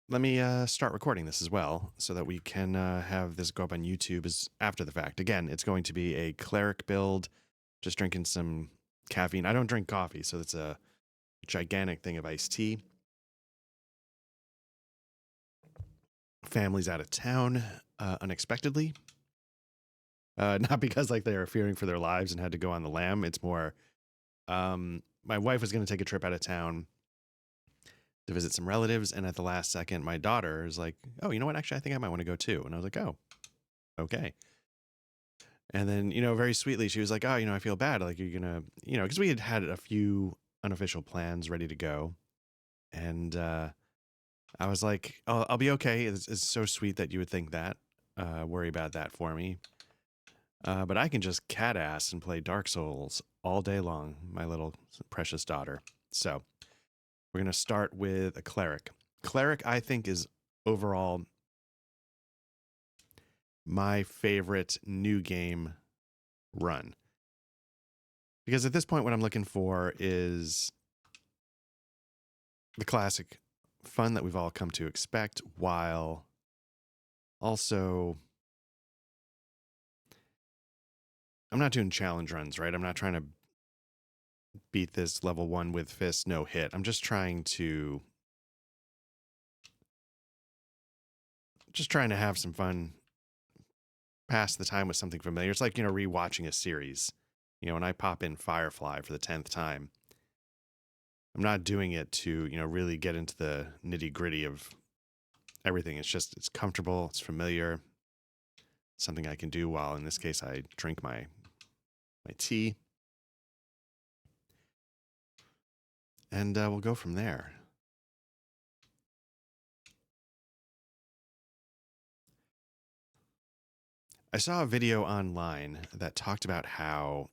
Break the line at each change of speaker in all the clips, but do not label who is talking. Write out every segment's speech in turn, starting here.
let me start recording this as well so that we can have this go up on YouTube as after the fact. Again, it's going to be a cleric build, just drinking some caffeine. I don't drink coffee, so it's a gigantic thing of iced tea. Family's out of town unexpectedly. Not because like they are fearing for their lives and had to go on the lam. It's more my wife was going to take a trip out of town to visit some relatives, and at the last second, my daughter is like, "Oh, you know what? Actually, I think I might want to go too." And I was like, "Oh, okay." And then, very sweetly, she was like, "Oh, I feel bad. Like, you're gonna, because we had had a few unofficial plans ready to go." And I was like, I'll be okay. It's so sweet that you would think that. Worry about that for me. But I can just cat ass and play Dark Souls all day long, my little precious daughter. So we're going to start with a cleric. Cleric, I think, is overall my favorite new game run. Because at this point, what I'm looking for is the classic fun that we've all come to expect, while also I'm not doing challenge runs, right? I'm not trying to beat this level 1 with fist no hit. I'm just trying to have some fun, pass the time with something familiar. It's like, rewatching a series. When I pop in Firefly for the 10th time, I'm not doing it to, really get into the nitty-gritty of everything. It's comfortable, it's familiar, something I can do while, in this case, I drink my tea. And we'll go from there. I saw a video online that talked about how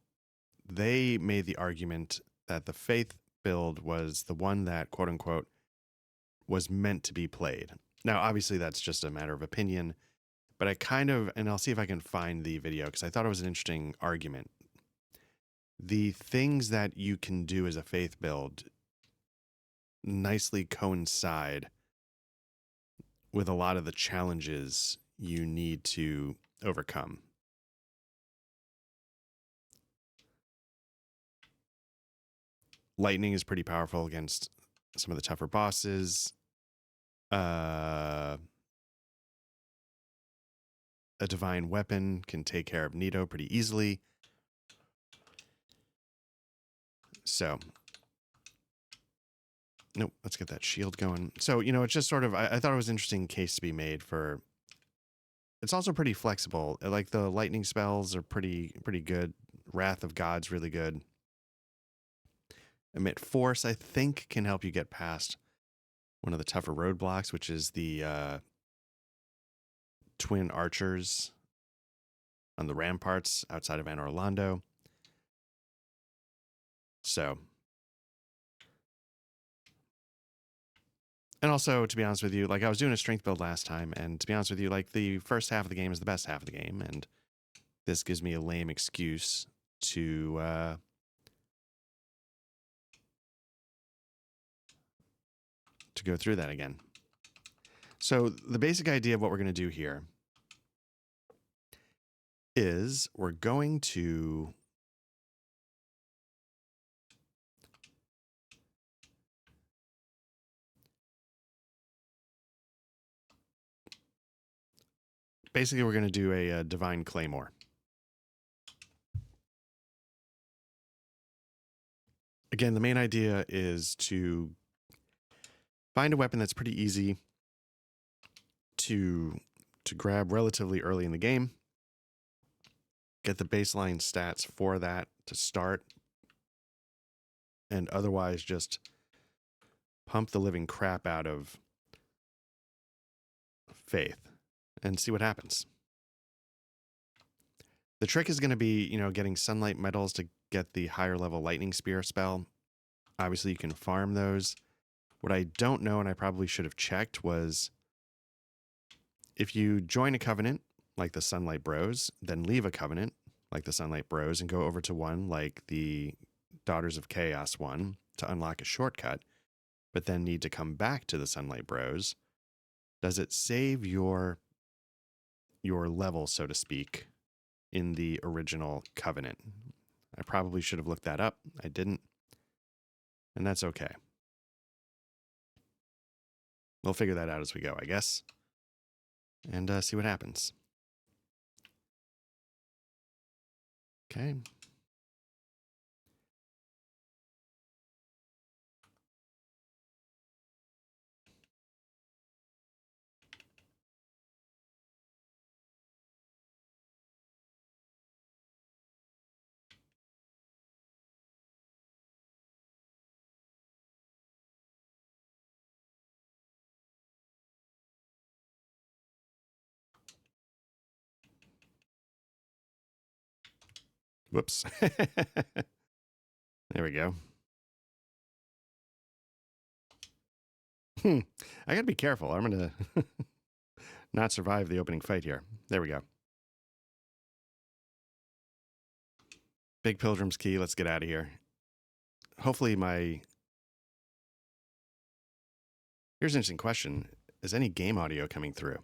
they made the argument that the Faith build was the one that, quote unquote, was meant to be played. Now, obviously, that's just a matter of opinion, but and I'll see if I can find the video because I thought it was an interesting argument. The things that you can do as a Faith build nicely coincide with a lot of the challenges you need to overcome. Lightning is pretty powerful against some of the tougher bosses. A divine weapon can take care of Nito pretty easily. So, nope, let's get that shield going. So, it's just sort of, I thought it was an interesting case to be made for. It's also pretty flexible. Like the lightning spells are pretty good. Wrath of God's really good. Emit Force, I think, can help you get past one of the tougher roadblocks, which is the twin archers on the ramparts outside of Anor Londo. So, and also, to be honest with you, like I was doing a strength build last time, and to be honest with you, like the first half of the game is the best half of the game, and this gives me a lame excuse to go through that again. So the basic idea of what we're going to do here is we're going to we're going to do a Divine Claymore. Again, the main idea is to find a weapon that's pretty easy to grab relatively early in the game, get the baseline stats for that to start, and otherwise just pump the living crap out of Faith and see what happens. The trick is going to be, getting sunlight metals to get the higher level lightning spear spell. Obviously, you can farm those. What I don't know, and I probably should have checked, was if you join a covenant like the Sunlight Bros, then leave a covenant like the Sunlight Bros and go over to one like the Daughters of Chaos one to unlock a shortcut, but then need to come back to the Sunlight Bros, does it save your level, so to speak, in the original Covenant? I probably should have looked that up. I didn't. And that's okay. We'll figure that out as we go, I guess. And see what happens. Okay. Whoops. There we go. I gotta be careful. I'm gonna not survive the opening fight here. There we go. Big Pilgrim's Key. Let's get out of here. Hopefully Here's an interesting question. Is any game audio coming through?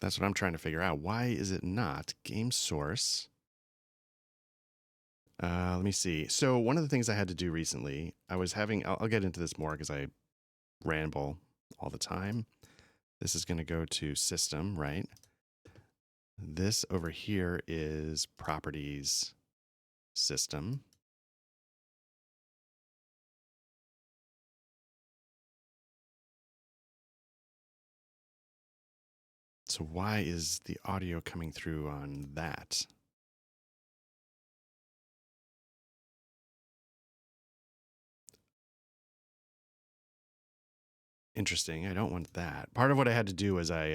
That's what I'm trying to figure out. Why is it not? Game source. Let me see. So one of the things I had to do recently, I was having, I'll get into this more because I ramble all the time. This is going to go to system, right? This over here is properties system. So why is the audio coming through on that? Interesting. I don't want that. Part of what I had to do was I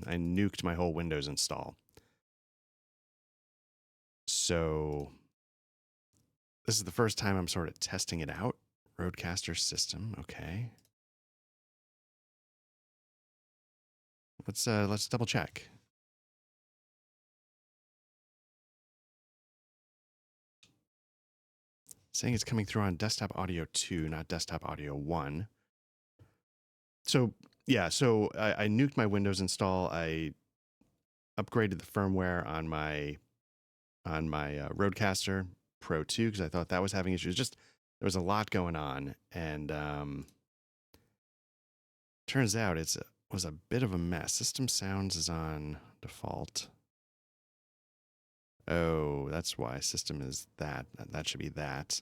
I nuked my whole Windows install. So this is the first time I'm sort of testing it out. Rodecaster system. Okay. Let's double check. Saying it's coming through on desktop audio 2, not desktop audio 1. So yeah, so I nuked my Windows install. I upgraded the firmware on my Rodecaster Pro 2 because I thought that was having issues. Just there was a lot going on, and turns out it was a bit of a mess. System sounds is on default. Oh, that's why system is that. That should be that.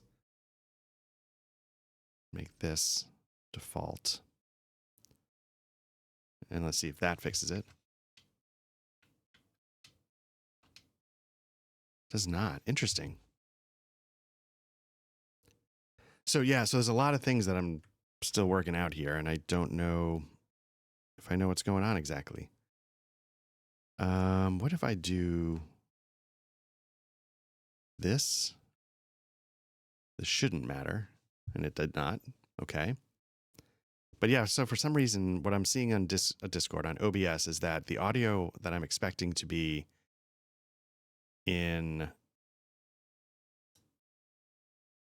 Make this default. And let's see if that fixes it. Does not. Interesting. So yeah, so there's a lot of things that I'm still working out here, and I don't know if I know what's going on exactly. What if I do this? This shouldn't matter, and it did not. Okay. But yeah, so for some reason, what I'm seeing on Discord, on OBS, is that the audio that I'm expecting to be in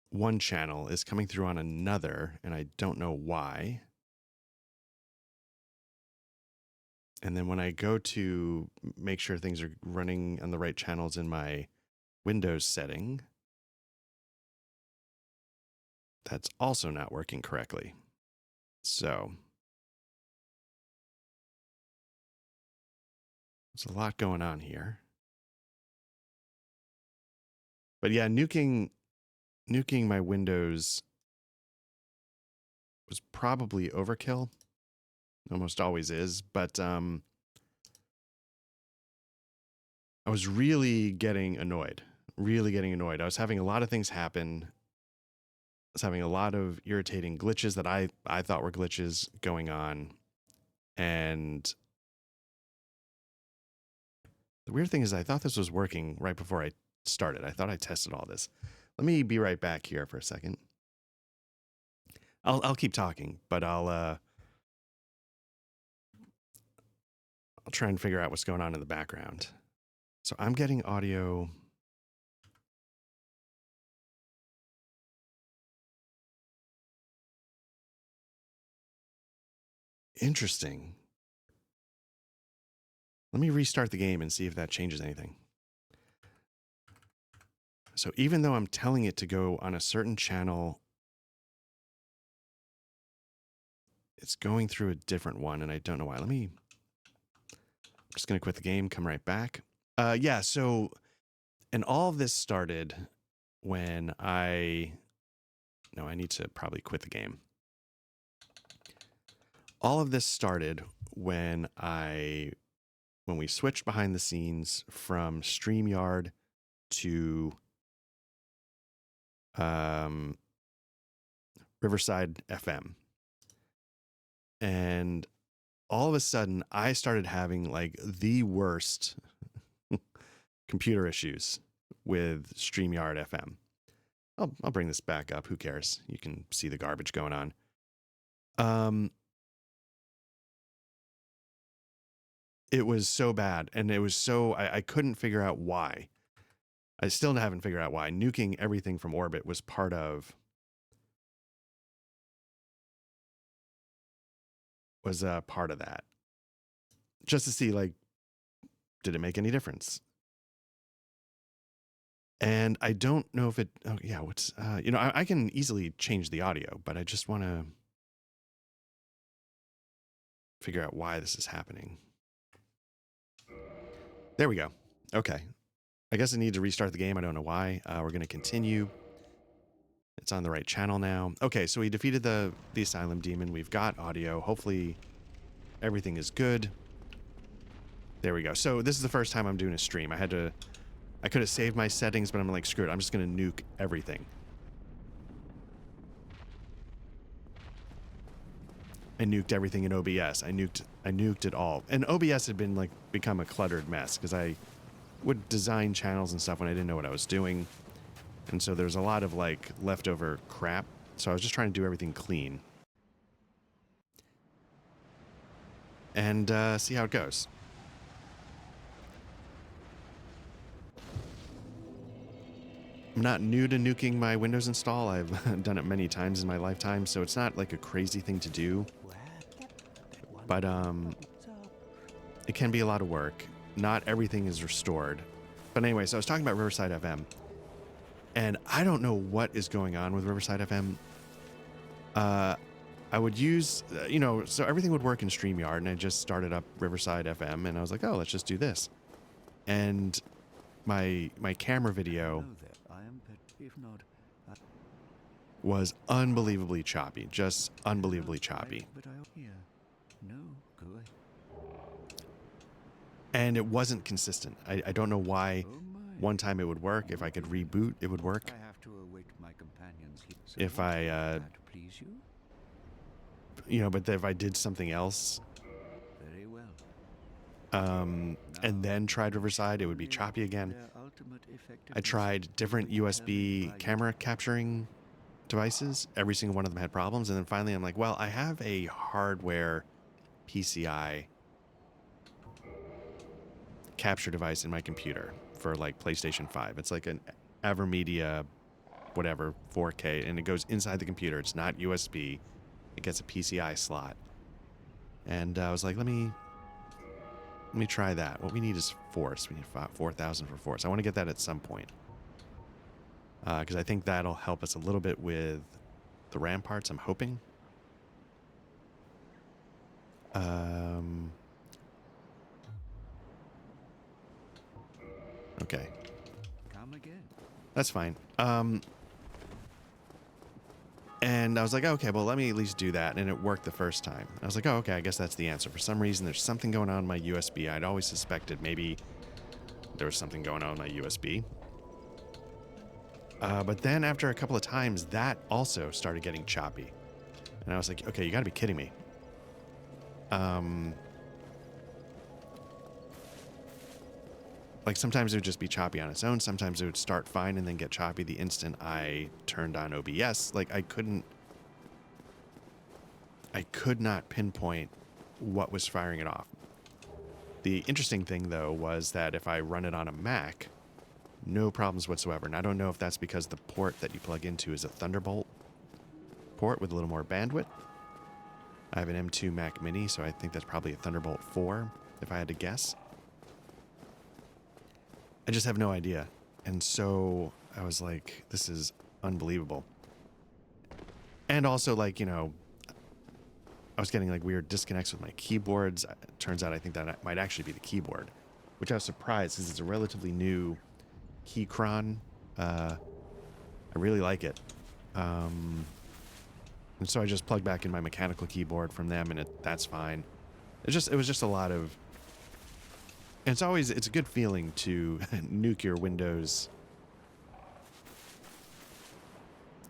one channel is coming through on another, and I don't know why. And then when I go to make sure things are running on the right channels in my Windows setting, that's also not working correctly. So there's a lot going on here. But yeah, nuking my Windows was probably overkill. Almost always is, but I was really getting annoyed. I was having a lot of things happen. I was having a lot of irritating glitches that I thought were glitches going on. And the weird thing is I thought this was working right before I started. I thought I tested all this. Let me be right back here for a second. I'll keep talking, but I'll try and figure out what's going on in the background. So I'm getting audio Interesting. Let me restart the game and see if that changes anything. So even though I'm telling it to go on a certain channel, it's going through a different one, and I don't know why. I'm just going to quit the game, come right back. Yeah, so, and all of this started when I need to probably quit the game. All of this started when we switched behind the scenes from StreamYard to Riverside FM. And all of a sudden, I started having like the worst computer issues with StreamYard FM. I'll bring this back up. Who cares? You can see the garbage going on. It was so bad, and it was so I couldn't figure out why. I still haven't figured out why. Nuking everything from orbit was part of that. Just to see, like, did it make any difference? And I don't know if it, oh yeah, what's, I can easily change the audio, but I just want to figure out why this is happening. There we go. Okay. I guess I need to restart the game. I don't know why. We're going to continue. It's on the right channel now. Okay, so we defeated the Asylum Demon. We've got audio. Hopefully everything is good. There we go. So this is the first time I'm doing a stream. I could have saved my settings, but I'm like, screw it. I'm just going to nuke everything. I nuked everything in OBS. I nuked it all. And OBS had been like become a cluttered mess because I would design channels and stuff when I didn't know what I was doing. And so there's a lot of like leftover crap. So I was just trying to do everything clean. And see how it goes. I'm not new to nuking my Windows install. I've done it many times in my lifetime, so it's not like a crazy thing to do. But it can be a lot of work. Not everything is restored. But anyway, so I was talking about Riverside FM. And I don't know what is going on with Riverside FM. I would use, so everything would work in StreamYard, and I just started up Riverside FM, and I was like, oh, let's just do this. And my camera video was unbelievably choppy, just unbelievably choppy. And it wasn't consistent. I don't know why. One time it would work. If I could reboot, it would work. If I, but if I did something else, and then tried Riverside, it would be choppy again. I tried different USB camera capturing devices. Every single one of them had problems. And then finally I'm like, well, I have a hardware PCI capture device in my computer for like PlayStation 5. It's like an AverMedia, whatever, 4K, and it goes inside the computer. It's not USB. It gets a PCI slot. And I was like, let me try that. What we need is force. We need 4,000 for force. I want to get that at some point. Because I think that'll help us a little bit with the ramparts, I'm hoping. Okay. Come again. That's fine. And I was like, okay, well, let me at least do that. And it worked the first time. I was like, oh, okay, I guess that's the answer. For some reason, there's something going on in my USB. I'd always suspected maybe there was something going on with my USB. But then after a couple of times, that also started getting choppy. And I was like, okay, you gotta be kidding me. Like sometimes it would just be choppy on its own. Sometimes it would start fine and then get choppy the instant I turned on OBS. Like I could not pinpoint what was firing it off. The interesting thing though was that if I run it on a Mac, no problems whatsoever. And I don't know if that's because the port that you plug into is a Thunderbolt port with a little more bandwidth. I have an M2 Mac Mini, so I think that's probably a Thunderbolt 4, if I had to guess. I just have no idea. And so I was like, this is unbelievable. And also, like, you know, I was getting like weird disconnects with my keyboards. It turns out I think that might actually be the keyboard, which I was surprised because it's a relatively new Keychron. I really like it. And so I just plugged back in my mechanical keyboard from them, and that's fine. It was just a lot of. And it's a good feeling to nuke your Windows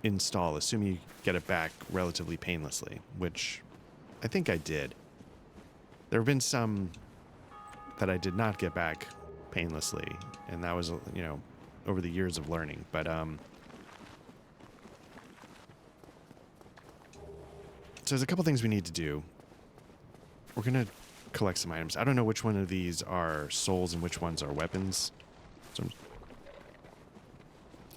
install, assuming you get it back relatively painlessly, which I think I did. There have been some that I did not get back painlessly, and that was, you know, over the years of learning. But so there's a couple things we need to do. We're gonna collect some items. I don't know which one of these are souls and which ones are weapons. So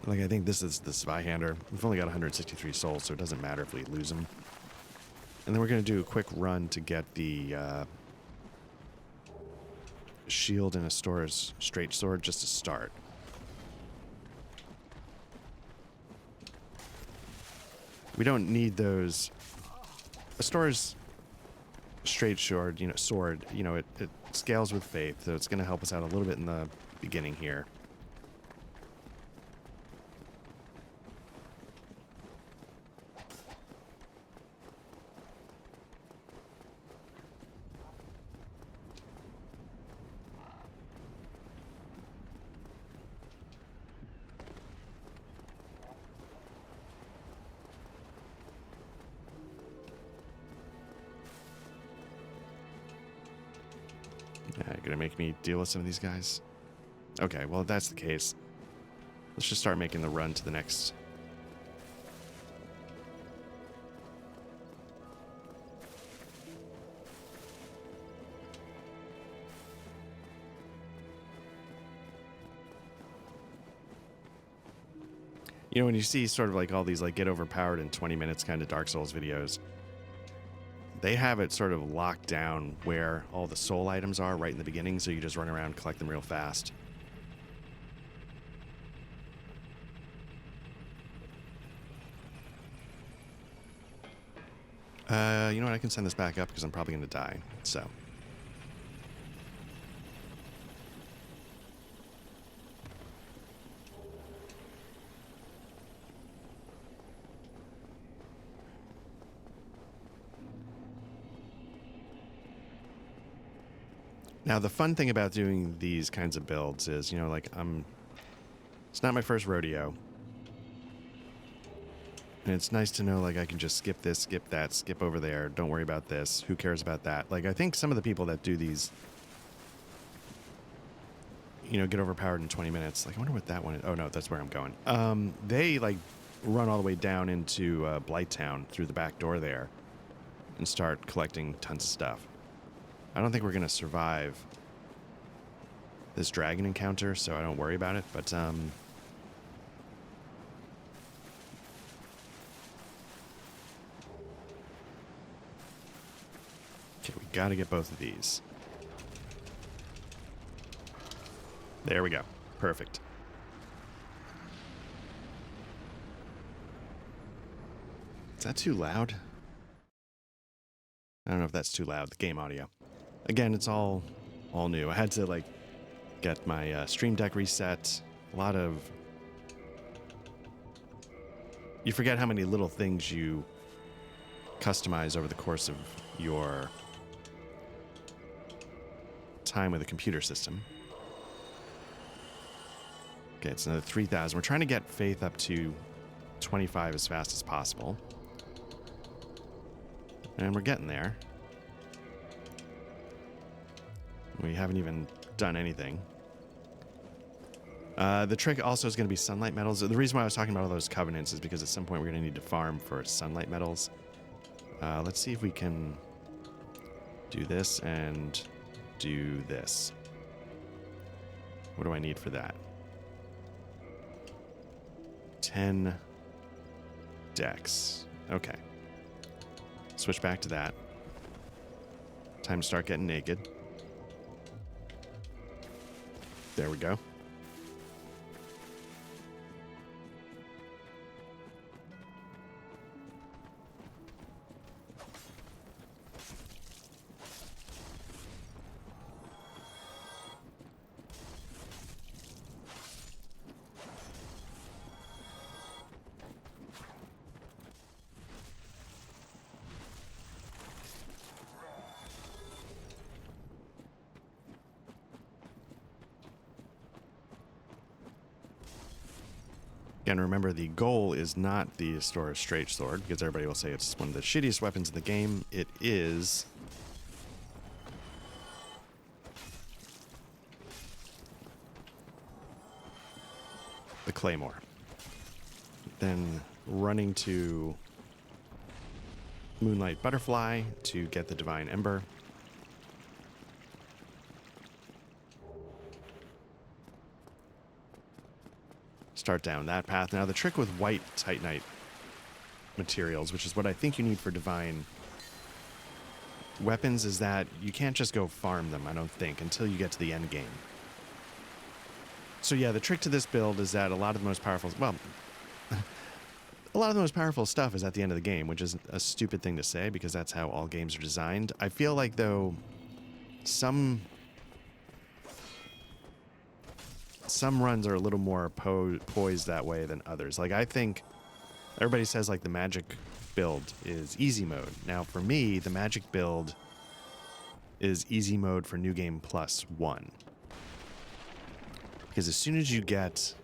like, I think this is the Zweihander. We've only got 163 souls, so it doesn't matter if we lose them. And then we're going to do a quick run to get the shield and a Astor's straight sword just to start. We don't need those. Astor's straight sword, it scales with faith, so it's going to help us out a little bit in the beginning here. Gonna make me deal with some of these guys? Okay, well, if that's the case, let's just start making the run to the next. You know, when you see sort of like all these like get overpowered in 20 minutes kind of Dark Souls videos, they have it sort of locked down where all the soul items are right in the beginning, so you just run around, collect them real fast. You know what? I can send this back up because I'm probably going to die, so. Now, the fun thing about doing these kinds of builds is, like, it's not my first rodeo. And it's nice to know, like, I can just skip this, skip that, skip over there. Don't worry about this. Who cares about that? Like, I think some of the people that do these, get overpowered in 20 minutes. Like, I wonder what that one is. Oh, no, that's where I'm going. They, like, run all the way down into Blighttown through the back door there and start collecting tons of stuff. I don't think we're going to survive this dragon encounter, so I don't worry about it, but okay, we got to get both of these. There we go. Perfect. Is that too loud? I don't know if that's too loud, the game audio. Again, it's all new. I had to, like, get my Stream Deck reset. A lot of... You forget how many little things you customize over the course of your time with a computer system. Okay, it's another 3,000. We're trying to get faith up to 25 as fast as possible. And we're getting there. We haven't even done anything. The trick also is going to be sunlight metals. The reason why I was talking about all those covenants is because at some point we're going to need to farm for sunlight metals. Let's see if we can do this and do this. What do I need for that? 10 decks. Okay. Switch back to that. Time to start getting naked. There we go. Again, remember, the goal is not the Astora Straight Sword, because everybody will say it's one of the shittiest weapons in the game. It is the Claymore. Then running to Moonlight Butterfly to get the Divine Ember. Start down that path. Now, the trick with white Titanite materials, which is what I think you need for divine weapons, is that you can't just go farm them, I don't think, until you get to the end game. So yeah, the trick to this build is that a lot of the most powerful, well, a lot of the most powerful stuff is at the end of the game, which is a stupid thing to say because that's how all games are designed. I feel like, though, some runs are a little more poised that way than others. Like, I think everybody says, like, the magic build is easy mode. Now, for me, the magic build is easy mode for New Game Plus 1. Because as soon as you get,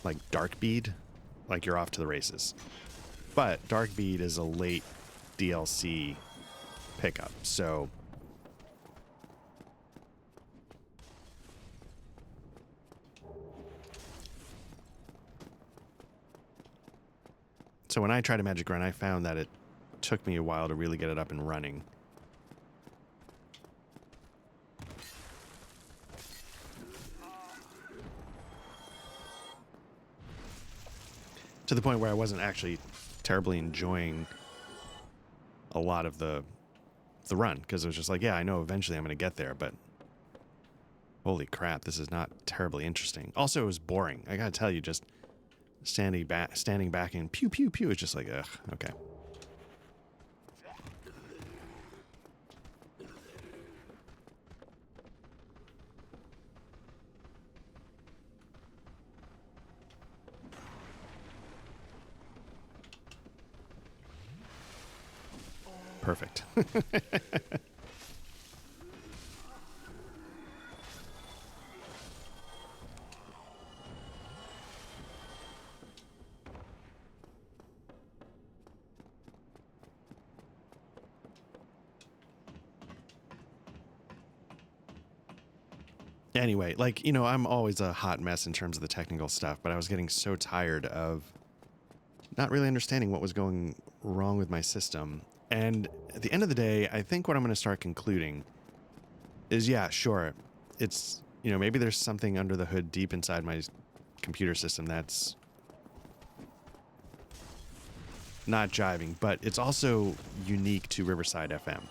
like, Darkbead, like, you're off to the races. But Darkbead is a late DLC pickup, so when I tried a magic run, I found that it took me a while to really get it up and running. To the point where I wasn't actually terribly enjoying a lot of the run, because it was just like, yeah, I know eventually I'm going to get there, but holy crap, this is not terribly interesting. Also, it was boring. I gotta tell you, just standing back and pew pew pew, it's just like, ugh, okay. Perfect. Anyway, like, you know, I'm always a hot mess in terms of the technical stuff, but I was getting so tired of not really understanding what was going wrong with my system. And at the end of the day, I think what I'm going to start concluding is, yeah, sure, it's, you know, maybe there's something under the hood deep inside my computer system that's not jiving, but it's also unique to Riverside FM.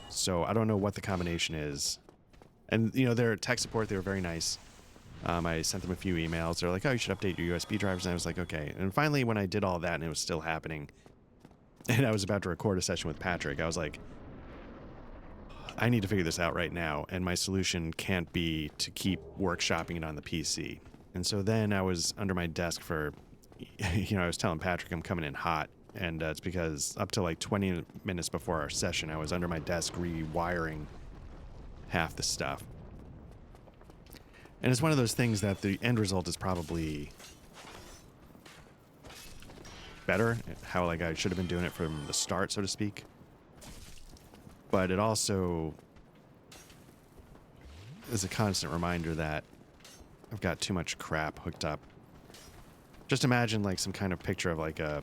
So I don't know what the combination is. And, you know, their tech support, they were very nice. I sent them a few emails. They're like, oh, you should update your USB drivers. And I was like, okay. And finally, when I did all that and it was still happening, and I was about to record a session with Patrick, I was like, I need to figure this out right now. And my solution can't be to keep workshopping it on the PC. And so then I was under my desk for, you know, I was telling Patrick I'm coming in hot. And it's because up to like 20 minutes before our session, I was under my desk rewiring half the stuff. And it's one of those things that the end result is probably better, how like I should have been doing it from the start, so to speak. But it also is a constant reminder that I've got too much crap hooked up. Just imagine like some kind of picture of like a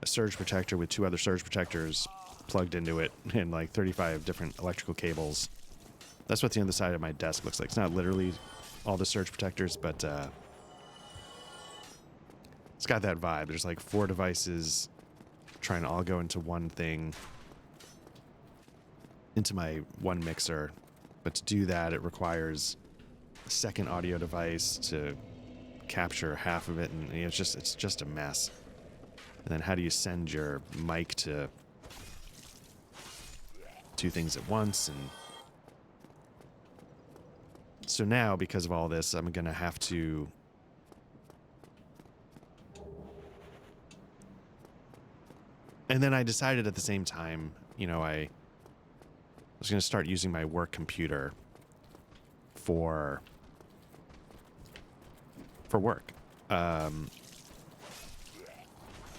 surge protector with 2 other surge protectors plugged into it and like 35 different electrical cables. That's what the other side of my desk looks like. It's not literally all the surge protectors, but it's got that vibe. There's like 4 devices trying to all go into one thing, into my one mixer. But to do that, it requires a second audio device to capture half of it, and it's just a mess. And then how do you send your mic to two things at once? And so now, because of all this, I'm gonna have to and then I decided at the same time, you know, I was going to start using my work computer for work. I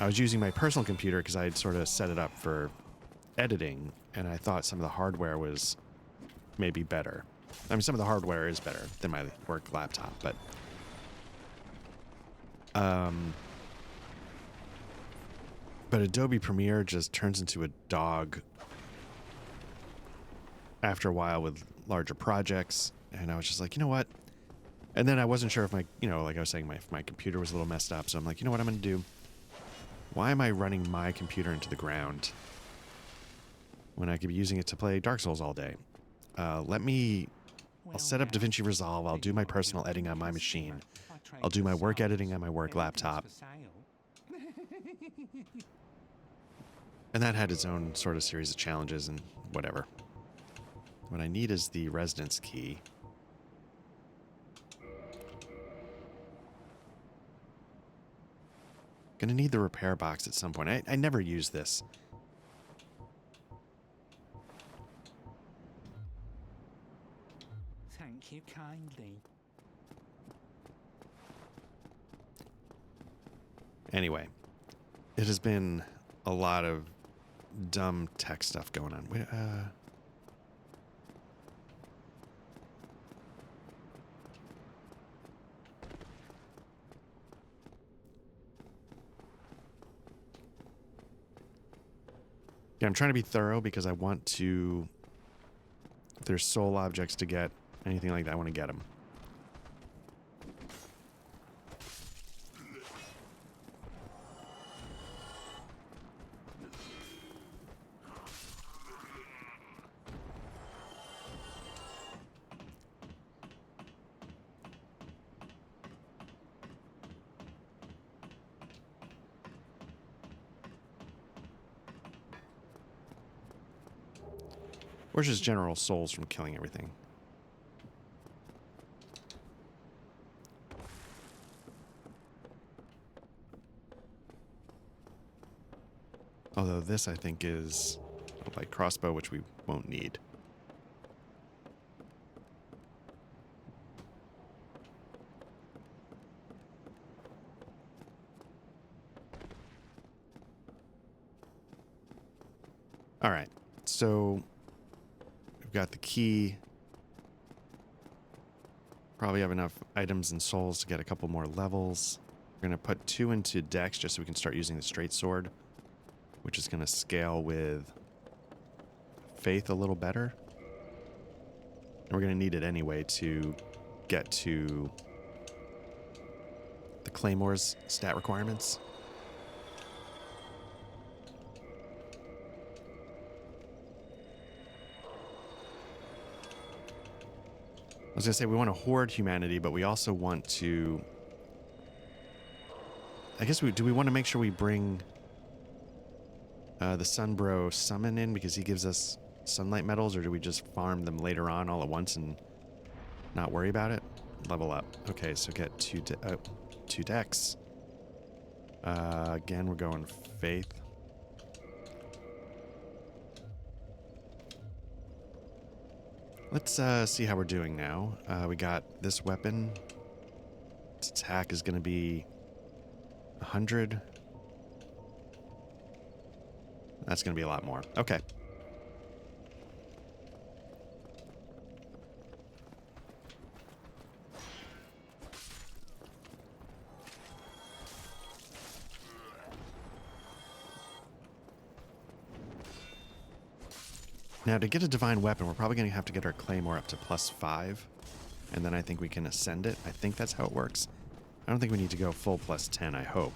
was using my personal computer because I had sort of set it up for editing, and I thought some of the hardware was maybe better. I mean, some of the hardware is better than my work laptop, but Adobe Premiere just turns into a dog after a while with larger projects, and I was just like, you know what? And then I wasn't sure if my, you know, like I was saying, my computer was a little messed up, so I'm like, you know what I'm going to do? Why am I running my computer into the ground when I could be using it to play Dark Souls all day? I'll set up DaVinci Resolve, I'll do my personal editing on my machine, I'll do my work editing on my work laptop. And that had its own sort of series of challenges and whatever. What I need is the residence key. Gonna need the repair box at some point. I never use this.
Thank you kindly.
Anyway, it has been a lot of dumb tech stuff going on. Yeah, I'm trying to be thorough because I want to, if there's soul objects to get, anything like that, I want to get them. Or just general souls from killing everything. Although this, I think, is a light crossbow, which we won't need. All right, so we've got the key. Probably have enough items and souls to get a couple more levels. We're going to put 2 into Dex just so we can start using the straight sword, which is going to scale with Faith a little better. And we're going to need it anyway to get to the Claymore's stat requirements. I was going to say we want to hoard humanity, but we also want to... I guess do we want to make sure we bring the Sunbro summon in because he gives us sunlight medals, or do we just farm them later on all at once and not worry about it? Level up. Okay, so get 2 Dex. Again, we're going Faith. Let's see how we're doing now. We got this weapon. Its attack is going to be 100. That's going to be a lot more. Okay. Now, to get a divine weapon, we're probably going to have to get our claymore up to +5. And then I think we can ascend it. I think that's how it works. I don't think we need to go full +10, I hope.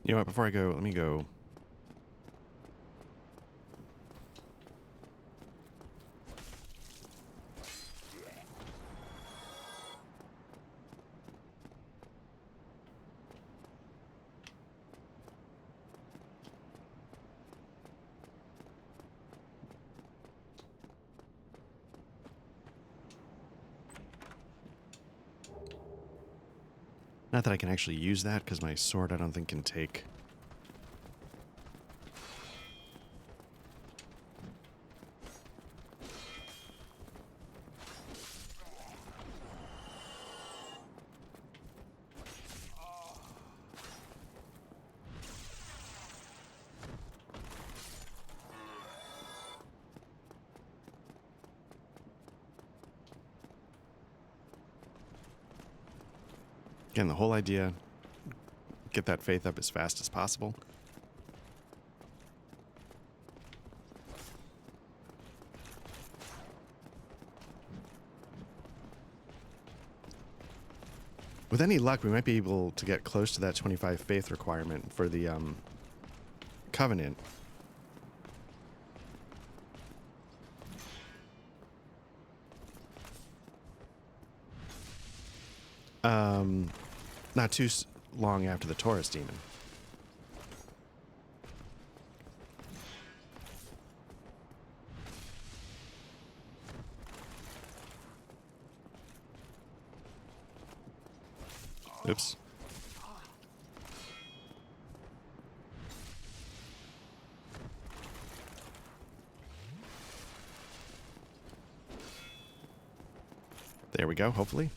You know what? Before I go, let me go. Not that I can actually use that, because my sword I don't think can take... Again, the whole idea, get that faith up as fast as possible. With any luck, we might be able to get close to that 25 faith requirement for the Covenant. Not too long after the Taurus demon. Oops. There we go, hopefully.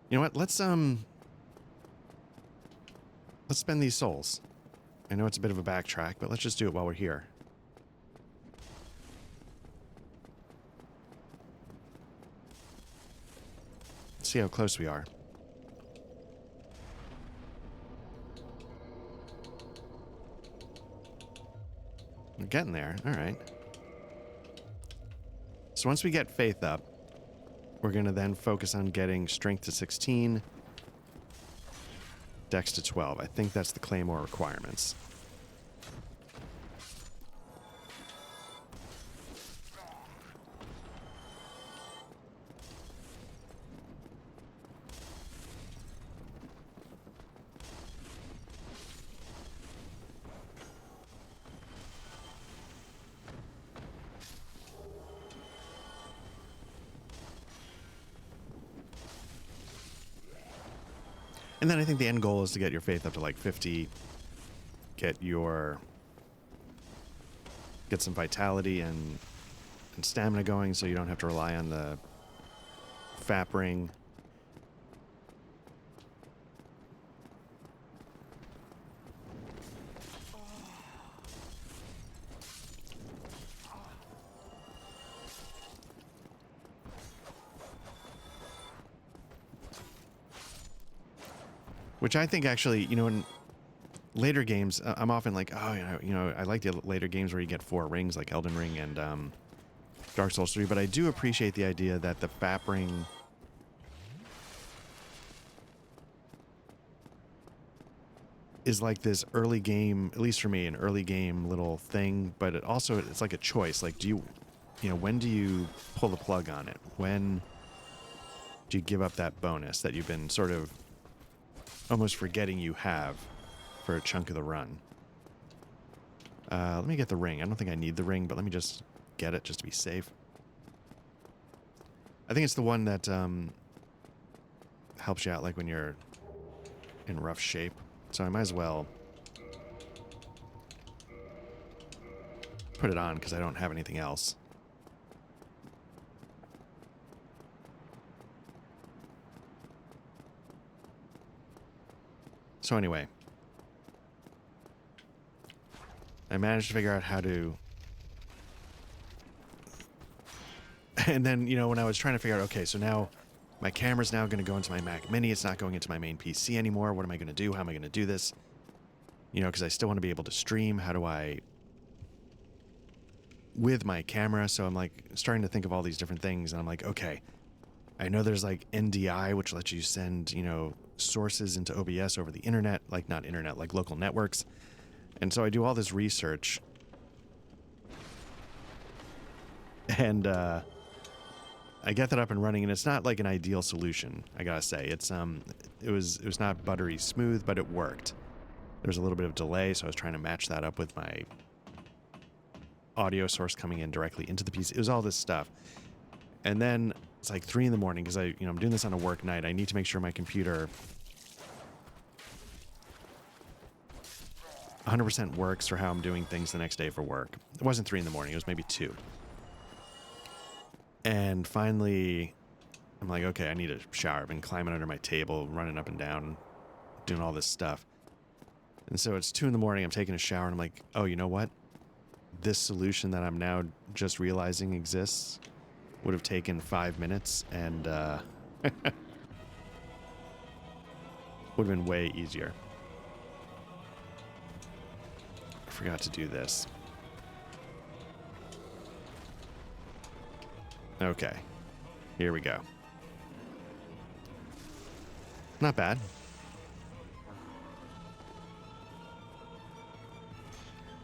You know what? Let's spend these souls. I know it's a bit of a backtrack, but let's just do it while we're here. Let's see how close we are. We're getting there. All right. So once we get faith up, we're going to then focus on getting strength to 16, dex to 12. I think that's the Claymore requirements. And then I think the end goal is to get your faith up to like 50, get some vitality and stamina going so you don't have to rely on the FAP ring. Which I think actually, you know, in later games, I'm often like, oh, I like the later games where you get 4 rings, like Elden Ring and Dark Souls 3, but I do appreciate the idea that the FAP ring is like this early game, at least for me, an early game little thing, but it's like a choice. Like, when do you pull the plug on it? When do you give up that bonus that you've been sort of almost forgetting you have for a chunk of the run? Let me get the ring. I don't think I need the ring, but let me just get it just to be safe. I think it's the one that helps you out like when you're in rough shape. So I might as well put it on because I don't have anything else. So anyway, I managed to figure out how to... And then, when I was trying to figure out, okay, so now my camera's now going to go into my Mac Mini. It's not going into my main PC anymore. What am I going to do? How am I going to do this? Because I still want to be able to stream. How do I, with my camera. So I'm like starting to think of all these different things. And I'm like, okay, I know there's like NDI, which lets you send, you know, sources into OBS over the internet, like not internet, like local networks. And so I do all this research. And I get that up and running, and it's not like an ideal solution, I gotta say. It's it was not buttery smooth, but it worked. There's a little bit of delay, so I was trying to match that up with my audio source coming in directly into the PC. It was all this stuff. And then it's like 3 in the morning because I'm doing this on a work night. I need to make sure my computer 100% works for how I'm doing things the next day for work. It wasn't 3 in the morning, it was maybe 2. And finally, I'm like, okay, I need a shower. I've been climbing under my table, running up and down, doing all this stuff. And so it's 2 in the morning, I'm taking a shower, and I'm like, oh, you know what? This solution that I'm now just realizing exists would have taken 5 minutes, and would have been way easier. I forgot to do this. Okay, here we go. Not bad.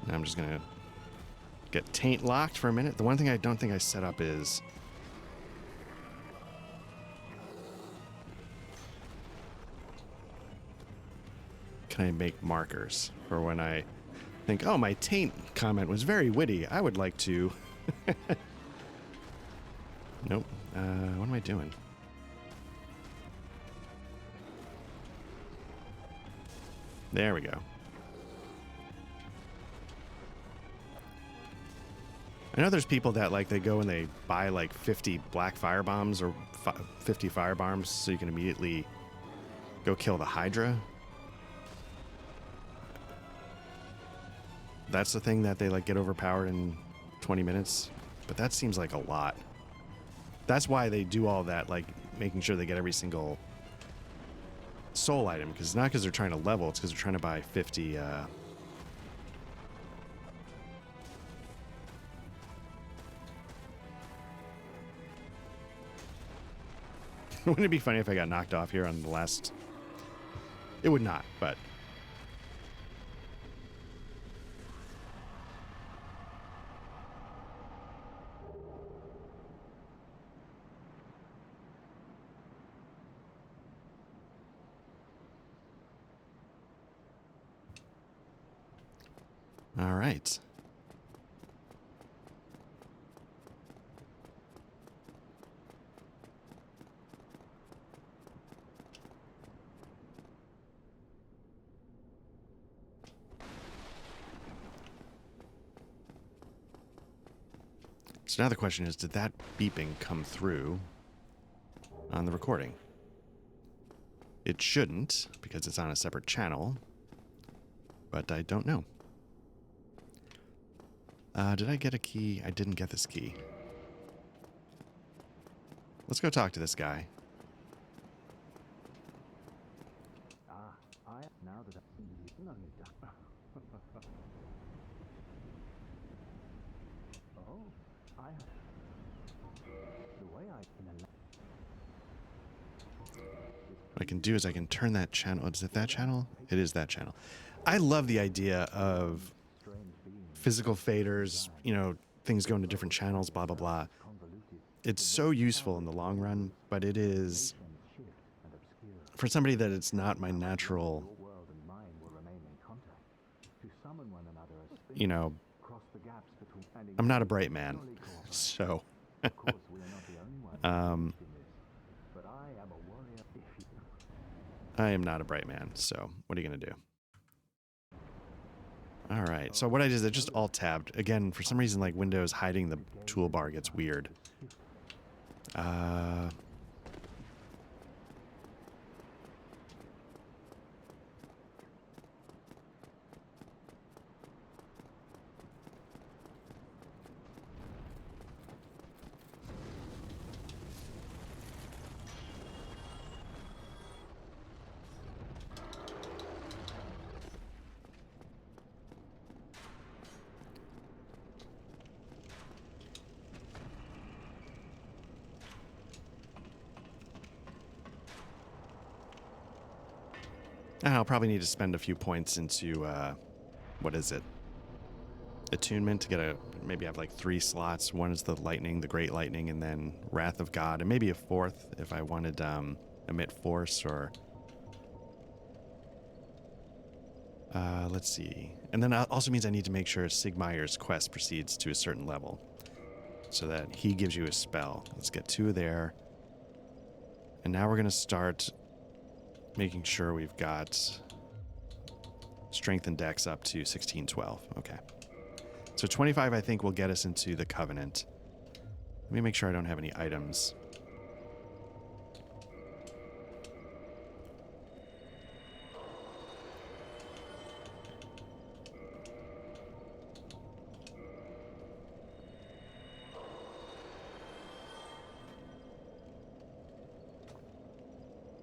Now I'm just gonna get taint locked for a minute. The one thing I don't think I set up is can I make markers for when I think, oh, my taint comment was very witty. I would like to. Nope. What am I doing? There we go. I know there's people that like they go and they buy like 50 black fire bombs or 50 fire bombs so you can immediately go kill the Hydra. That's the thing that they like get overpowered in 20 minutes, but that seems like a lot. That's why they do all that, like making sure they get every single soul item, because not because they're trying to level, it's because they're trying to buy 50 Wouldn't it be funny if I got knocked off here on the last? It would not, but all right. So now the question is, did that beeping come through on the recording? It shouldn't, because it's on a separate channel, but I don't know. Did I get a key? I didn't get this key. Let's go talk to this guy. What I can do is I can turn that channel. Is it that channel? It is that channel. I love the idea of physical faders, you know, things going to different channels, blah, blah, blah. It's so useful in the long run, but it is, for somebody that it's not my natural, you know, I'm not a bright man, so I am not a bright man, so what are you going to do? All right, so what I did is I just alt-tabbed. Again, for some reason, like Windows hiding the toolbar gets weird. And I'll probably need to spend a few points into, what is it? Attunement to get maybe have like 3 slots. One is the lightning, the great lightning, and then Wrath of God, and maybe a 4th if I wanted emit force or let's see. And then that also means I need to make sure Sigmeyer's quest proceeds to a certain level so that he gives you a spell. Let's get 2 there. And now we're going to start making sure we've got strength and dex up to 16, 12. Okay. So 25, I think, will get us into the Covenant. Let me make sure I don't have any items.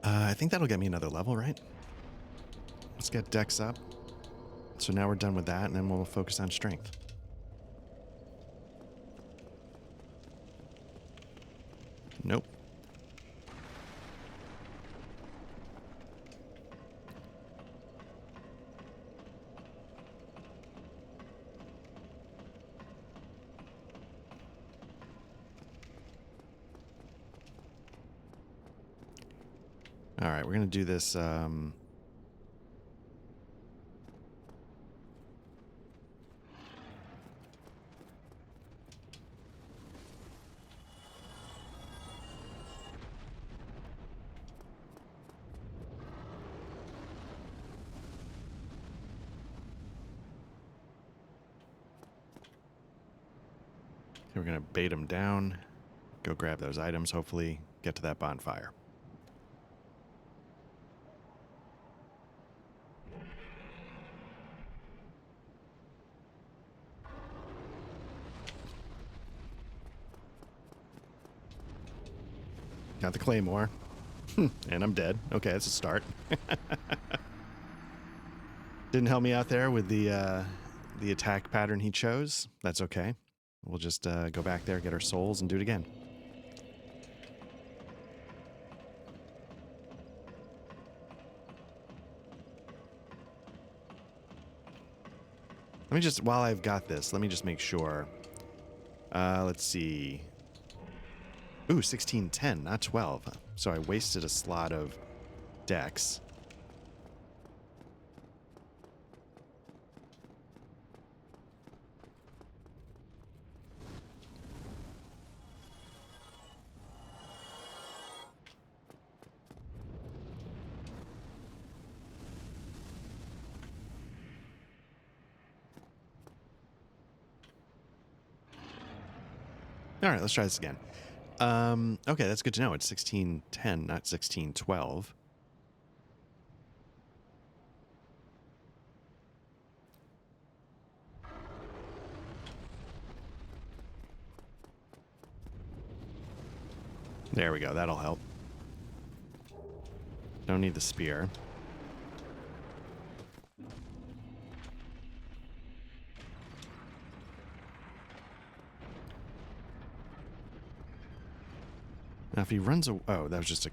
I think that'll get me another level, right? Let's get dex up. So now we're done with that, and then we'll focus on strength. Nope. All right, we're going to do this. We're going to bait him down, go grab those items, hopefully get to that bonfire. Got the claymore. And I'm dead. Okay, that's a start. Didn't help me out there with the attack pattern he chose. That's okay. We'll just go back there, get our souls, and do it again. Let me just, while I've got this, let me just make sure. Let's see. Ooh, 1610, not 12. So I wasted a slot of dex. All right, let's try this again. Okay, that's good to know. It's 1610, not 1612. There we go. That'll help. Don't need the spear. Now, if he runs away... Oh, that was just a...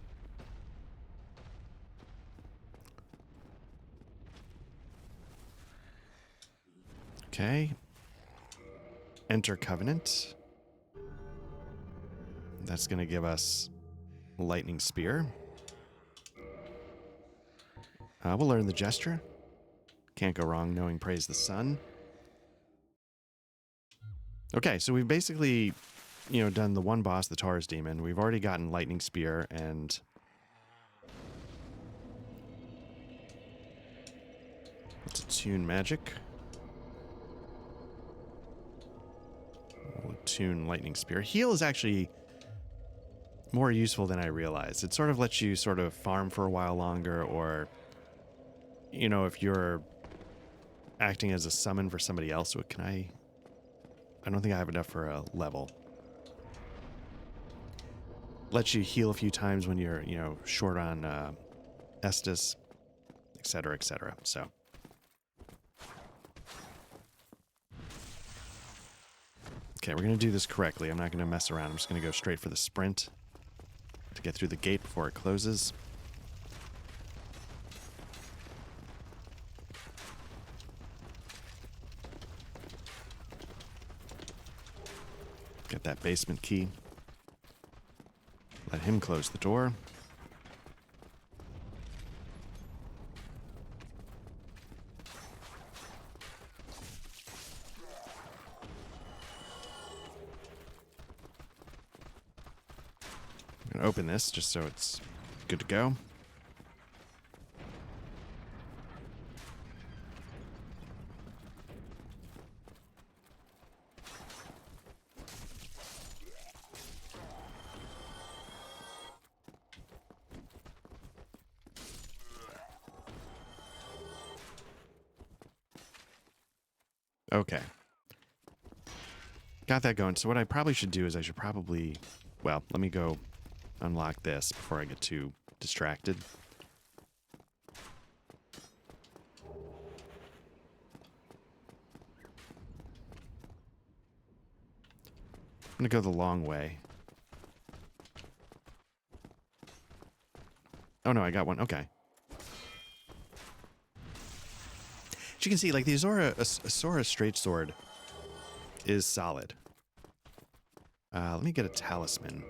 Okay. Enter Covenant. That's going to give us Lightning Spear. We'll learn the gesture. Can't go wrong knowing Praise the Sun. Okay, so we've basically... done the one boss, the Taurus Demon. We've already gotten Lightning Spear and... Let's attune magic. We'll attune Lightning Spear. Heal is actually more useful than I realized. It sort of lets you sort of farm for a while longer, or, if you're acting as a summon for somebody else. So can I don't think I have enough for a level. Lets you heal a few times when you're, short on Estus, etc., etc. So. Okay, we're going to do this correctly. I'm not going to mess around. I'm just going to go straight for the sprint to get through the gate before it closes. Get that basement key. Let him close the door. I'm going to open this just so it's good to go. Okay. Got that going. So what I probably should do is I should probably... Well, let me go unlock this before I get too distracted. I'm going to go the long way. Oh, no, I got one. Okay. As you can see, like, the Asura Straight Sword is solid. Let me get a talisman.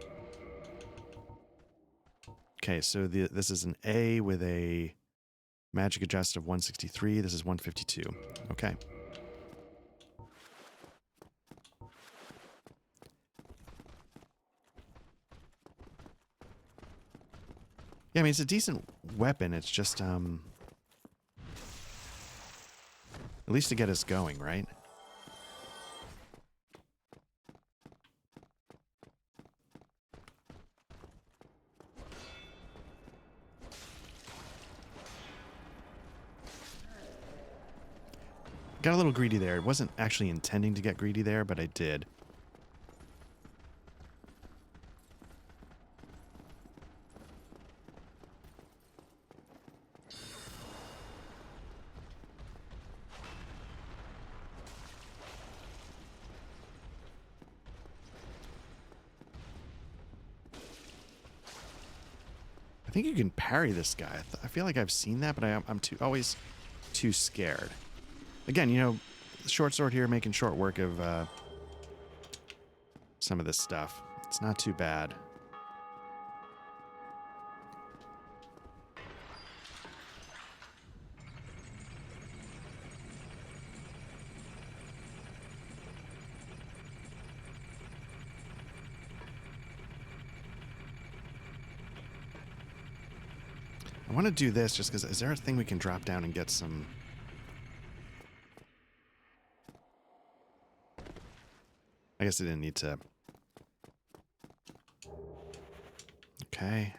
Okay, so this is an A with a magic adjust of 163. This is 152. Okay. Yeah, I mean, it's a decent weapon. It's just, at least to get us going, right? Got a little greedy there. It wasn't actually intending to get greedy there, but I did. I think you can parry this guy. I feel like I've seen that, but I'm always too scared. Again, you know, short sword here making short work of some of this stuff. It's not too bad. I want to do this just because, is there a thing we can drop down and get some... I guess I didn't need to... Okay.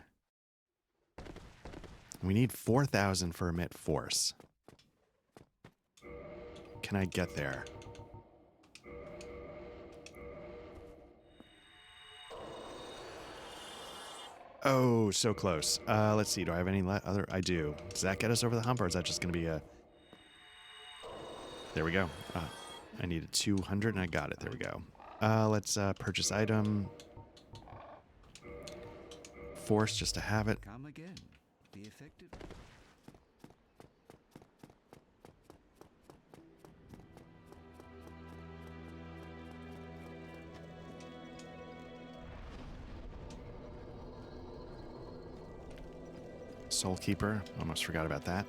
We need 4,000 for emit force. Can I get there? Oh, so close. Let's see. Do I have any other? I do. Does that get us over the hump, or is that just going to be a... There we go. I needed 200, and I got it. There we go. Let's purchase item. Force just to have it.
Come again. Be effective.
Soul Keeper. Almost forgot about that.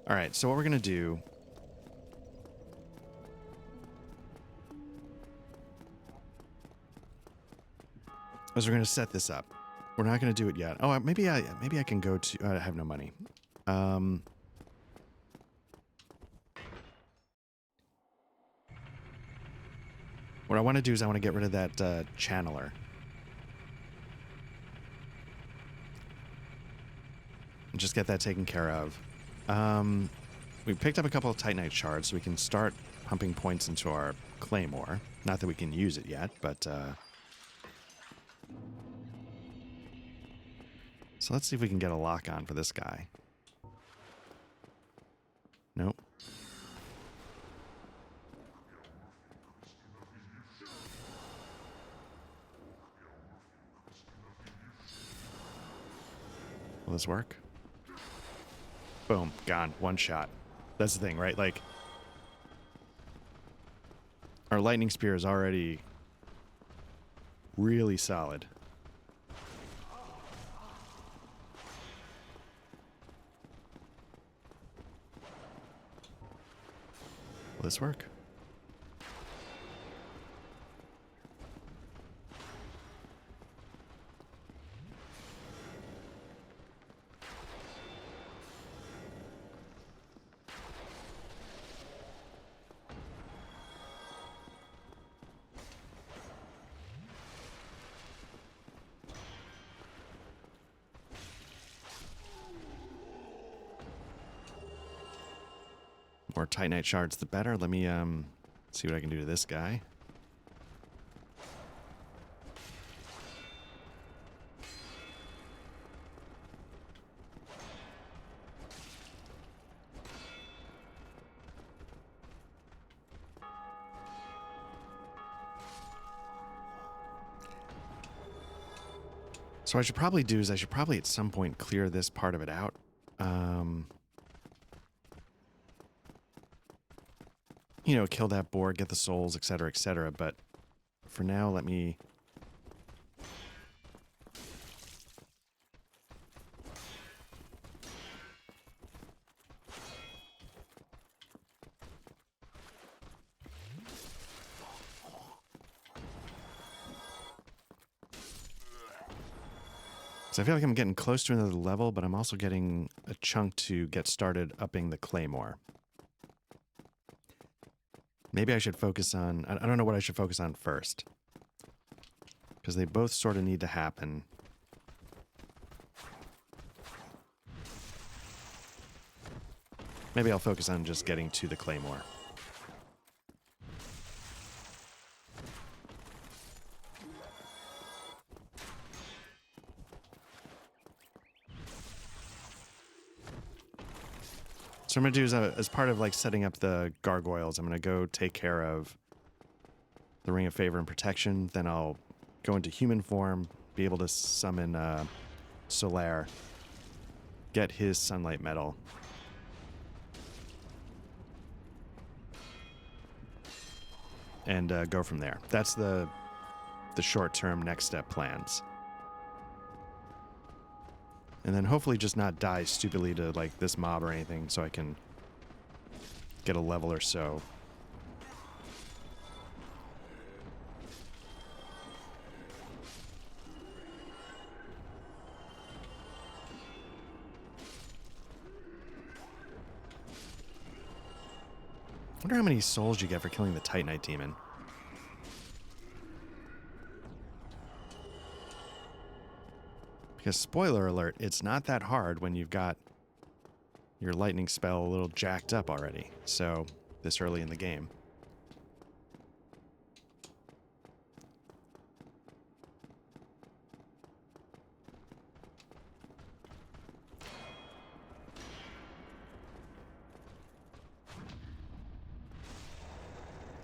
All right, so what we're going to do... is we're going to set this up. We're not going to do it yet. Oh, maybe I can go to... I have no money. What I want to do is I want to get rid of that channeler. And just get that taken care of. We picked up a couple of Titanite shards, so we can start pumping points into our claymore. Not that we can use it yet, but... So let's see if we can get a lock on for this guy. Nope. Will this work? Boom. Gone. One shot. That's the thing, right? Like, our lightning spear is already really solid. Will this work? More Titanite shards, the better. Let me see what I can do to this guy. So what I should probably do is I should probably at some point clear this part of it out. You know, kill that boar, get the souls, etc., etc. But for now, let me... So I feel like I'm getting close to another level, but I'm also getting a chunk to get started upping the claymore. Maybe I should focus on... I don't know what I should focus on first. Because they both sort of need to happen. Maybe I'll focus on just getting to the claymore. So I'm going to do is as part of like setting up the gargoyles, I'm going to go take care of the Ring of Favor and Protection. Then I'll go into human form, be able to summon Solaire, get his Sunlight Medal. And go from there. That's the short-term next step plans. And then hopefully just not die stupidly to like this mob or anything so I can get a level or so. I wonder how many souls you get for killing the Titanite demon. Because, spoiler alert, it's not that hard when you've got your lightning spell a little jacked up already. So, this early in the game.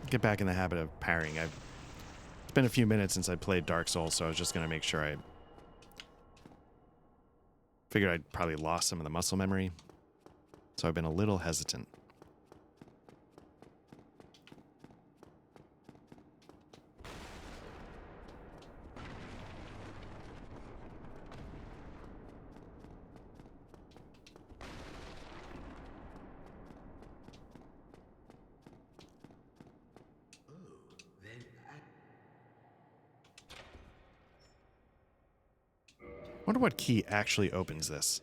Get back in the habit of parrying. It's been a few minutes since I played Dark Souls, so I was just going to make sure I... Figured I'd probably lost some of the muscle memory, so I've been a little hesitant. Wonder what key actually opens this.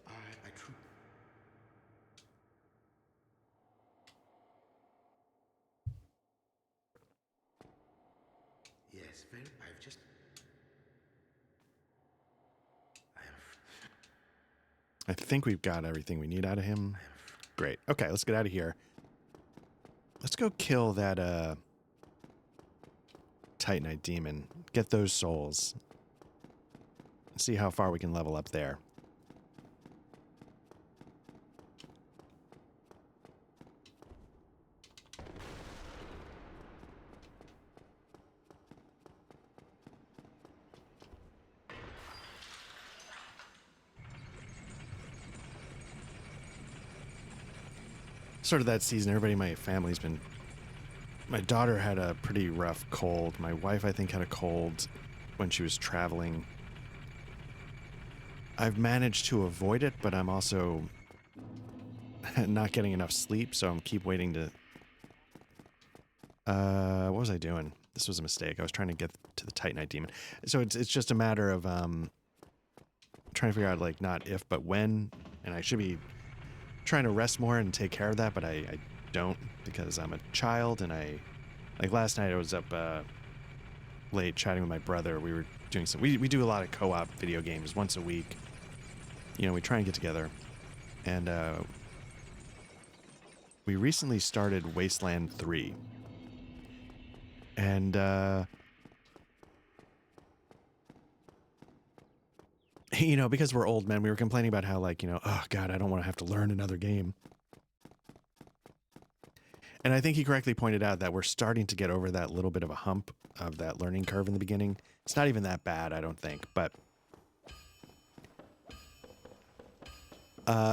Yes, well, I've just...
I think we've got everything we need out of him. Great. Okay, let's get out of here. Let's go kill that Titanite demon. Get those souls. See how far we can level up there. sort of that season. Everybody in my family's been. My daughter had a pretty rough cold. My wife, I think, had a cold when she was traveling. I've managed to avoid it, but I'm also not getting enough sleep, so I'm keep waiting to... what was I doing? This was a mistake. I was trying to get to the Titanite demon. So it's just a matter of trying to figure out, like, not if, but when. And I should be trying to rest more and take care of that, but I don't, because I'm a child, and like last night I was up late chatting with my brother. We were doing some... We do a lot of co-op video games once a week. You know, we try and get together. And we recently started Wasteland 3. And you know, because we're old men, we were complaining about how, like, you know, oh God, I don't want to have to learn another game. And I think he correctly pointed out that we're starting to get over that little bit of a hump of that learning curve in the beginning. It's not even that bad, I don't think, but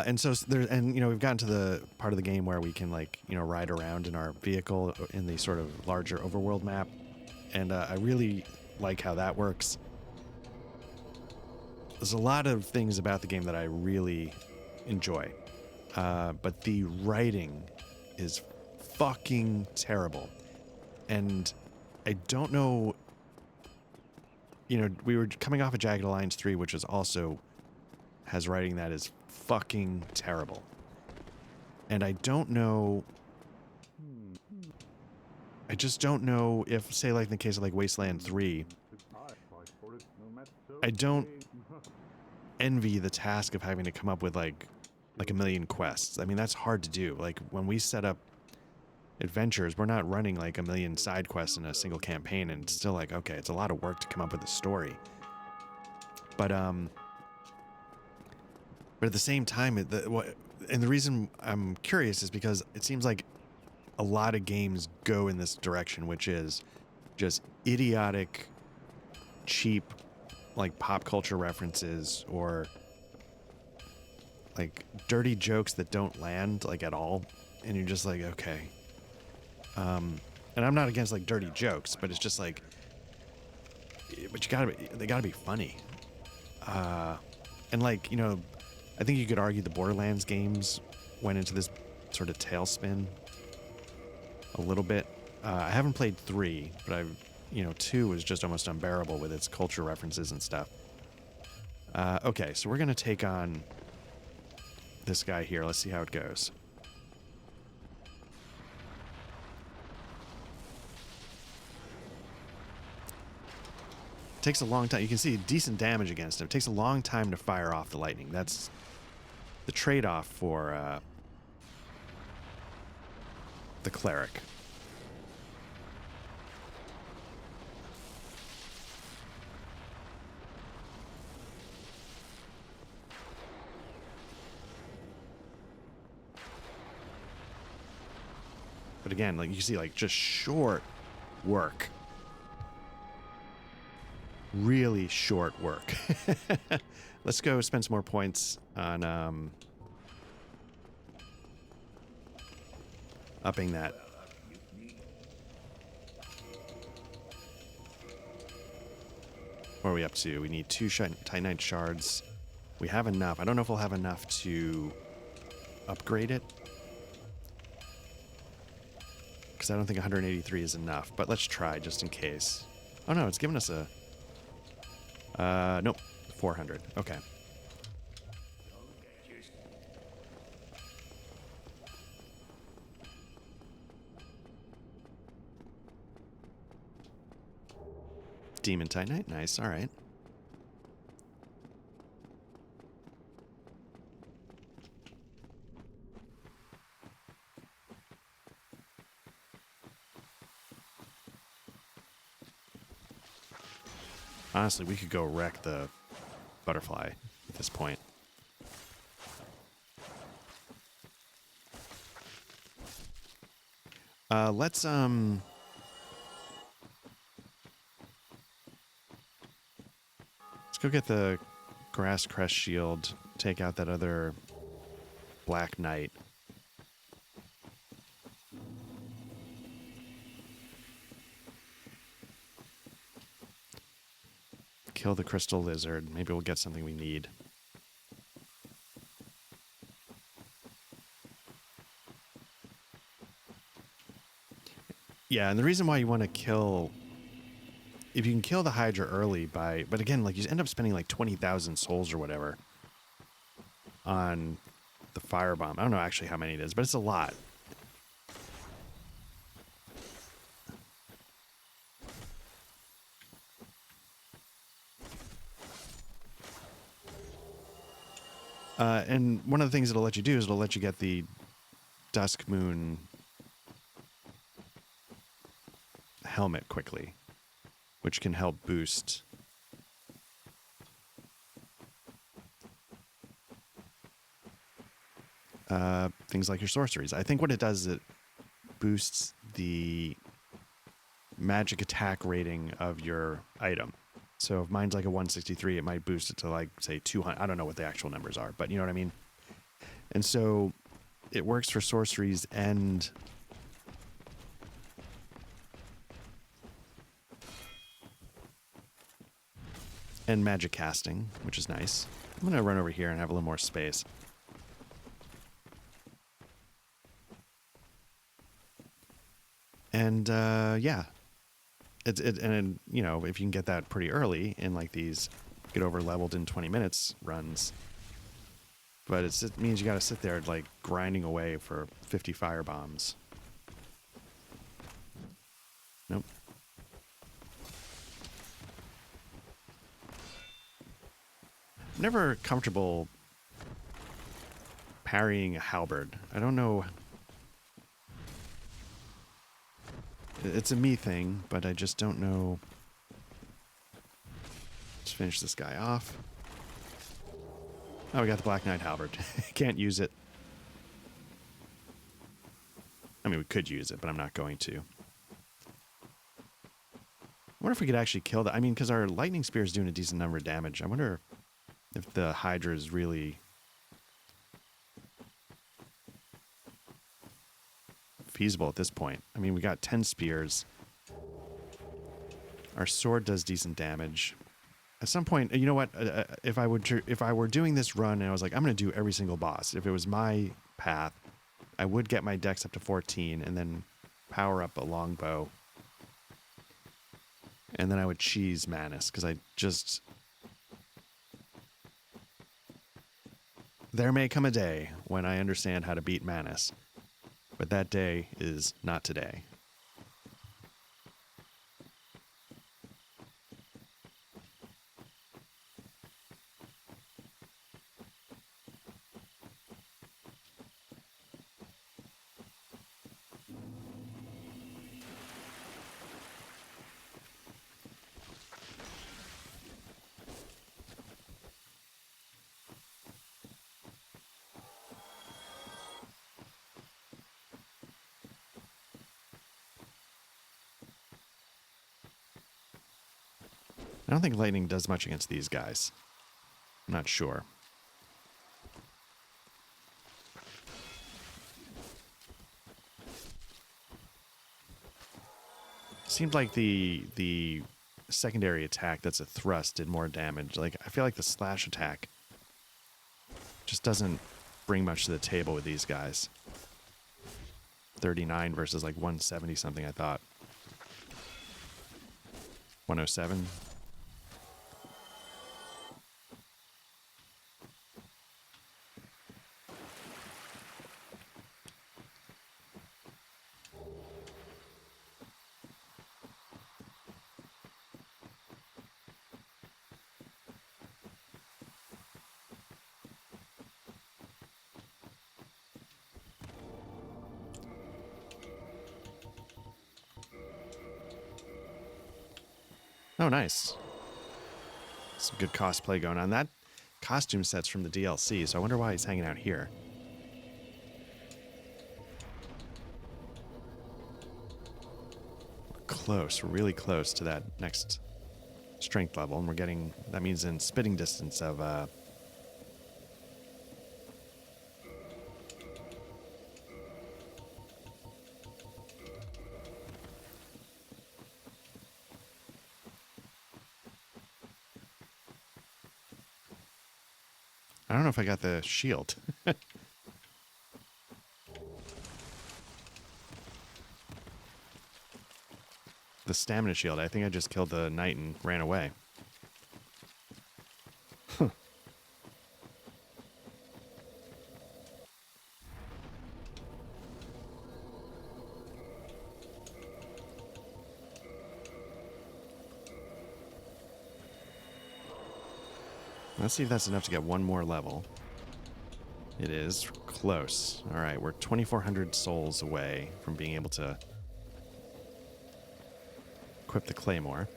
and so there, and you know, we've gotten to the part of the game where we can, like, you know, ride around in our vehicle in the sort of larger overworld map, and I really like how that works. There's a lot of things about the game that I really enjoy, but the writing is fucking terrible, and I don't know. You know, we were coming off of Jagged Alliance 3, which is also has writing that is fucking terrible. And I don't know... I just don't know if, say, like in the case of, like, Wasteland 3, I don't envy the task of having to come up with, like a million quests. I mean, that's hard to do. Like, when we set up adventures, we're not running, like, a million side quests in a single campaign, and it's still like, okay, it's a lot of work to come up with a story. But at the same time, and the reason I'm curious is because it seems like a lot of games go in this direction, which is just idiotic, cheap, like, pop culture references, or like dirty jokes that don't land, like, at all. And you're just like, okay. And I'm not against, like, dirty jokes, but it's just like, but they gotta be funny. And, like, you know, I think you could argue the Borderlands games went into this sort of tailspin a little bit. I haven't played 3, but you know, 2 was just almost unbearable with its culture references and stuff. Okay, so we're gonna take on this guy here. Let's see how it goes. Takes a long time. You can see decent damage against him. It takes a long time to fire off the lightning. That's the trade-off for the cleric. But again, like, you see, like, just short work. Really short work. Let's go spend some more points on upping that. What are we up to? We need 2 Titanite shards. We have enough. I don't know if we'll have enough to upgrade it, because I don't think 183 is enough. But let's try just in case. Oh no, it's giving us a... nope. 400. Okay. Demon Titanite. Nice. All right. Honestly, we could go wreck the butterfly at this point. Let's go get the Grass Crest shield, take out that other Black Knight. kill the crystal lizard. Maybe we'll get something we need. Yeah, and the reason why you want to kill... If you can kill the Hydra early by... But again, like, you end up spending like 20,000 souls or whatever on the firebomb. I don't know actually how many it is, but it's a lot. And one of the things it'll let you do is it'll let you get the Dusk Moon helmet quickly, which can help boost things like your sorceries. I think what it does is it boosts the magic attack rating of your item. So if mine's like a 163, it might boost it to like, say, 200. I don't know what the actual numbers are, but you know what I mean? And so it works for sorceries and magic casting, which is nice. I'm going to run over here and have a little more space. And yeah, and you know, if you can get that pretty early in like these get over leveled in 20 minutes runs, but it means you got to sit there like grinding away for 50 fire bombs. Nope. I'm never comfortable parrying a halberd. I don't know. It's a me thing, but I just don't know. Let's finish this guy off. Oh, we got the Black Knight halberd. Can't use it. I mean, we could use it, but I'm not going to. I wonder if we could actually kill that. I mean, because our lightning spear is doing a decent number of damage. I wonder if the Hydra is really feasible at this point. I mean, we got 10 spears. Our sword does decent damage. At some point, you know what? If I were doing this run and I was like, I'm going to do every single boss. If it was my path, I would get my dex up to 14 and then power up a longbow. And then I would cheese Manus because I just... There may come a day when I understand how to beat Manus. But that day is not today. I don't think lightning does much against these guys. I'm not sure. Seemed like the secondary attack that's a thrust did more damage. Like, I feel like the slash attack just doesn't bring much to the table with these guys. 39 versus like 170 something, I thought. 107. Oh, nice. Some good cosplay going on. That costume set's from the DLC, so I wonder why he's hanging out here. We're close. We're really close to that next strength level, and we're getting... That means in spitting distance of... I don't know if I got the shield. The stamina shield. I think I just killed the knight and ran away. Huh. Let's see if that's enough to get one more level. It is close. All right, we're 2,400 souls away from being able to equip the claymore.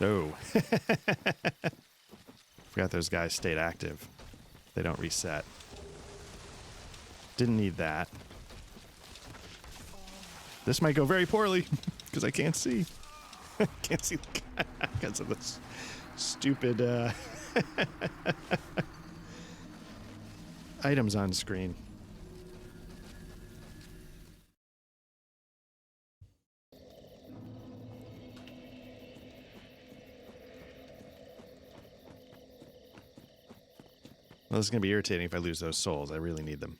Oh. Forgot those guys stayed active. They don't reset. Didn't need that. This might go very poorly because I can't see. Can't see the guy because of this stupid items on screen. Well, this is going to be irritating if I lose those souls. I really need them.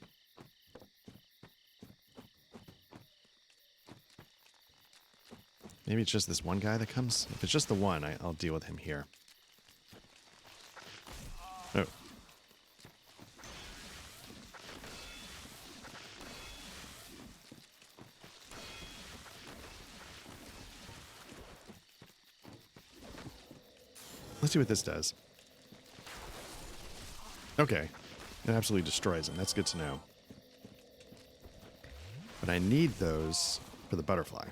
Maybe it's just this one guy that comes? If it's just the one, I'll deal with him here. Oh. Let's see what this does. Okay. It absolutely destroys them. That's good to know. But I need those for the butterfly.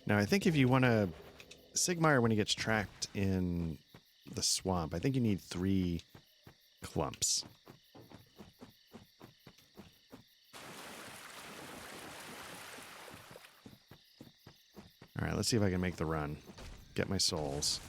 Now, I think if you want to... Sigmar, when he gets trapped in the swamp, I think you need 3 clumps. All right, let's see if I can make the run. Get my souls.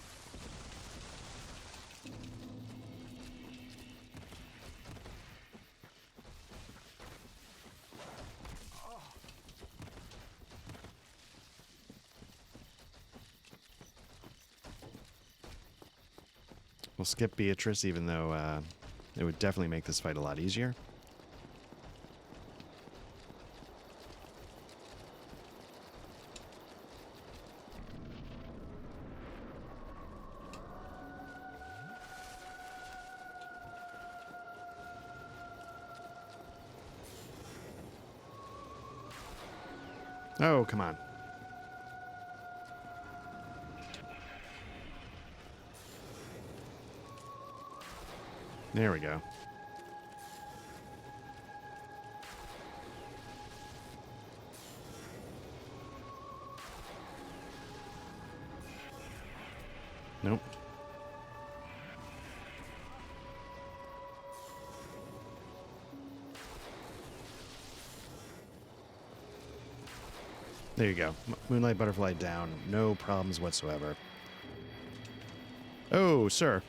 We'll skip Beatrice, even though it would definitely make this fight a lot easier. Oh, come on. There we go. Nope. There you go. Moonlight Butterfly down. No problems whatsoever. Oh, sir.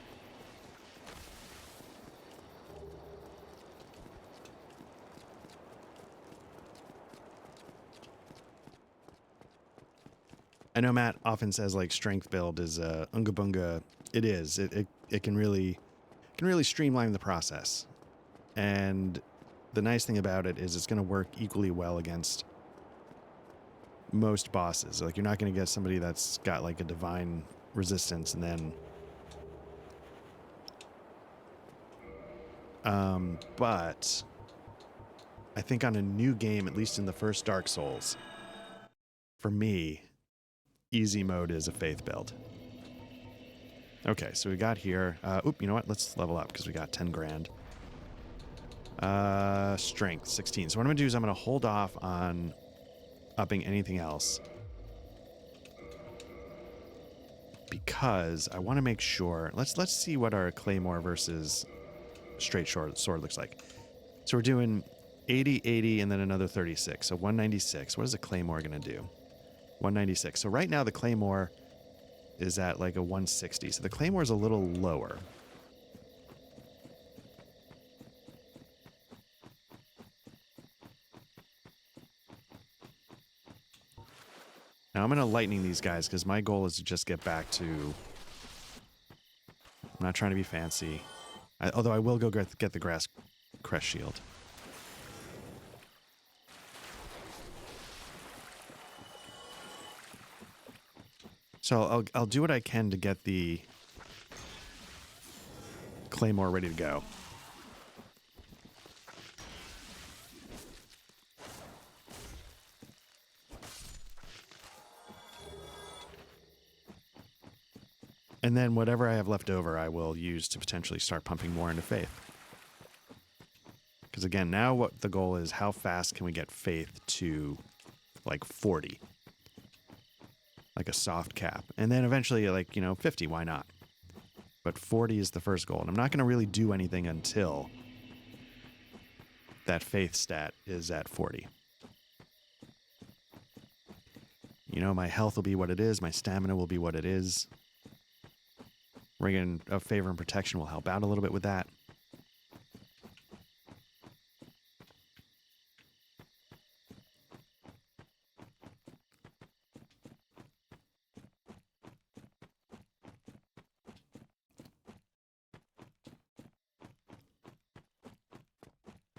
I know Matt often says like strength build is unga bunga. It is. It can really streamline the process. And the nice thing about it is it's going to work equally well against most bosses. Like, you're not going to get somebody that's got like a divine resistance and then but I think on a new game, at least in the first Dark Souls, for me, easy mode is a faith build. Okay, so we got here. You know what? Let's level up because we got 10 grand. Strength, 16. So what I'm going to do is I'm going to hold off on upping anything else. because I want to make sure. Let's see what our Claymore versus straight sword looks like. So we're doing 80, 80, and then another 36. So 196. What is a Claymore going to do? 196. So right now the Claymore is at like a 160. So the Claymore is a little lower. Now I'm going to lightning these guys because my goal is to just get back to... I'm not trying to be fancy. Although I will go get the grass crest shield. So I'll do what I can to get the Claymore ready to go. And then whatever I have left over, I will use to potentially start pumping more into Faith. Because again, now what the goal is, how fast can we get Faith to like 40? Like a soft cap. And then eventually, like, 50, why not? But 40 is the first goal. And I'm not going to really do anything until that Faith stat is at 40. My health will be what it is. My stamina will be what it is. Ring of Favor and Protection will help out a little bit with that.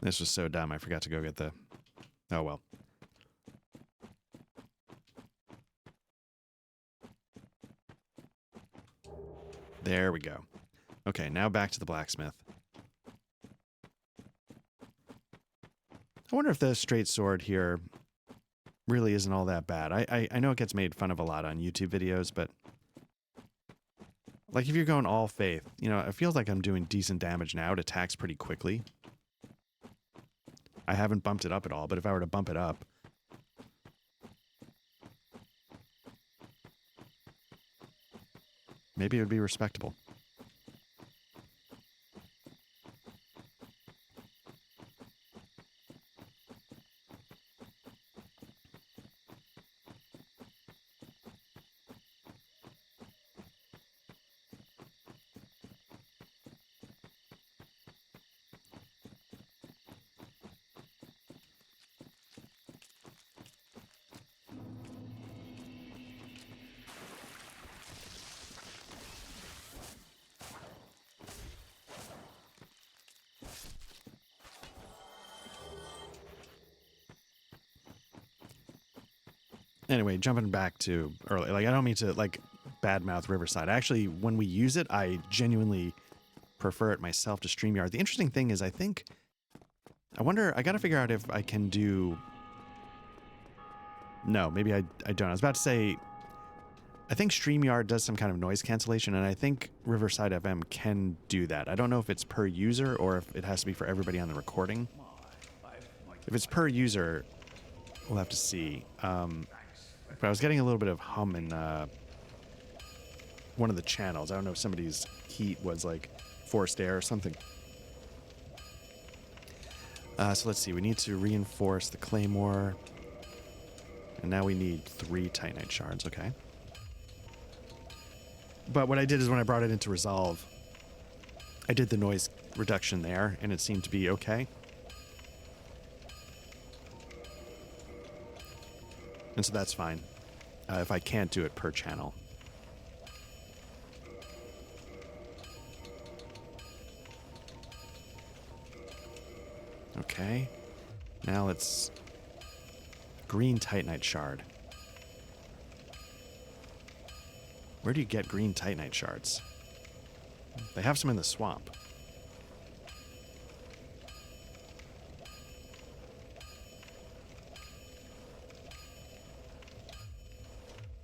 This was so dumb. I forgot to go get the... Oh, well. There we go. Okay, now back to the blacksmith. I wonder if the straight sword here really isn't all that bad. I know it gets made fun of a lot on YouTube videos, but... Like, if you're going all Faith, it feels like I'm doing decent damage now. It attacks pretty quickly. I haven't bumped it up at all, but if I were to bump it up... maybe it would be respectable. Anyway, jumping back to early, like, I don't mean to, like, badmouth Riverside. Actually, when we use it, I genuinely prefer it myself to StreamYard. The interesting thing is, I wonder, I gotta figure out if I can do... No, maybe I don't. I was about to say, I think StreamYard does some kind of noise cancellation, and I think Riverside FM can do that. I don't know if it's per user or if it has to be for everybody on the recording. If it's per user, we'll have to see. But I was getting a little bit of hum in one of the channels. I don't know if somebody's heat was like forced air or something. So let's see. We need to reinforce the Claymore. And now we need 3 Titanite shards. Okay. But what I did is when I brought it into Resolve, I did the noise reduction there, and it seemed to be okay. And so that's fine. If I can't do it per channel. Okay. Now let's... Green Titanite shard. Where do you get green Titanite shards? They have some in the swamp.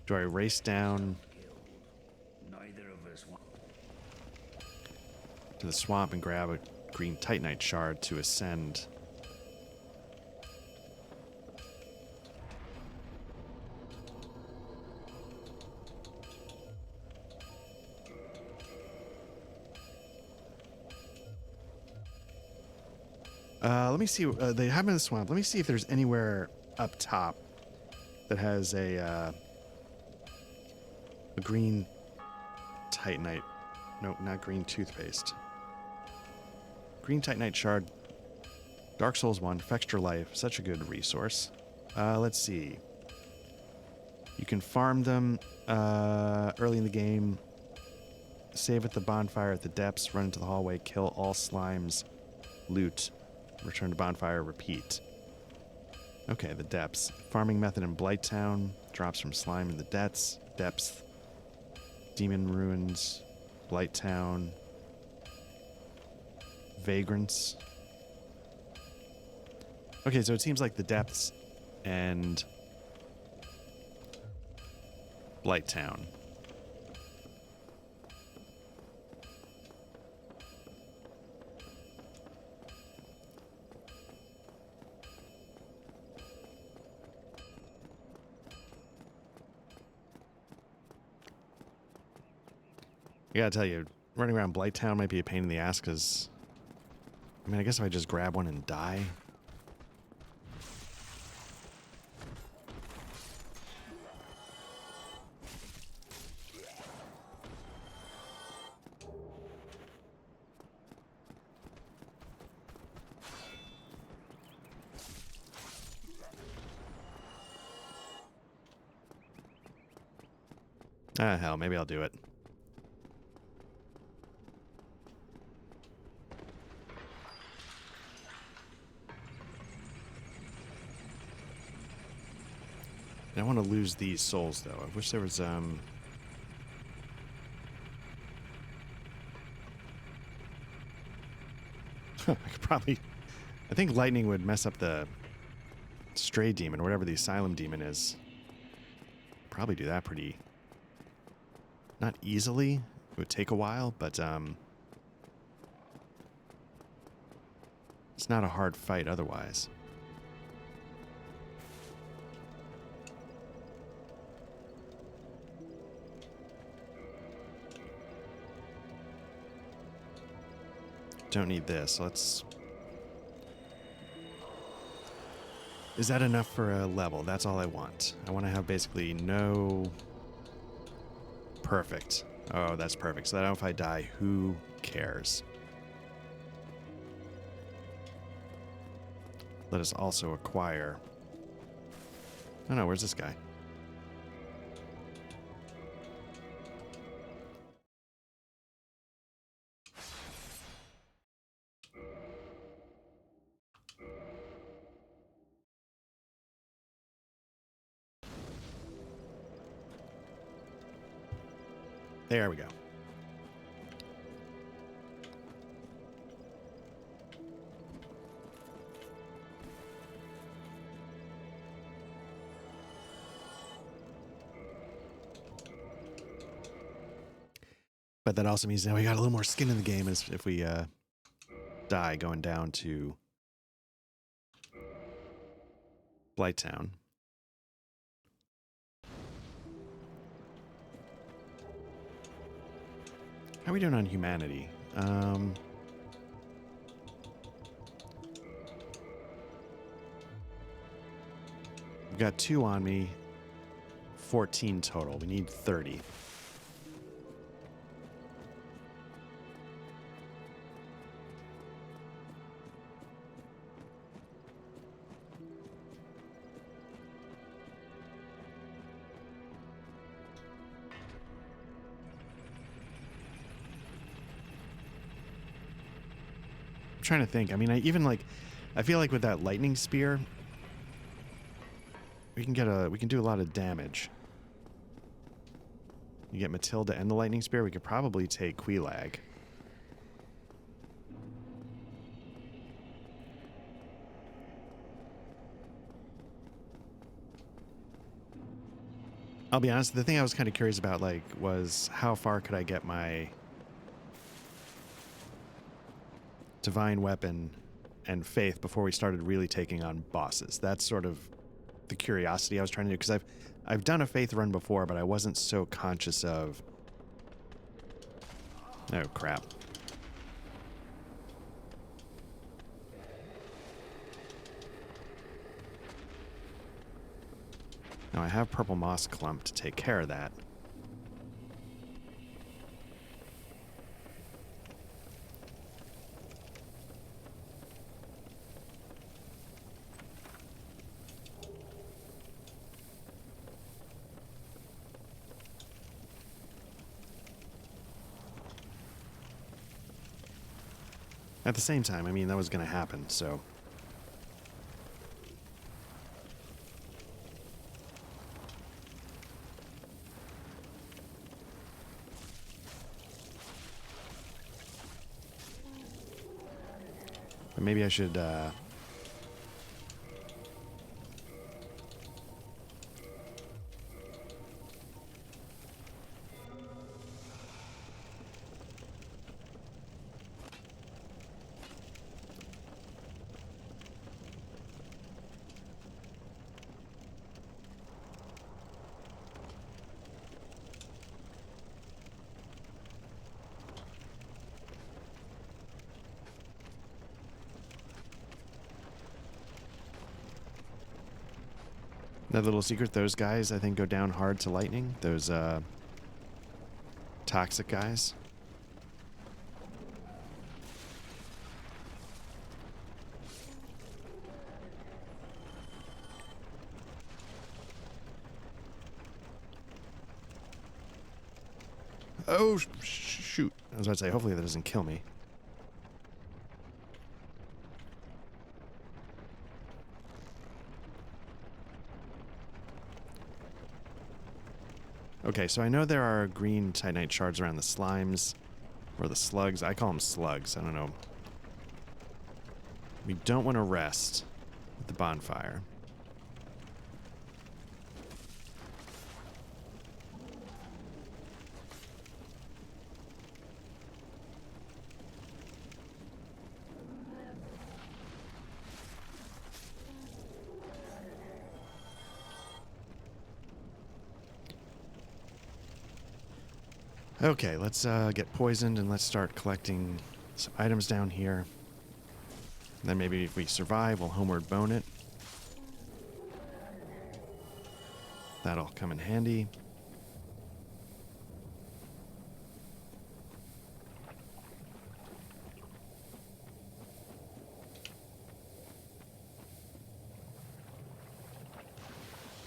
Do I race down to the swamp and grab a green Titanite shard to ascend? Let me see. They have them in the swamp. Let me see if there's anywhere up top that has a green Titanite. No, not green toothpaste. Green Titanite shard. Dark Souls 1. Extra life. Such a good resource. Let's see. You can farm them early in the game. Save at the bonfire at the depths. Run into the hallway. Kill all slimes. Loot. Return to bonfire. Repeat. Okay, the depths. Farming method in Blighttown. Drops from slime in the depths. Demon ruins. Blighttown. Vagrants. Okay, so it seems like the depths and Blighttown. I gotta tell you, running around Blighttown might be a pain in the ass because, I mean, I guess if I just grab one and die. Ah, hell, maybe I'll do it. I don't want to lose these souls, though. I wish there was, I could probably... I think lightning would mess up the stray demon, or whatever the asylum demon is. Probably do that pretty... Not easily. It would take a while, but, it's not a hard fight otherwise. Don't need this. Let's... Is that enough for a level? That's all I want. I want to have basically no... Perfect. Oh, that's perfect. So that if I die, who cares? Let us also acquire... Oh no, where's this guy? There we go. But that also means now we got a little more skin in the game as if we die going down to Blighttown. How are we doing on humanity? We've got 2 on me. 14 total. We need 30. Trying to think. I mean, I feel like with that lightning spear, we can do a lot of damage. You get Matilda and the lightning spear. We could probably take Quelaag. I'll be honest. The thing I was kind of curious about, like, was how far could I get my divine weapon and faith before we started really taking on bosses. That's sort of the curiosity I was trying to do, because I've done a faith run before, but I wasn't so conscious of... Oh, crap. Now I have purple moss clump to take care of that. At the same time, I mean, that was going to happen, so... But maybe I should, That little secret, those guys, I think, go down hard to lightning. Those, toxic guys. Oh, shoot. I was about to say, hopefully that doesn't kill me. Okay, so I know there are green titanite shards around the slimes, or the slugs. I call them slugs. I don't know. We don't want to rest with the bonfire. Okay, let's get poisoned and let's start collecting some items down here. And then maybe if we survive, we'll homeward bone it. That'll come in handy.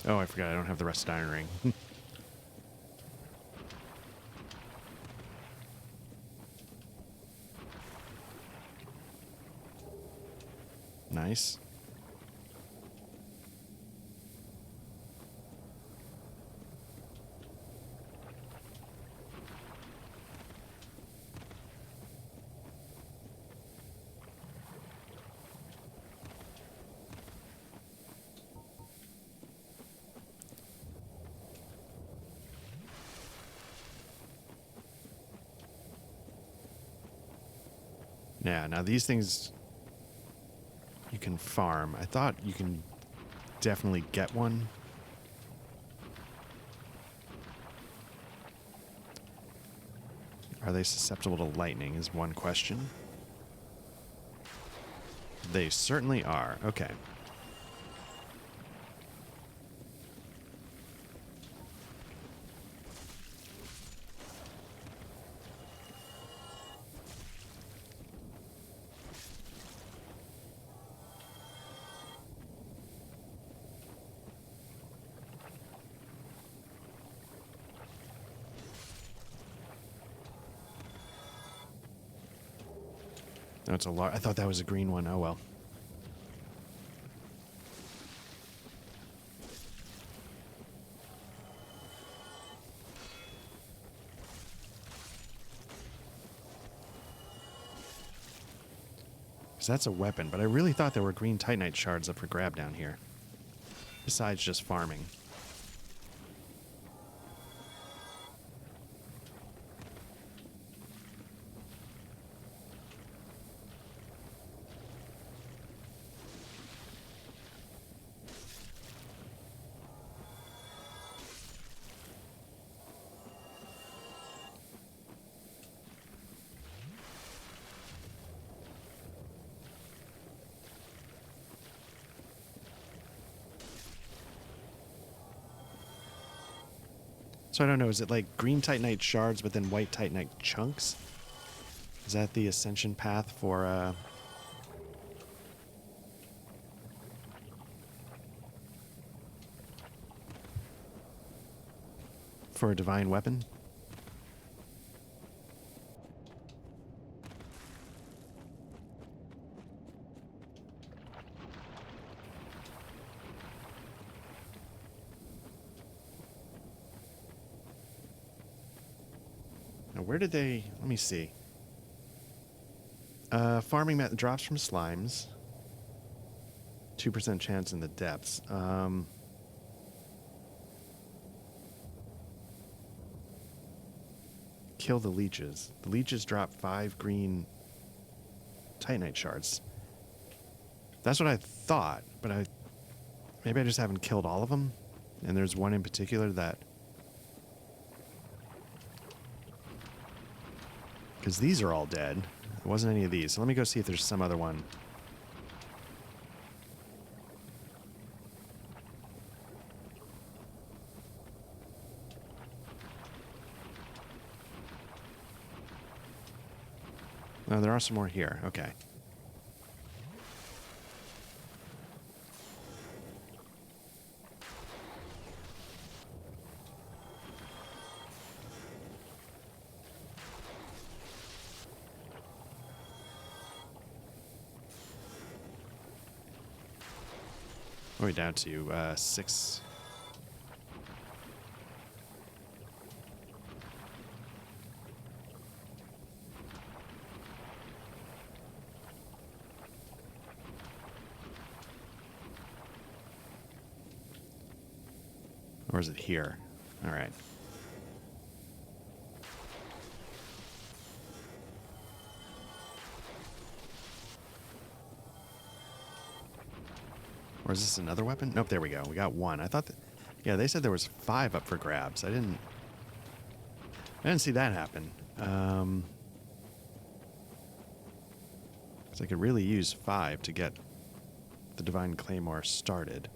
Oh, I forgot I don't have the rest iron ring. Nice. Yeah, now these things you can farm. I thought you can definitely get one. Are they susceptible to lightning is one question. They certainly are. Okay. No, it's a large. I thought that was a green one. Oh well. Because that's a weapon, but I really thought there were green titanite shards up for grab down here. Besides just farming. So I don't know, is it like green Titanite shards but then white Titanite chunks? Is that the ascension path for a divine weapon? Now where did they, let me see. Farming method drops from slimes. 2% chance in the depths. Kill the leeches. The leeches drop 5 green Titanite shards. That's what I thought, but maybe I just haven't killed all of them. And there's one in particular that... Because these are all dead. It wasn't any of these. So let me go see if there's some other one. Oh, there are some more here. Okay. What are we down to? 6. Or is it here? All right. Or is this another weapon? Nope, there we go. We got one. I thought that... Yeah, they said there was 5 up for grabs. I didn't see that happen. So I could really use 5 to get the Divine Claymore started.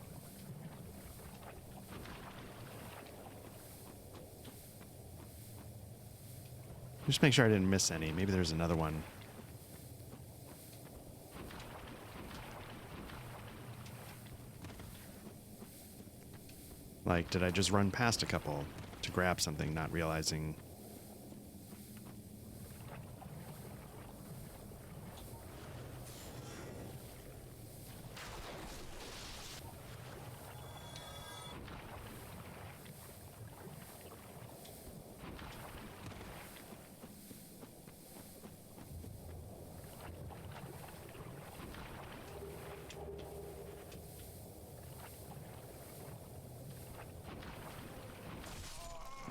Just make sure I didn't miss any. Maybe there's another one. Like, did I just run past a couple to grab something, not realizing...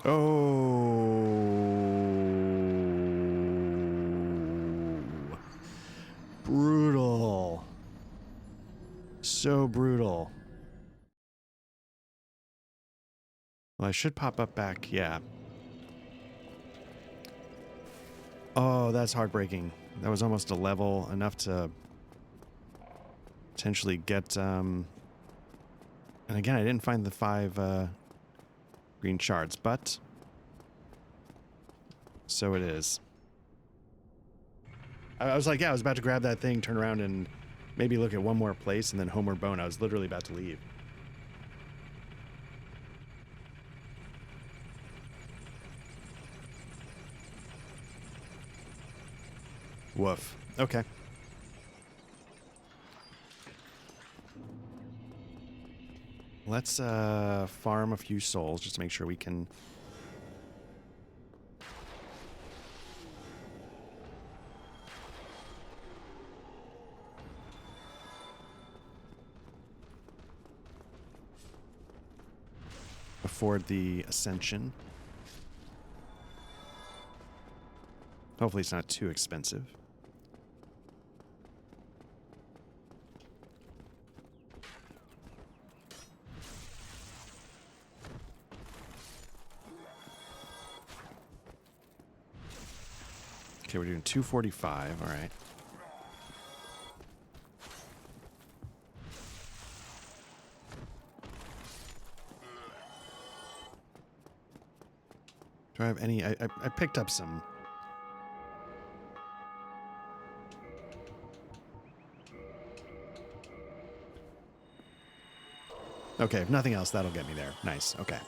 Oh, brutal. So brutal. Well, I should pop up back, yeah. Oh, that's heartbreaking. That was almost a level, enough to potentially get, and again, I didn't find the 5, green shards, but so it is. I was like, yeah, I was about to grab that thing, turn around, and maybe look at one more place, and then Homeward Bone. I was literally about to leave. Woof. Okay. Let's farm a few souls just to make sure we can... afford the ascension. Hopefully it's not too expensive. Okay, we're doing 245. All right. Do I have any? I picked up some. Okay, if nothing else, that'll get me there. Nice. Okay.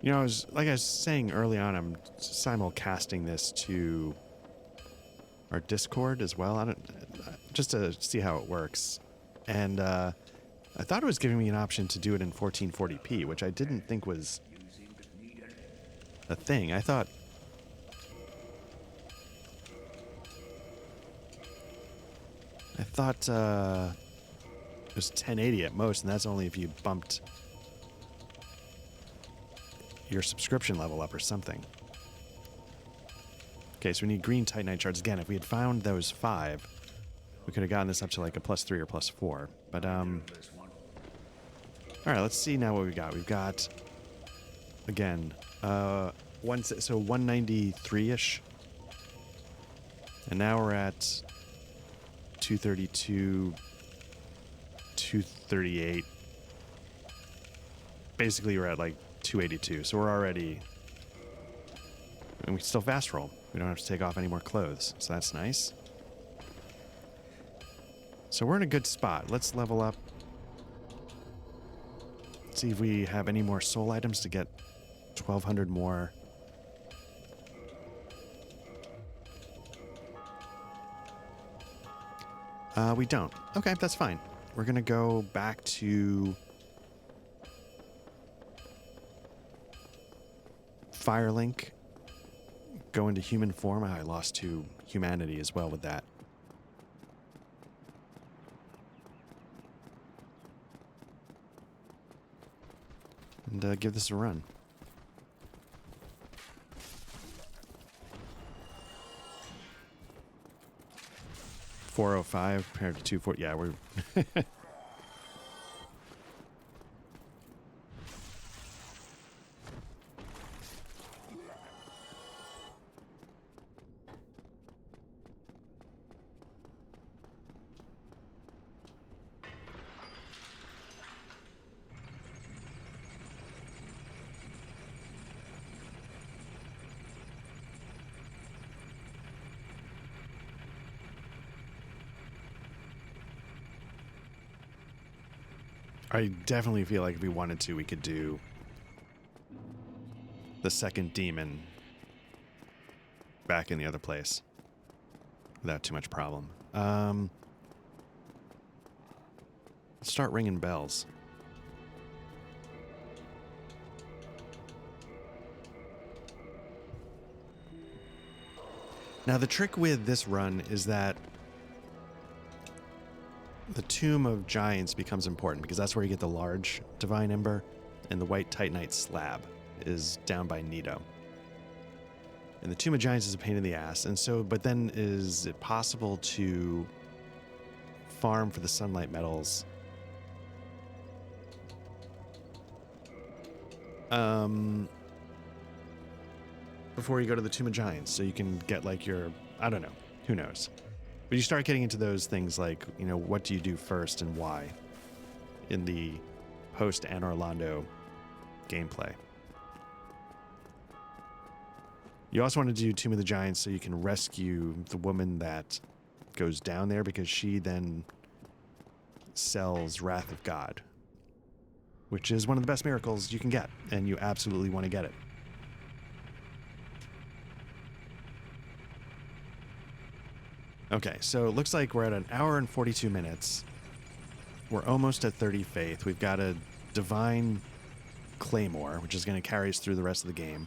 You know, like I was saying early on, I'm simulcasting this to our Discord as well. I don't, just to see how it works. And I thought it was giving me an option to do it in 1440p, which I didn't think was a thing. I thought it was 1080 at most, and that's only if you bumped your subscription level up or something. Okay, so we need green Titanite shards. Again, if we had found those 5, we could have gotten this up to like a +3 or +4. But, alright, let's see now what we got. We've got, again, so 193-ish. And now we're at 232, 238. Basically, we're at like 282, so we're already, and we can still fast roll. We don't have to take off any more clothes, so that's nice. So we're in a good spot. Let's level up. See if we have any more soul items to get 1,200 more. We don't. Okay, that's fine. We're gonna go back to Firelink, go into human form. I lost to humanity as well with that. And give this a run. 405 compared to 240. Yeah, we're I definitely feel like if we wanted to, we could do the second demon back in the other place without too much problem. Let's start ringing bells. Now, the trick with this run is that the Tomb of Giants becomes important because that's where you get the large Divine Ember, and the White Titanite slab is down by Nito. And the Tomb of Giants is a pain in the ass. And so, but then is it possible to farm for the Sunlight Metals? Before you go to the Tomb of Giants, so you can get like your, I don't know, who knows. But you start getting into those things like, you know, what do you do first and why in the post Anor Londo gameplay. You also want to do Tomb of the Giants so you can rescue the woman that goes down there, because she then sells Wrath of God, which is one of the best miracles you can get, and you absolutely want to get it. Okay, so it looks like we're at an hour and 42 minutes. We're almost at 30 faith. We've got a Divine Claymore, which is going to carry us through the rest of the game.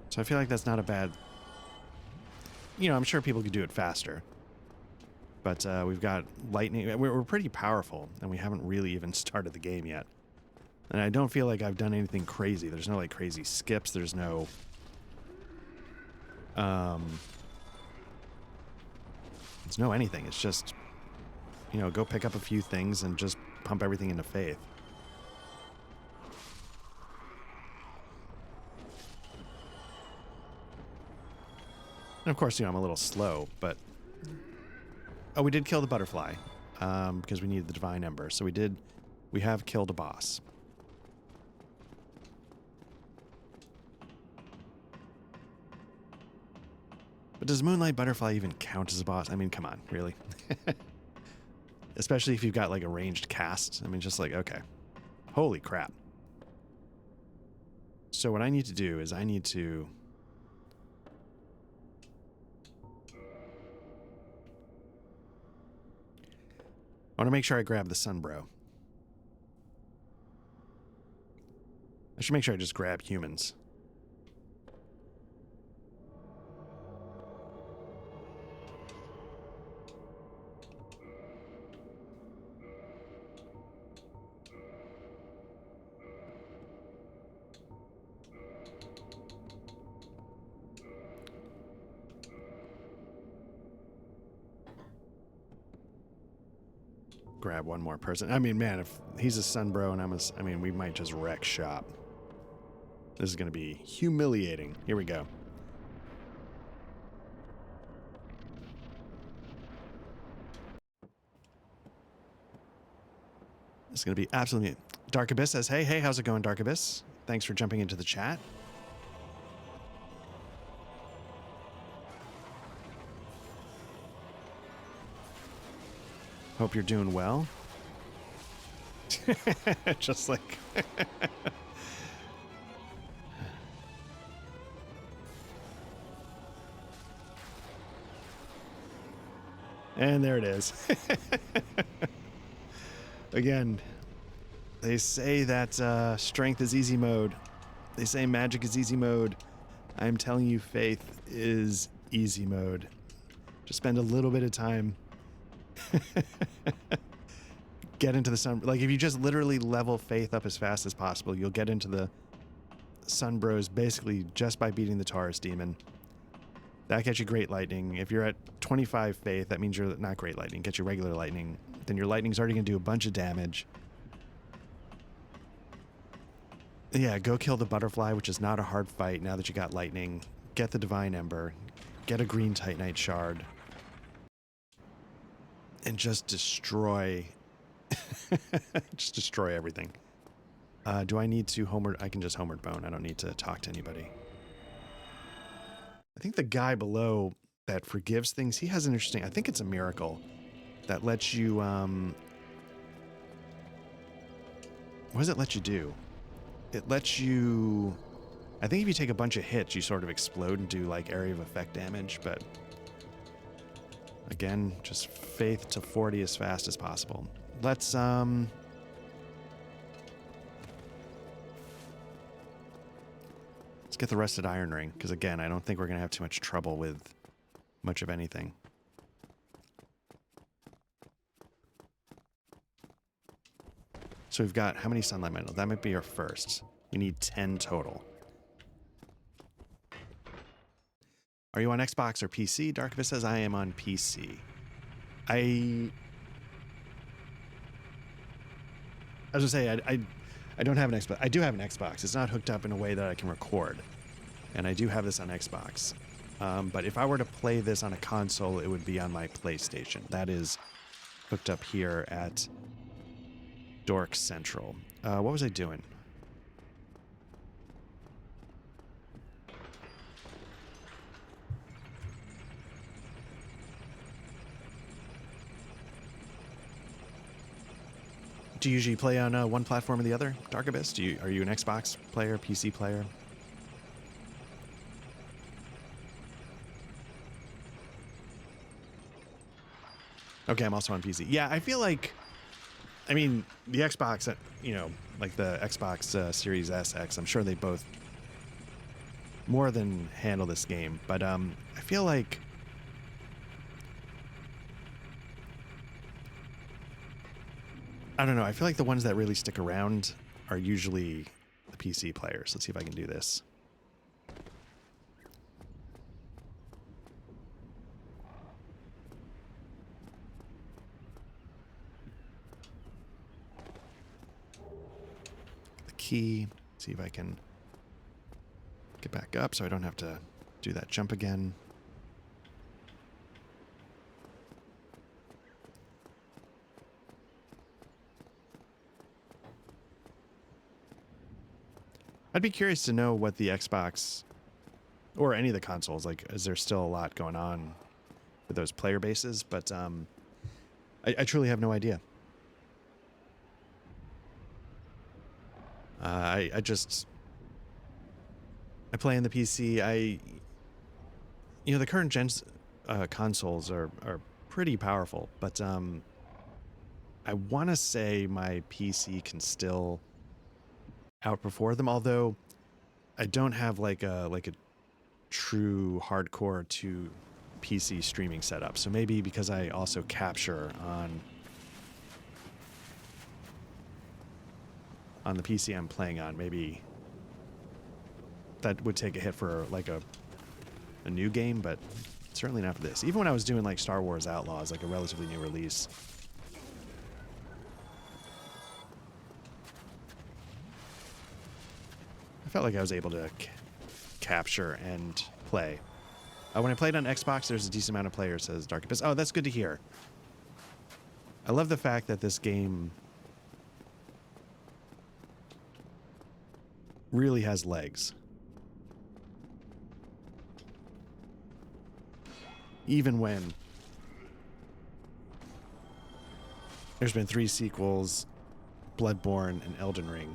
So I feel like that's not a bad... You know, I'm sure people could do it faster. But we've got lightning. We're pretty powerful, and we haven't really even started the game yet. And I don't feel like I've done anything crazy. There's no like crazy skips. There's no It's no anything. It's just, you know, go pick up a few things and just pump everything into Faith. And of course, you know, I'm a little slow, but... Oh, we did kill the butterfly, because we needed the Divine Ember. So we have killed a boss. But does Moonlight Butterfly even count as a boss? I mean, come on, really? Especially if you've got, like, a ranged cast. I mean, just like, okay. Holy crap. So what I need to do is I need to... I want to make sure I grab the Sunbro. I should make sure I just grab humans. Grab one more person. I mean, man, if he's a Sunbro and I'm a... I mean, we might just wreck shop. This is going to be humiliating. Here we go. It's going to be absolutely... Dark Abyss says, hey, how's it going, Dark Abyss? Thanks for jumping into the chat. Hope you're doing well. Just like... And there it is. Again, they say that strength is easy mode. They say magic is easy mode. I'm telling you, Faith is easy mode. Just spend a little bit of time. Get into the sun. Like, if you just literally level Faith up as fast as possible, you'll get into the Sunbros basically just by beating the Taurus Demon. That gets you Great Lightning. If you're at 25 Faith, that means you're not Great Lightning. Get you regular Lightning. Then your Lightning's already going to do a bunch of damage. Yeah, go kill the Butterfly, which is not a hard fight now that you got Lightning. Get the Divine Ember. Get a green Titanite Shard. And just destroy... just destroy everything. Do I need to Homeward... I can just Homeward Bone. I don't need to talk to anybody. I think the guy below that forgives things, he has an interesting... I think it's a miracle that lets you... What does it let you do? It lets you... I think if you take a bunch of hits, you sort of explode and do, like, area of effect damage, but... Again, just Faith to 40 as fast as possible. Let's, Let's get the Rusted Iron Ring, because again, I don't think we're going to have too much trouble with much of anything. So we've got, how many Sunlight Metal? That might be our first. We need 10 total. Are you on Xbox or PC? Darkvis says I am on PC. I was gonna say, I don't have an Xbox. I do have an Xbox. It's not hooked up in a way that I can record. And I do have this on Xbox. But if I were to play this on a console, it would be on my PlayStation. That is hooked up here at Dork Central. What was I doing? Do you usually play on one platform or the other, Dark Abyss? Are you an Xbox player, PC player? Okay, I'm also on PC. Yeah, I feel like, I mean, the Xbox, you know, like the Xbox Series S, X, I'm sure they both more than handle this game. But I feel like I don't know. I feel like the ones that really stick around are usually the PC players. Let's see if I can do this. key. See if I can get back up so I don't have to do that jump again. I'd be curious to know what the Xbox or any of the consoles, like, is there still a lot going on with those player bases? But I truly have no idea. I play on the PC. The current gen's consoles are pretty powerful, but I want to say my PC can still outperform them, although I don't have like a true hardcore to PC streaming setup. So maybe because I also capture on the PC I'm playing on, maybe that would take a hit for like a new game, but certainly not for this. Even when I was doing like Star Wars Outlaws, like a relatively new release, I felt like I was able to capture and play. When I played on Xbox, there's a decent amount of players, says Dark Abyss. Oh, that's good to hear. I love the fact that this game really has legs. Even when there's been 3 sequels, Bloodborne and Elden Ring,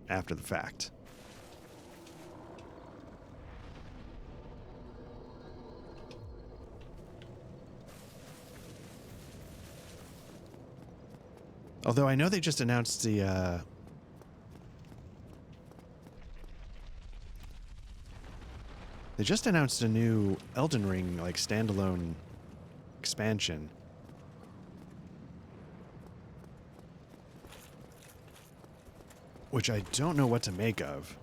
after the fact. Although I know they just announced the they just announced a new Elden Ring like standalone expansion. Which I don't know what to make of.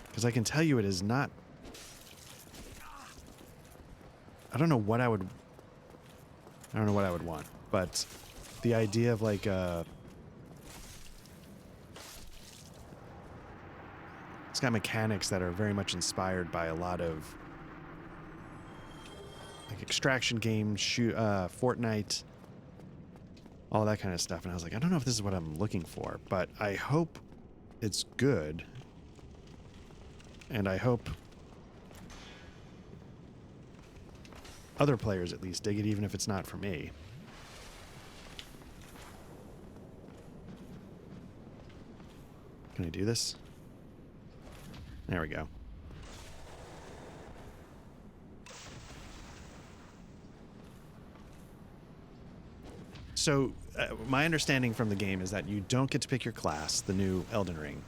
Because I can tell you it is not... I don't know what I would want. But the idea of like it's got mechanics that are very much inspired by a lot of like extraction games, Fortnite, all that kind of stuff. And I was like, I don't know if this is what I'm looking for, but I hope it's good. And I hope other players at least dig it, even if it's not for me. Can I do this? There we go. So, my understanding from the game is that you don't get to pick your class, the new Elden Ring.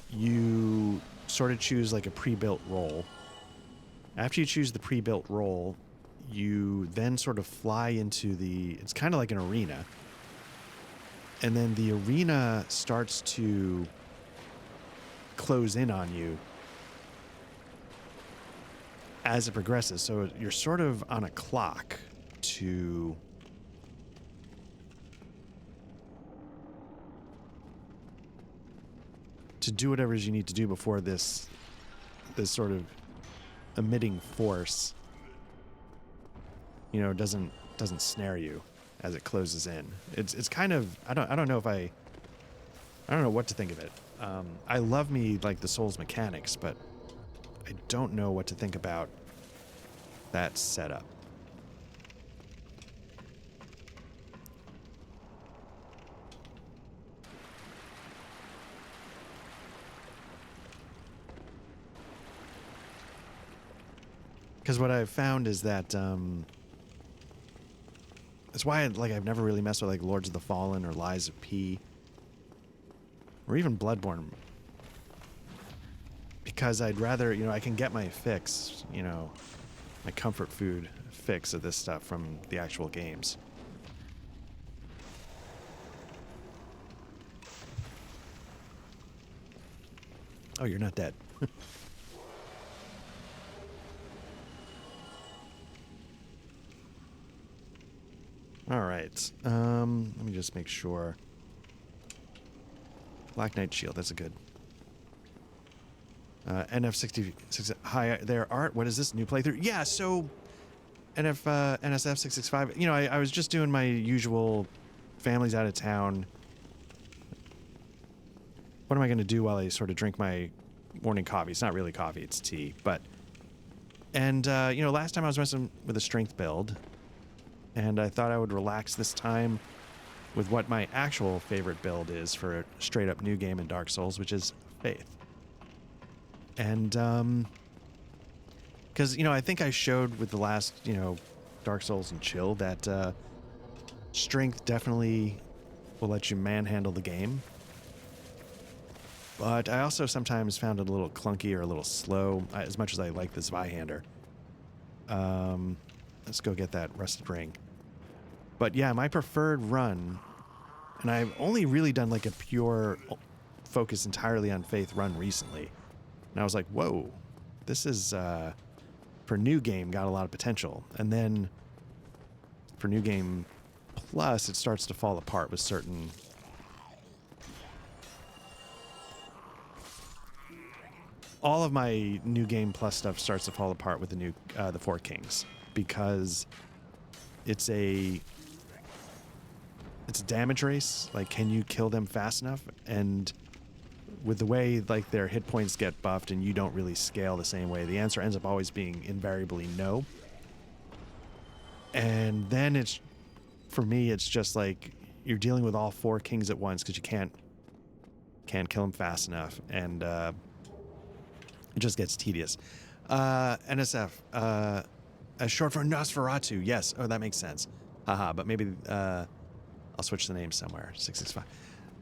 You sort of choose like a pre-built role. After you choose the pre-built role, you then sort of fly into it's kind of like an arena. And then the arena starts to close in on you as it progresses. So you're sort of on a clock to do whatever you need to do before this sort of emitting force, doesn't snare you as it closes in. It's kind of I don't know what to think of it. I love me like the Souls mechanics, but I don't know what to think about that setup. Because what I've found is that that's why I've never really messed with like Lords of the Fallen or Lies of P or even Bloodborne, because I'd rather I can get my fix, my comfort food fix of this stuff from the actual games. Oh, you're not dead. All right. Let me just make sure. Black Knight Shield. That's a good. NF66. Hi there, Art. What is this new playthrough? Yeah. So NSF 665. You know, I was just doing my usual. Family's out of town. What am I going to do while I sort of drink my morning coffee? It's not really coffee, it's tea. But, and, you know, last time I was messing with a strength build, and I thought I would relax this time with what my actual favorite build is for a straight up new game in Dark Souls, which is Faith. And, because, you know, I think I showed with the last, you know, Dark Souls and Chill that, strength definitely will let you manhandle the game. But I also sometimes found it a little clunky or a little slow, as much as I like the Zweihander. Let's go get that rusted ring. But yeah, my preferred run, and I've only really done like a pure focus entirely on Faith run recently. And I was like, whoa, this is, for new game, got a lot of potential. And then for new game plus, it starts to fall apart with certain... All of my new game plus stuff starts to fall apart with the new, the Four Kings, because it's a damage race. Like, can you kill them fast enough? And with the way like their hit points get buffed and you don't really scale the same way, the answer ends up always being invariably no. And then it's, for me, it's just like you're dealing with all four kings at once because you can't kill them fast enough, and it just gets tedious. NSF, as short for Nosferatu. Yes. Oh, that makes sense. Haha. But maybe I'll switch the name somewhere. 665.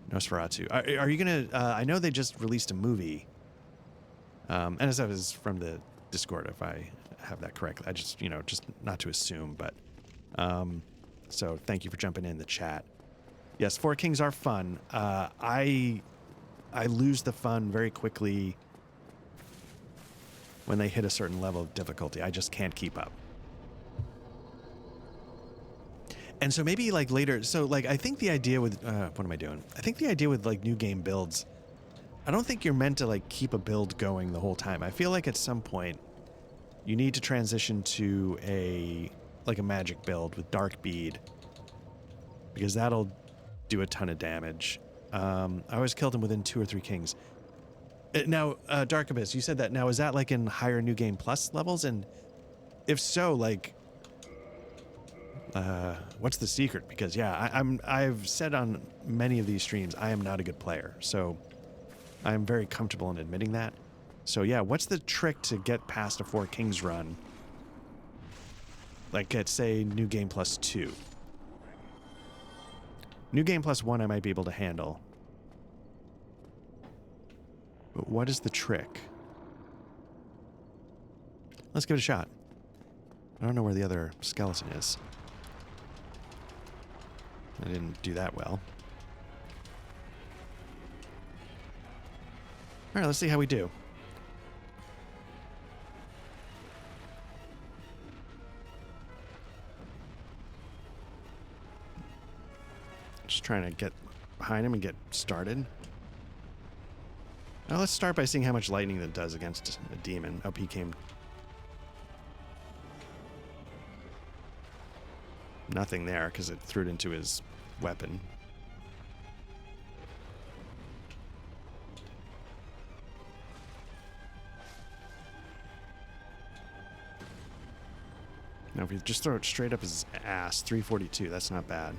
Nosferatu. Are you gonna? I know they just released a movie. NSF is from the Discord, if I have that correctly. I just, you know, just not to assume, but. So thank you for jumping in the chat. Yes, Four Kings are fun. I lose the fun very quickly when they hit a certain level of difficulty. I just can't keep up. And so maybe like later, so like I think the idea with, what am I doing? I think the idea with like new game builds, I don't think you're meant to like keep a build going the whole time. I feel like at some point you need to transition to a magic build with Dark Bead, because that'll do a ton of damage. I always killed him within 2 or 3 kings. Now, Dark Abyss, you said that. Now, is that like in higher New Game Plus levels? And if so, like, what's the secret? Because yeah, I've said on many of these streams, I am not a good player, so I'm very comfortable in admitting that. So yeah, what's the trick to get past a Four Kings run? Like at, say, New Game Plus 2. New Game Plus 1 I might be able to handle. But what is the trick? Let's give it a shot. I don't know where the other skeleton is. I didn't do that well. Alright, let's see how we do. Just trying to get behind him and get started. Now let's start by seeing how much lightning that does against a demon. Oh, he came. Nothing there because it threw it into his weapon. Now if you just throw it straight up his ass, 342, that's not bad.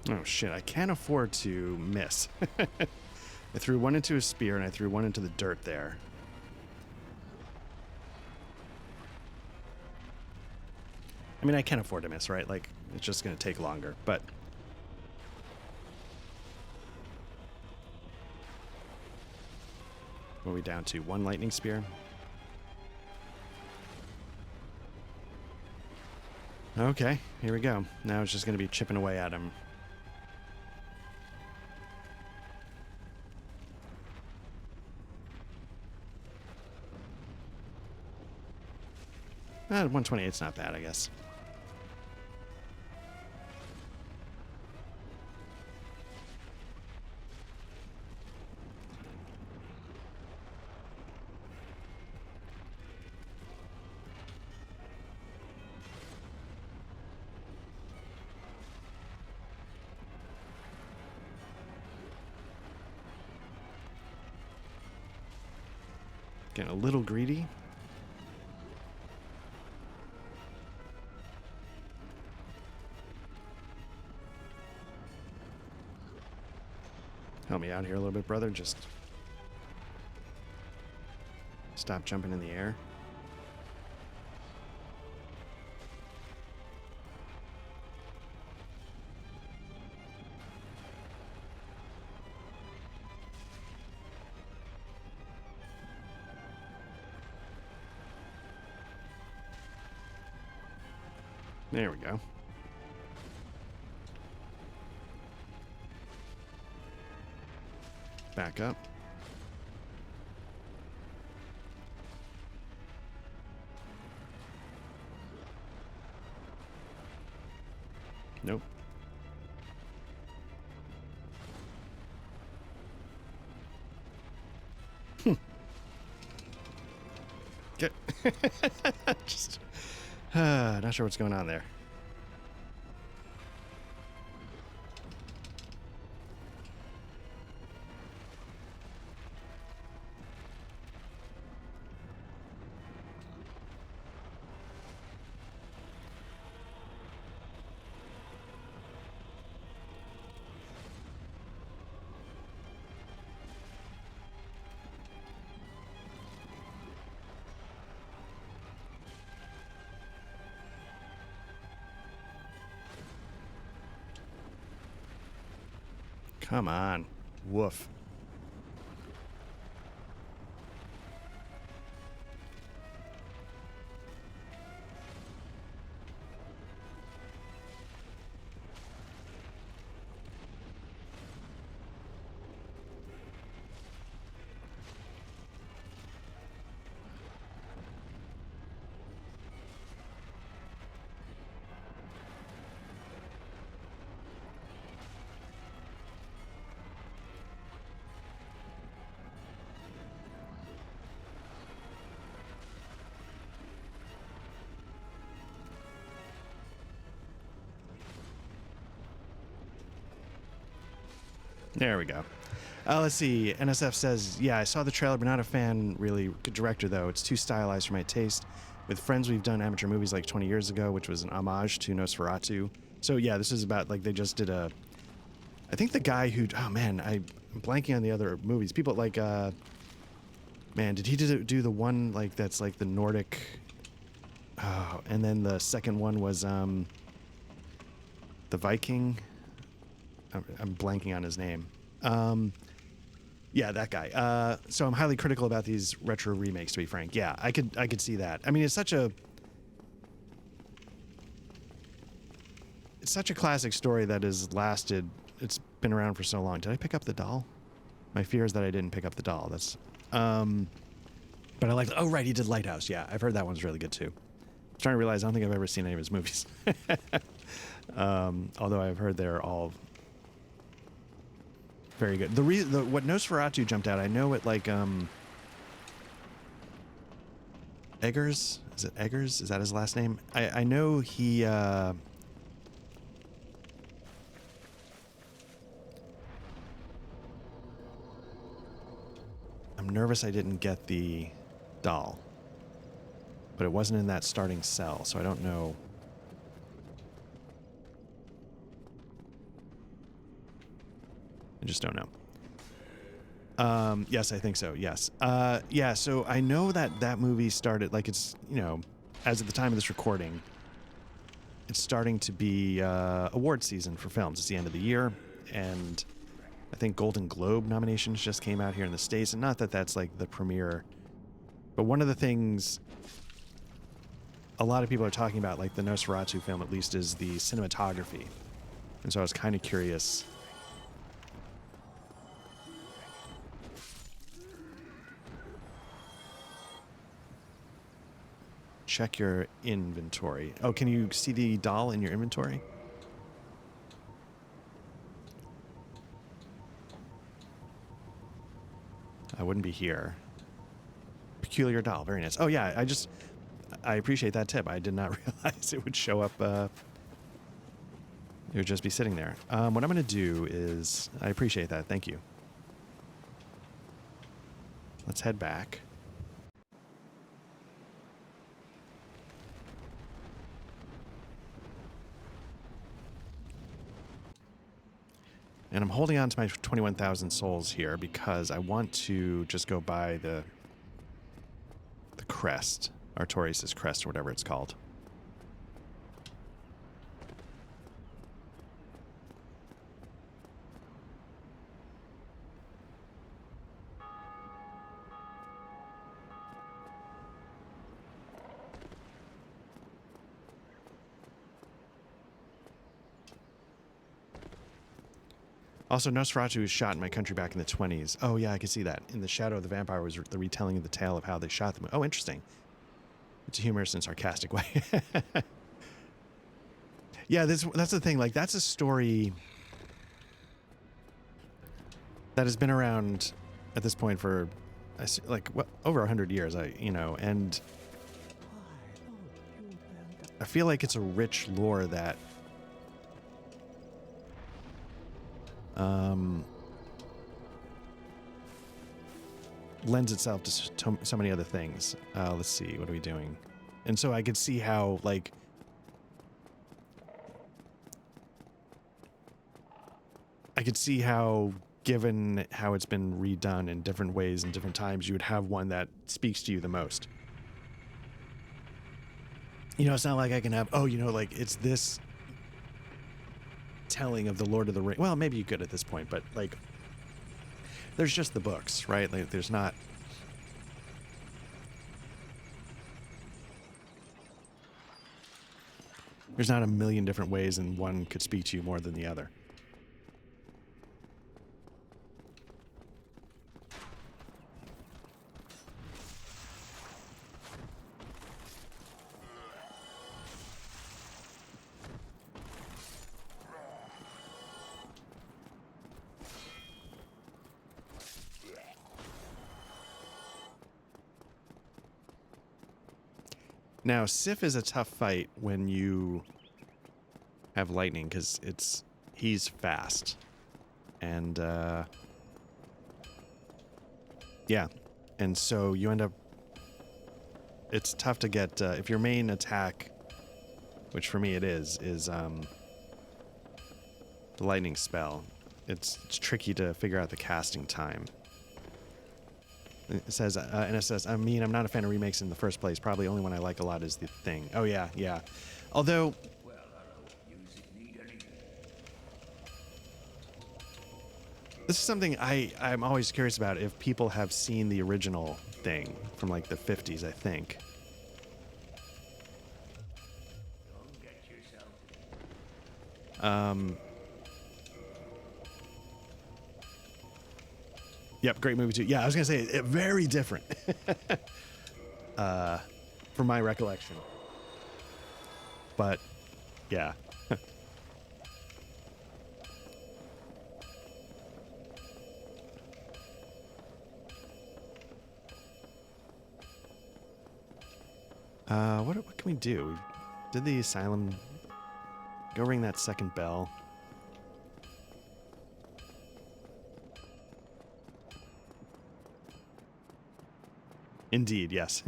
Oh shit, I can't afford to miss. I threw one into a spear and I threw one into the dirt there. I mean, I can't afford to miss, right? Like, it's just going to take longer, but... What are we down to? 1 lightning spear? Okay, here we go. Now it's just going to be chipping away at him. Ah, 128's not bad, I guess. Getting a little greedy. Help me out here a little bit, brother. Just stop jumping in the air. There we go. Back up. Nope. Get. Just. Not sure what's going on there. Come on. Woof. There we go. Let's see. NSF says, yeah, I saw the trailer, but not a fan, really. Good director, though. It's too stylized for my taste. With friends, we've done amateur movies like 20 years ago, which was an homage to Nosferatu. So, yeah, this is about, like, they just did a... I think the guy who... Oh, man, I'm blanking on the other movies. People like... Man, did he do the one, like, that's, like, the Nordic... Oh, and then the second one was, the Viking... I'm blanking on his name. Yeah, that guy. So I'm highly critical about these retro remakes, to be frank. Yeah, I could see that. I mean, it's such a classic story that has lasted. It's been around for so long. Did I pick up the doll? My fear is that I didn't pick up the doll. That's but I like. Oh, right, he did Lighthouse. Yeah, I've heard that one's really good too. I'm trying to realize I don't think I've ever seen any of his movies. Although I've heard they're all very good. What Nosferatu jumped out, I know it like Eggers. Is it Eggers? Is that his last name? I know he I'm nervous I didn't get the doll. But it wasn't in that starting cell, so I don't know. I just don't know. Yes, I think so. Yes. Yeah, so I know that movie started, like, it's, you know, as of the time of this recording, it's starting to be award season for films. It's the end of the year, and I think Golden Globe nominations just came out here in the States, and not that that's like the premiere, but one of the things a lot of people are talking about, like the Nosferatu film at least, is the cinematography. And so I was kind of curious. Check your inventory. Oh, can you see the doll in your inventory? I wouldn't be here. Peculiar doll. Very nice. Oh, yeah. I appreciate that tip. I did not realize it would show up. It would just be sitting there. What I'm going to do is, I appreciate that. Thank you. Let's head back. And I'm holding on to my 21,000 souls here because I want to just go buy the crest, Artorias' crest, or whatever it's called. Also, Nosferatu was shot in my country back in the 20s. Oh, yeah, I can see that. In the Shadow of the Vampire was the retelling of the tale of how they shot them. Oh, interesting. It's a humorous and sarcastic way. Yeah, that's the thing. Like, that's a story that has been around at this point for, like, what, over 100 years, and I feel like it's a rich lore that lends itself to so many other things. Let's see, what are we doing? And so I could see how, like, given how it's been redone in different ways in different times, you would have one that speaks to you the most. It's not like I can have, like, it's this telling of the Lord of the Rings. Well, maybe you could at this point, but, like, there's just the books, right? Like, there's not a million different ways, and one could speak to you more than the other. Now, Sif is a tough fight when you have lightning, because he's fast. And, yeah. And so you end up, it's tough to get, if your main attack, which for me it is the lightning spell, it's tricky to figure out the casting time. It says, I'm not a fan of remakes in the first place. Probably the only one I like a lot is The Thing. Oh, yeah. Although, this is something I'm always curious about, if people have seen the original Thing from, like, the 50s, I think. Yep, great movie too. Yeah, I was gonna say very different, from my recollection. But yeah. What can we do? Did the asylum go ring that second bell? Indeed, yes.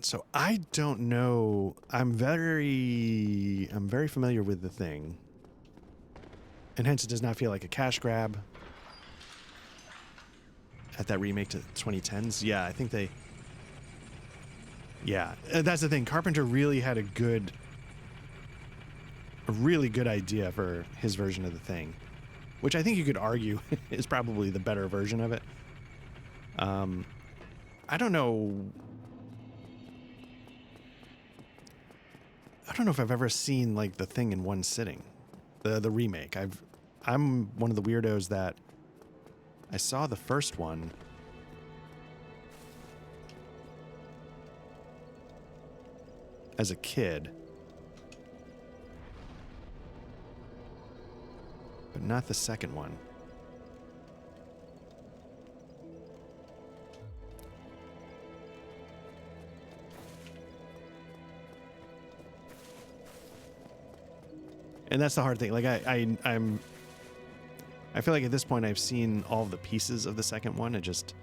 So I don't know. I'm very familiar with The Thing, and hence it does not feel like a cash grab at that remake to 2010s. Yeah, I think that's the thing. Carpenter really had a good a really good idea for his version of the thing, which I think you could argue is probably the better version of it. I don't know. I don't know if I've ever seen like the thing in one sitting, the remake. I'm one of the weirdos that I saw the first one as a kid, but not the second one. And that's the hard thing. Like I feel like at this point I've seen all the pieces of the second one. It just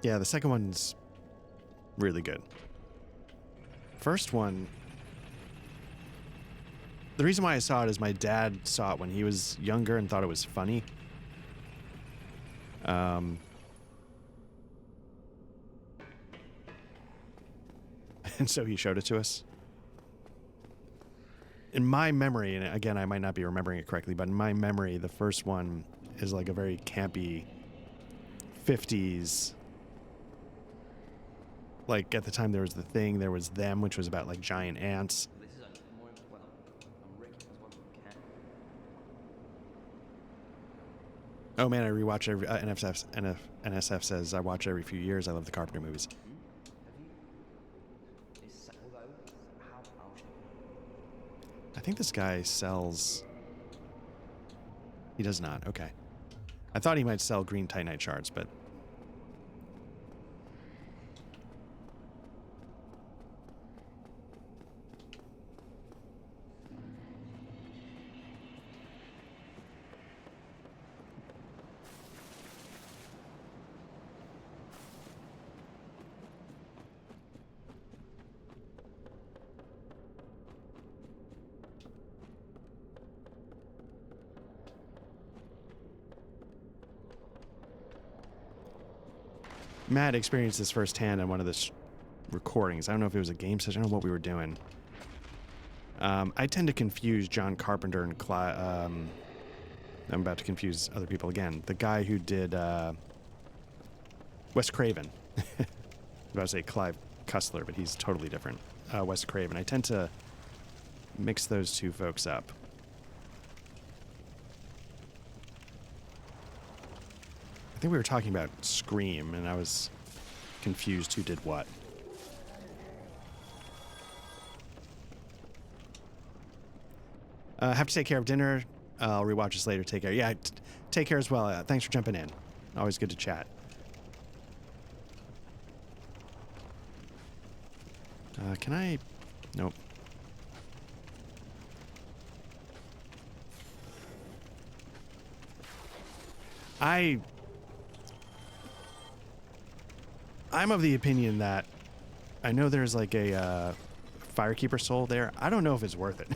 yeah, the second one's really good. First one, the reason why I saw it is my dad saw it when he was younger and thought it was funny. And so he showed it to us. In my memory, and again, I might not be remembering it correctly, but in my memory, the first one is like a very campy 50s. Like, at the time, there was The Thing, there was Them, which was about, like, giant ants.
This is more well, I'm Rick as well from Ken.
Oh, man, I rewatch every... NSF says, I watch every few years. I love the Carpenter movies.
Have you? Is although how
I think this guy sells... He does not. Okay. I thought he might sell green Titanite shards, but... Matt experienced this firsthand on one of the recordings. I don't know if it was a game session. I don't know what we were doing. I tend to confuse John Carpenter and I'm about to confuse other people again. The guy who did Wes Craven. I was about to say Clive Cussler, but he's totally different. Wes Craven. I tend to mix those two folks up. I think we were talking about Scream, and I was confused who did what. Have to take care of dinner. I'll rewatch this later. Take care. Yeah, take care as well. Thanks for jumping in. Always good to chat. Can I... Nope. I'm of the opinion that I know there's like a Firekeeper soul there. I don't know if it's worth it.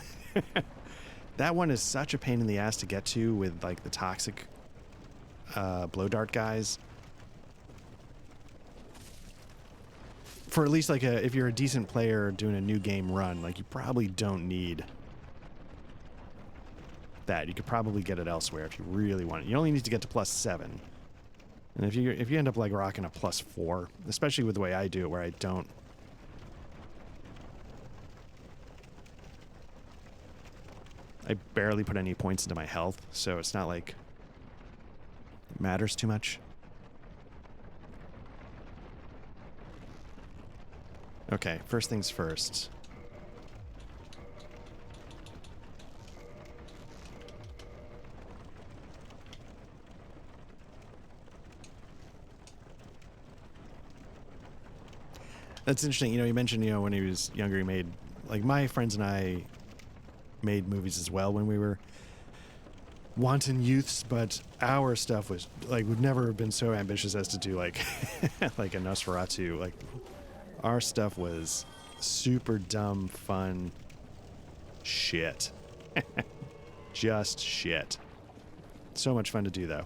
That one is such a pain in the ass to get to with like the toxic blow dart guys. For at least like if you're a decent player doing a new game run, like you probably don't need that. You could probably get it elsewhere if you really want it. You only need to get to +7. And if you end up like rocking a +4, especially with the way I do it, where I barely put any points into my health, so it's not like it matters too much. Okay, first things first. That's interesting. You know, you mentioned, you know, when he was younger, he made, like, my friends and I made movies as well when we were wanton youths, but our stuff was like we've never been so ambitious as to do like like a Nosferatu. Like our stuff was super dumb fun shit. Just shit. So much fun to do though.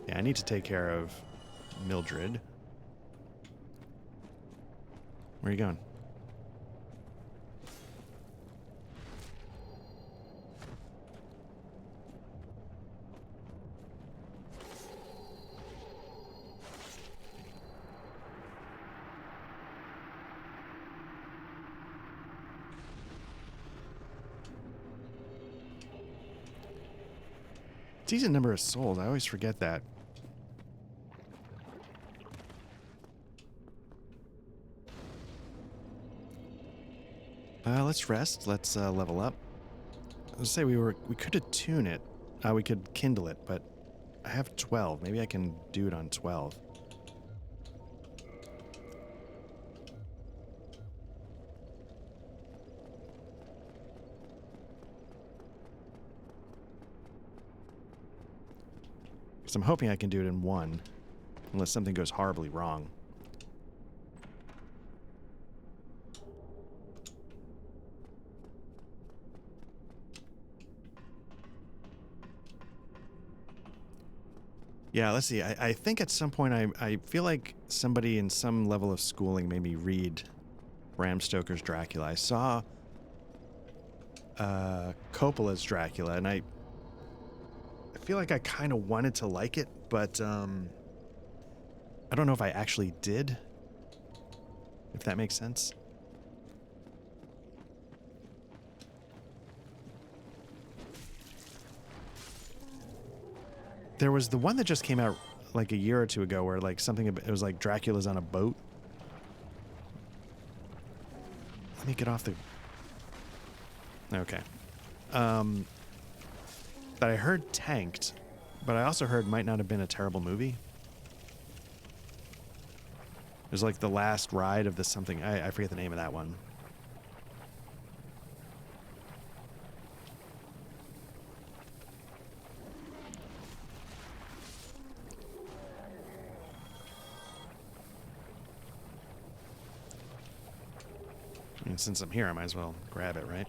Yeah, I need to take care of Mildred. Where are you going? Decent number of souls. I always forget that. Let's rest. Let's level up. Let's say we could attune it. We could kindle it, but I have 12. Maybe I can do it on 12. So I'm hoping I can do it in 1, unless something goes horribly wrong. Yeah, let's see. I think at some point I feel like somebody in some level of schooling made me read Bram Stoker's Dracula. I saw Coppola's Dracula, and I feel like I kind of wanted to like it, but I don't know if I actually did, if that makes sense. There was the one that just came out like a year or two ago where like something, it was like Dracula's on a boat. Let me get off the... Okay. That I heard tanked, but I also heard might not have been a terrible movie. It was like the last ride of the something. I forget the name of that one. And since I'm here, I might as well grab it, right?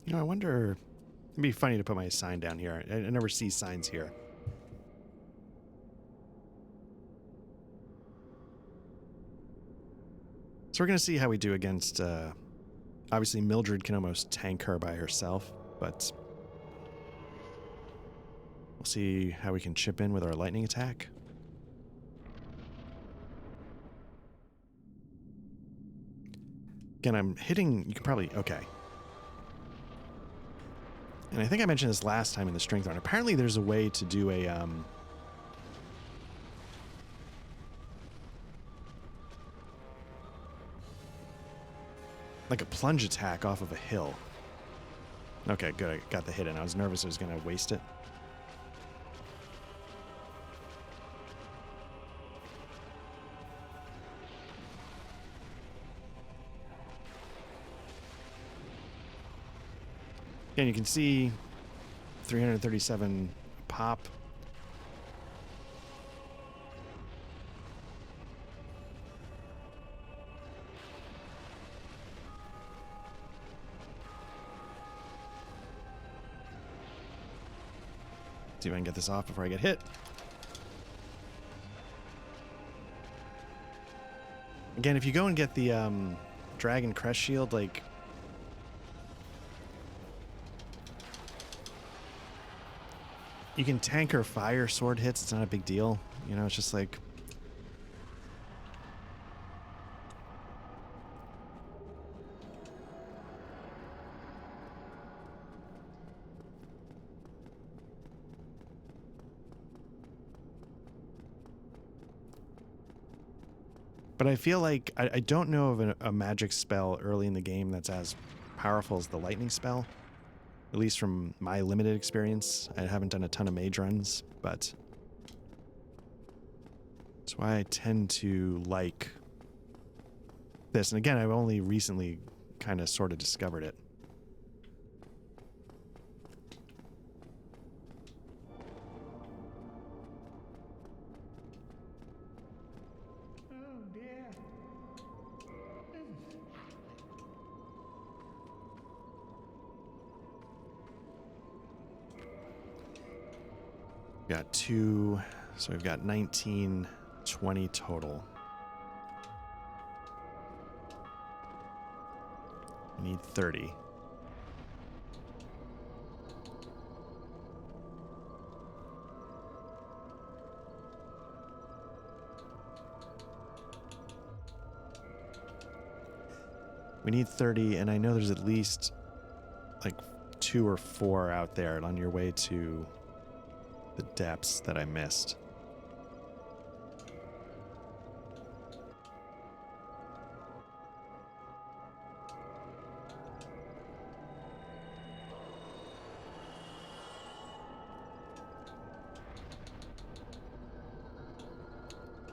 You know, I wonder... It'd be funny to put my sign down here. I never see signs here. So we're going to see how we do against... obviously, Mildred can almost tank her by herself, but... We'll see how we can chip in with our lightning attack. Again, I'm hitting... You can probably... Okay. And I think I mentioned this last time in the strength run. Apparently there's a way to do a, like a plunge attack off of a hill. Okay, good. I got the hit in. I was nervous I was going to waste it. And you can see 337 pop. See if I can get this off before I get hit. Again, if you go and get the Dragon Crest Shield, like... you can tank or fire sword hits. It's not a big deal. You know, it's just like... But I feel like I don't know of a magic spell early in the game that's as powerful as the lightning spell. At least from my limited experience. I haven't done a ton of mage runs, but that's why I tend to like this. And again, I've only recently kind of sort of discovered it. Got 2, so we've got 19, 20 total. We need 30. We need 30, and I know there's at least like 2 or 4 out there on your way to the depths that I missed.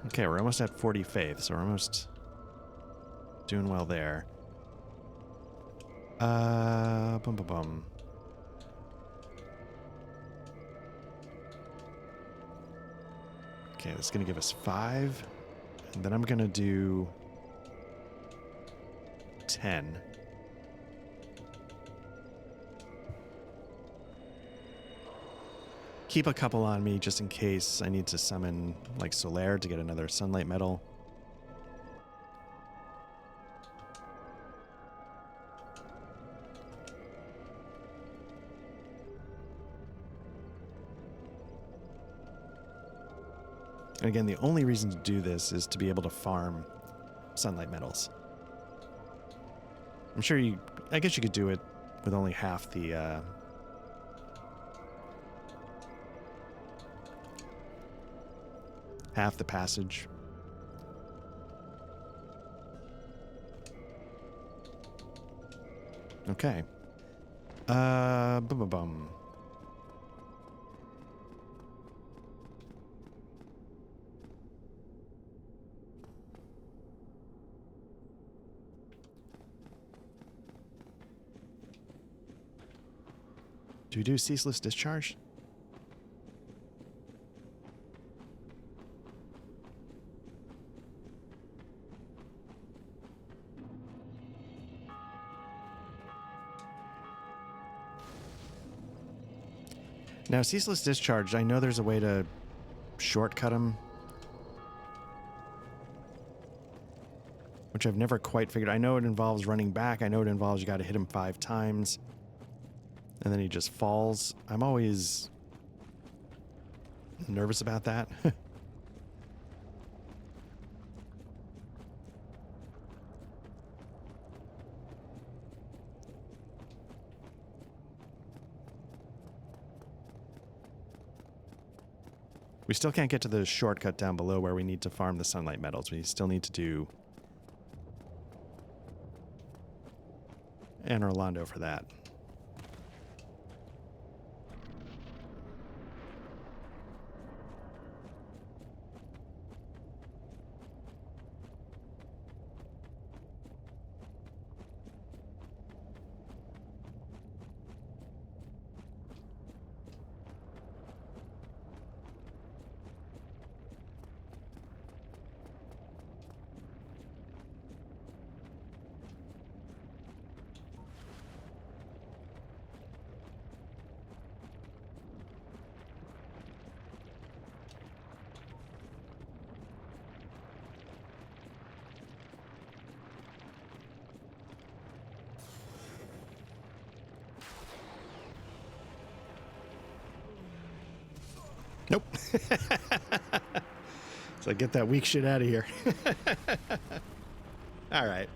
Okay, we're almost at 40 faith, so we're almost doing well there. Bum bum bum. Okay, that's gonna give us 5. And then I'm gonna do 10. Keep a couple on me just in case I need to summon like Solaire to get another sunlight medal. And again, the only reason to do this is to be able to farm sunlight medals. I'm sure I guess you could do it with only half the, half the passage. Okay. Bum bum bum. Do we do ceaseless discharge? Now, ceaseless discharge, I know there's a way to shortcut them, which I've never quite figured. I know it involves running back. I know it involves you got to hit him 5 times, and then he just falls. I'm always nervous about that. We still can't get to the shortcut down below where we need to farm the sunlight metals. We still need to do Anne Orlando for that. Nope. So get that weak shit out of here. All right.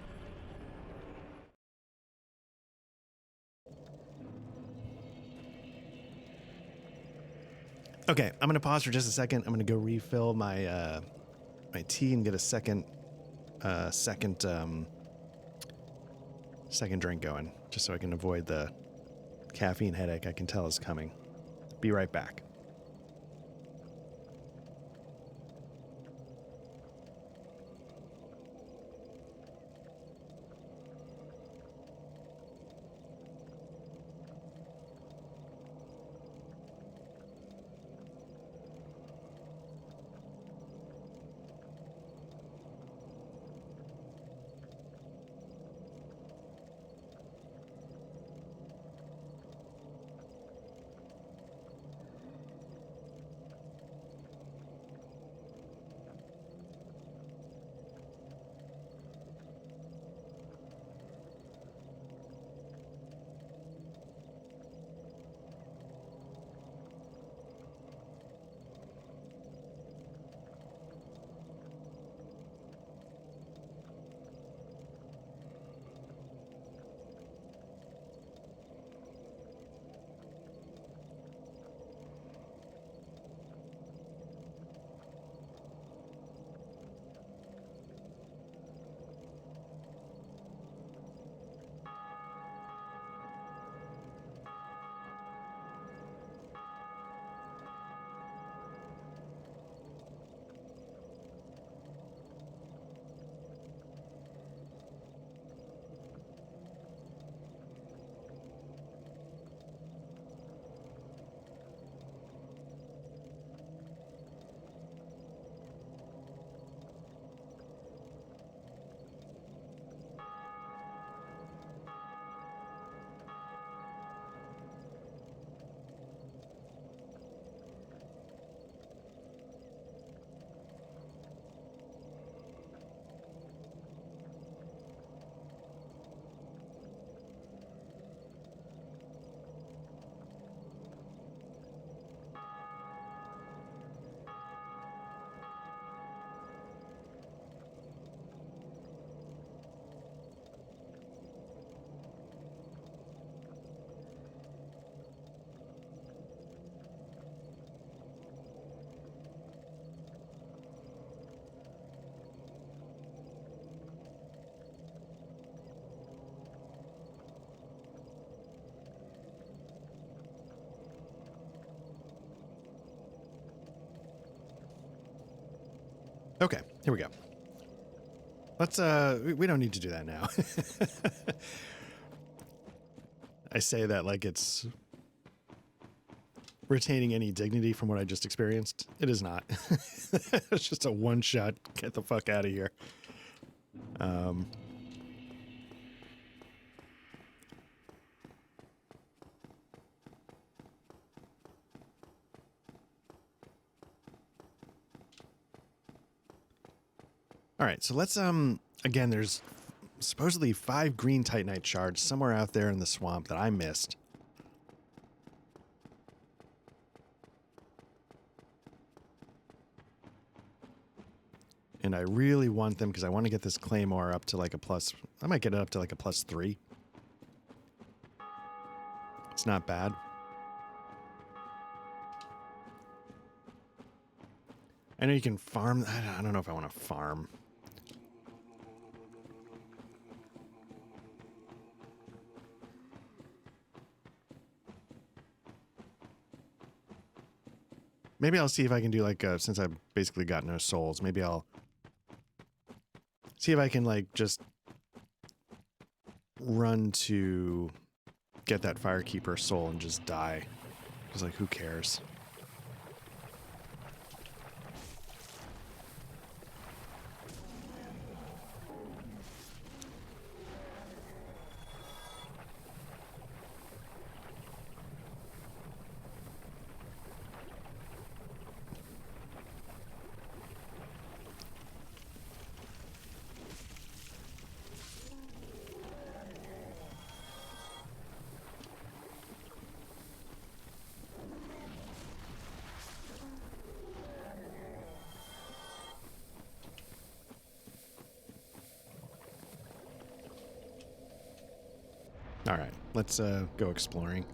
Okay, I'm gonna pause for just a second. I'm gonna go refill my my tea and get a second drink going, just so I can avoid the caffeine headache I can tell is coming. Be right back. Okay, here we go. Let's we don't need to do that now. I say that like it's retaining any dignity from what I just experienced. It is not. It's just a one shot, get the fuck out of here. All right, so let's again, there's supposedly 5 green titanite shards somewhere out there in the swamp that I missed. And I really want them because I want to get this claymore up to like a plus. I might get it up to like a +3. It's not bad. I know you can farm. I don't know if I want to farm. Maybe I'll see if I can do like, since I've basically got no souls, maybe I'll see if I can like just run to get that Firekeeper soul and just die. Because like, who cares? All right, let's go exploring.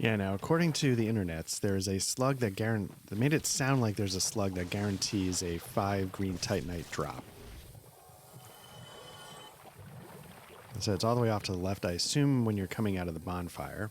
Yeah, now according to the internets, there's a slug that made it sound like there's a slug that guarantees a 5 green titanite drop. So it's all the way off to the left, I assume, when you're coming out of the bonfire.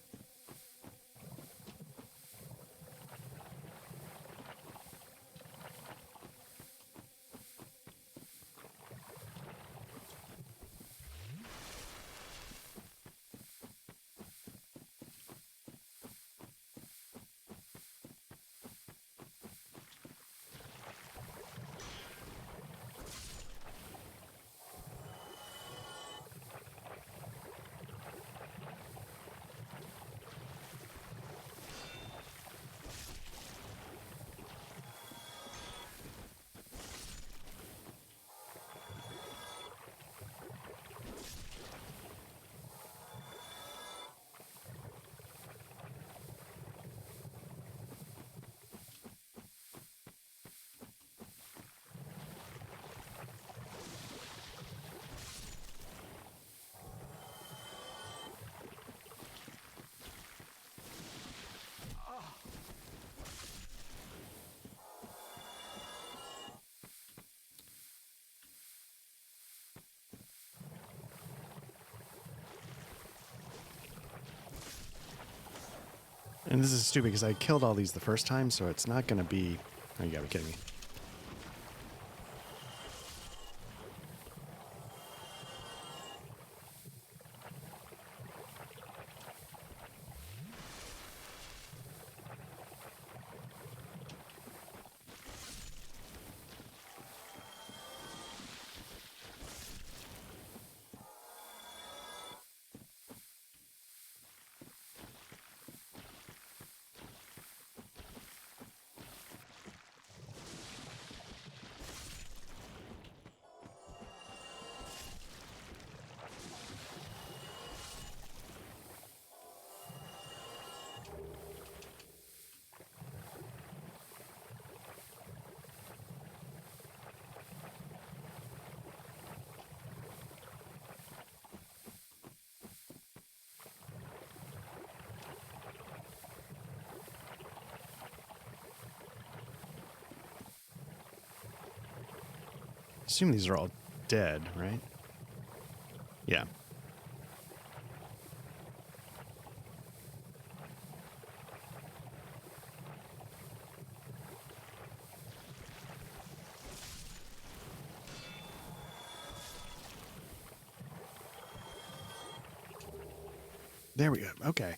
And this is stupid because I killed all these the first time, so it's not going to be... Oh, you gotta be kidding me. Assume these are all dead, right? Yeah. There we go. Okay.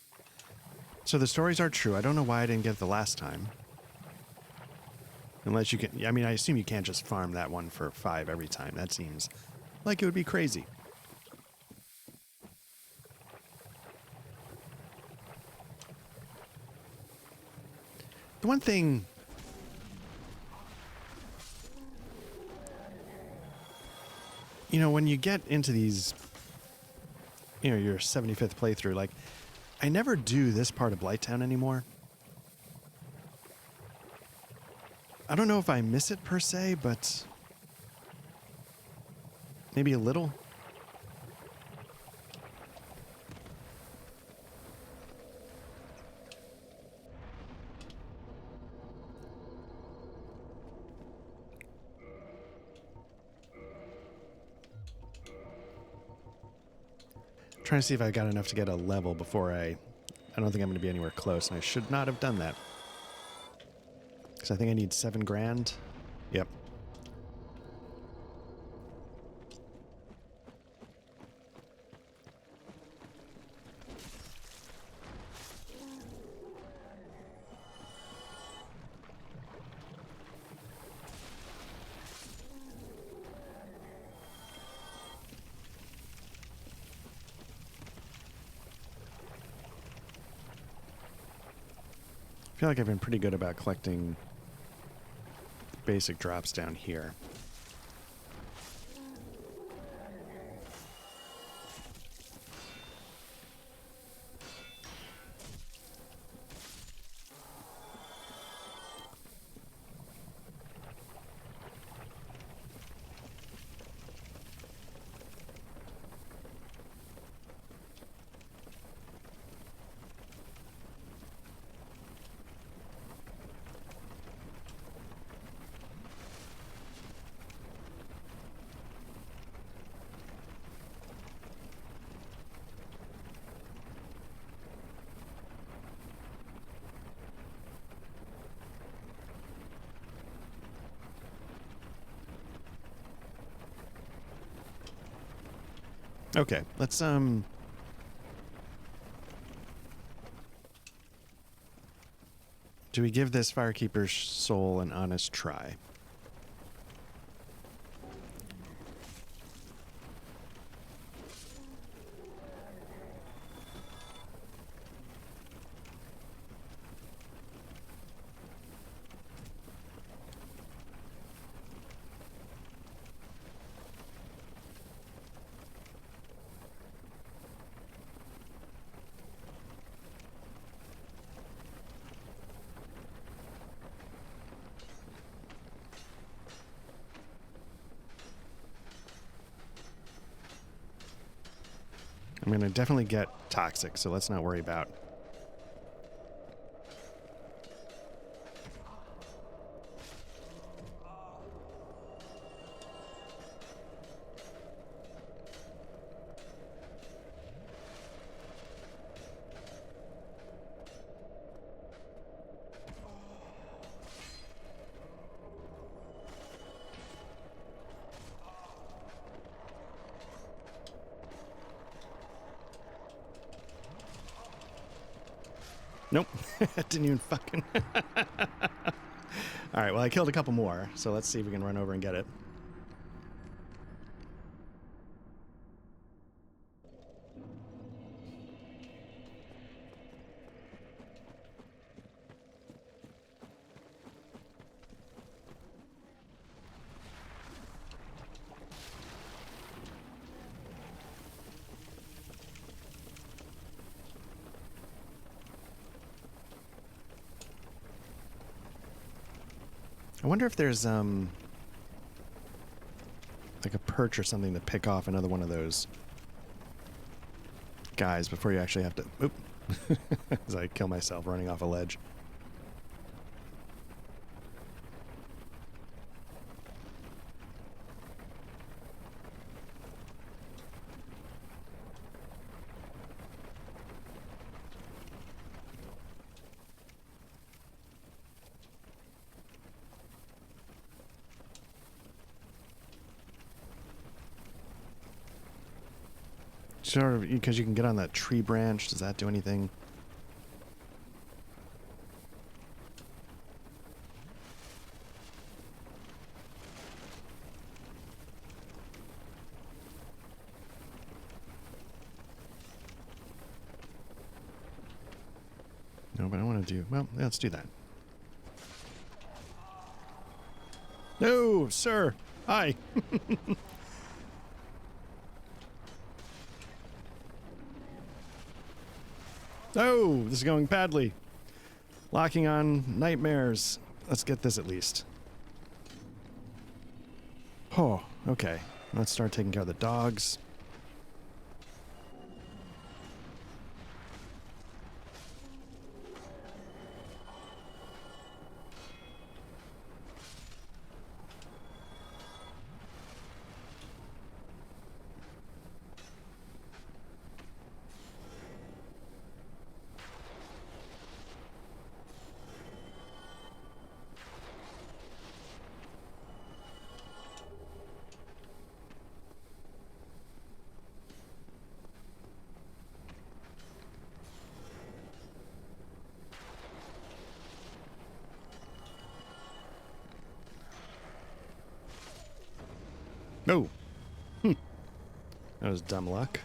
So the stories are true. I don't know why I didn't get it the last time. Unless you can... I mean, I assume you can't just farm that one for 5 every time. That seems like it would be crazy. The one thing... You know, when you get into these... You know, your 75th playthrough, like... I never do this part of Blighttown anymore. I don't know if I miss it per se, but... Maybe a little. trying to see if I got enough to get a level before I don't think I'm going to be anywhere close, and I should not have done that. Because I think I need 7 grand. Yep. I feel like I've been pretty good about collecting basic drops down here. Okay, let's do we give this Firekeeper's soul an honest try? I'm going to definitely get toxic, so let's not worry about. Nope. Didn't even fucking... Alright, well, I killed a couple more, so let's see if we can run over and get it. I wonder if there's like a perch or something to pick off another one of those guys before you actually have to... Oop. As I kill myself running off a ledge. Sort of, because you can get on that tree branch. Does that do anything? No, but I want to do... Well, let's do that. No, sir. Hi. Oh, this is going badly. Locking on nightmares. Let's get this at least. Oh, okay. Let's start taking care of the dogs. No. That was dumb luck.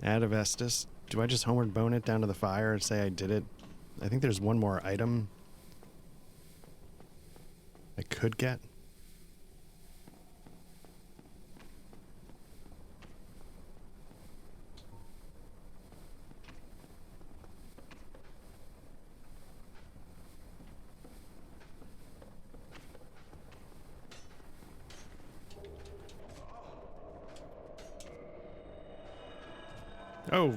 Add a Vestus. Do I just homeward bone it down to the fire and say I did it? I think there's one more item I could get. Oh,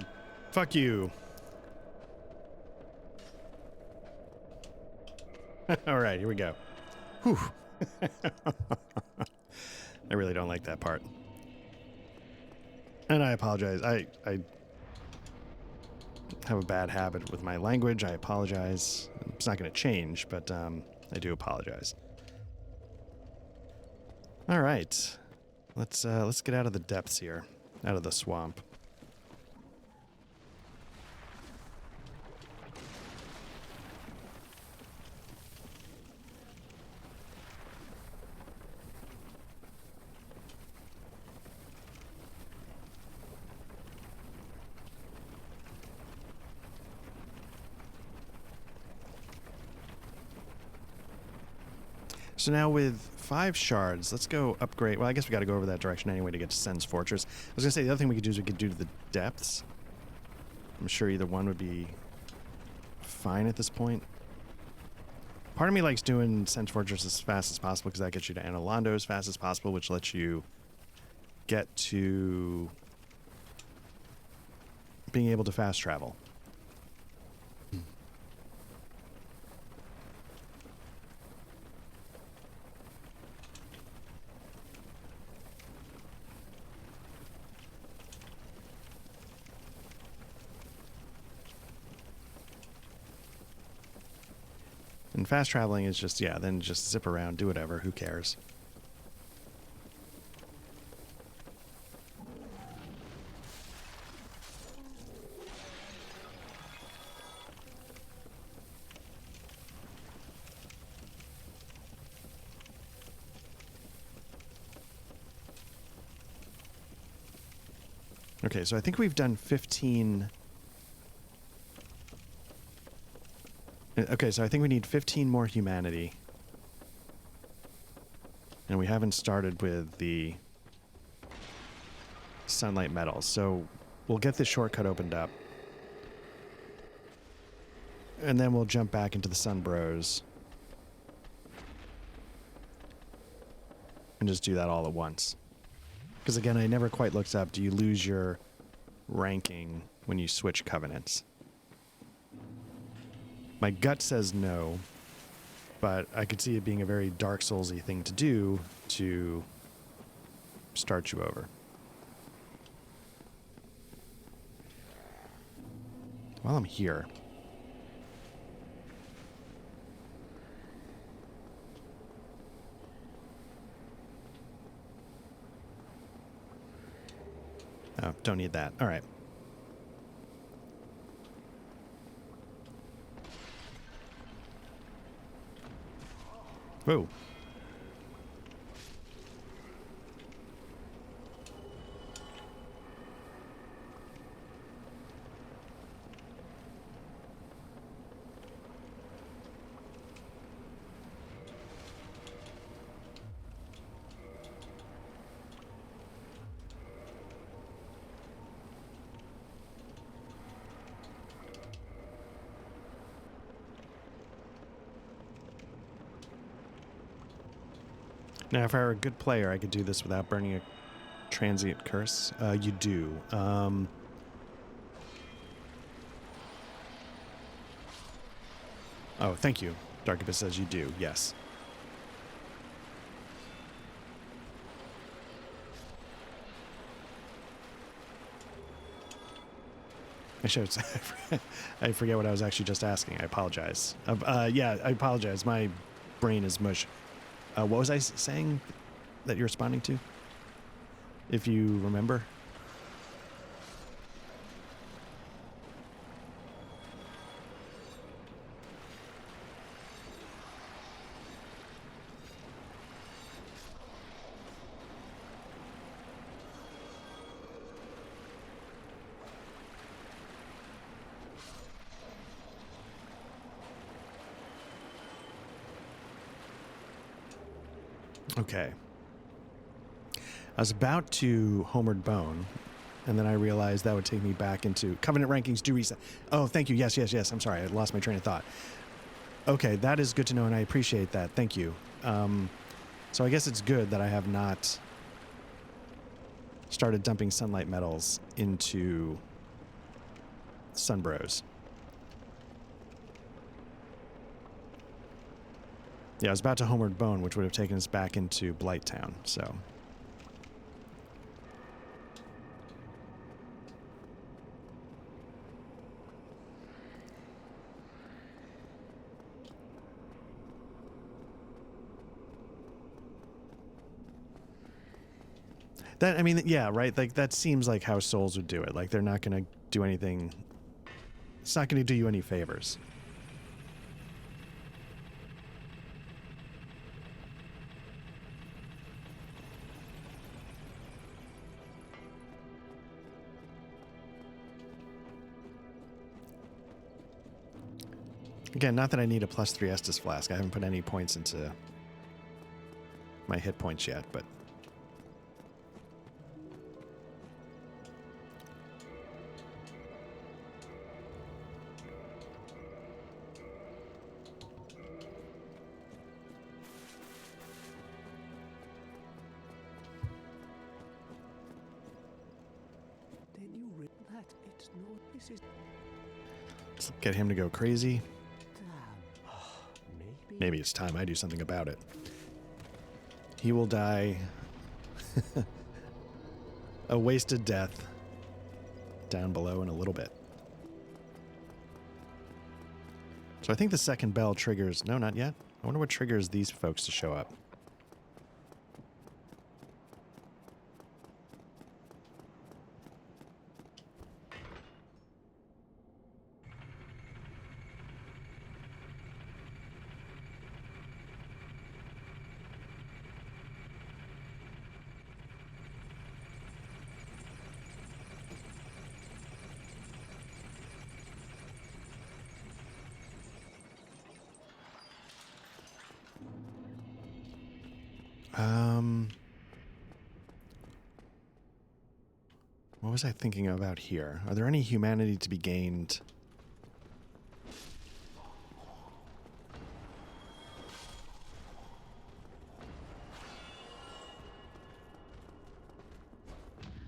fuck you. All right, here we go. Whew. I really don't like that part. And I apologize. I have a bad habit with my language. I apologize. It's not going to change, but I do apologize. All right. Let's get out of the depths here, out of the swamp. So now with 5 shards, let's go upgrade. Well, I guess we got to go over that direction anyway to get to Sen's Fortress. I was going to say the other thing we could do is we could do to the depths. I'm sure either one would be fine at this point. Part of me likes doing Sen's Fortress as fast as possible because that gets you to Analondo as fast as possible, which lets you get to being able to fast travel. And fast traveling is just, yeah, then just zip around, do whatever, who cares? Okay, so I think we've done 15... Okay, so I think we need 15 more humanity. And we haven't started with the sunlight metals. So we'll get this shortcut opened up. And then we'll jump back into the Sun Bros. And just do that all at once. Because again, I never quite looked up, do you lose your ranking when you switch covenants? My gut says no, but I could see it being a very Dark Souls-y thing to do to start you over. While I'm here... Oh, don't need that. All right. Whoa. Now, if I were a good player, I could do this without burning a transient curse. You do. Oh, thank you. Darkibus says you do, yes. I should. I forget what I was actually just asking. I apologize. Yeah, I apologize. My brain is mush. What was I saying that you're responding to? If you remember? Okay. I was about to Homeward Bone, and then I realized that would take me back into Covenant rankings do reset. Oh, thank you. Yes. I'm sorry. I lost my train of thought. Okay, that is good to know, and I appreciate that. Thank you. So I guess it's good that I have not started dumping sunlight metals into Sunbros. Yeah, I was about to Homeward Bone, which would have taken us back into Blighttown, so... That, I mean, yeah, right? Like, that seems like how Souls would do it. Like, they're not going to do anything... It's not going to do you any favors. Again, not that I need a +3 Estus Flask. I haven't put any points into my hit points yet, but...
Then you read that it's no. This is
Let's get him to go crazy.
damn.
Maybe it's time I do something about it. He will die a wasted death down below in a little bit. So I think the second bell triggers... No, not yet. I wonder what triggers these folks to show up. What was I thinking about here? Are there any humanity to be gained?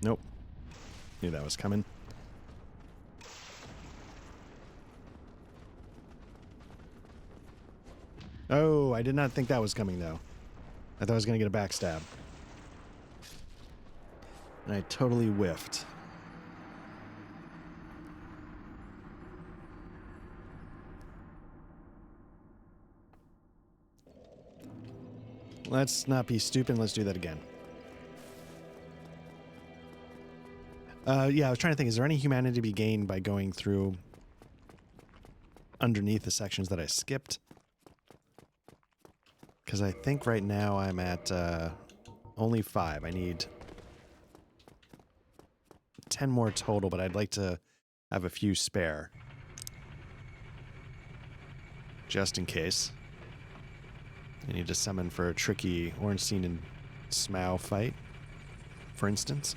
Nope. Knew that was coming. Oh, I did not think that was coming, though. I thought I was going to get a backstab. And I totally whiffed. Let's not be stupid. Let's do that again. Yeah, I was trying to think, is there any humanity to be gained by going through underneath the sections that I skipped? Because I think right now I'm at only 5. I need 10 more total, but I'd like to have a few spare. Just in case. I need to summon for a tricky Ornstein and Smough fight, for instance.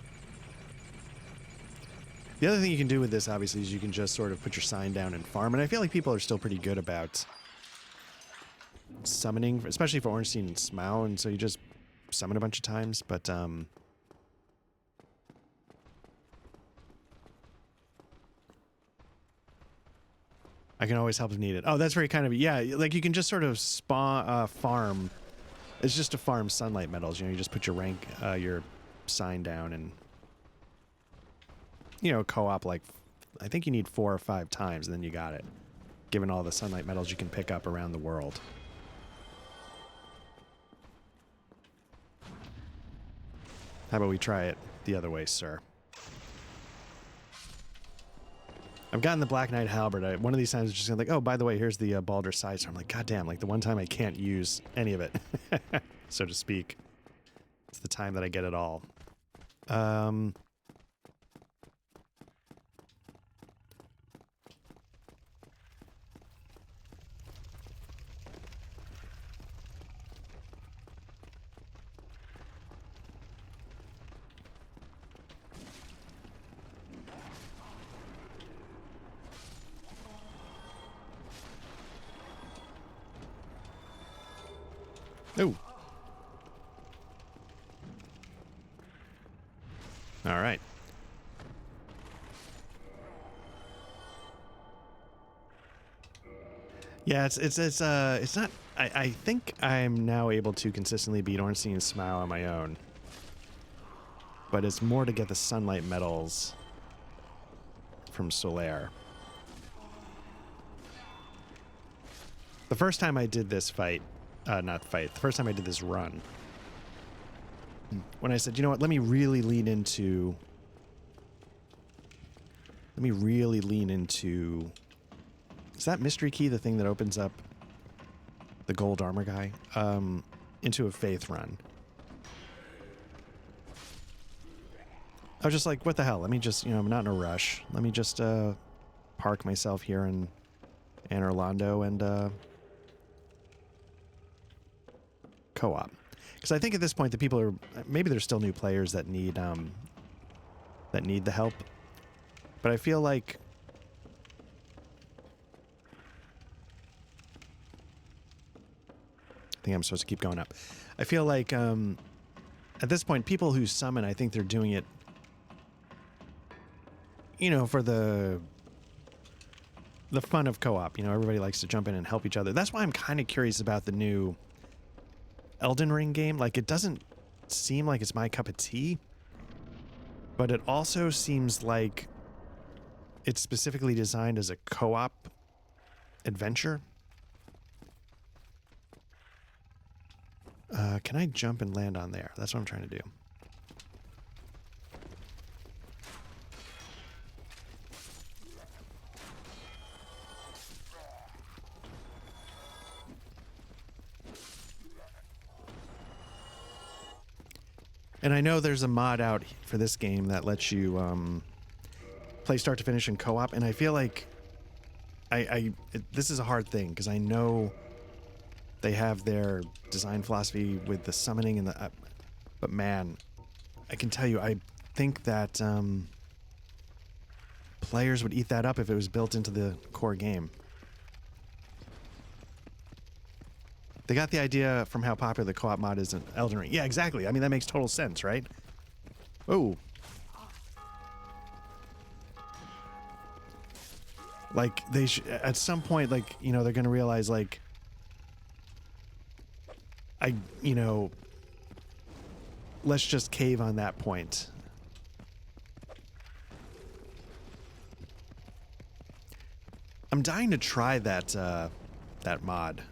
The other thing you can do with this, obviously, is you can just sort of put your sign down and farm. And I feel like people are still pretty good about summoning, especially for Ornstein and Smough. And so you just summon a bunch of times. But I can always help if needed. Oh, that's very kind of... Yeah, like you can just sort of farm. It's just to farm sunlight metals. You know, you just put your rank, your sign down and... You know, co-op like... I think you need 4 or 5 times and then you got it. Given all the sunlight metals you can pick up around the world. How about we try it the other way, sir? I've gotten the Black Knight Halberd. One of these times it's just like, oh, by the way, here's the Baldur Sizer. I'm like, God damn, like the one time I can't use any of it, so to speak. It's the time that I get it all. Oh. All right. Yeah, it's not. I think I'm now able to consistently beat Ornstein and Smile on my own, but it's more to get the sunlight medals from Solaire. The first time I did this fight, not fight, the first time I did this run, when I said, you know what, let me really lean into, is that mystery key the thing that opens up the gold armor guy? Into a faith run. I was just like, what the hell? Let me just, I'm not in a rush. Let me just park myself here in Anor Londo and co-op. Because I think at this point the people are, maybe there's still new players that need the help. But I feel like I think I'm supposed to keep going up. I feel like at this point people who summon, I think they're doing it for the fun of co-op. Everybody likes to jump in and help each other. That's why I'm kind of curious about the new Elden Ring game. Like, it doesn't seem like it's my cup of tea, but it also seems like it's specifically designed as a co-op adventure. Can I jump and land on there? That's what I'm trying to do. And I know there's a mod out for this game that lets you play start to finish in co-op, and I feel like this is a hard thing because I know they have their design philosophy with the summoning and the but man, I can tell you, I think that players would eat that up if it was built into the core game. They got the idea from how popular the co-op mod is in Elden Ring. Yeah, exactly. I mean, that makes total sense, right? Oh. Like, they at some point, like, they're going to realize, like, let's just cave on that point. I'm dying to try that mod.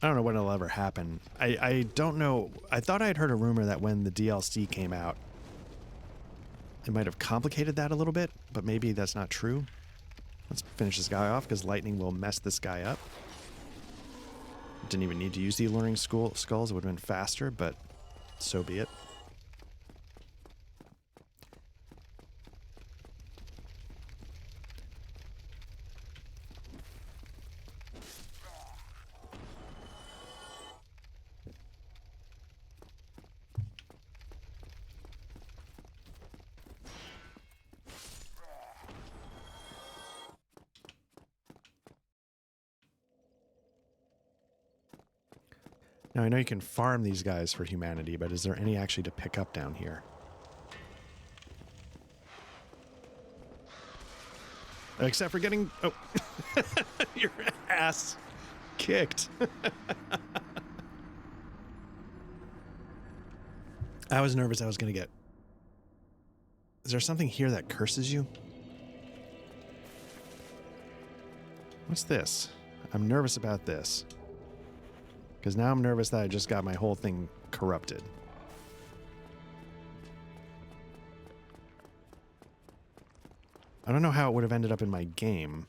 I don't know when it'll ever happen. I don't know. I thought I had heard a rumor that when the DLC came out, it might have complicated that a little bit, but maybe that's not true. Let's finish this guy off because lightning will mess this guy up. Didn't even need to use the alluring skulls. It would have been faster, but so be it. Now, I know you can farm these guys for humanity, but is there any actually to pick up down here? Except for getting... Oh. Your ass kicked. I was nervous I was going to get... Is there something here that curses you? What's this? I'm nervous about this. Because now I'm nervous that I just got my whole thing corrupted. I don't know how it would have ended up in my game.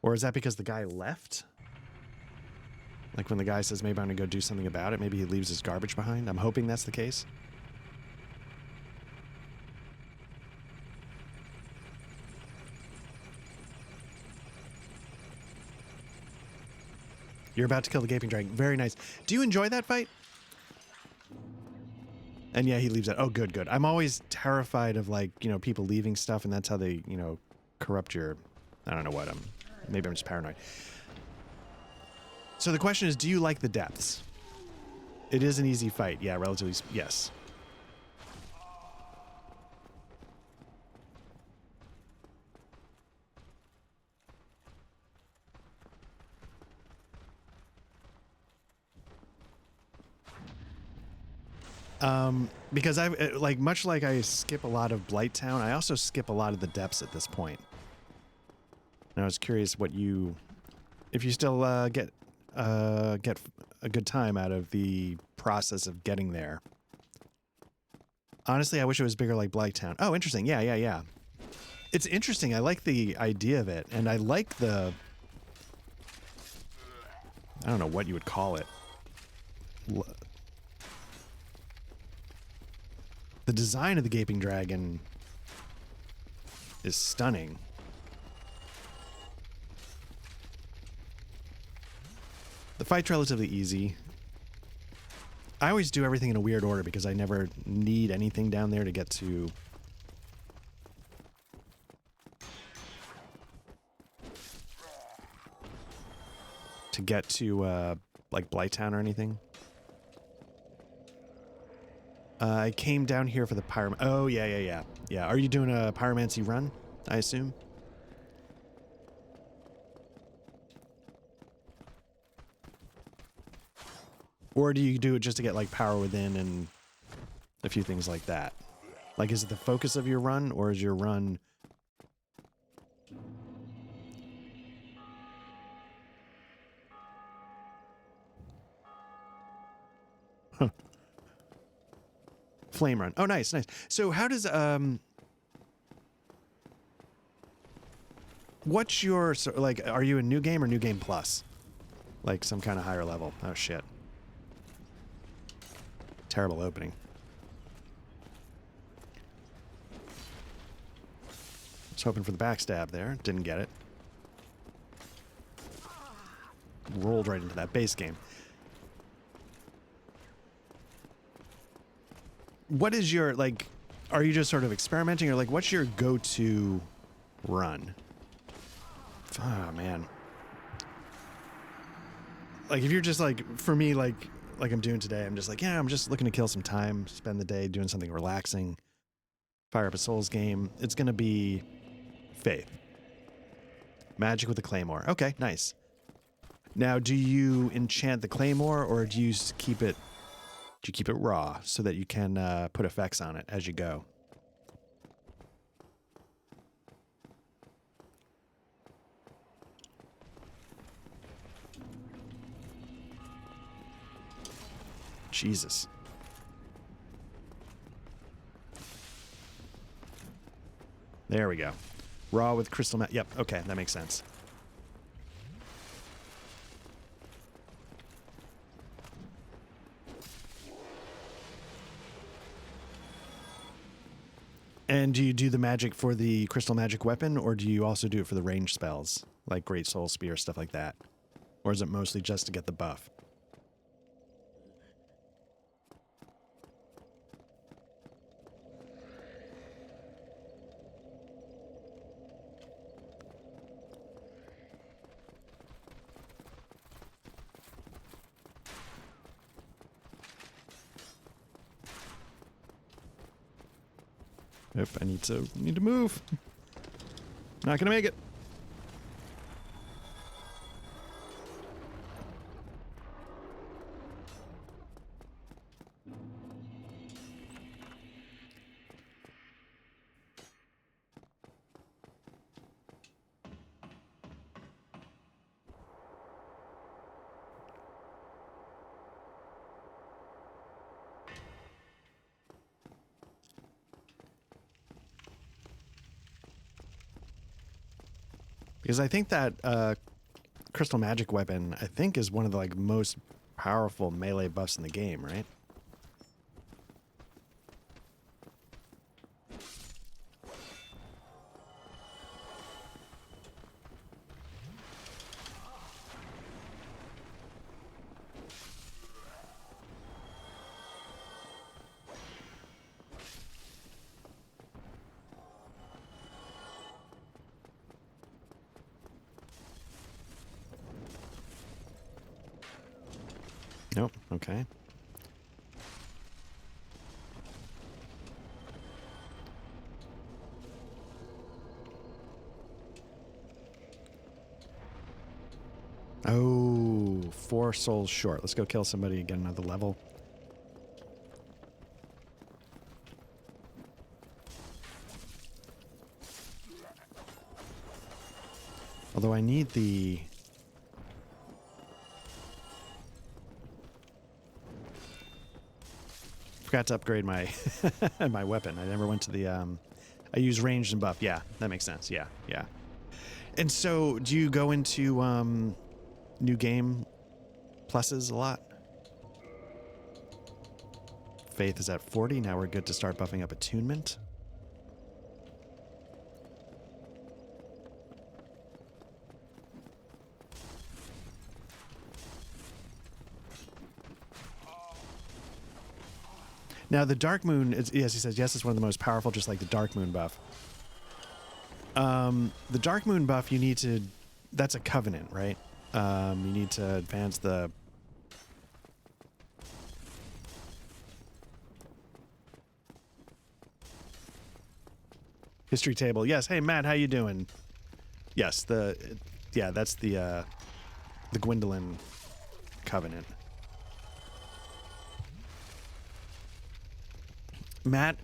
Or is that because the guy left? Like when the guy says, maybe I'm going to go do something about it, maybe he leaves his garbage behind? I'm hoping that's the case. You're about to kill the Gaping Dragon. Very nice. Do you enjoy that fight? And yeah, he leaves it. Oh, good, good. I'm always terrified of, like, people leaving stuff, and that's how they, corrupt your... I don't know what. Maybe I'm just paranoid. So the question is, do you like the depths? It is an easy fight. Yeah, relatively... Yes. Because I've like much like I skip a lot of Blighttown, I also skip a lot of the depths at this point. And I was curious what you, if you still get a good time out of the process of getting there. Honestly, I wish it was bigger like Blighttown. Oh, interesting. Yeah, yeah, yeah. It's interesting. I like the idea of it, and I like the, I don't know what you would call it. The design of the Gaping Dragon is stunning. The fight's relatively easy. I always do everything in a weird order because I never need anything down there to get to... like Blighttown or anything. I came down here for the pyrom... Oh, yeah, yeah, yeah. Yeah, are you doing a pyromancy run, I assume? Or do you do it just to get, like, power within and a few things like that? Like, is it the focus of your run, or is your run... Huh. Flame run. Oh, nice, nice. So how does, what's your, like, are you a new game or new game plus? Like some kind of higher level? Oh, shit. Terrible opening. I was hoping for the backstab there. Didn't get it. Rolled right into that base game. What is your, like, are you just sort of experimenting, or like, what's your go-to run? Oh, man. Like, if you're just like, for me, like I'm doing today, I'm just like, yeah, I'm just looking to kill some time, spend the day doing something relaxing, fire up a Souls game. It's going to be Faith. Magic with the Claymore. Okay, nice. Now, do you enchant the Claymore, or do you keep it raw so that you can put effects on it as you go? Jesus. There we go. Raw with crystal Yep, okay, that makes sense. And do you do the magic for the crystal magic weapon, or do you also do it for the range spells, like Great Soul Spear, stuff like that? Or is it mostly just to get the buff? Yep, I need to move. Not gonna make it. Because I think that crystal magic weapon, I think, is one of the like most powerful melee buffs in the game, right? Nope. Okay. Oh, 4 souls short. Let's go kill somebody and get another level. Although I need the... Forgot to upgrade my my weapon. I never went to the... I use ranged and buff. Yeah, that makes sense. Yeah, yeah. And so, do you go into new game pluses a lot? Faith is at 40. Now we're good to start buffing up attunement. Now the Dark Moon, is, yes, he says, yes, it's one of the most powerful, just like the Dark Moon buff. The Dark Moon buff, you need to, that's a covenant, right? You need to advance the... history table. Yes, hey Matt, how you doing? Yes, yeah, that's the Gwendolyn covenant. Matt,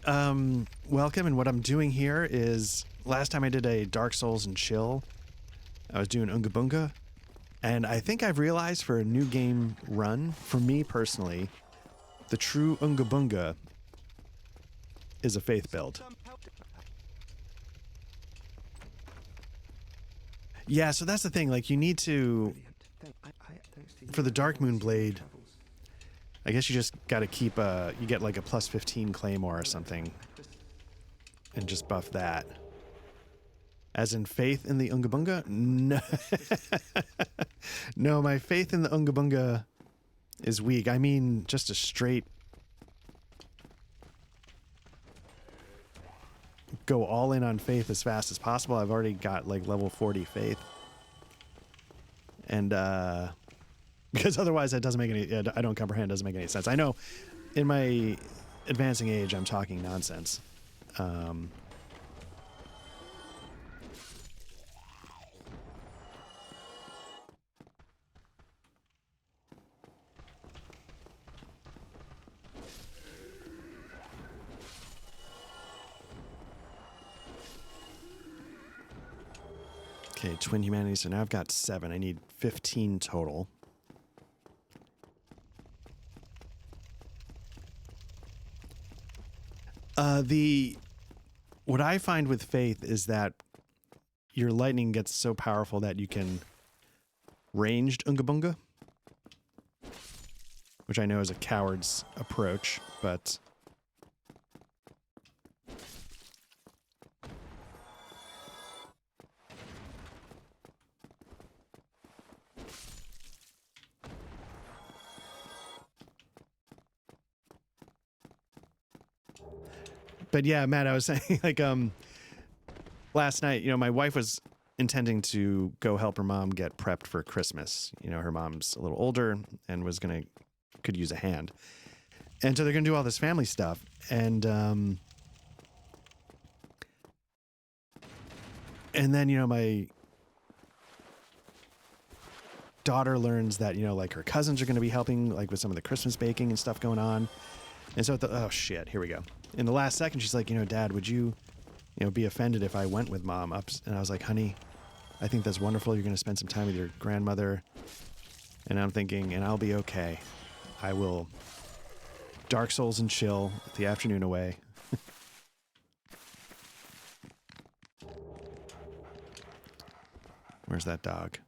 welcome. And what I'm doing here is, last time I did a Dark Souls and Chill, I was doing Unga Bunga. And I think I've realized for a new game run, for me personally, the true Unga Bunga is a faith build. Yeah, so that's the thing. Like, you need to, for the Dark Moon Blade, I guess you just got to keep you get like a plus 15 Claymore or something and just buff that. As in faith in the Unga Bunga? No. No, my faith in the Unga Bunga is weak. I mean, just a straight go all in on faith as fast as possible. I've already got like level 40 faith. And, because otherwise that doesn't make any, I don't comprehend, doesn't make any sense. I know in my advancing age, I'm talking nonsense. Okay, Twin Humanity. So now I've got 7. I need 15 total. What I find with Faith is that your lightning gets so powerful that you can ranged Unga Bunga, which I know is a coward's approach, but yeah, Matt, I was saying, like, last night, you know, my wife was intending to go help her mom get prepped for Christmas. You know, her mom's a little older and could use a hand. And so they're going to do all this family stuff. And then, you know, my daughter learns that, you know, like her cousins are going to be helping, like, with some of the Christmas baking and stuff going on. And so, oh shit, here we go. In the last second, she's like, you know, Dad, would you be offended if I went with Mom up? And I was like, honey, I think that's wonderful. You're going to spend some time with your grandmother. And I'm thinking, and I'll be okay. I will Dark Souls and chill the afternoon away. Where's that dog?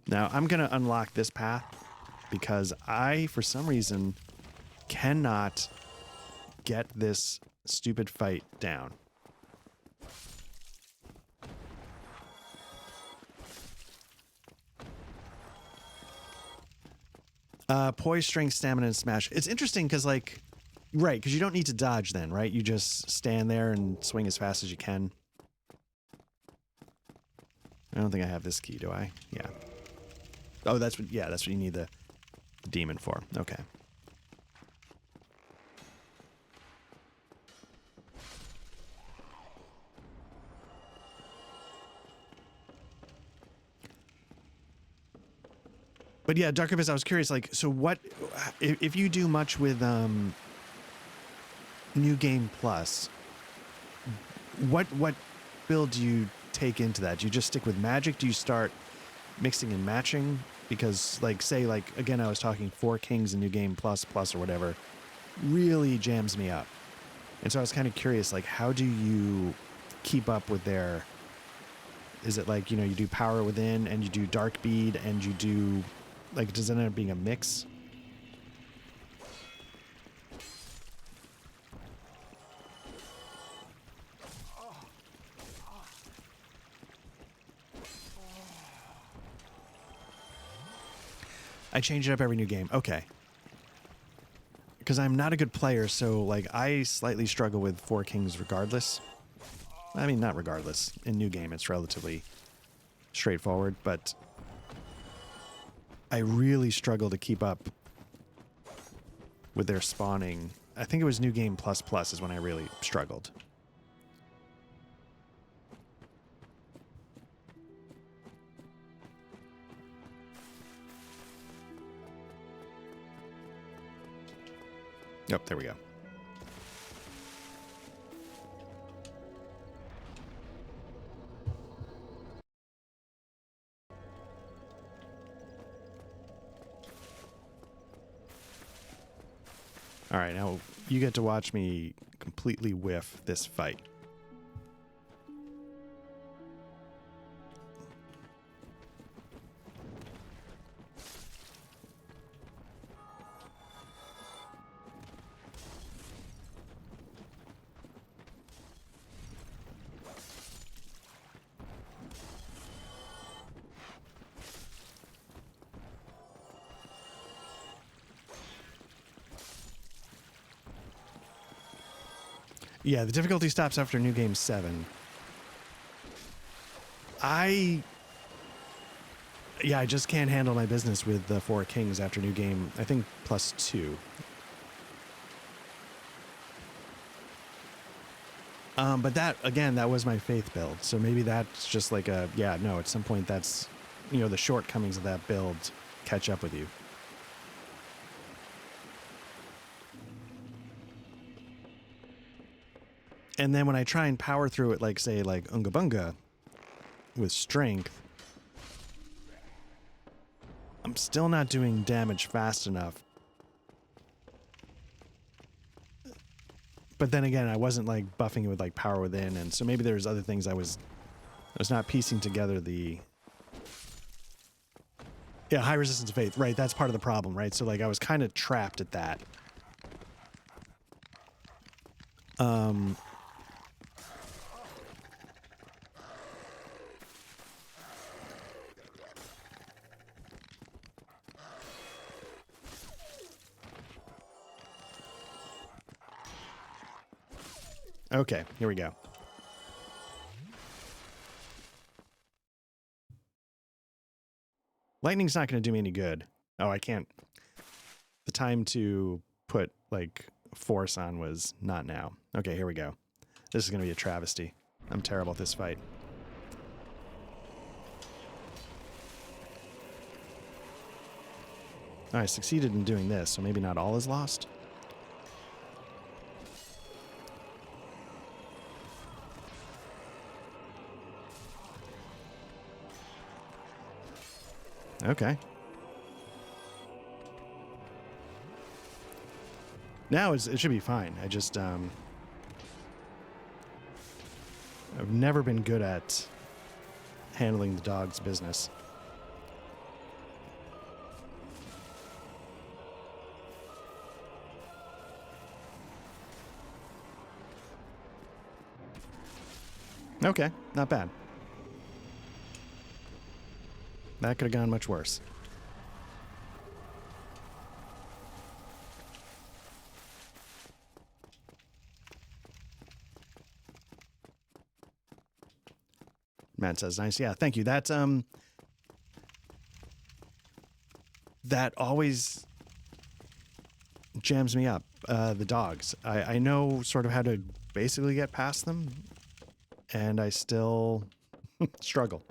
Now, I'm going to unlock this path because I, for some reason, cannot get this stupid fight down. Poise, strength, stamina, and smash. It's interesting because, like, right, because you don't need to dodge then, right? You just stand there and swing as fast as you can. I don't think I have this key, do I? Yeah. Oh, that's what you need the demon for. Okay. But yeah, Dark Abyss, I was curious, like, so what, if you do much with New Game Plus, what build do you take into that? Do you just stick with magic? Do you start mixing and matching? Because, like, say, like, again, I was talking Four Kings and New Game Plus or whatever, really jams me up. And so I was kind of curious, like, how do you keep up with their, is it like, you know, you do Power Within and you do Dark Bead and you do, like, does it end up being a mix? I change it up every new game. Okay. Because I'm not a good player, so, like, I slightly struggle with Four Kings regardless. I mean, not regardless. In new game, it's relatively straightforward, but I really struggle to keep up with their spawning. I think it was New Game Plus is when I really struggled. Yep, there we go. All right, now you get to watch me completely whiff this fight. Yeah, the difficulty stops after New Game 7. I just can't handle my business with the Four Kings after New Game, I think, +2. But that, again, that was my faith build. So maybe that's just like a, yeah, no, at some point that's, you know, the shortcomings of that build catch up with you. And then when I try and power through it, like, say, like Unga Bunga with strength, I'm still not doing damage fast enough. But then again, I wasn't, like, buffing it with, like, Power Within, and so maybe there's other things I was not piecing together the... Yeah, high resistance to faith, right, that's part of the problem, right? So, like, I was kind of trapped at that. Okay, here we go. Lightning's not going to do me any good. Oh, I can't. The time to put, like, force on was not now. Okay, here we go. This is going to be a travesty. I'm terrible at this fight. I succeeded in doing this, so maybe not all is lost. Okay. Now it should be fine. I just, I've never been good at handling the dog's business. Okay, not bad. That could have gone much worse. Matt says, nice. Yeah, thank you. That always jams me up. The dogs. I know sort of how to basically get past them, and I still struggle.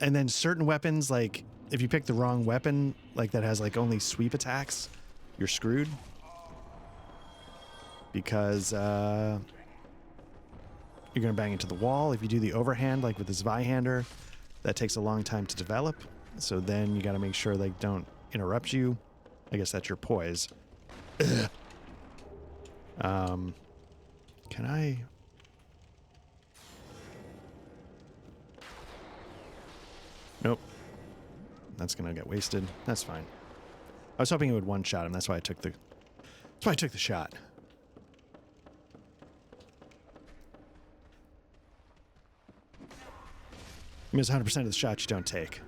And then certain weapons, like if you pick the wrong weapon, like that has like only sweep attacks, you're screwed. Because you're gonna bang into the wall. If you do the overhand, like with the Zweihander, that takes a long time to develop. So then you gotta make sure they don't interrupt you. I guess that's your poise. Can I? Nope. That's gonna get wasted. That's fine. I was hoping it would one-shot him. That's why I took the shot. I mean, it's 100% of the shots you don't take.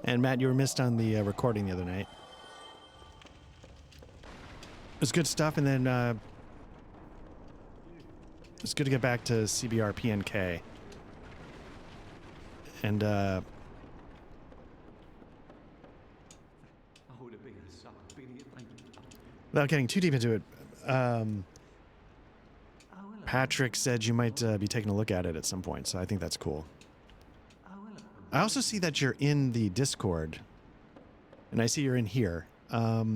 And Matt, you were missed on the recording the other night. It was good stuff, and then it's good to get back to CBR PNK. And without getting too deep into it, Patrick said you might be taking a look at it at some point, so I think that's cool. I also see that you're in the Discord, and I see you're in here. I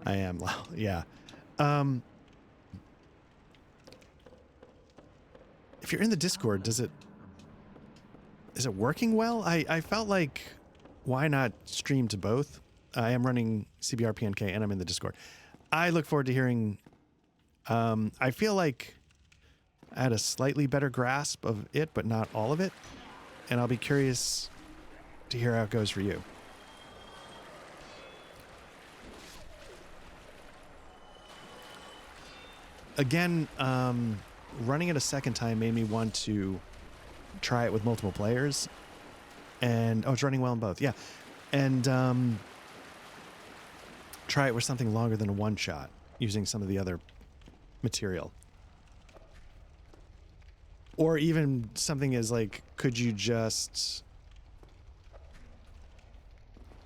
am. Well, yeah. If you're in the Discord, is it working well? I felt like, why not stream to both? I am running CBR PNK and I'm in the Discord. I look forward to hearing. I feel like I had a slightly better grasp of it, but not all of it. And I'll be curious to hear how it goes for you. Again, running it a second time made me want to try it with multiple players. And, oh, it's running well in both. Yeah. And try it with something longer than a one shot using some of the other material. Or even something as like, could you just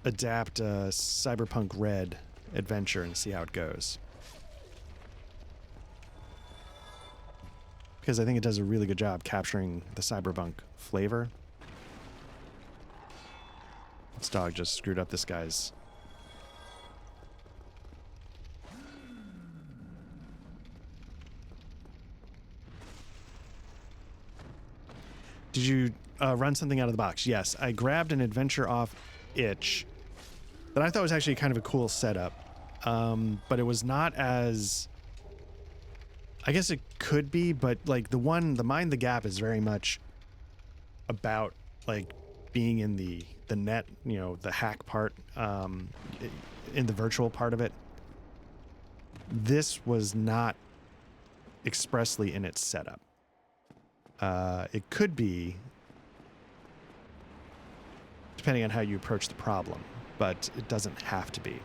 adapt a Cyberpunk Red adventure and see how it goes? Because I think it does a really good job capturing the cyberpunk flavor. This dog just screwed up this guy's. Did you run something out of the box? Yes, I grabbed an adventure off Itch that I thought was actually kind of a cool setup, but it was not as. I guess it could be, but like the Mind the Gap is very much about like being in the net, you know, the hack part, in the virtual part of it. This was not expressly in its setup. It could be, depending on how you approach the problem, but it doesn't have to be.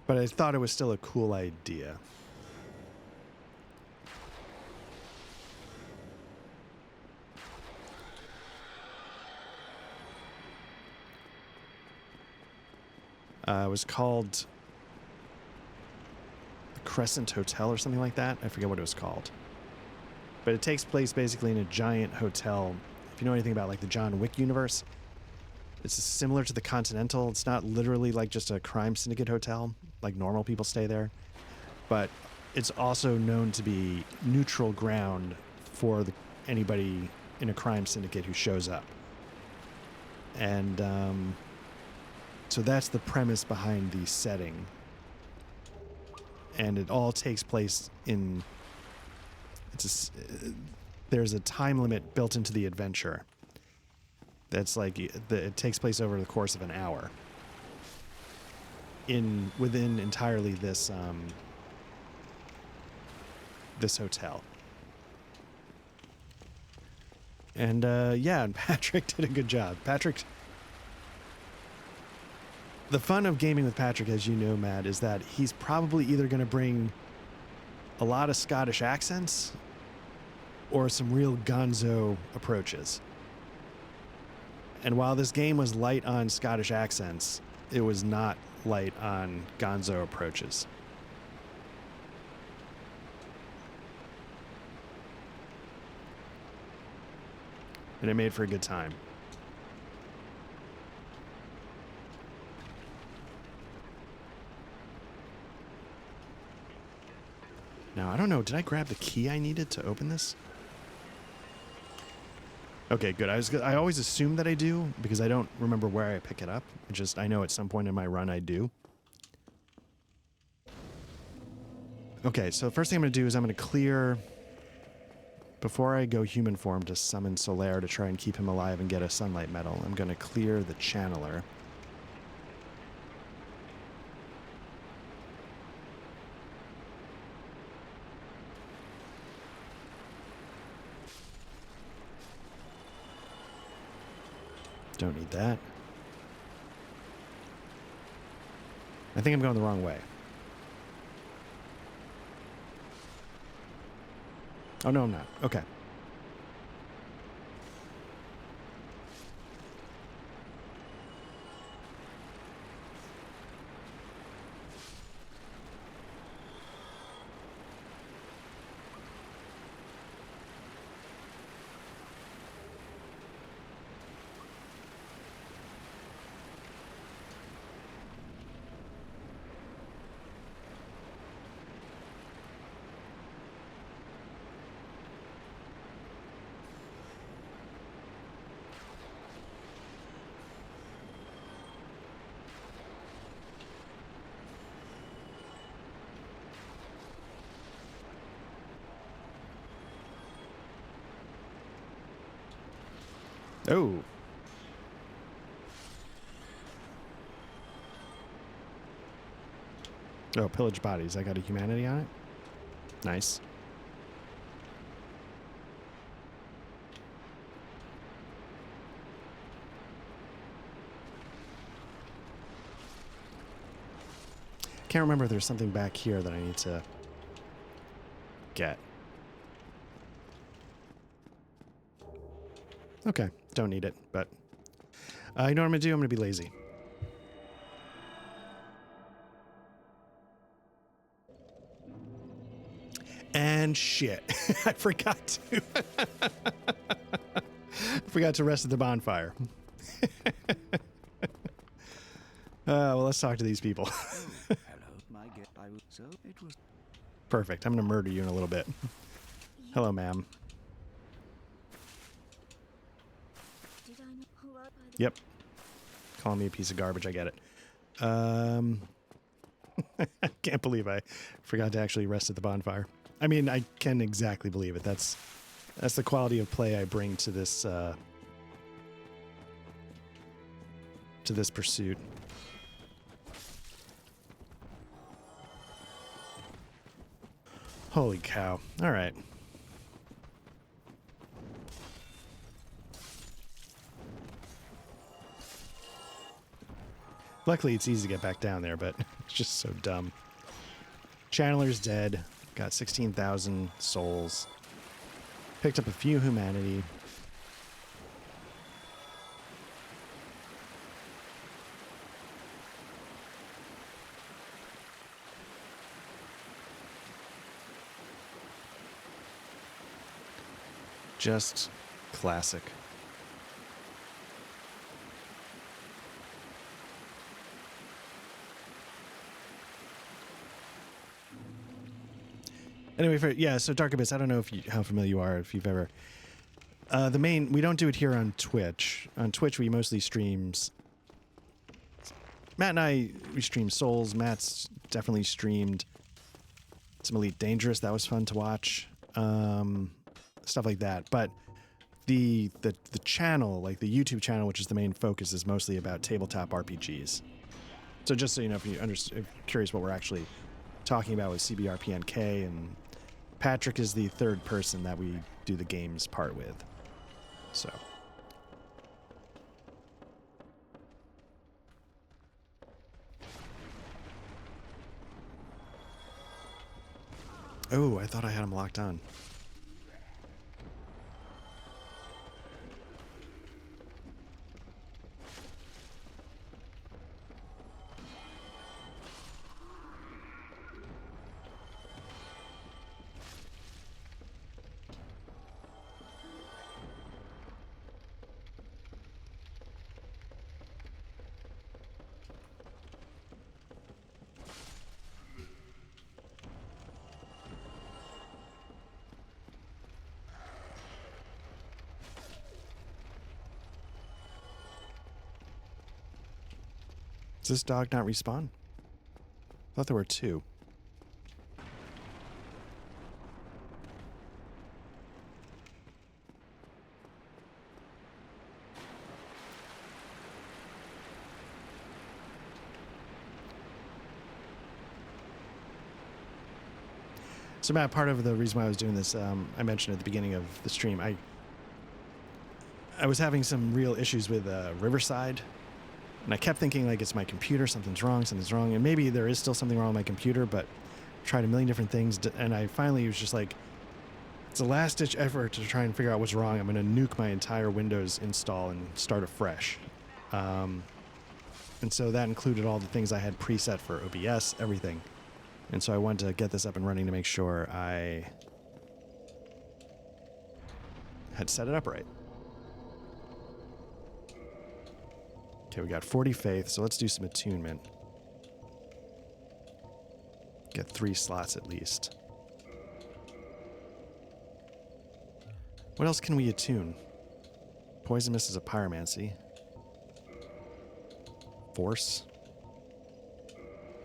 But I thought it was still a cool idea. It was called the Crescent Hotel or something like that. I forget what it was called. But it takes place basically in a giant hotel. If you know anything about like the John Wick universe, It's similar to the Continental. It's not literally like just a crime syndicate hotel, like normal people stay there, but it's also known to be neutral ground for anybody in a crime syndicate who shows up. And so that's the premise behind the setting. And it all takes place in... there's a time limit built into the adventure. That's like it takes place over the course of an hour. Within entirely this this hotel. And yeah, and Patrick did a good job. Patrick. The fun of gaming with Patrick, as you know, Matt, is that he's probably either going to bring a lot of Scottish accents or some real gonzo approaches. And while this game was light on Scottish accents, it was not light on gonzo approaches. And it made for a good time. Now, I don't know, did I grab the key I needed to open this? Okay, good. I always assume that I do because I don't remember where I pick it up. I know at some point in my run I do. Okay, so the first thing I'm going to do is I'm going to clear... Before I go human form to summon Solaire to try and keep him alive and get a sunlight medal, I'm going to clear the channeler. Don't need that. I think I'm going the wrong way. Oh, no, I'm not. Okay. Oh. Oh, pillage bodies. I got a humanity on it. Nice. Can't remember if there's something back here that I need to get. Okay, don't need it, but you know what I'm going to do? I'm going to be lazy. And shit. I forgot to rest at the bonfire. Well, let's talk to these people.
Hello, my guest. So it was.
Perfect. I'm going to murder you in a little bit. Hello, ma'am. Yep. Calling me a piece of garbage. I get it. I can't believe I forgot to actually rest at the bonfire. I mean, I can exactly believe it. That's the quality of play I bring to this pursuit. Holy cow. All right. Luckily, it's easy to get back down there, but it's just so dumb. Channeler's dead. Got 16,000 souls. Picked up a few humanity. Just classic. Anyway, so Dark Abyss, I don't know how familiar you are, if you've ever... we don't do it here on Twitch. On Twitch, we mostly streams... Matt and I, we stream Souls. Matt's definitely streamed some Elite Dangerous. That was fun to watch. Stuff like that. But the channel, like the YouTube channel, which is the main focus, is mostly about tabletop RPGs. So just so you know, if you're curious what we're actually talking about with CBRPNK, and Patrick is the third person that we do the games part with. So... Oh, I thought I had him locked on. Does this dog not respawn? I thought there were two. So Matt, part of the reason why I was doing this, I mentioned at the beginning of the stream, I was having some real issues with Riverside. And I kept thinking, like, it's my computer, something's wrong, and maybe there is still something wrong with my computer, but I tried a million different things, and I finally was just like, it's a last-ditch effort to try and figure out what's wrong. I'm going to nuke my entire Windows install and start afresh. And so that included all the things I had preset for OBS, everything. And so I wanted to get this up and running to make sure I had set it up right. Okay, we got 40 faith, so let's do some attunement. Get 3 slots at least. What else can we attune? Poison Mist is a pyromancy. Force.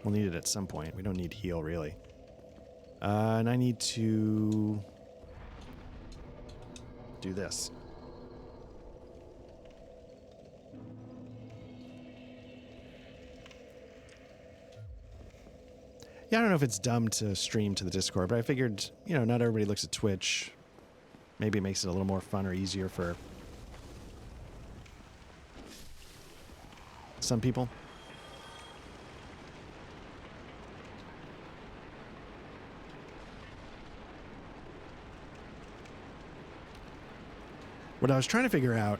We'll need it at some point. We don't need heal, really. And I need to do this. Yeah, I don't know if it's dumb to stream to the Discord, but I figured, you know, not everybody looks at Twitch. Maybe it makes it a little more fun or easier for some people. What I was trying to figure out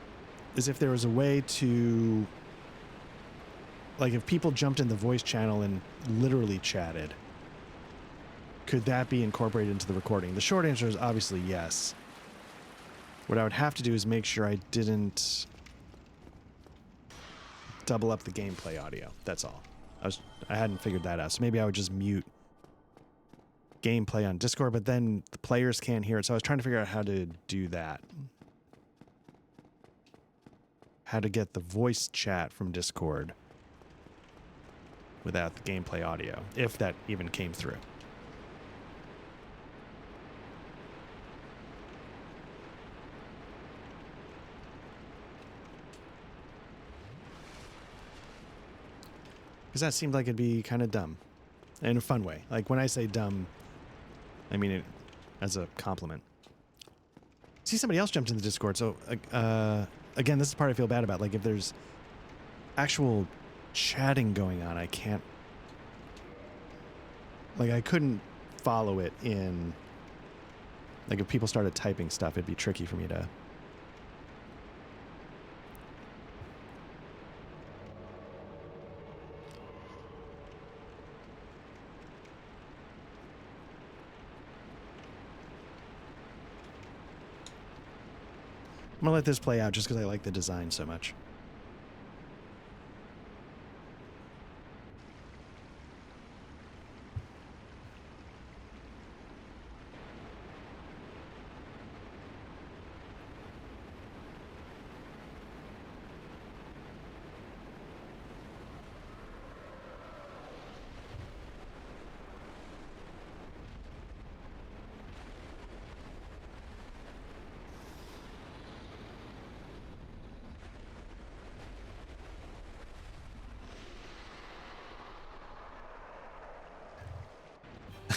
is if there was a way to, like, if people jumped in the voice channel and literally chatted, could that be incorporated into the recording? The short answer is obviously yes. What I would have to do is make sure I didn't double up the gameplay audio. That's all. I hadn't figured that out. So maybe I would just mute gameplay on Discord, but then the players can't hear it. So I was trying to figure out how to do that. How to get the voice chat from Discord without the gameplay audio, if that even came through. Because that seemed like it'd be kind of dumb. In a fun way. Like, when I say dumb, I mean it as a compliment. See, somebody else jumped in the Discord, so, again, this is the part I feel bad about. Like, if there's actual chatting going on, I can't... Like, I couldn't follow it in... Like, if people started typing stuff, it'd be tricky for me to... I'm gonna let this play out just because I like the design so much.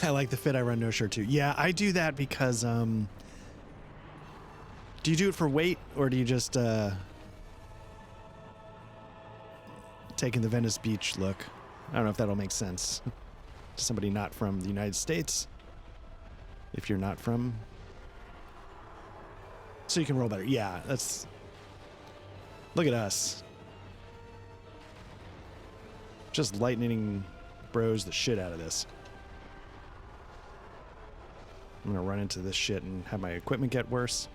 I like the fit. I run no shirt too. Yeah, I do that because do you do it for weight or do you just taking the Venice Beach look? I don't know if that'll make sense to somebody not from the United States. If you're not from, so you can roll better. Yeah, that's. Look at us. Just lightning bros the shit out of this. I'm gonna run into this shit and have my equipment get worse.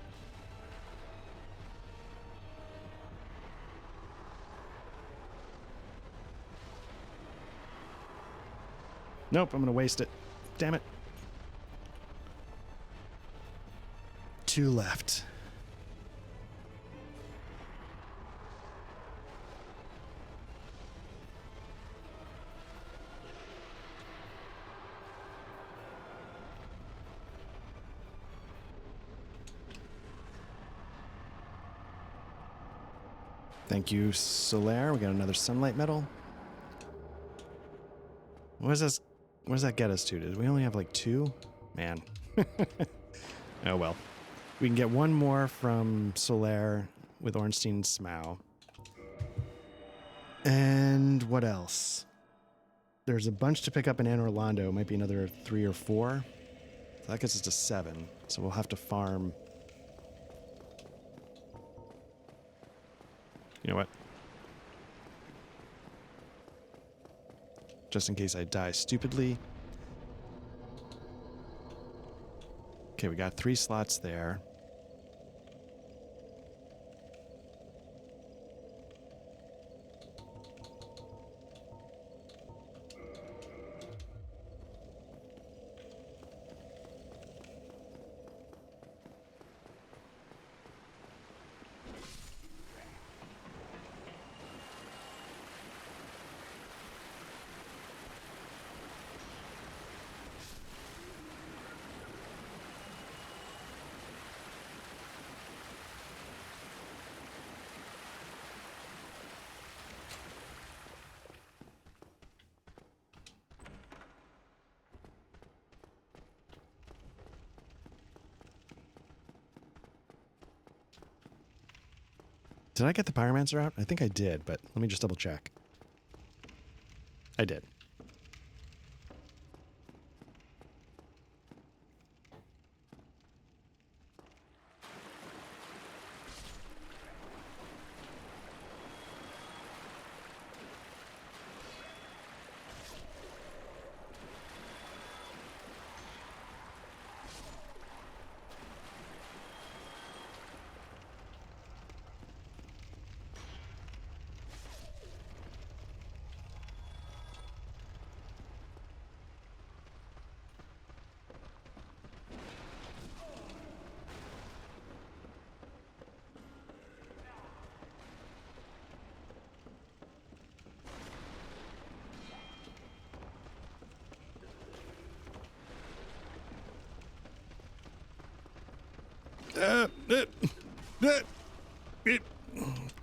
Nope, I'm gonna waste it. Damn it. 2 left. Thank you, Solaire. We got another sunlight medal. What does this? What does that get us to? Did we only have like 2? Man. Oh well. We can get one more from Solaire with Ornstein Smough. And what else? There's a bunch to pick up in Anne Orlando. Might be another 3 or 4. So that gets us to 7. So we'll have to farm. You know what? Just in case I die stupidly. Okay, we got 3 slots there. Did I get the Pyromancer out? I think I did, but let me just double check. I did.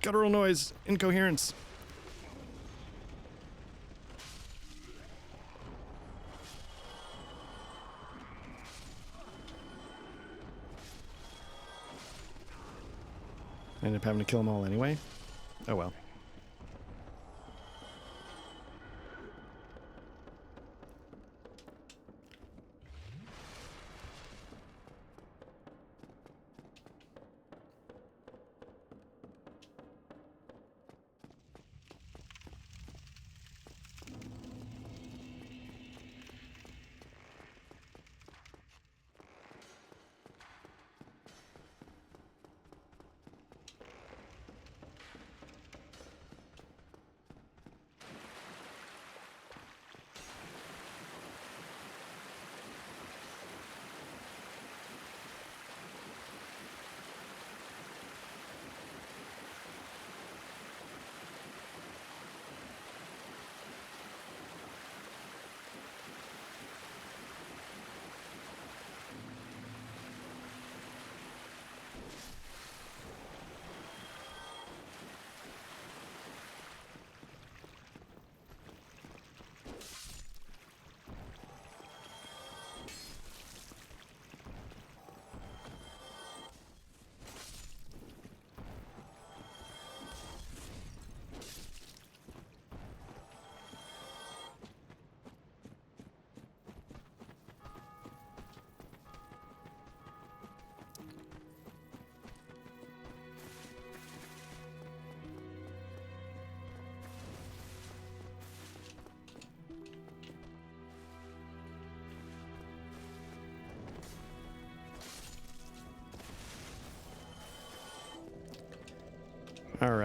Guttural noise, incoherence. I ended up having to kill them all anyway. Oh well.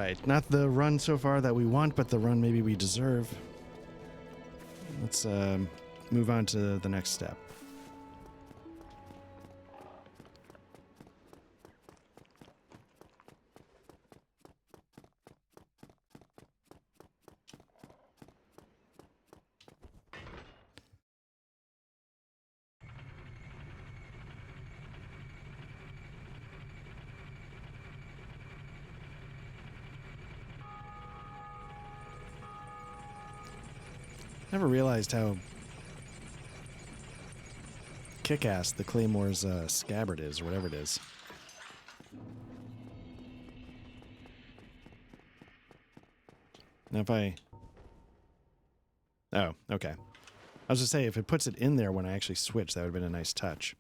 right, not the run so far that we want, but the run maybe we deserve. Let's move on to the next step. Never realized how kick-ass the Claymore's scabbard is, or whatever it is. Now if I... Oh, okay. I was gonna say, if it puts it in there when I actually switch, that would have been a nice touch.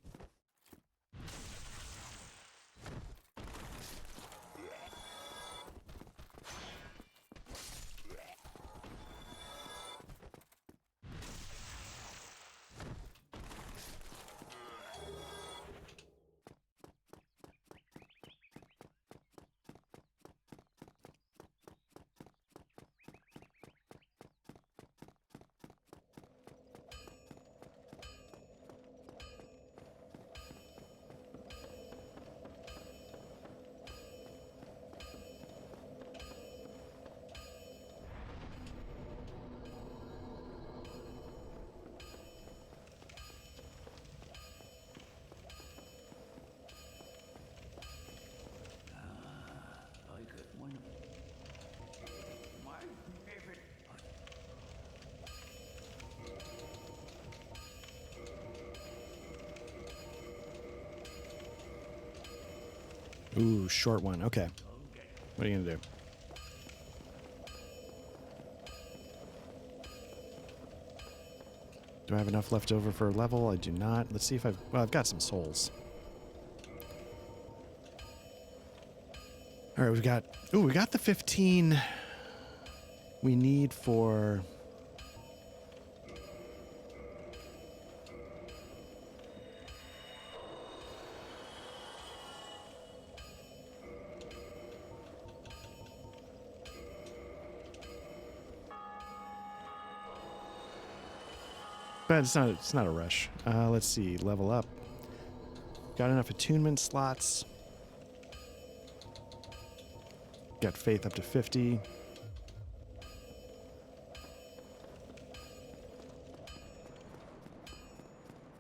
I get one of my favorite.
Ooh, short one. Okay. What are you gonna do? Do I have enough left over for a level? I do not. Let's see if I've... Well, I've got some souls. All right, we've got... Ooh, we got the 15 we need for... But it's not a rush. Let's see. Level up. Got enough attunement slots. Got faith up to 50.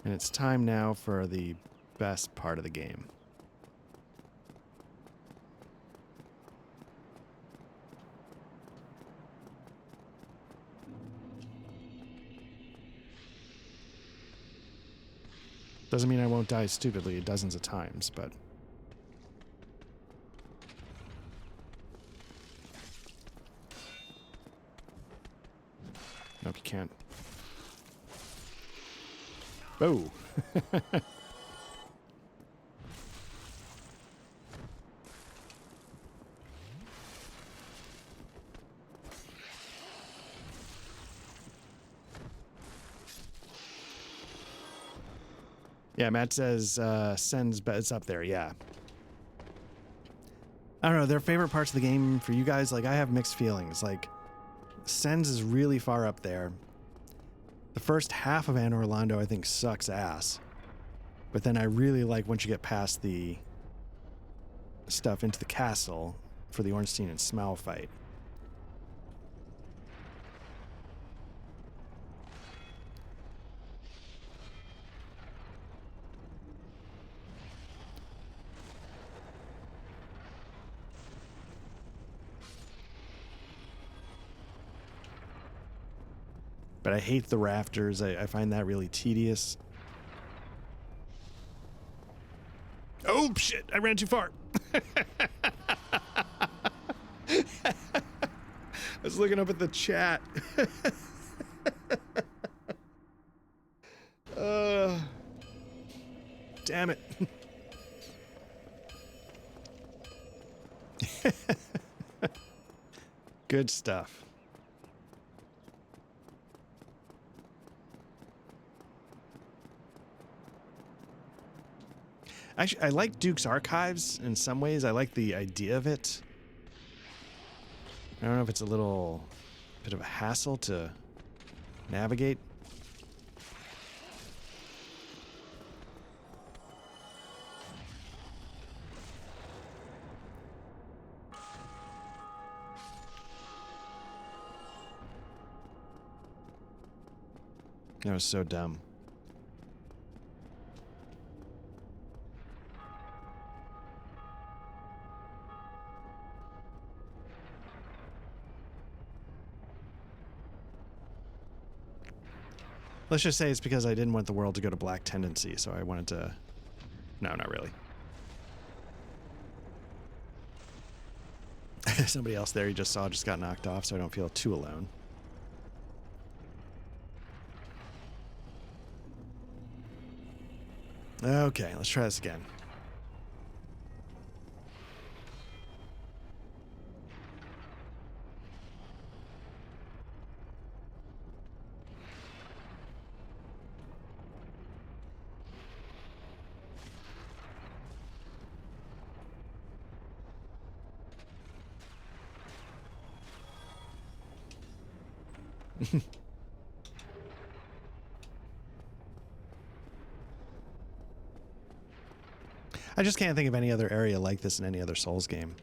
And it's time now for the best part of the game. Doesn't mean I won't die stupidly dozens of times, but... Nope, you can't. Oh! Yeah, Matt says Sen's, but it's up there, yeah. I don't know, their favorite parts of the game for you guys, like, I have mixed feelings. Like, Sen's is really far up there. The first half of Anor Londo, I think, sucks ass. But then I really like once you get past the stuff into the castle for the Ornstein and Smaug fight. But I hate the rafters. I find that really tedious. Oh, shit. I ran too far. I was looking up at the chat. Damn it. Good stuff. Actually, I like Duke's Archives in some ways. I like the idea of it. I don't know if it's a little bit of a hassle to navigate. That was so dumb. Let's just say it's because I didn't want the world to go to Black Tendency, so I wanted to... No, not really. Somebody else there you just saw just got knocked off, so I don't feel too alone. Okay, let's try this again. I just can't think of any other area like this in any other Souls game.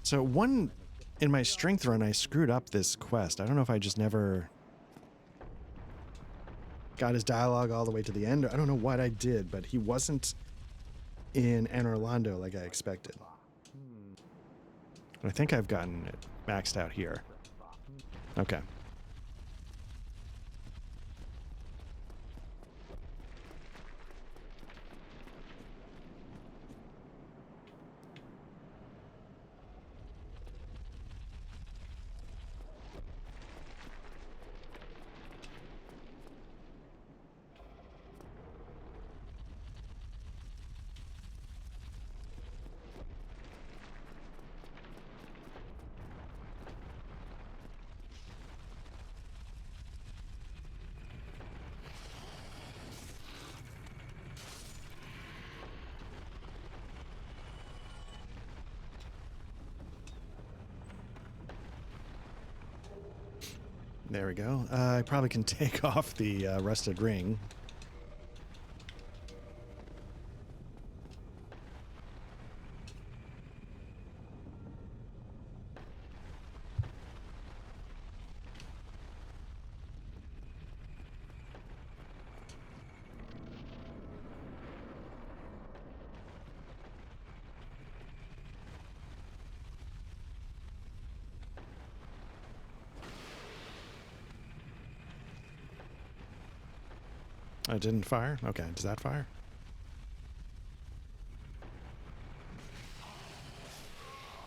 So in my strength run, I screwed up this quest. I don't know if I just never got his dialogue all the way to the end. I don't know what I did, but he wasn't in Anor Londo like I expected. I think I've gotten it maxed out here. Okay. There we go. I probably can take off the rusted ring. I didn't fire? Okay, does that fire?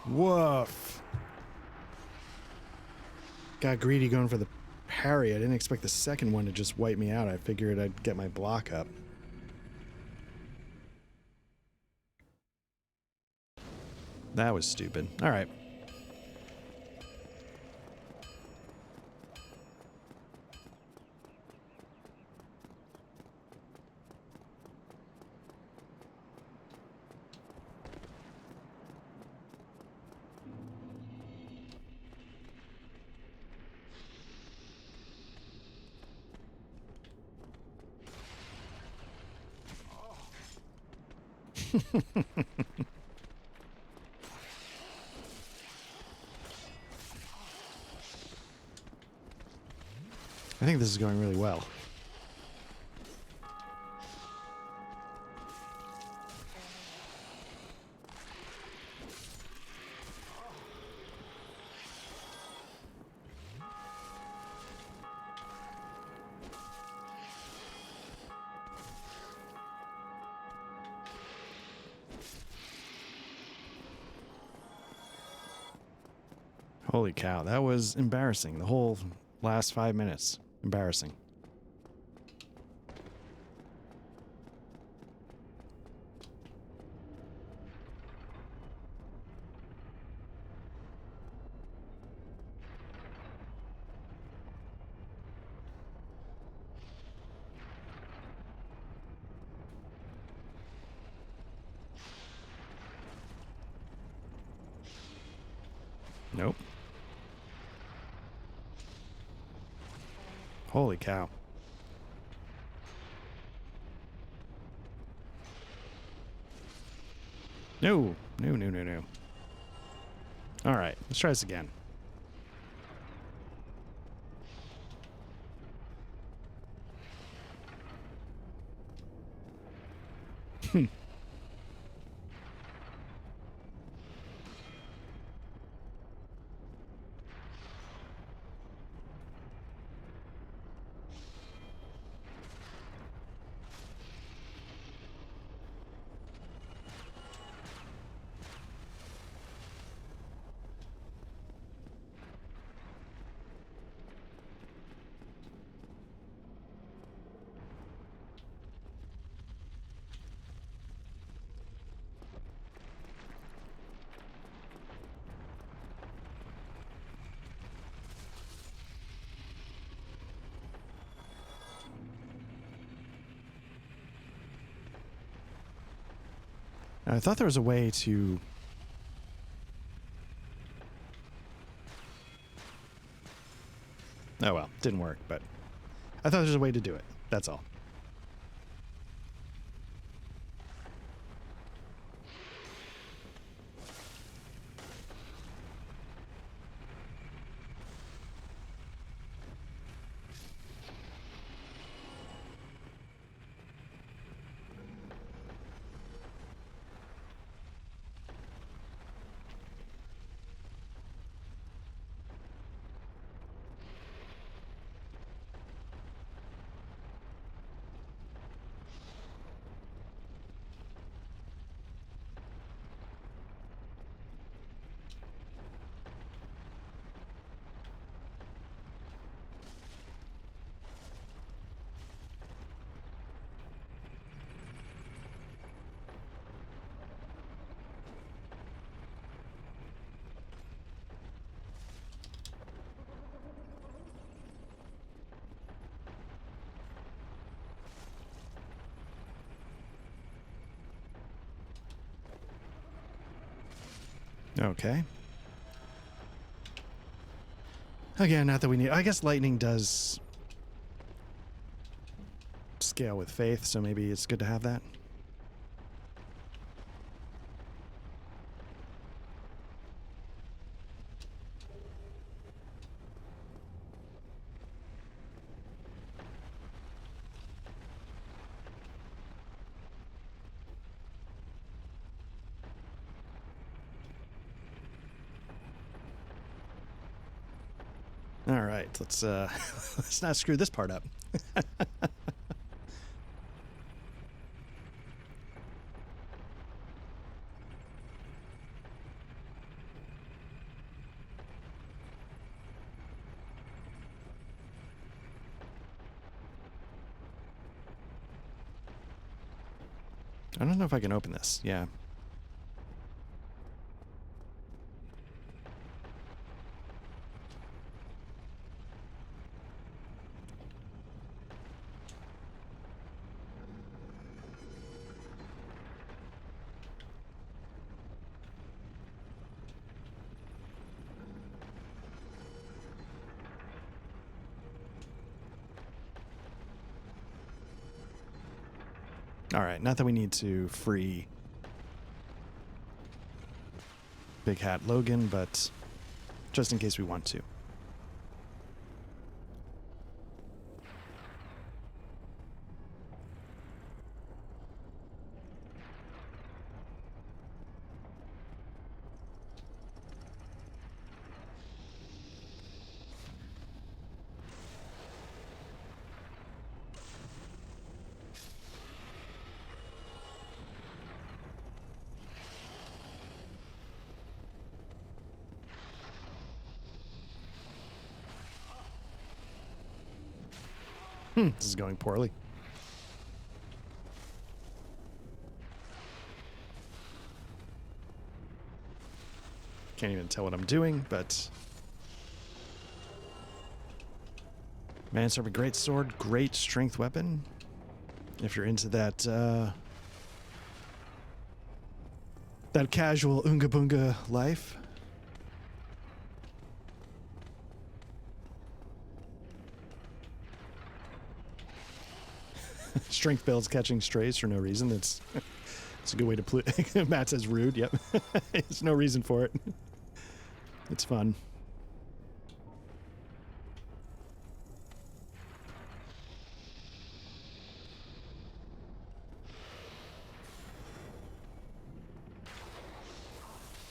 Woof. Got greedy going for the parry. I didn't expect the second one to just wipe me out. I figured I'd get my block up. That was stupid. All right. I think this is going really well.
Holy cow, that was embarrassing. The whole last 5 minutes. Embarrassing. Nope. Holy cow. No. No, no, no, no. All right, let's try this again. I thought there was a way to... Oh well, didn't work, but I thought there was a way to do it. That's all. Okay. Again, not that we need... I guess lightning does scale with faith, so maybe it's good to have that. All right, let's let's not screw this part up. I don't know if I can open this. Yeah. All right, not that we need to free Big Hat Logan, but just in case we want to. This is going poorly. Can't even tell what I'm doing, but... Manservant, great sword, great strength weapon. If you're into that, that casual Oonga Boonga life. Strength builds catching strays for no reason. It's a good way to play. Matt says rude. Yep. There's no reason for it. It's fun.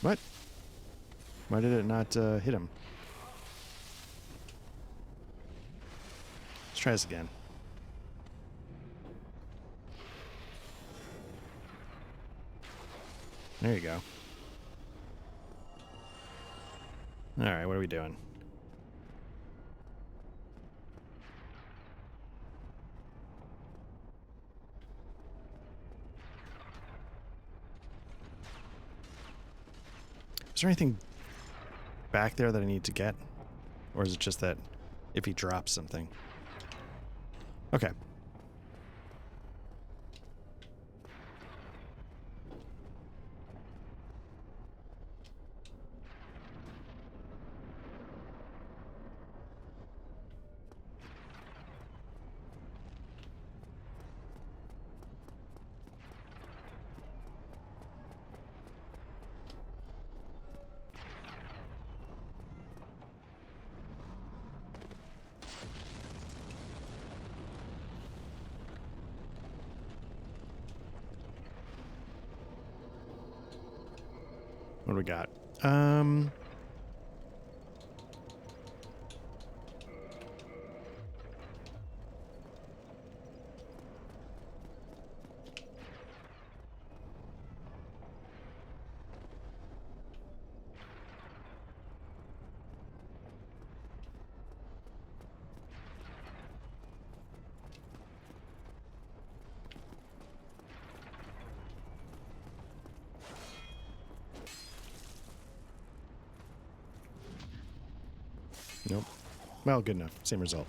What? Why did it not hit him? Let's try this again. There you go. Alright, what are we doing? Is there anything back there that I need to get? Or is it just that if he drops something? Okay. What do we got? Nope. Well, good enough. Same result.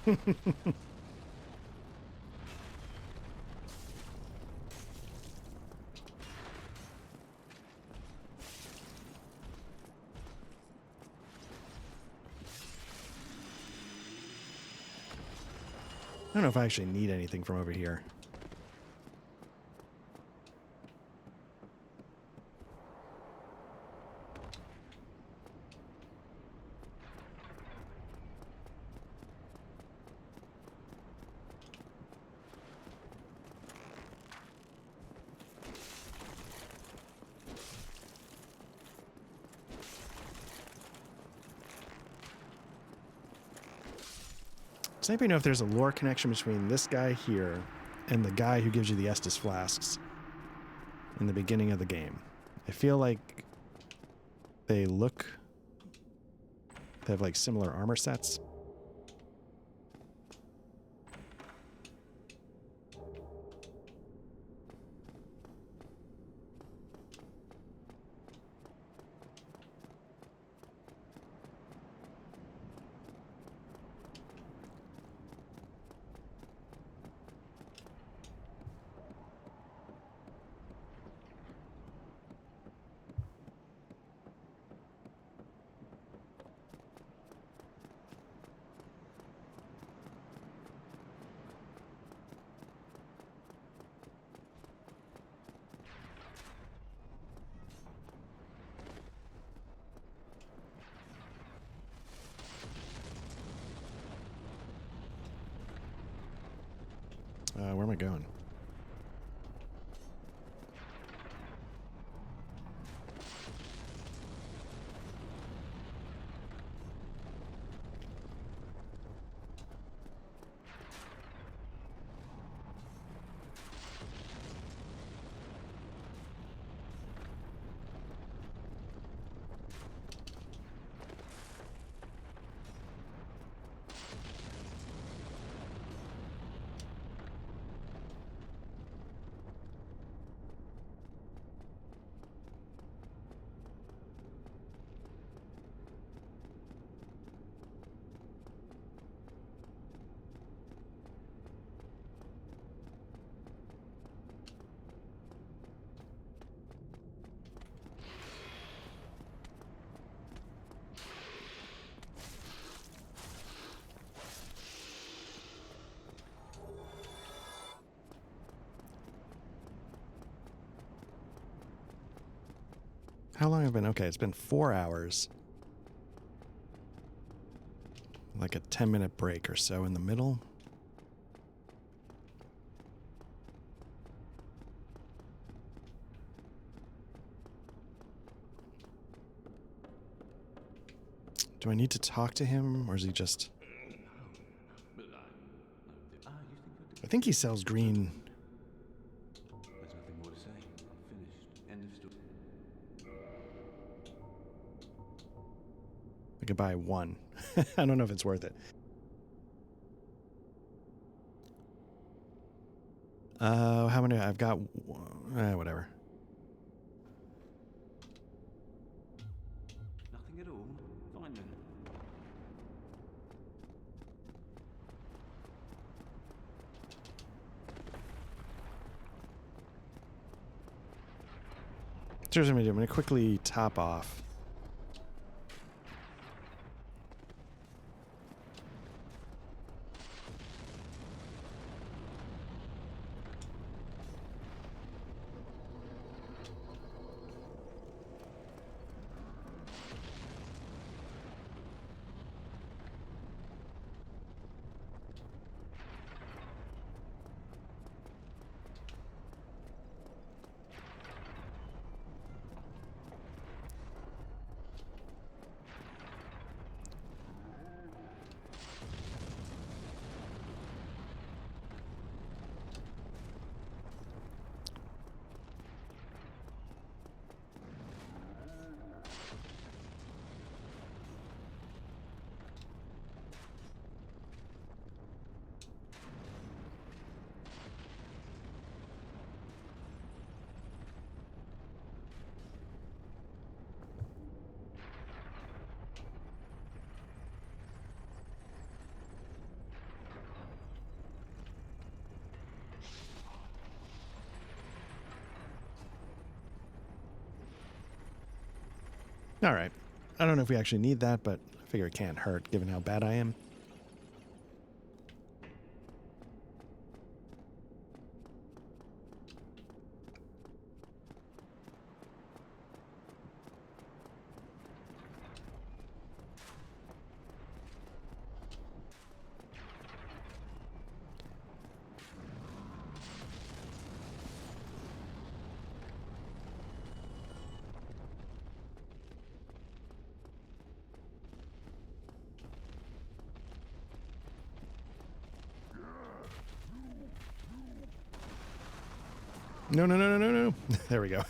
I don't know if I actually need anything from over here. Does anybody know if there's a lore connection between this guy here and the guy who gives you the Estus flasks in the beginning of the game? I feel like they have like similar armor sets. Where am I going? How long have I been? Okay, it's been 4 hours. Like a 10-minute break or so in the middle. Do I need to talk to him, or is he just... I think he sells green.
There's nothing more to say. I'm finished. End of story.
I could buy one. I don't know if it's worth it. How many? I've got... whatever.
Nothing at all. Fine then.
Here's what I'm going to do. I'm going to quickly top off. All right. I don't know if we actually need that, but I figure it can't hurt given how bad I am. No, no, no, no, no, no. There we go.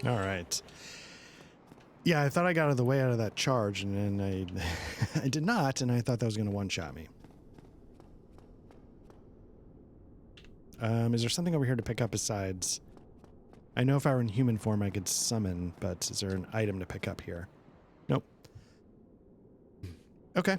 All right. Yeah, I thought I got out of the way out of that charge, and then I did not, and I thought that was going to one-shot me. Is there something over here to pick up besides... I know if I were in human form I could summon, but is there an item to pick up here? Nope. Okay.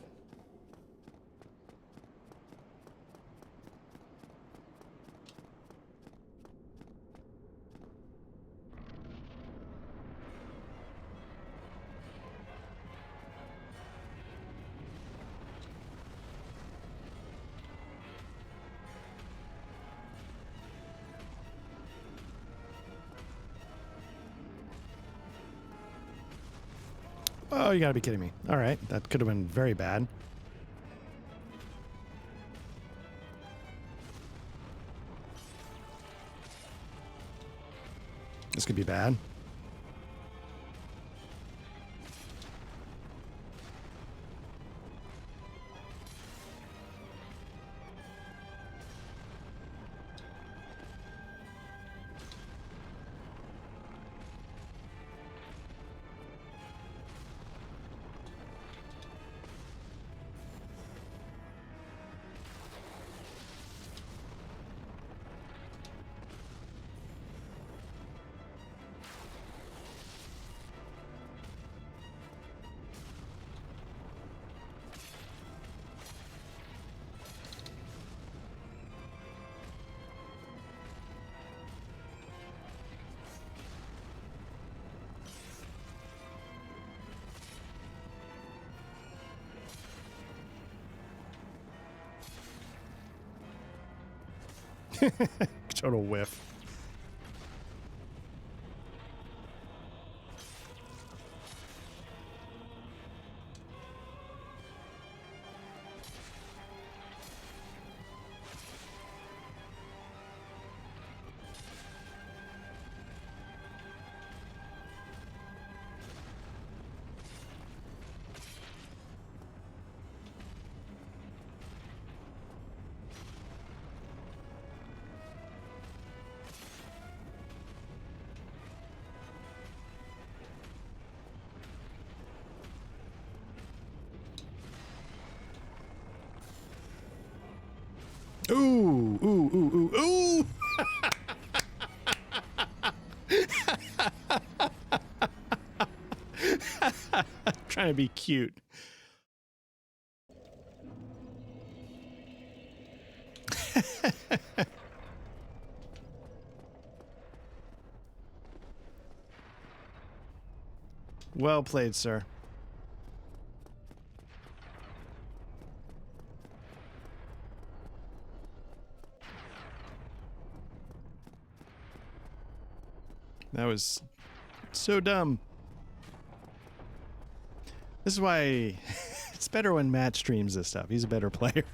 Oh, you gotta be kidding me. All right, that could have been very bad. This could be bad. Total whiff. Ooh, ooh, ooh, ooh, ooh. Trying to be cute. Well played, sir. That was so dumb. This is why it's better when Matt streams this stuff. He's a better player.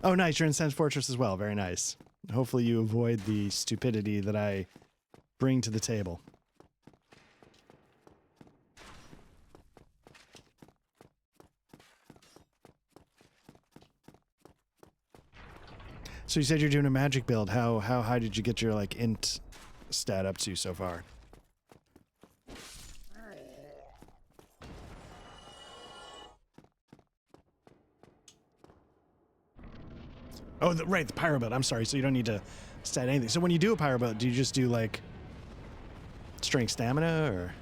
Oh, nice. You're in Sense Fortress as well. Very nice. Hopefully you avoid the stupidity that I bring to the table. So you said you're doing a magic build. How high did you get your like int stat up to so far? Oh, right, the pyro build. I'm sorry. So you don't need to stat anything. So when you do a pyro build, do you just do like strength stamina or?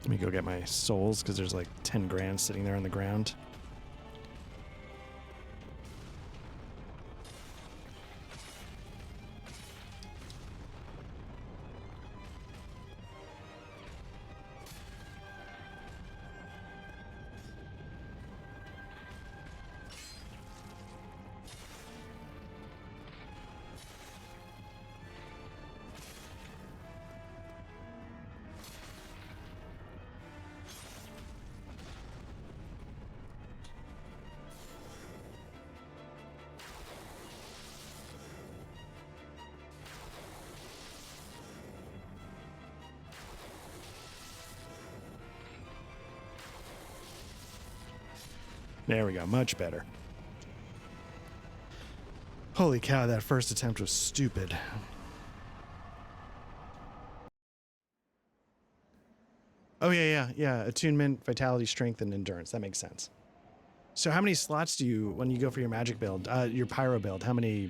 Let me go get my souls because there's like 10 grand sitting there on the ground. There we go. Much better. Holy cow, that first attempt was stupid. Oh, yeah. Attunement, vitality, strength, and endurance. That makes sense. So how many slots do you, when you go for your magic build, your pyro build, how many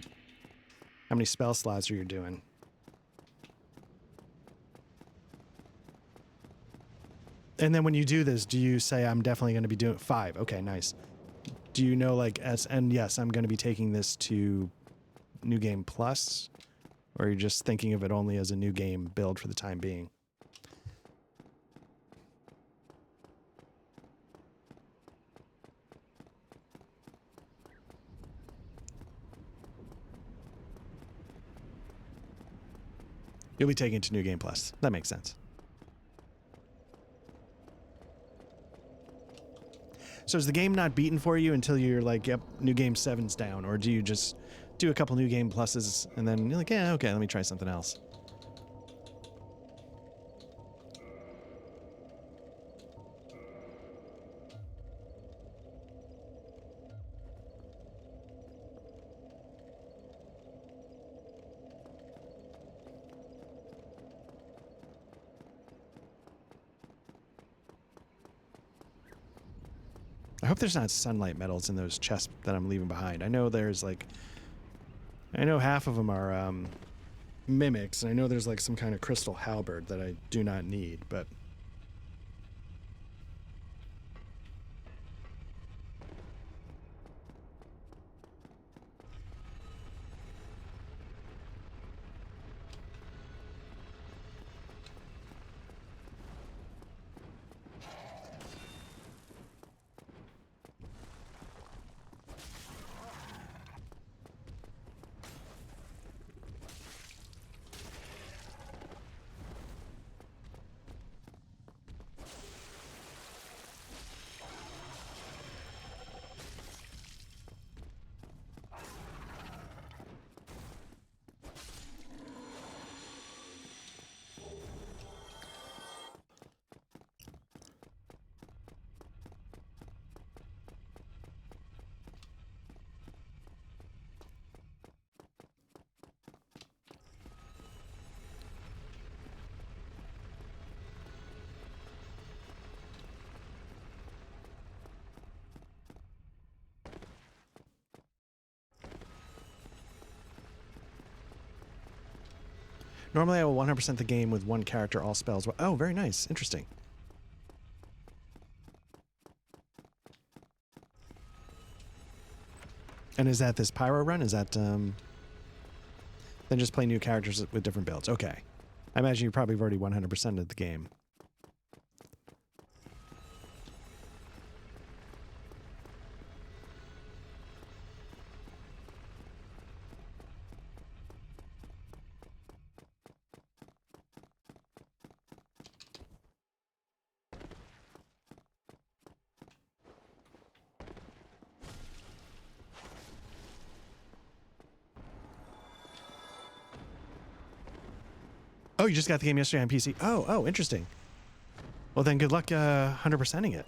spell slots are you doing? And then when you do this, do you say, I'm definitely going to be doing 5? Okay, nice. Do you know, like, and yes, I'm going to be taking this to New Game Plus? Or are you just thinking of it only as a new game build for the time being? You'll be taking it to New Game Plus. That makes sense. So is the game not beaten for you until you're like, yep, New Game 7's down? Or do you just do a couple New Game Pluses and then you're like, yeah, okay, let me try something else? I hope there's not sunlight metals in those chests that I'm leaving behind. I know there's like, I know half of them are mimics, and I know there's like some kind of crystal halberd that I do not need, but... Normally I will 100% the game with one character, all spells. Oh, very nice. Interesting. And is that this pyro run? Is that, then just play new characters with different builds? Okay. I imagine you probably have already 100%ed the game. Oh, you just got the game yesterday on PC. Oh, interesting. Well, then good luck 100%ing it.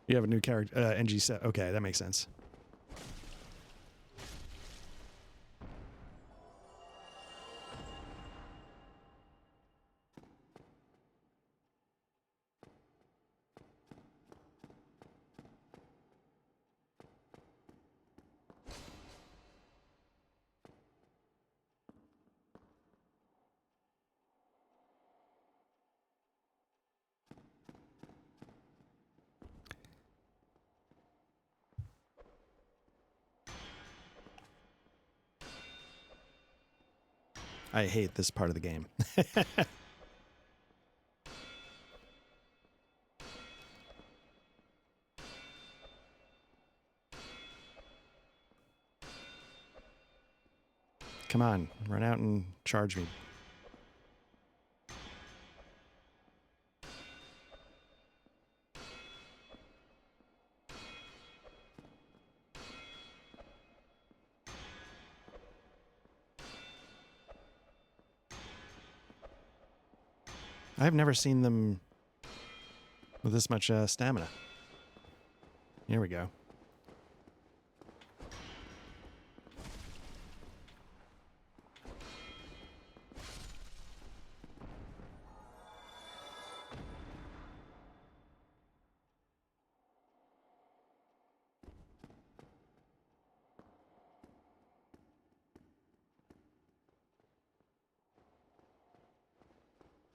You have a new character, NG set. Okay, that makes sense. I hate this part of the game. Come on, run out and charge me. I've never seen them with this much stamina. Here we go.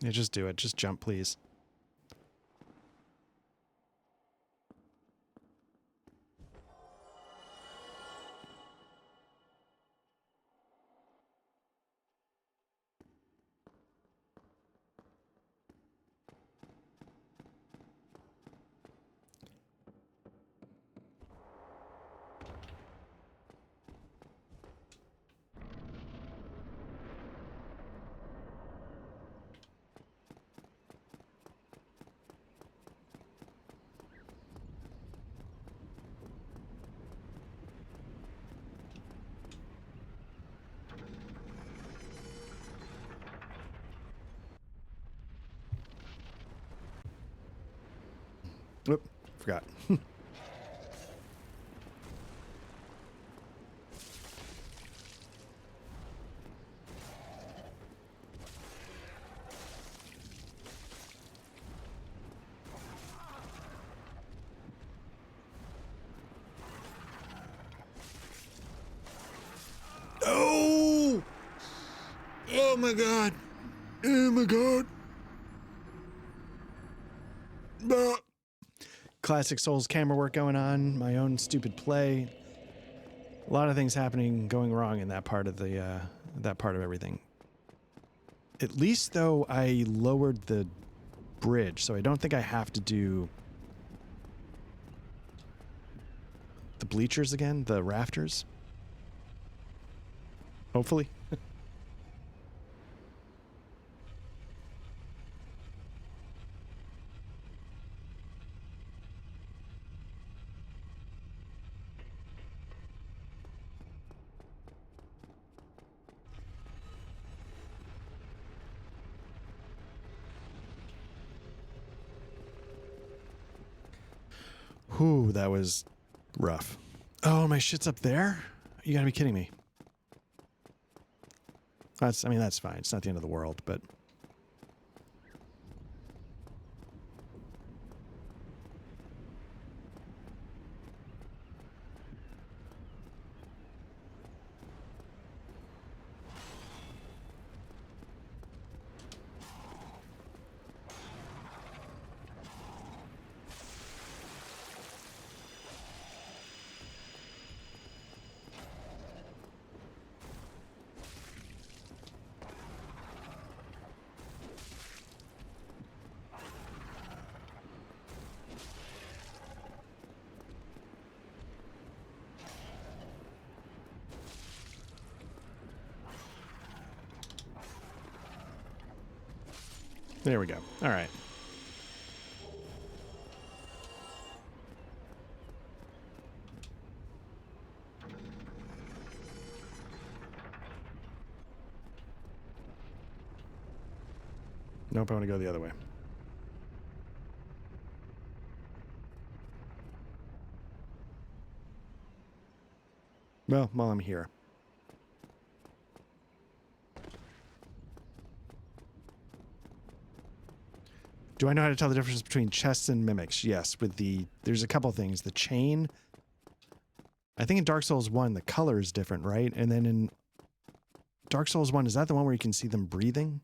Yeah, just do it. Just jump, please. Oop, forgot. Oh! Oh my god! Oh my god! Ah. Classic Souls camera work going on. My own stupid play. A lot of things happening, going wrong in that part of the that part of everything. At least though, I lowered the bridge, so I don't think I have to do the bleachers again, the rafters. Hopefully. Whew, that was rough. Oh, my shit's up there? You gotta be kidding me. I mean, that's fine. It's not the end of the world, but... There we go. All right. Nope, I want to go the other way. Well, while I'm here. Do I know how to tell the difference between chests and mimics? Yes, with there's a couple things. The chain, I think in Dark Souls 1, the color is different, right? And then in Dark Souls 1, is that the one where you can see them breathing?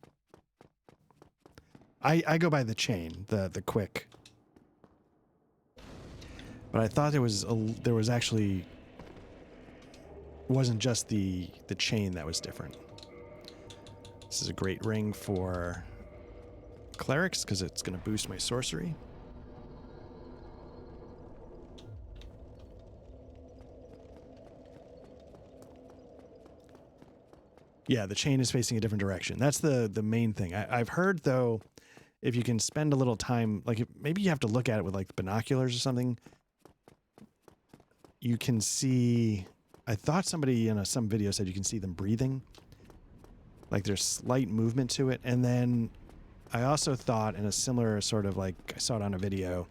I go by the chain, the quick. But I thought there was actually, wasn't just the chain that was different. This is a great ring for clerics because it's going to boost my sorcery. Yeah, the chain is facing a different direction. That's the main thing. I've heard, though, if you can spend a little time, like maybe you have to look at it with like binoculars or something, you can see, I thought somebody in some video said you can see them breathing. Like there's slight movement to it. And then I also thought in a similar sort of like, I saw it on a video.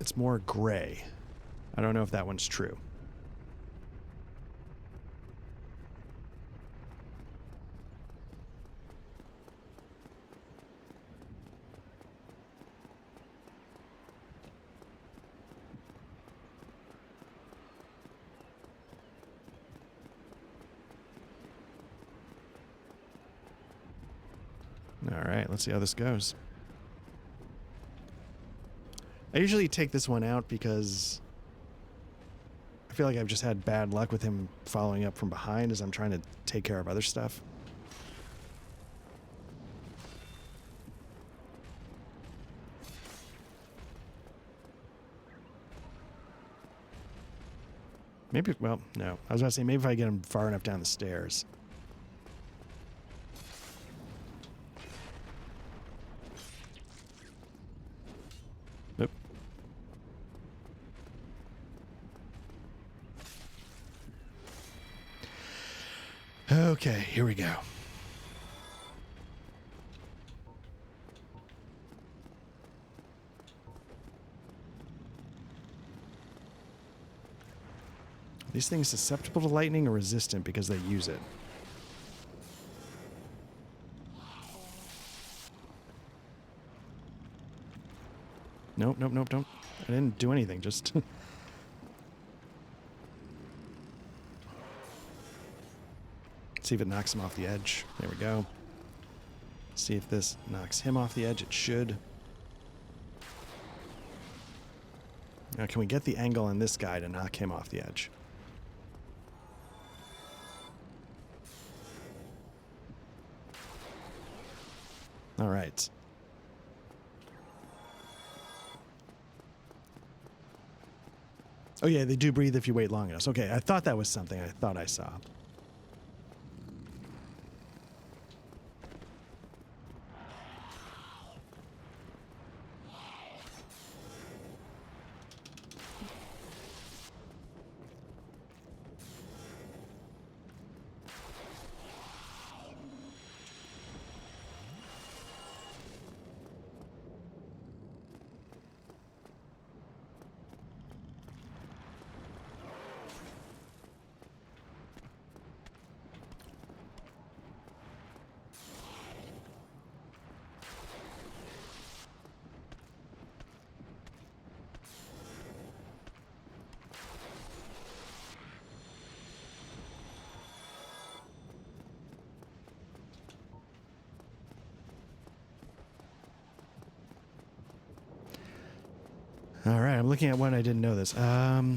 It's more gray. I don't know if that one's true. All right, let's see how this goes. I usually take this one out because I feel like I've just had bad luck with him following up from behind as I'm trying to take care of other stuff. Maybe, well, no. I was about to say, maybe if I get him far enough down the stairs. Nope. Okay, here we go. Are these things susceptible to lightning or resistant because they use it? Nope, nope, nope, don't. I didn't do anything, just... See if it knocks him off the edge. There we go. See if this knocks him off the edge. It should. Now, can we get the angle on this guy to knock him off the edge? All right. Oh, yeah, they do breathe if you wait long enough. Okay, I thought that was something I thought I saw. All right, I'm looking at one. I didn't know this. Oh,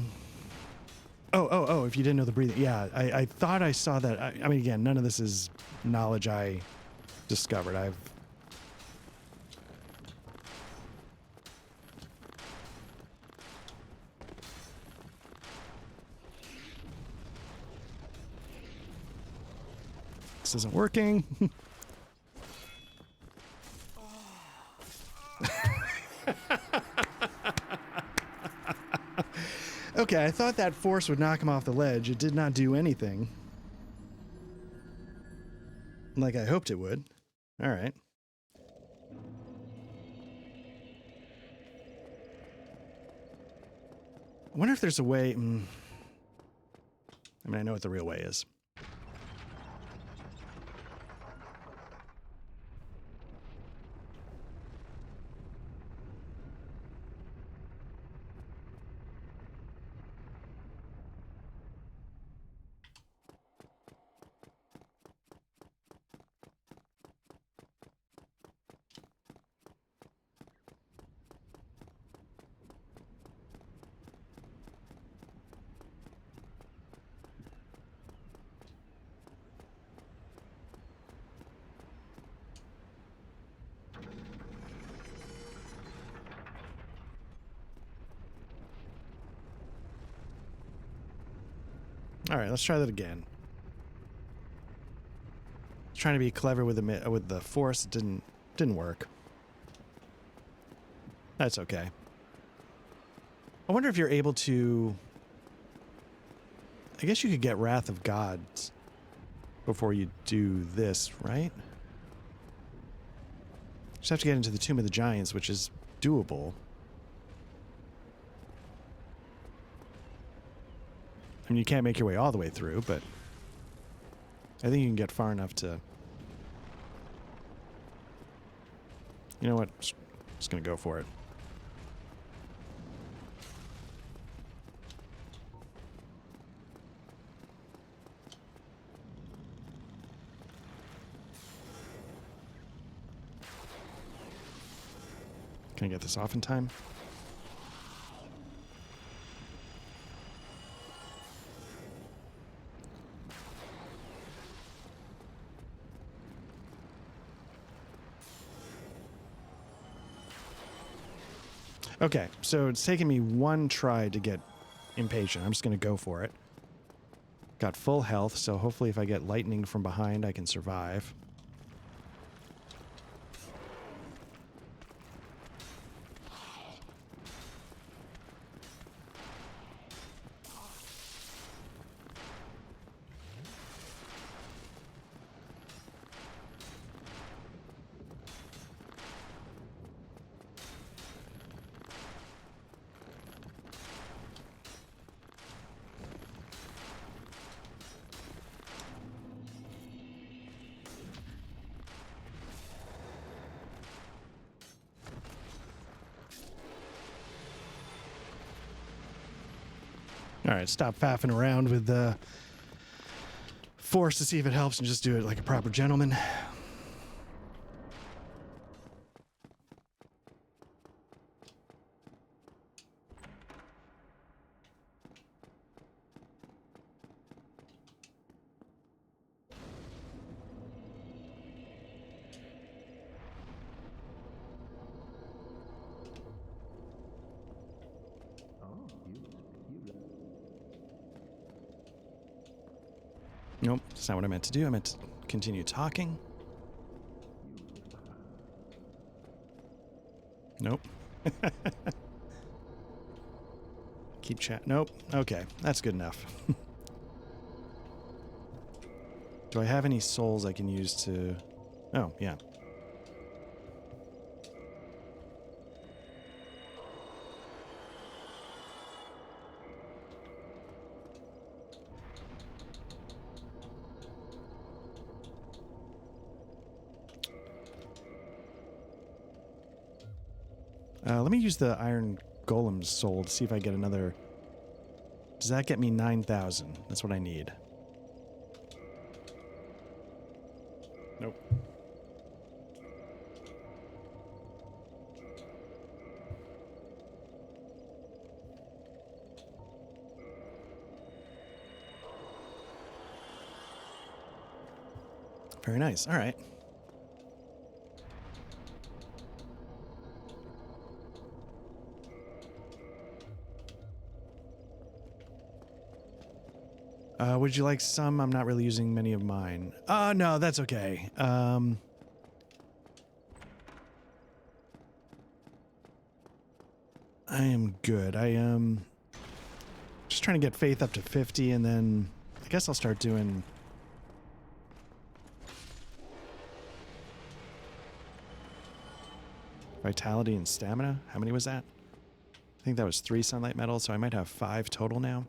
if you didn't know the breathing. Yeah, I thought I saw that. I mean, again, none of this is knowledge I discovered. This isn't working. Okay, I thought that force would knock him off the ledge. It did not do anything. Like I hoped it would. All right. I wonder if there's a way... I mean, I know what the real way is. All right, let's try that again. Trying to be clever with the force, it didn't work. That's okay. I wonder if you're able to... I guess you could get Wrath of Gods before you do this, right? Just have to get into the Tomb of the Giants, which is doable. I mean, you can't make your way all the way through, but I think you can get far enough to... You know what? Just gonna go for it. Can I get this off in time? Okay, so it's taken me one try to get impatient. I'm just going to go for it. Got full health, so hopefully if I get lightning from behind, I can survive. All right, stop faffing around with the force to see if it helps and just do it like a proper gentleman. Nope, that's not what I meant to do. I meant to continue talking. Nope. Keep chat. Nope. Okay, that's good enough. Do I have any souls I can use to... Oh, yeah. Let me use the Iron Golem soul to see if I get another... Does that get me 9,000? That's what I need. Nope. Very nice. All right. Would you like some? I'm not really using many of mine. No, that's okay. I am good. I am just trying to get faith up to 50, and then I guess I'll start doing... Vitality and stamina. How many was that? I think that was 3 sunlight metals, so I might have 5 total now.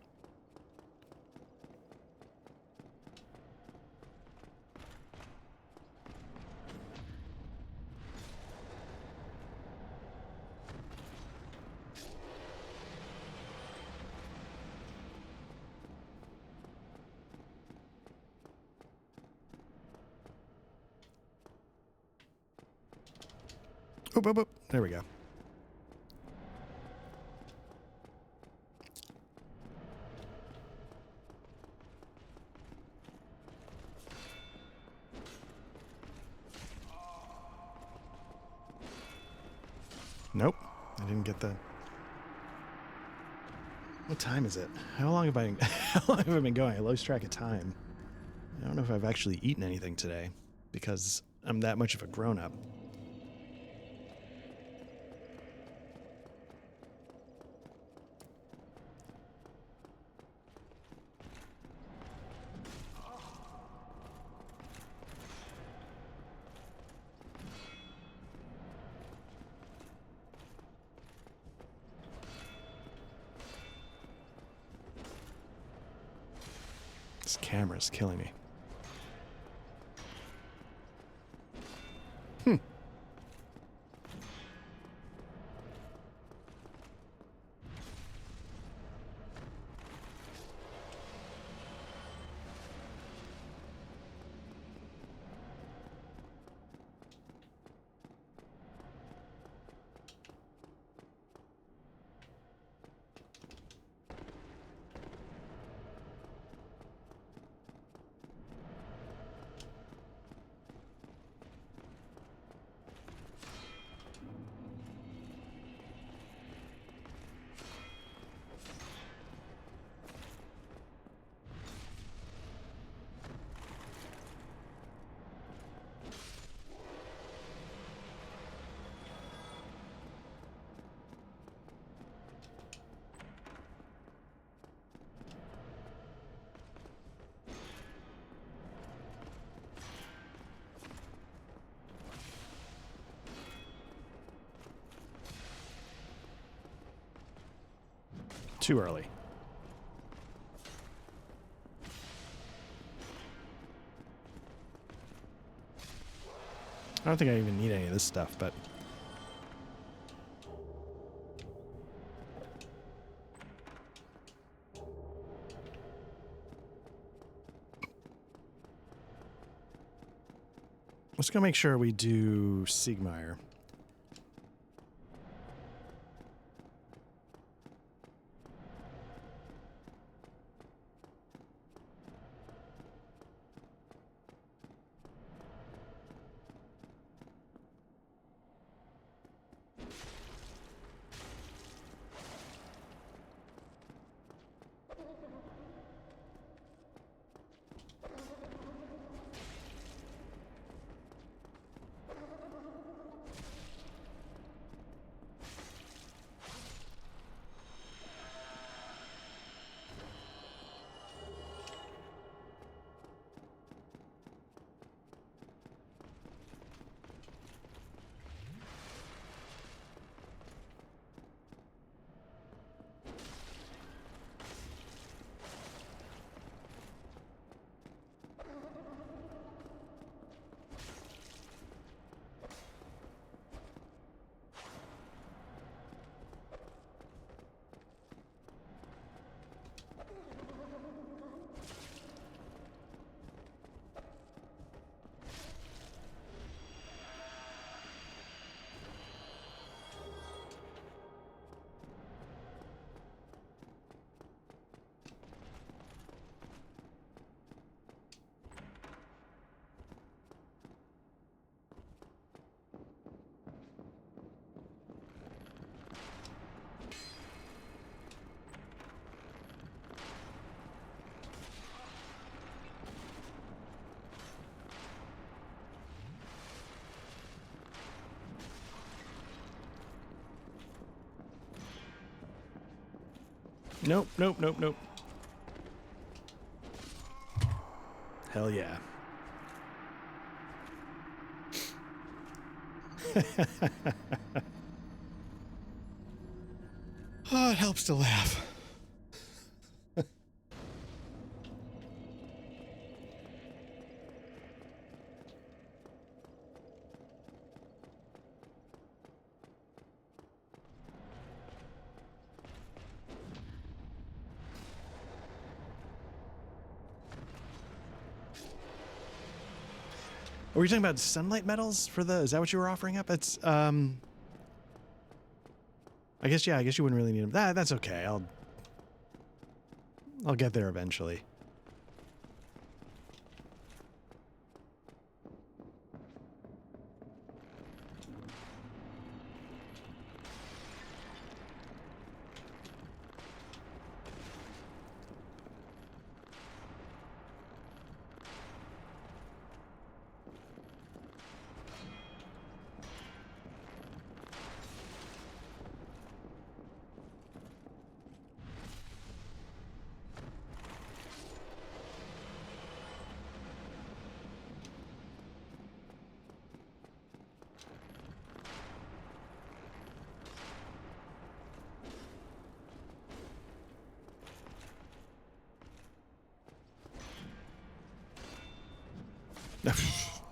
Oop, oop, oop. There we go. Nope. I didn't get the... What time is it? How long have I... How long have I been going? I lost track of time. I don't know if I've actually eaten anything today because I'm that much of a grown-up. This camera's killing me. Too early. I don't think I even need any of this stuff, but let's go make sure we do Siegmeyer. Nope, nope, nope, nope. Hell yeah. Oh, it helps to laugh. Are we talking about sunlight metals for the, is that what you were offering up? It's, I guess, yeah, I guess you wouldn't really need them. That's okay. I'll get there eventually.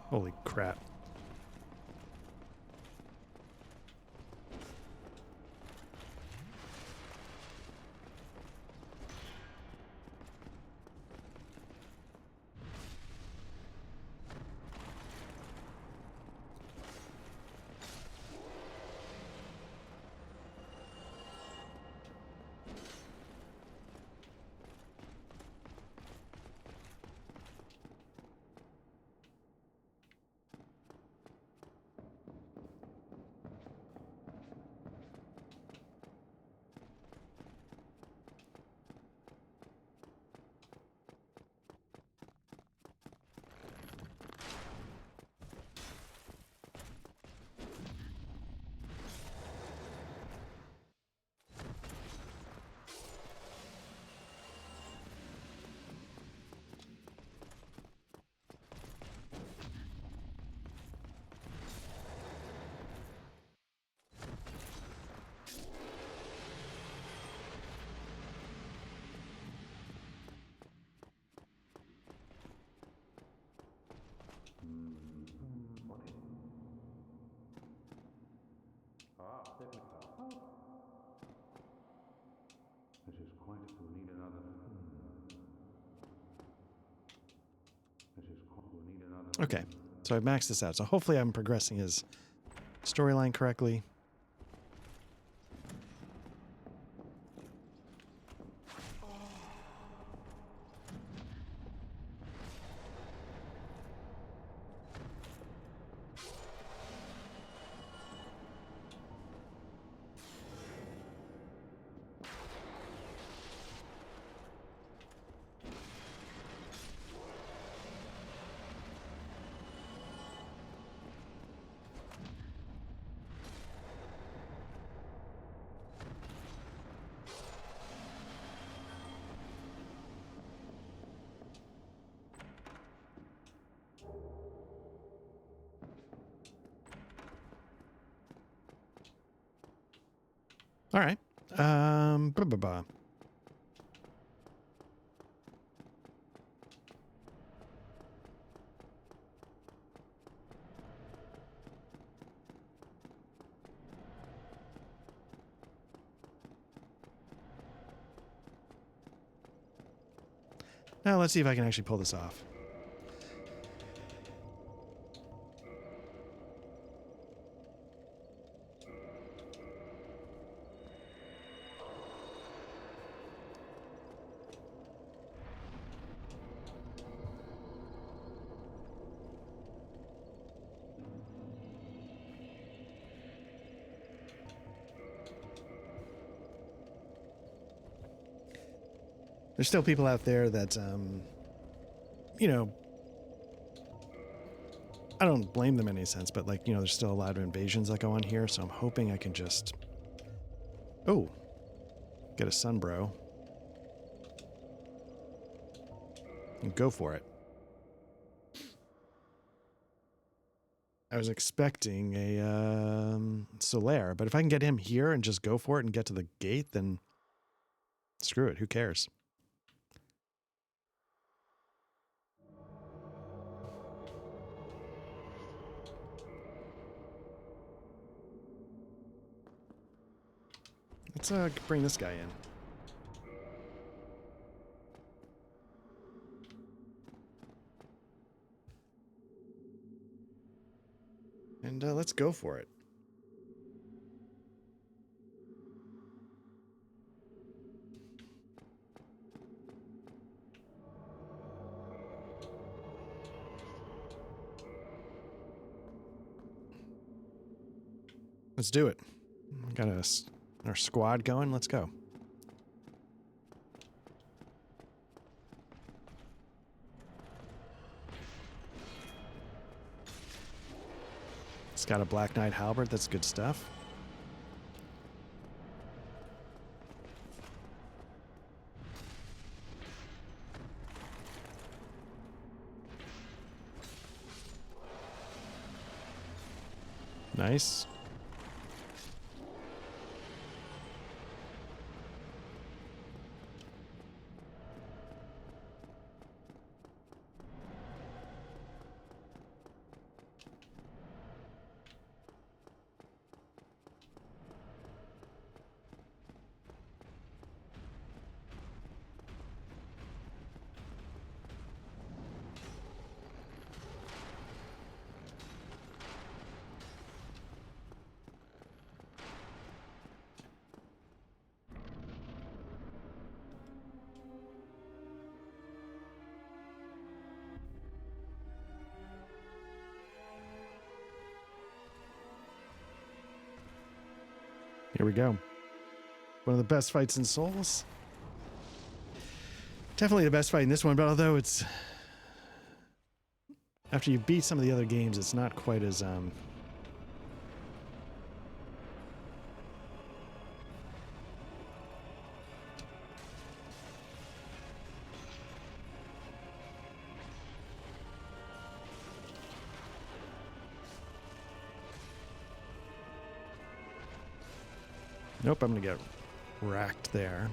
Holy crap.
This is quite. We'll need another. This is quite. We'll need another.
Okay, so I've maxed this out. So hopefully I'm progressing his storyline correctly. All right. Blah, blah, blah. Now let's see if I can actually pull this off. There's still people out there that, you know, I don't blame them in any sense, but like, you know, there's still a lot of invasions that go on here. So I'm hoping I can just, oh, get a sunbro and go for it. I was expecting a Solaire, but if I can get him here and just go for it and get to the gate, then screw it. Who cares? Let's bring this guy in. And let's go for it. Let's do it. We got our squad going. Let's go. It's got a Black Knight halberd. That's good stuff. Nice. Here we go. One of the best fights in Souls. Definitely the best fight in this one, but although it's... After you beat some of the other games, it's not quite as... Nope, I'm going to get racked there.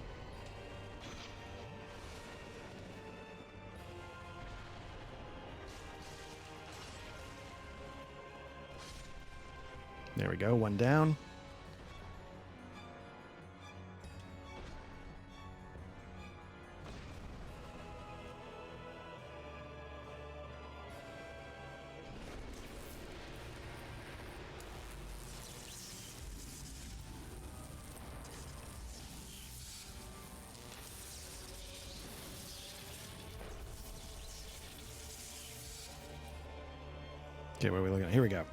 There we go, one down. Okay, what are we looking at? Here we go.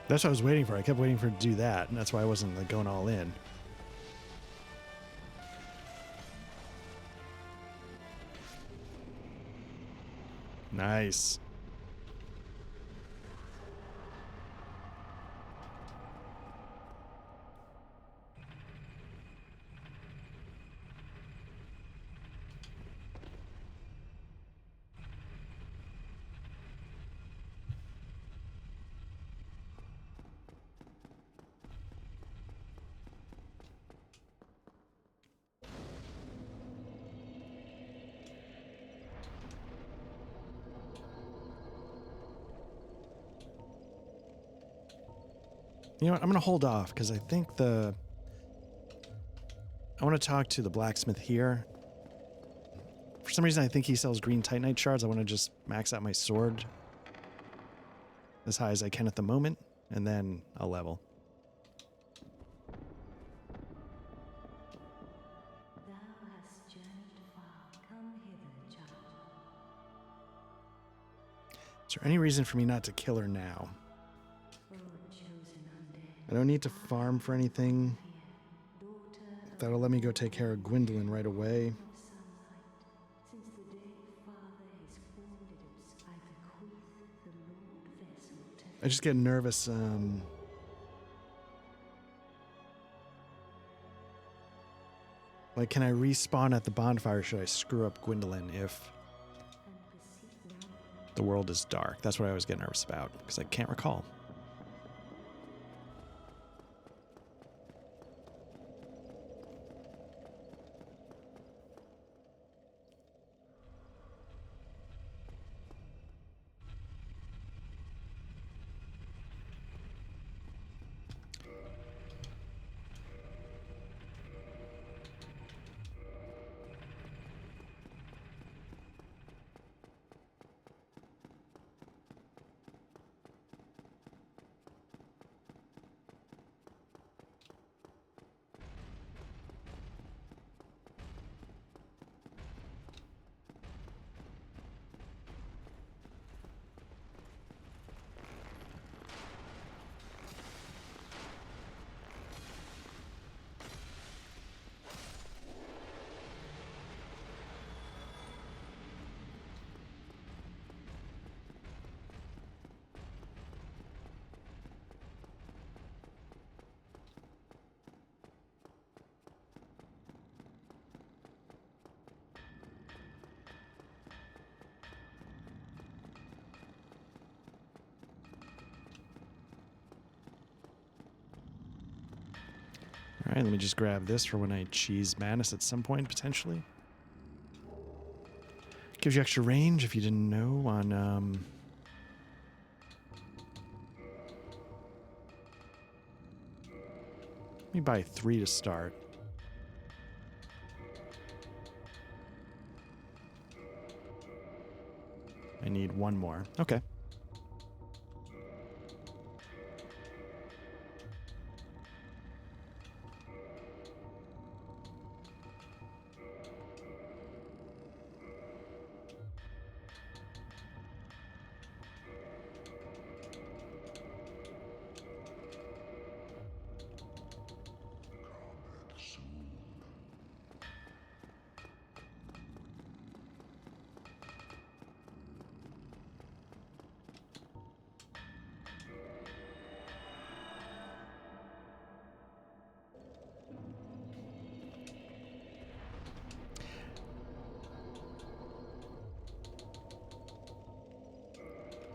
That's what I was waiting for. I kept waiting for it to do that, and that's why I wasn't like going all in. Nice. You know what? I'm going to hold off because I think I want to talk to the blacksmith here. For some reason, I think he sells green Titanite shards. I want to just max out my sword as high as I can at the moment, and then I'll level.
Thou hast journeyed far, come hither, child.
Is there any reason for me not to kill her now? I don't need to farm for anything. That'll let me go take care of Gwendolyn right away. I just get nervous. Like, can I respawn at the bonfire? Should I screw up Gwendolyn if the world is dark? That's what I always get nervous about because I can't recall. All right, let me just grab this for when I cheese Manus at some point, potentially. Gives you extra range if you didn't know on... Let me buy 3 to start. I need one more. Okay.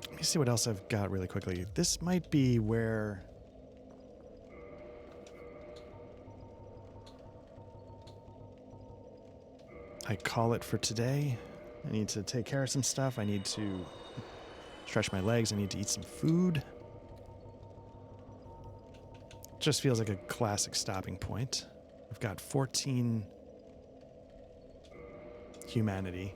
Let me see what else I've got really quickly. This might be where I call it for today. I need to take care of some stuff. I need to stretch my legs. I need to eat some food. Just feels like a classic stopping point. I've got 14 humanity.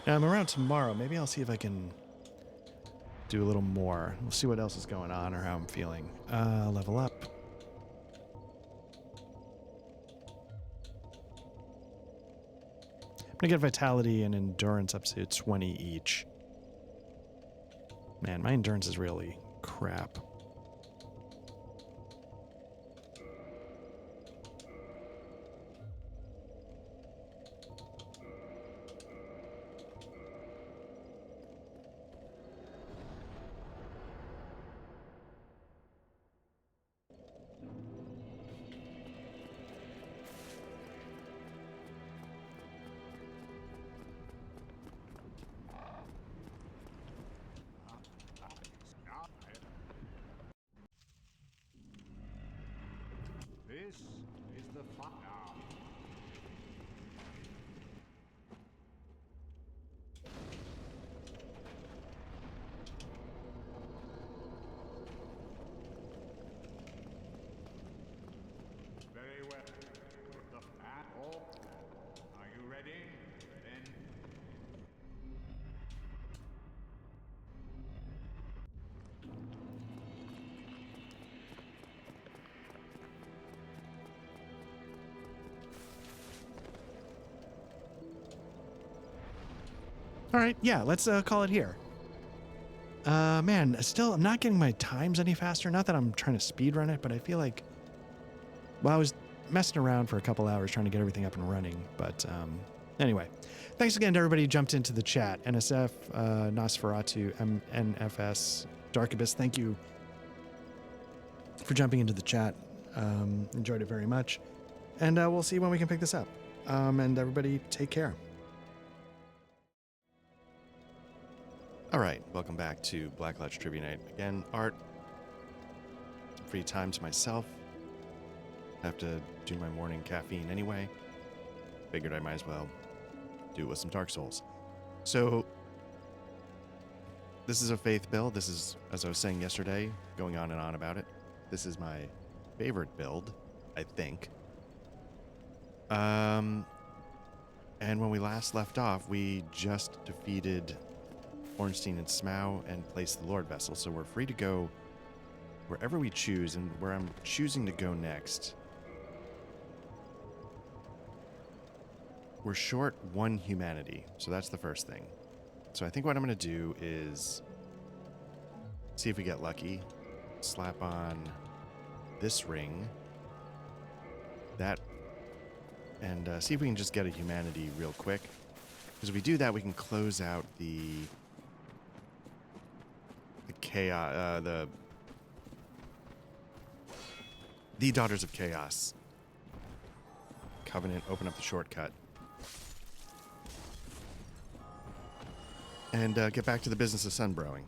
Now, I'm around tomorrow. Maybe I'll see if I can do a little more. We'll see what else is going on or how I'm feeling. Level up. I'm going to get vitality and endurance up to 20 each. Man, my endurance is really crap.
This is the fire. Very well. Put the fan off. Are you ready? Then.
All right, yeah, let's call it here. Man, still, I'm not getting my times any faster. Not that I'm trying to speed run it, but I feel like, well, I was messing around for a couple hours trying to get everything up and running. But anyway, thanks again to everybody who jumped into the chat. NSF, Nosferatu, MNFS, Darkabus, thank you for jumping into the chat. Enjoyed it very much. And we'll see when we can pick this up. And everybody, take care.
All right, welcome back to Black Lodge Trivia Night. Again, Art, some free time to myself. Have to do my morning caffeine anyway. Figured I might as well do it with some Dark Souls. So, this is a faith build. This is, as I was saying yesterday, going on and on about it. This is my favorite build, I think. And when we last left off, we just defeated Ornstein and Smough and placed the Lord Vessel, so we're free to go wherever we choose, and where I'm choosing to go next. We're short 1 humanity, so that's the first thing. So I think what I'm going to do is see if we get lucky. Slap on this ring, that, and see if we can just get a humanity real quick. Because if we do that, we can close out the chaos, the Daughters of Chaos Covenant. Open up the shortcut and get back to the business of sunbrowing.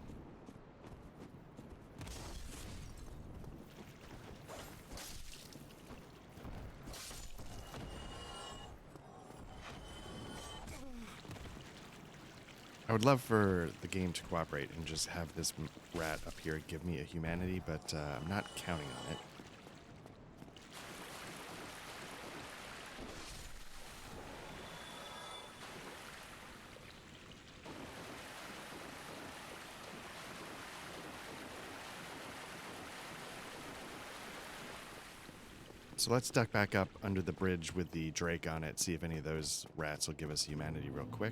I would love for the game to cooperate and just have this rat up here give me a humanity, but I'm not counting on it. So let's duck back up under the bridge with the Drake on it, see if any of those rats will give us humanity real quick.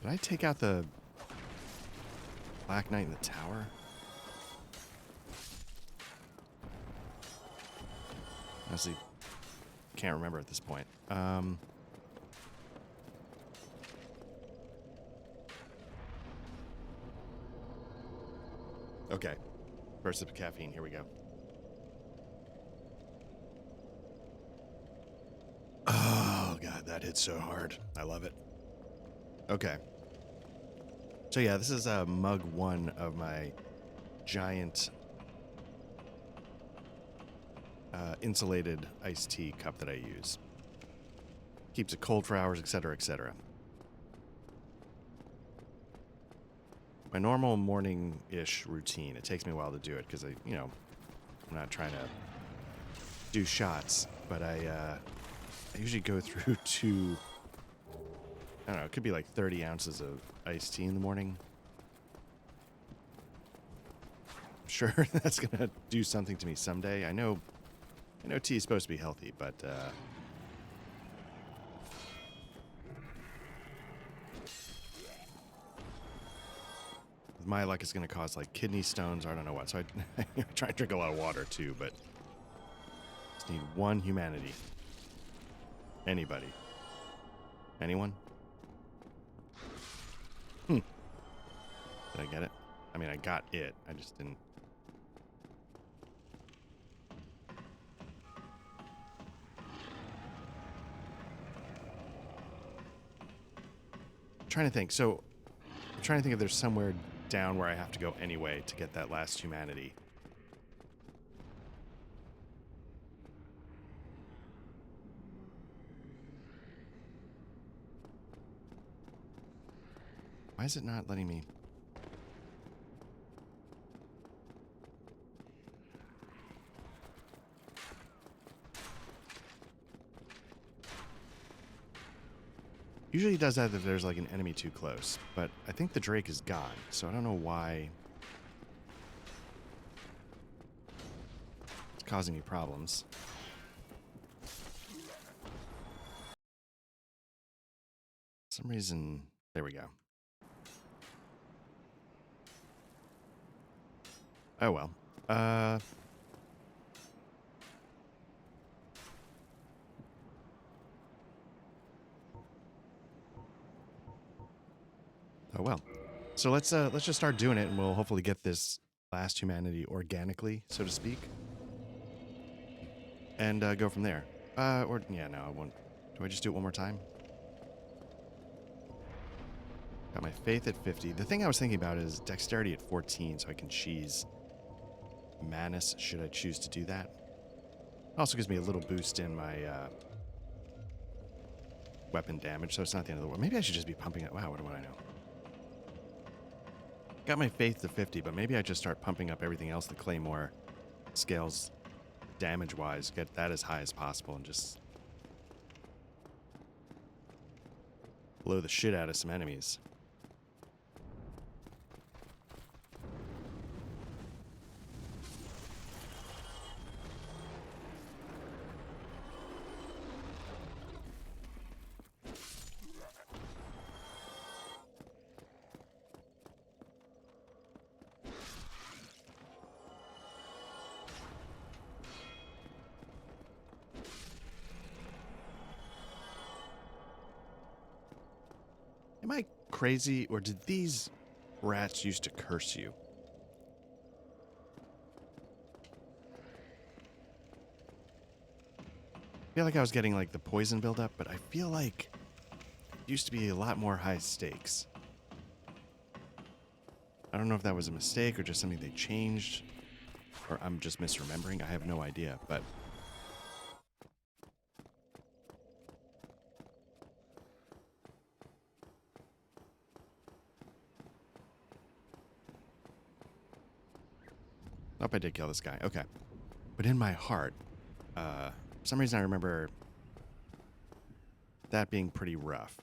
Did I take out the Black Knight in the tower? Honestly, can't remember at this point. Okay. First sip of caffeine. Here we go. Oh, God, that hit so hard. I love it. Okay. So, yeah, this is mug 1 of my giant insulated iced tea cup that I use. Keeps it cold for hours, etc., etc. My normal morning-ish routine, it takes me a while to do it because I'm not trying to do shots, but I usually go through I don't know, it could be like 30 ounces of iced tea in the morning. I'm sure that's going to do something to me someday. I know tea is supposed to be healthy, but with my luck, it's going to cause like kidney stones or I don't know what. So I try to drink a lot of water too, but just need 1 humanity. Anybody? Anyone? Did I get it? I mean, I got it. I just didn't. I'm trying to think. So, I'm trying to think if there's somewhere down where I have to go anyway to get that last humanity. Why is it not letting me? Usually it does that if there's like an enemy too close, but I think the Drake is gone, so I don't know why it's causing me problems. For some reason, there we go. Oh well. Oh well. So let's just start doing it, and we'll hopefully get this last humanity organically, so to speak, and go from there. Or yeah, no, I won't. Do I just do it one more time? Got my faith at 50. The thing I was thinking about is dexterity at 14, so I can cheese Manus should I choose to do that. It also gives me a little boost in my weapon damage, so it's not the end of the world. Maybe I should just be pumping it. Wow, what do I know? Got my faith to 50, but maybe I just start pumping up everything else the Claymore scales damage-wise, get that as high as possible, and just blow the shit out of some enemies. Am I crazy, or did these rats used to curse you? I feel like I was getting like the poison buildup, but I feel like it used to be a lot more high stakes. I don't know if that was a mistake or just something they changed, or I'm just misremembering. I have no idea, but nope, I did kill this guy. Okay. But in my heart, for some reason I remember that being pretty rough.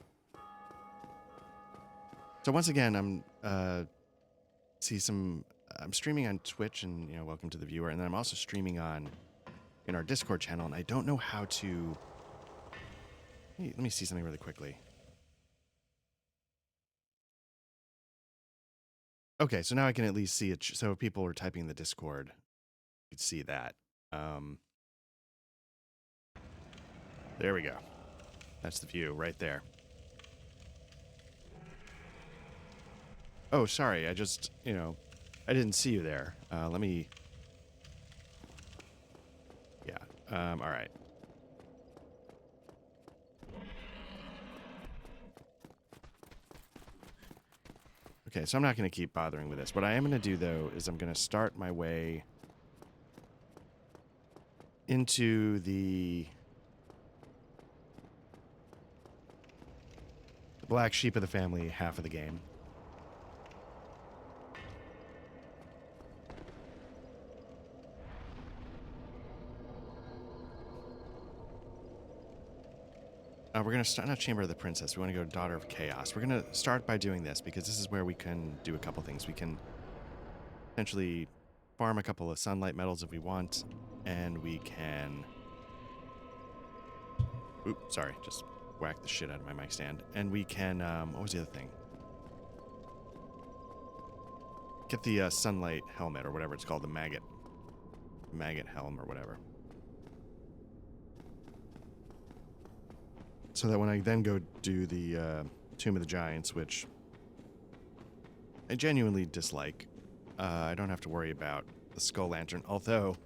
So once again, I'm streaming on Twitch, and welcome to the viewer, and then I'm also streaming in our Discord channel, and I don't know how to. Let me see something really quickly. Okay, so now I can at least see it. So if people are typing in the Discord, you can see that. There we go. That's the view right there. Oh, sorry. I just, I didn't see you there. Let me. Yeah. All right. Okay, so I'm not going to keep bothering with this. What I am going to do, though, is I'm going to start my way into the black sheep of the family half of the game. We're going to start, not Chamber of the Princess. We want to go Daughter of Chaos. We're going to start by doing this because this is where we can do a couple things. We can potentially farm a couple of sunlight metals if we want, and we can... Oop, sorry, just whacked the shit out of my mic stand. And we can, what was the other thing? Get the sunlight helmet or whatever it's called, the maggot helm or whatever. So that when I then go do the Tomb of the Giants, which I genuinely dislike, I don't have to worry about the Skull Lantern. Although,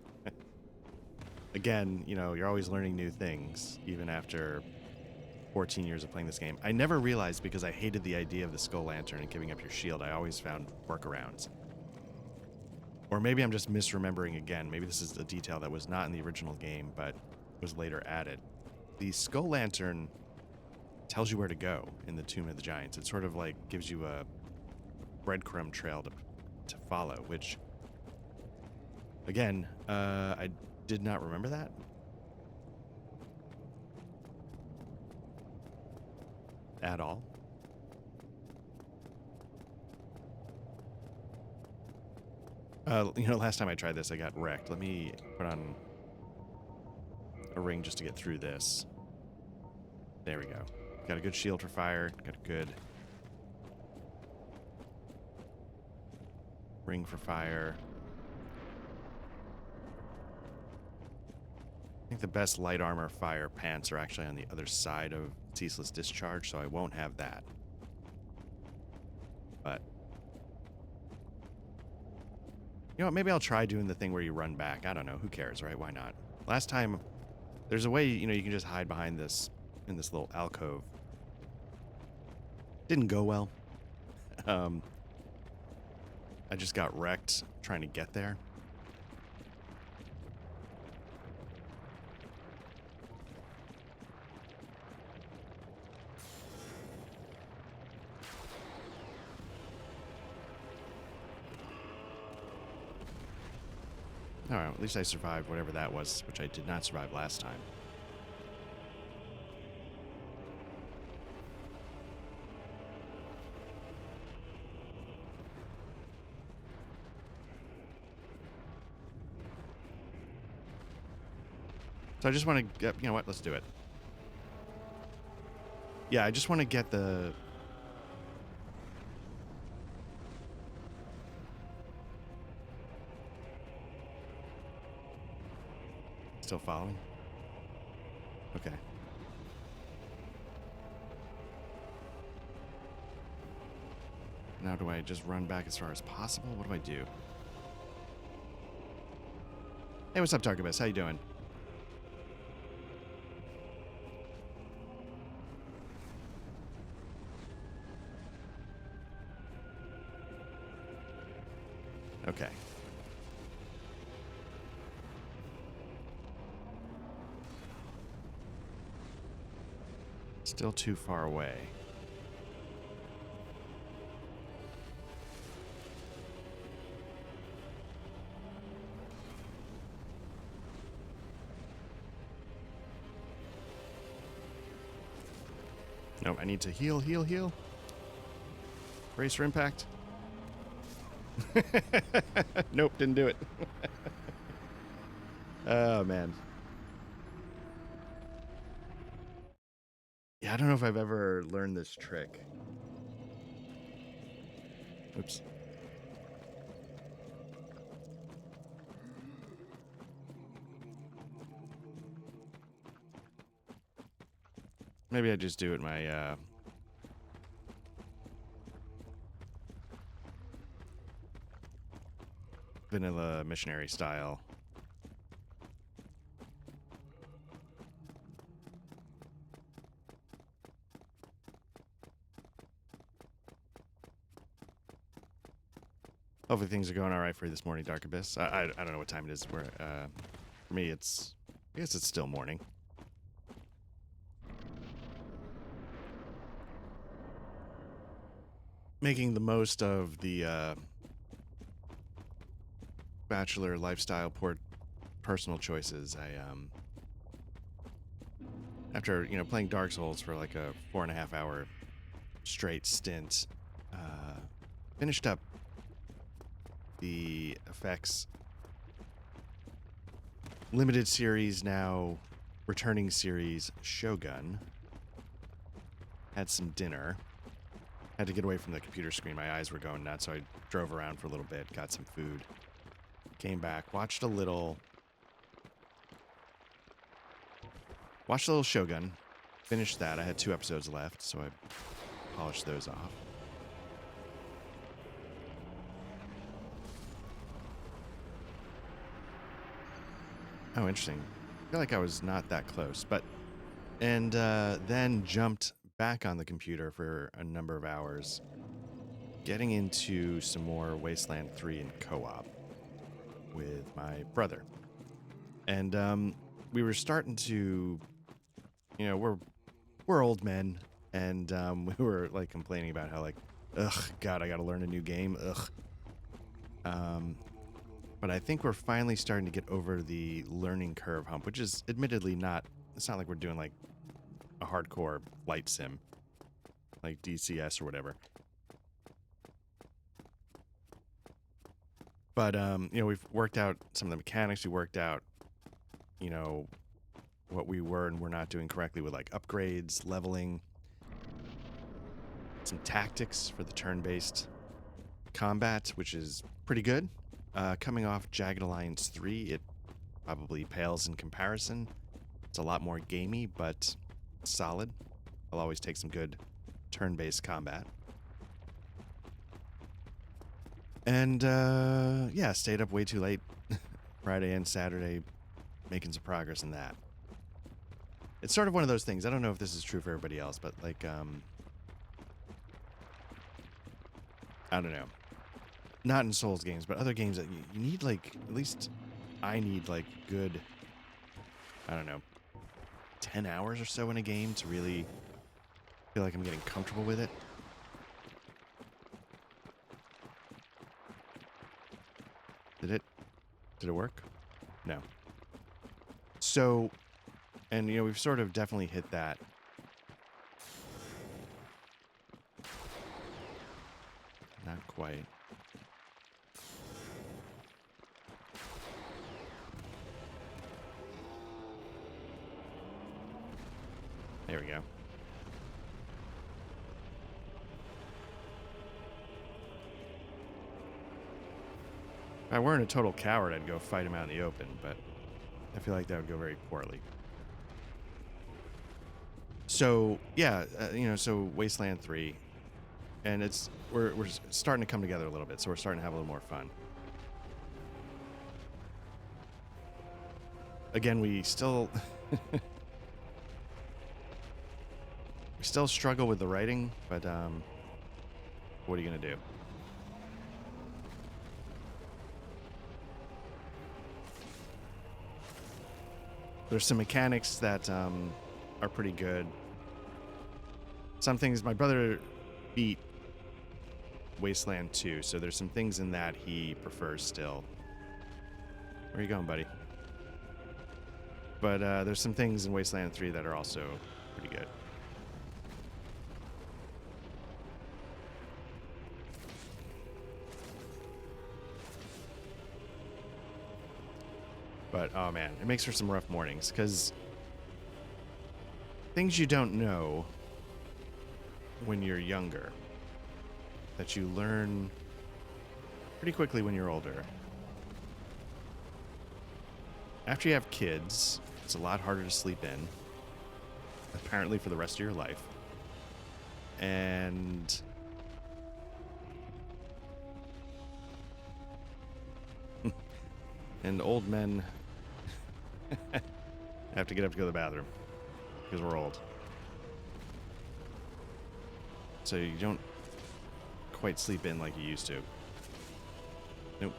again, you're always learning new things, even after 14 years of playing this game. I never realized, because I hated the idea of the Skull Lantern and giving up your shield, I always found workarounds. Or maybe I'm just misremembering again. Maybe this is a detail that was not in the original game, but was later added. The Skull Lantern tells you where to go in the Tomb of the Giants. It sort of like gives you a breadcrumb trail to follow, which, again, I did not remember that. At all. Last time I tried this, I got wrecked. Let me put on a ring just to get through this. There we go. Got a good shield for fire. Got a good ring for fire. I think the best light armor fire pants are actually on the other side of Ceaseless Discharge, so I won't have that. But maybe I'll try doing the thing where you run back. I don't know. Who cares, right? Why not? Last time, there's a way, you can just hide behind this, in this little alcove. Didn't go well. I just got wrecked trying to get there. Alright, at least I survived whatever that was, which I did not survive last time. So I just want to get, you know what, let's do it. Yeah, I just want to get the... Still following? Okay. Now do I just run back as far as possible? What do I do? Hey, what's up, Targabus? How you doing? Okay. Still too far away. Nope, I need to heal, heal, heal. Brace for impact. Nope, didn't do it. Oh, man. Yeah, I don't know if I've ever learned this trick. Oops. Maybe I just do it my vanilla missionary style. Hopefully things are going all right for you this morning, Dark Abyss. I don't know what time it is. Where for me, I guess it's still morning. Making the most of the bachelor lifestyle personal choices. After playing Dark Souls for like a 4.5 hour straight stint, finished up the effects limited series, now returning series Shogun. Had some dinner. Had to get away from the computer screen. My eyes were going nuts, so I drove around for a little bit, got some food, came back, watched a little Shogun, finished that. I had 2 episodes left, so I polished those off. Oh, interesting. I feel like I was not that close, and then jumped back on the computer for a number of hours, getting into some more Wasteland 3 in co-op with my brother. And we were starting to, we're old men, and we were like complaining about how like, ugh, God, I got to learn a new game, ugh. But I think we're finally starting to get over the learning curve hump, which is admittedly it's not like we're doing like a hardcore flight sim, like DCS or whatever. But, we've worked out some of the mechanics. We worked out, what we were and were not doing correctly with like upgrades, leveling, some tactics for the turn-based combat, which is pretty good. Coming off Jagged Alliance 3, it probably pales in comparison. It's a lot more gamey, but solid. I'll always take some good turn-based combat. And, yeah, stayed up way too late Friday and Saturday making some progress in that. It's sort of one of those things. I don't know if this is true for everybody else, but, like, I don't know. Not in Souls games, but other games that you need, like, at least I need, like, good, I don't know, 10 hours or so in a game to really feel like I'm getting comfortable with it. Did it work? No. So, and we've sort of definitely hit that. Not quite. There we go. If I weren't a total coward, I'd go fight him out in the open, but I feel like that would go very poorly. So, yeah, so Wasteland 3, and we're starting to come together a little bit, so we're starting to have a little more fun. Again, we still struggle with the writing, but what are you gonna do? There's some mechanics that are pretty good. Some things, my brother beat Wasteland 2, so there's some things in that he prefers still. Where are you going, buddy? But there's some things in Wasteland 3 that are also pretty good. But, oh man, it makes for some rough mornings, because things you don't know when you're younger that you learn pretty quickly when you're older. After you have kids, it's a lot harder to sleep in, apparently for the rest of your life. And old men have to get up to go to the bathroom because we're old. So you don't quite sleep in like you used to. Nope.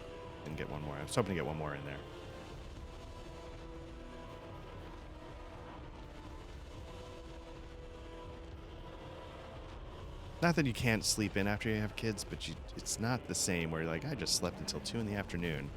Didn't get one more. I was hoping to get one more in there. Not that you can't sleep in after you have kids, but it's not the same where you're like, I just slept until 2 in the afternoon.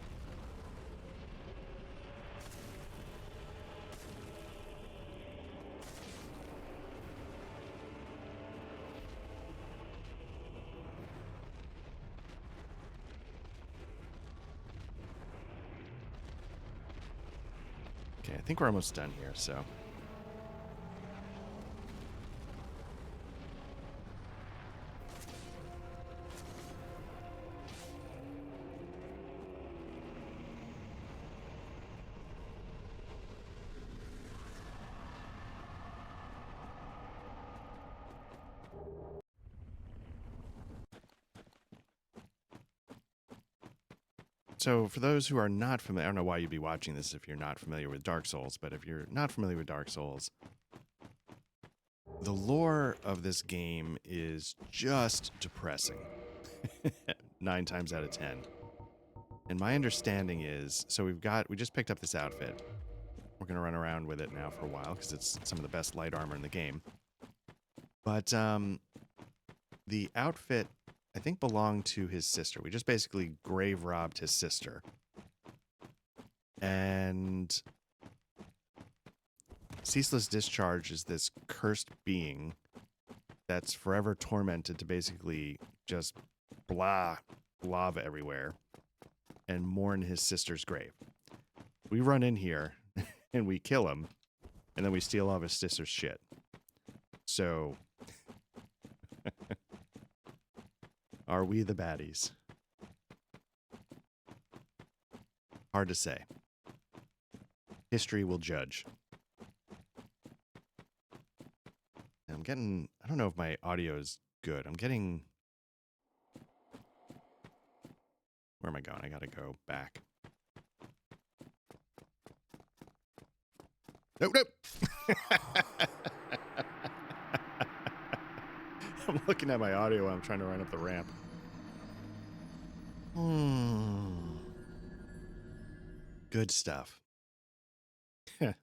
Okay, I think we're almost done here, so. So for those who are not familiar, I don't know why you'd be watching this if you're not familiar with Dark Souls, but if you're not familiar with Dark Souls, the lore of this game is just depressing. 9 times out of 10. And my understanding is, so we just picked up this outfit. We're going to run around with it now for a while because it's some of the best light armor in the game. But the outfit, I think, belonged to his sister. We just basically grave robbed his sister. And Ceaseless Discharge is this cursed being that's forever tormented to basically just lava everywhere and mourn his sister's grave. We run in here and we kill him, and then we steal all of his sister's shit. So are we the baddies? Hard to say. History will judge. And I'm getting, I don't know if my audio is good. I'm getting, where am I going? I gotta go back. Nope. I'm looking at my audio while I'm trying to run up the ramp. Good stuff. Okay,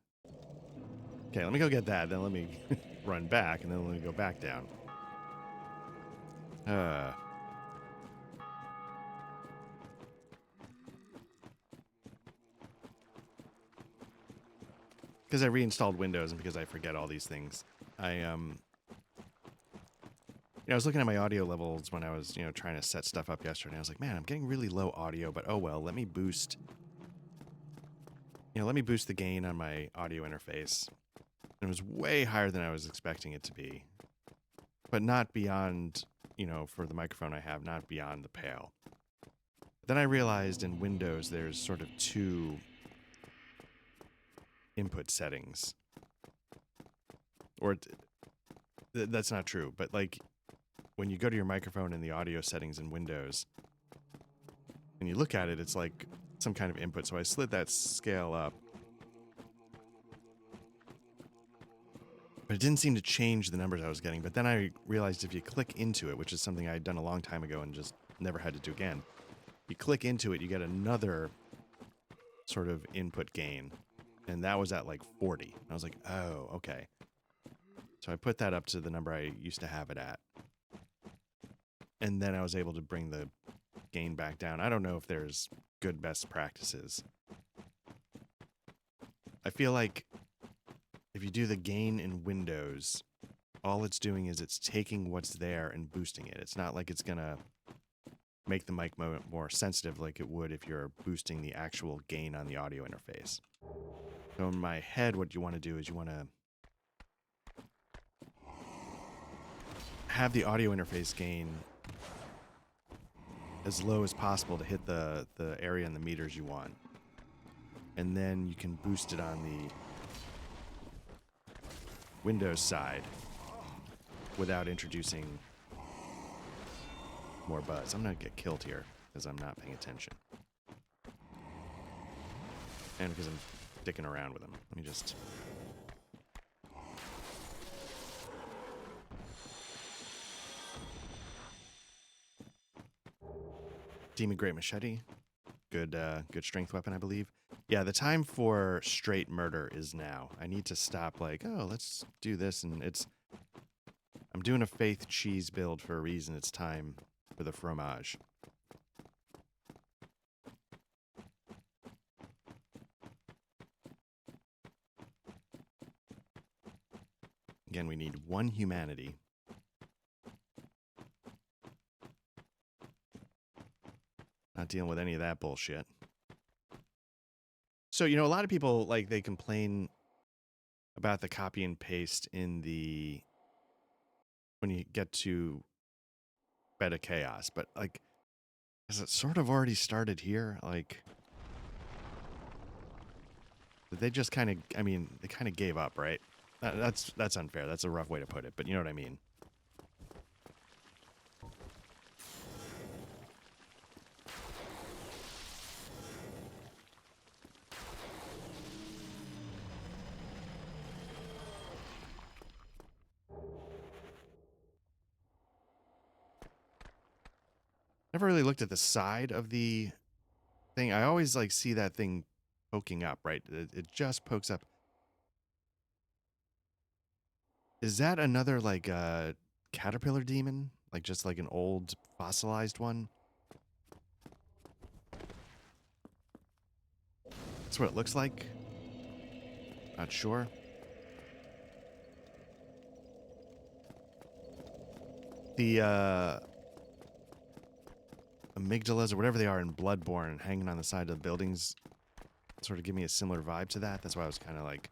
let me go get that. Then let me run back, and then let me go back down. Because I reinstalled Windows and because I forget all these things. I was looking at my audio levels when I was, trying to set stuff up yesterday. I was like, man, I'm getting really low audio, but oh well, let me boost the gain on my audio interface. And it was way higher than I was expecting it to be. But not beyond, for the microphone I have, not beyond the pale. Then I realized in Windows there's sort of 2 input settings. Or that's not true, but like when you go to your microphone in the audio settings in Windows and you look at it, it's like some kind of input. So I slid that scale up. But it didn't seem to change the numbers I was getting. But then I realized if you click into it, which is something I had done a long time ago and just never had to do again, you click into it, you get another sort of input gain. and that was at like 40. I was like, oh, okay. So I put that up to the number I used to have it at. And then I was able to bring the gain back down. I don't know if there's good best practices. I feel like if you do the gain in Windows, all it's doing is it's taking what's there and boosting it. It's not like it's going to make the mic more sensitive like it would if you're boosting the actual gain on the audio interface. So in my head, what you want to do is you want to have the audio interface gain as low as possible to hit the area and the meters you want. And then you can boost it on the Windows side without introducing more buzz. I'm going to get killed here because I'm not paying attention. And because I'm dicking around with him. Let me just... Demon Great Machete. Good strength weapon, I believe. Yeah, the time for straight murder is now. I need to stop like, oh, let's do this, and it's... I'm doing a Faith cheese build for a reason. It's time for the fromage. Again, we need 1 humanity. Not dealing with any of that bullshit. So, you know, a lot of people, like, they complain about the copy and paste in the... when you get to Bed of Chaos, but, like, has it sort of already started here? Like, did they just kind of... I mean, they kind of gave up, right? That's unfair. That's a rough way to put it, but you know what I mean. Never really looked at the side of the thing. I always like see that thing poking up, right? It just pokes up. Is that another like caterpillar demon? Like just like an old fossilized one? That's what it looks like. Not sure. The amygdalas or whatever they are in Bloodborne hanging on the side of the buildings sort of give me a similar vibe to that. That's why I was kind of like,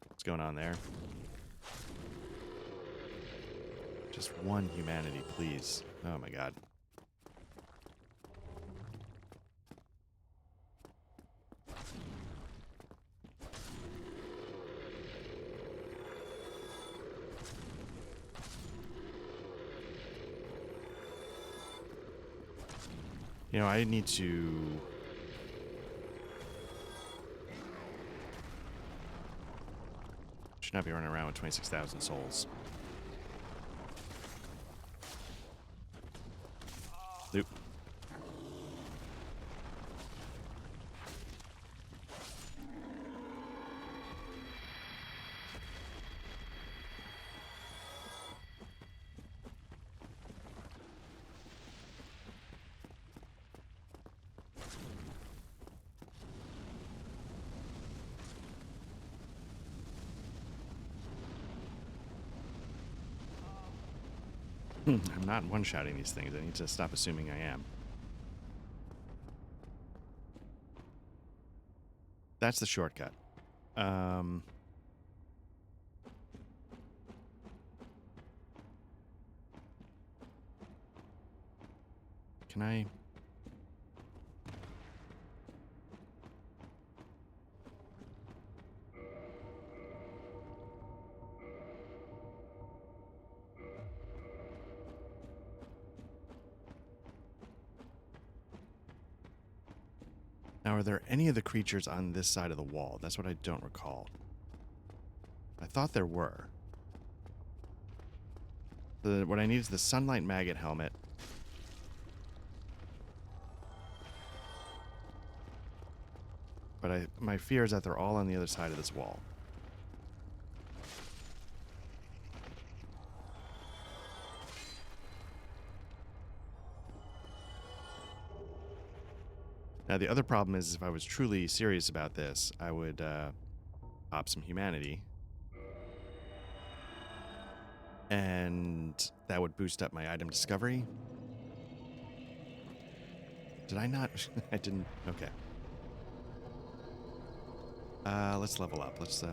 what's going on there? Just 1 humanity, please. Oh my god. You know, I need to... Should not be running around with 26,000 souls. Nope. I'm not one-shotting these things. I need to stop assuming I am. That's the shortcut. Can I... Now, are there any of the creatures on this side of the wall? That's what I don't recall. I thought there were. What I need is the Sunlight Maggot helmet. But my fear is that they're all on the other side of this wall. Now, the other problem is if I was truly serious about this, I would pop some humanity. And that would boost up my item discovery. Did I not? I didn't. Okay. Let's level up. Let's,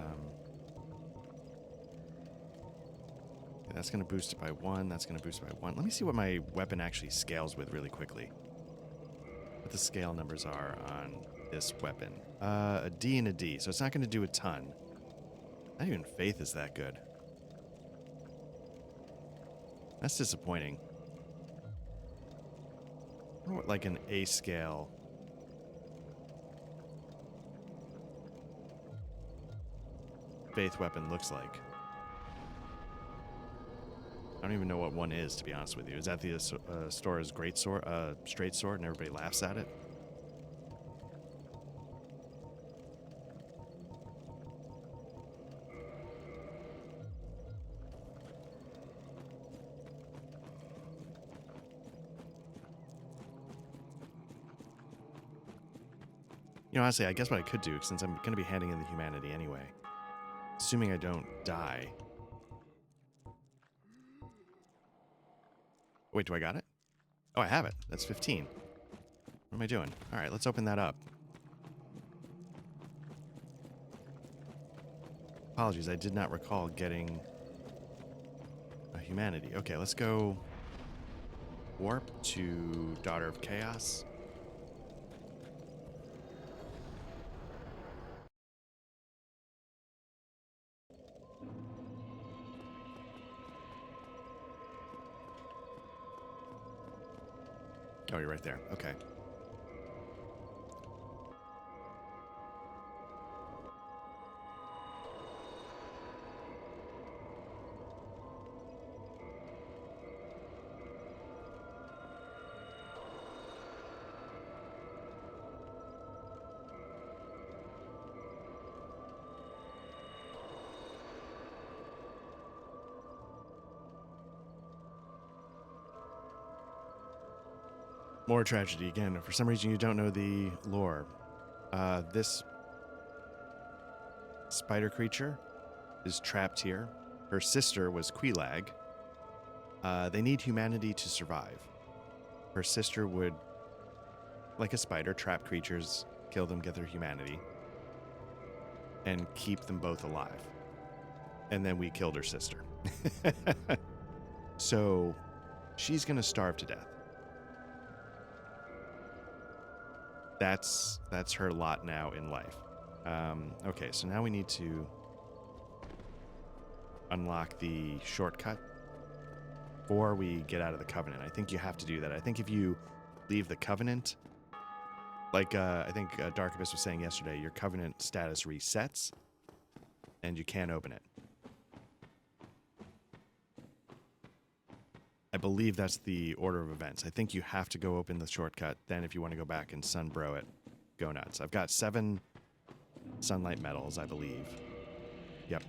that's going to boost it by 1. That's going to boost it by 1. Let me see what my weapon actually scales with really quickly. What the scale numbers are on this weapon. A D and a D, so it's not going to do a ton. Not even Faith is that good. That's disappointing. I wonder what like an A scale Faith weapon looks like. I don't even know what one is, to be honest with you. Is that the store's great sword, straight sword, and everybody laughs at it? You know, honestly, I guess what I could do, since I'm going to be handing in the humanity anyway, assuming I don't die. Wait, do I got it? Oh, I have it. That's 15. What am I doing? All right, let's open that up. Apologies, I did not recall getting a humanity. Okay, let's go warp to Daughter of Chaos. Oh, you're right there. Okay. More tragedy again. For some reason, you don't know the lore. This spider creature is trapped here. Her sister was Quelaag. They need humanity to survive. Her sister would, like a spider, trap creatures, kill them, get their humanity, and keep them both alive. And then we killed her sister. So she's going to starve to death. That's her lot now in life. Okay, so now we need to unlock the shortcut before we get out of the Covenant. I think you have to do that. I think if you leave the Covenant, like I think Dark Abyss was saying yesterday, your Covenant status resets, and you can't open it. I believe that's the order of events. I think you have to go open the shortcut. Then if you want to go back and sunbro it, go nuts. I've got 7 sunlight medals, I believe. Yep.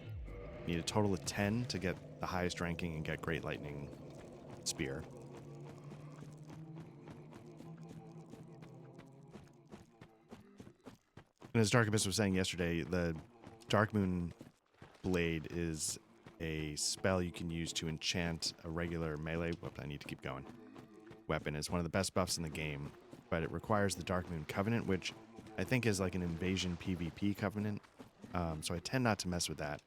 Need a total of 10 to get the highest ranking and get Great Lightning Spear. And as Dark Abyss was saying yesterday, the Dark Moon Blade is a spell you can use to enchant a regular melee. Whoop, I need to keep going. Weapon is one of the best buffs in the game, but it requires the Dark Moon Covenant, which I think is like an invasion PvP covenant. So I tend not to mess with that.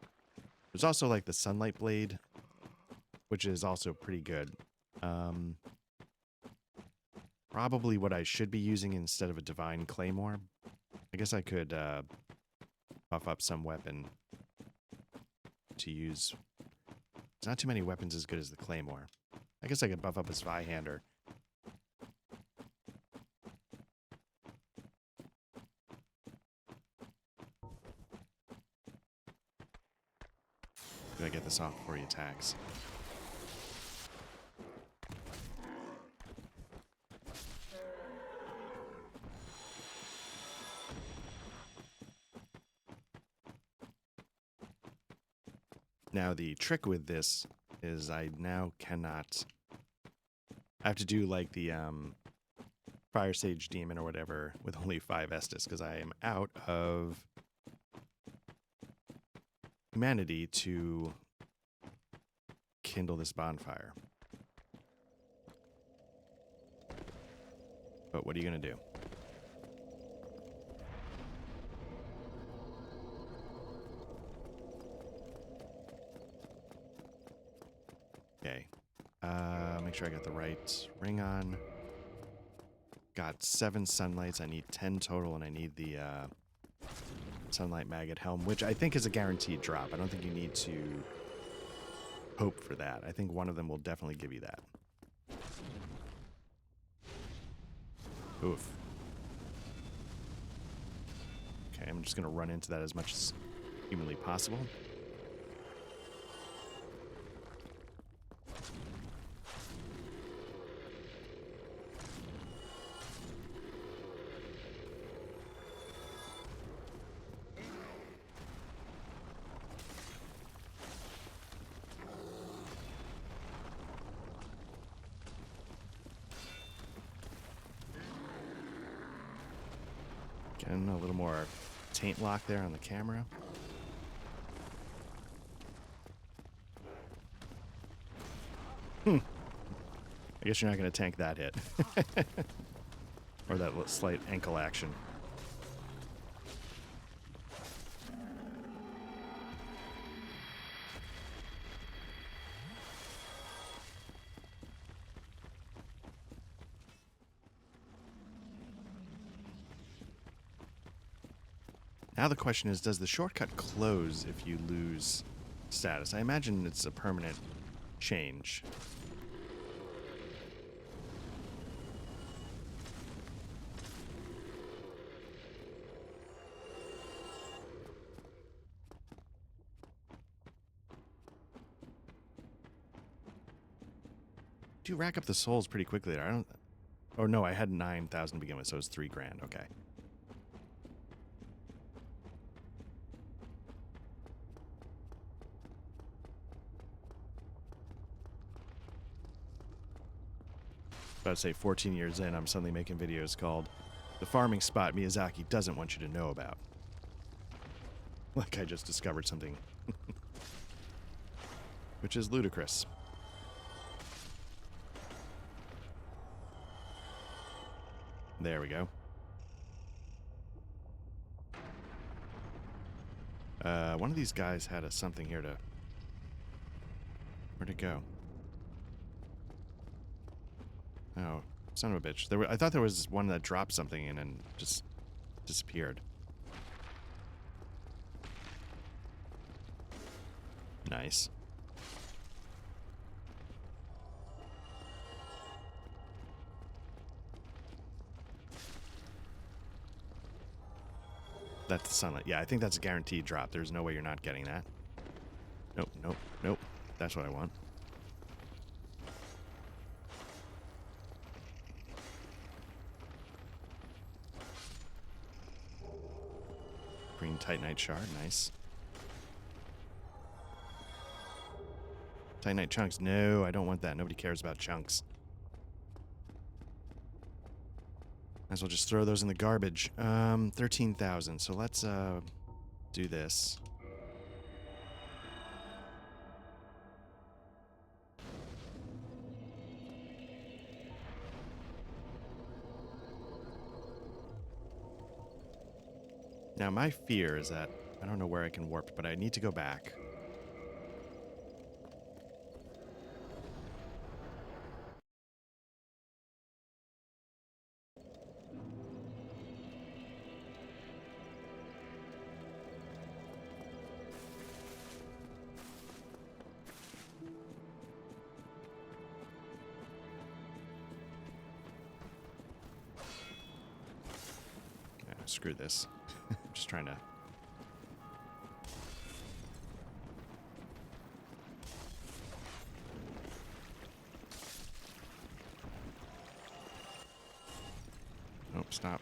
There's also like the Sunlight Blade, which is also pretty good. Probably what I should be using instead of a Divine Claymore. I guess I could buff up some weapon to use. There's not too many weapons as good as the Claymore. I guess I could buff up his Zweihander. Gotta get this off before he attacks. Now the trick with this is I now cannot. I have to do like the Fire Sage Demon or whatever with only 5 Estus because I am out of humanity to kindle this bonfire. But what are you going to do? Okay. Make sure I got the right ring on. Got 7 sunlights. I need 10 total, and I need the sunlight maggot helm, which I think is a guaranteed drop. I don't think you need to hope for that. I think one of them will definitely give you that. Oof. Okay, I'm just going to run into that as much as humanly possible. Getting a little more taint lock there on the camera. I guess you're not going to tank that hit. Or that slight ankle action. Now the question is, does the shortcut close if you lose status? I imagine it's a permanent change. Do rack up the souls pretty quickly there. I don't. Oh no, I had 9,000 to begin with, so it's 3 grand. Okay. About to say 14 years in, I'm suddenly making videos called The Farming Spot Miyazaki Doesn't Want You to Know About. Like I just discovered something. Which is ludicrous. There we go. One of these guys had a something here to... Where'd it go? Oh, son of a bitch. I thought there was one that dropped something in and just disappeared. Nice. That's the sunlight. Yeah, I think that's a guaranteed drop. There's no way you're not getting that. Nope, nope, nope. That's what I want. Green Titanite shard, nice. Titanite chunks, no, I don't want that. Nobody cares about chunks. Might as well just throw those in the garbage. 13,000, so let's do this. Now, my fear is that I don't know where I can warp, but I need to go back. Yeah, screw this. Just trying to... Nope, stop.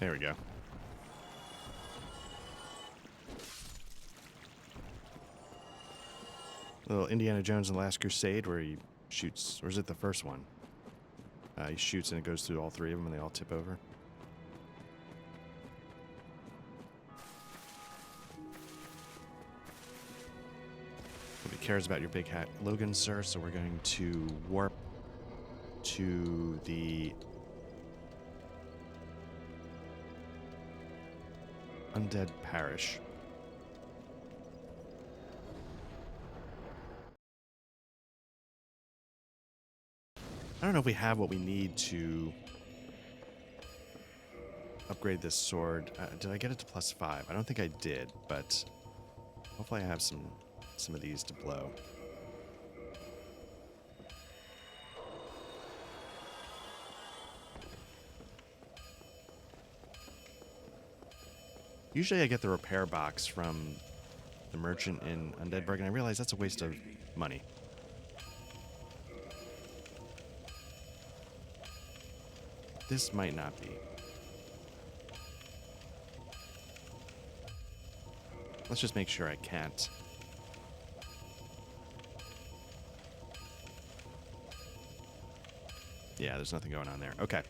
There we go. Little Indiana Jones and the Last Crusade where he shoots, or is it the first one? He shoots and it goes through all three of them and they all tip over. Nobody cares about your big hat, Logan, sir, so we're going to warp to the Undead Parish. I don't know if we have what we need to upgrade this sword. Did I get it to +5? I don't think I did, but hopefully I have some of these to blow. Usually I get the repair box from the merchant in Undeadburg, and I realize that's a waste of money. This might not be. Let's just make sure I can't. Yeah, there's nothing going on there. Okay.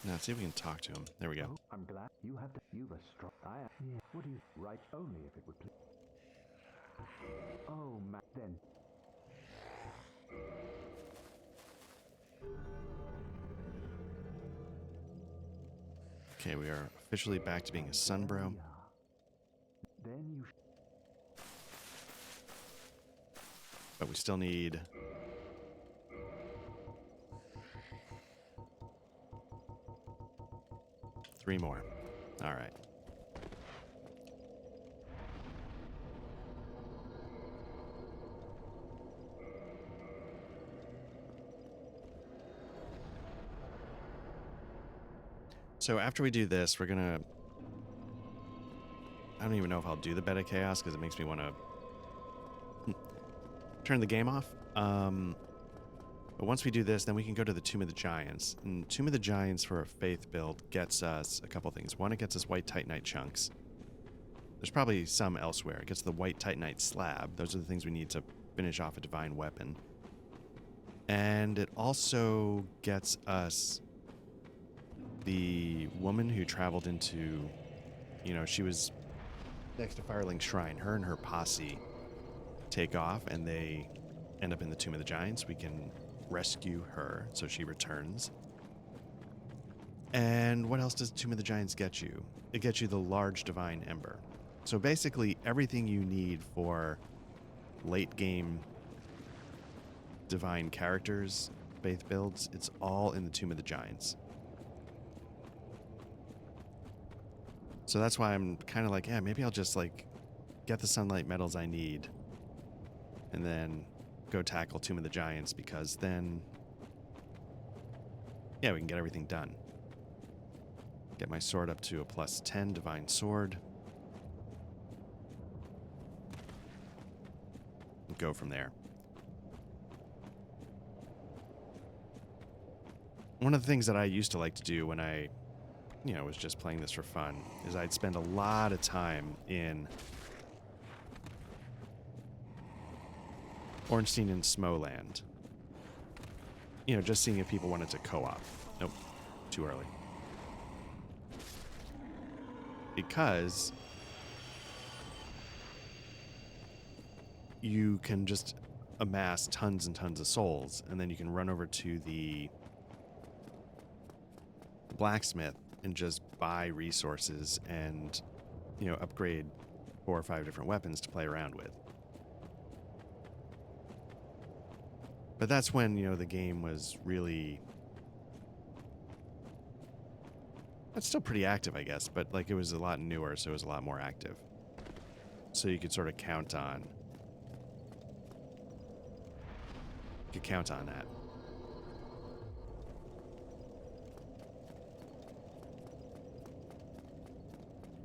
Now, let's see if we can talk to him. There we go.
Oh, I'm glad you have you've a strong. Yeah. What do you write only if it would please? Oh, then.
Okay, we are officially back to being a sunbro.
Then you.
But we still need... three more. All right. So after we do this, we're gonna... I don't even know if I'll do the Bed of Chaos because it makes me want to turn the game off. But once we do this, then we can go to the Tomb of the Giants. And Tomb of the Giants for a faith build gets us a couple things. One, it gets us white Titanite chunks. There's probably some elsewhere. It gets the white Titanite slab. Those are the things we need to finish off a divine weapon. And it also gets us the woman who traveled into, you know, she was next to Firelink Shrine. Her and her posse take off and they end up in the Tomb of the Giants. We can rescue her, so she returns. And what else does Tomb of the Giants get you? It gets you the large divine ember. So basically everything you need for late game divine characters, faith builds, it's all in the Tomb of the Giants. So that's why I'm kind of like, yeah, maybe I'll just like get the sunlight metals I need and then go tackle Tomb of the Giants, because then, yeah, we can get everything done. Get my sword up to a +10 divine sword. And go from there. One of the things that I used to like to do when I, you know, was just playing this for fun is I'd spend a lot of time in Ornstein and Smoland. You know, just seeing if people wanted to co-op. Nope, too early. Because you can just amass tons and tons of souls, and then you can run over to the blacksmith and just buy resources and, you know, upgrade 4 or 5 different weapons to play around with. But that's when, you know, the game was really That's still pretty active, I guess, but like it was a lot newer, so it was a lot more active. So you could sort of count on. You could count on that.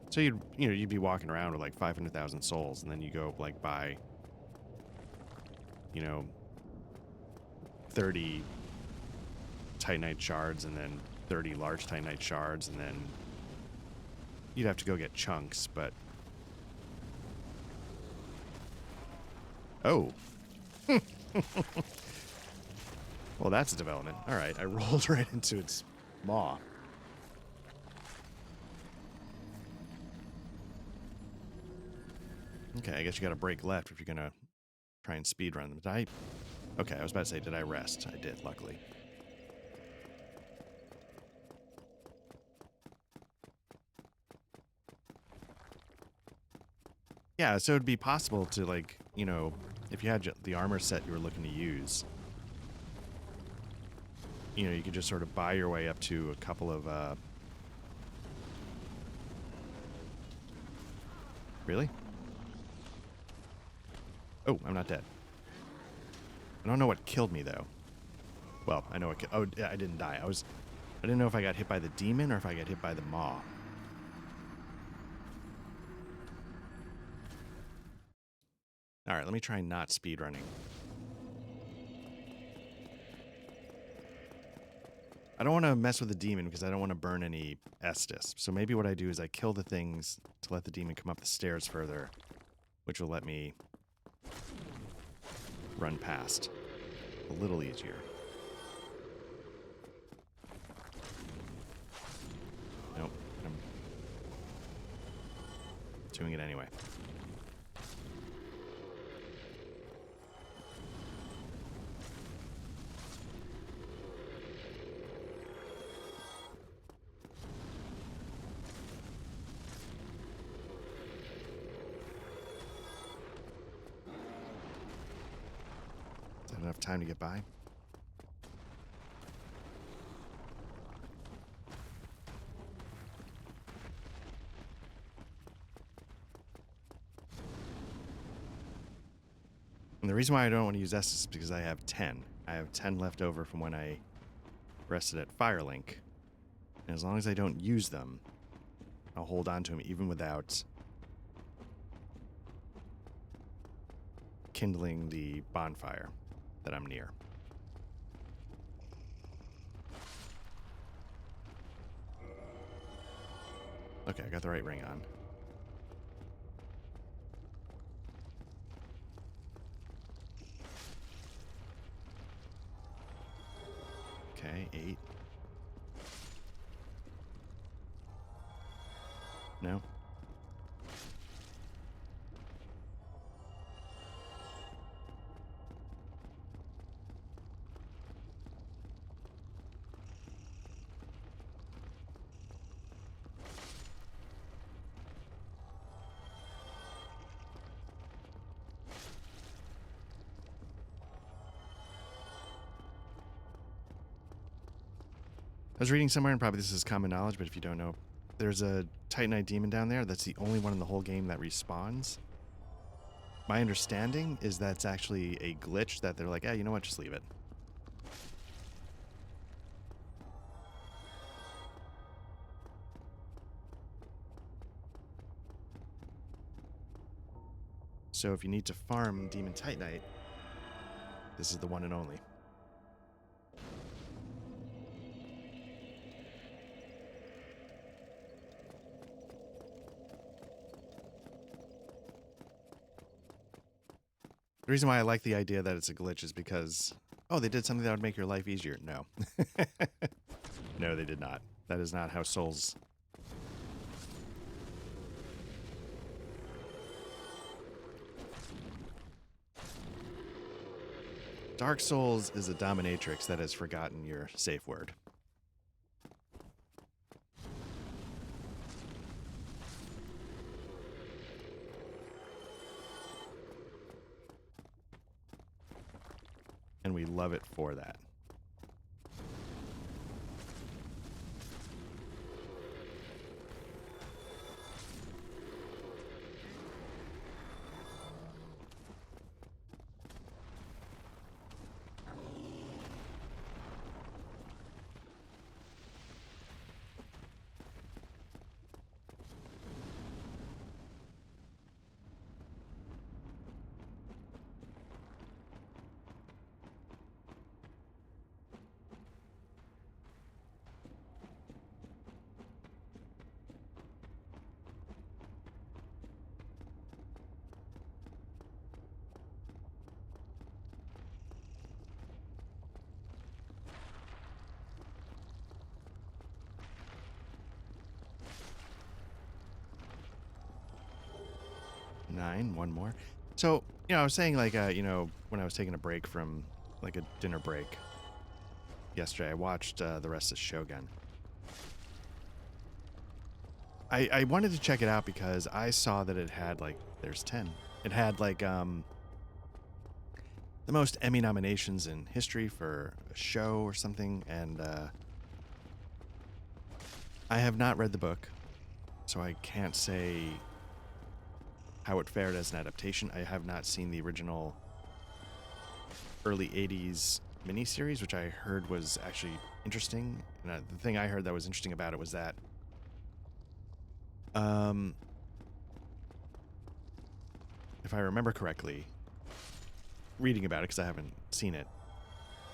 So you'd be walking around with like 500,000 souls, and then you go like buy, 30 Titanite shards, and then 30 large Titanite shards, and then you'd have to go get chunks, but oh. Well, that's a development. All right, I rolled right into its maw. Okay, I guess you got to break left if you're gonna try and speedrun them. Did I? Okay, I was about to say, did I rest? I did, luckily. Yeah, so it'd be possible to, like, if you had the armor set you were looking to use, you could just sort of buy your way up to a couple of, Really? Oh, I'm not dead. I don't know what killed me, though. Well, I know what oh, yeah, I didn't die. I didn't know if I got hit by the demon or if I got hit by the maw. All right, let me try not speedrunning. I don't want to mess with the demon because I don't want to burn any Estus. So maybe what I do is I kill the things to let the demon come up the stairs further, which will let me run past a little easier. Nope, I'm doing it anyway. Enough time to get by. And the reason why I don't want to use Estus is because I have 10. I have 10 left over from when I rested at Firelink. And as long as I don't use them, I'll hold on to them even without kindling the bonfire that I'm near. Okay, I got the right ring on. Okay, 8. No? I was reading somewhere, and probably this is common knowledge, but if you don't know, there's a Titanite demon down there that's the only one in the whole game that respawns. My understanding is that's actually a glitch that they're like, you know what, just leave it. So if you need to farm Demon Titanite, this is the one and only. The reason why I like the idea that it's a glitch is because, they did something that would make your life easier. No. No, they did not. That is not how Souls... Dark Souls is a dominatrix that has forgotten your safe word. And we love it for that. 9, one more. So, I was saying like, when I was taking a break from like a dinner break yesterday, I watched the rest of Shogun. I wanted to check it out because I saw that it had like, there's 10. It had like the most Emmy nominations in history for a show or something, and I have not read the book, so I can't say how it fared as an adaptation. I have not seen the original early 80s miniseries, which I heard was actually interesting. And the thing I heard that was interesting about it was that if I remember correctly, reading about it, because I haven't seen it,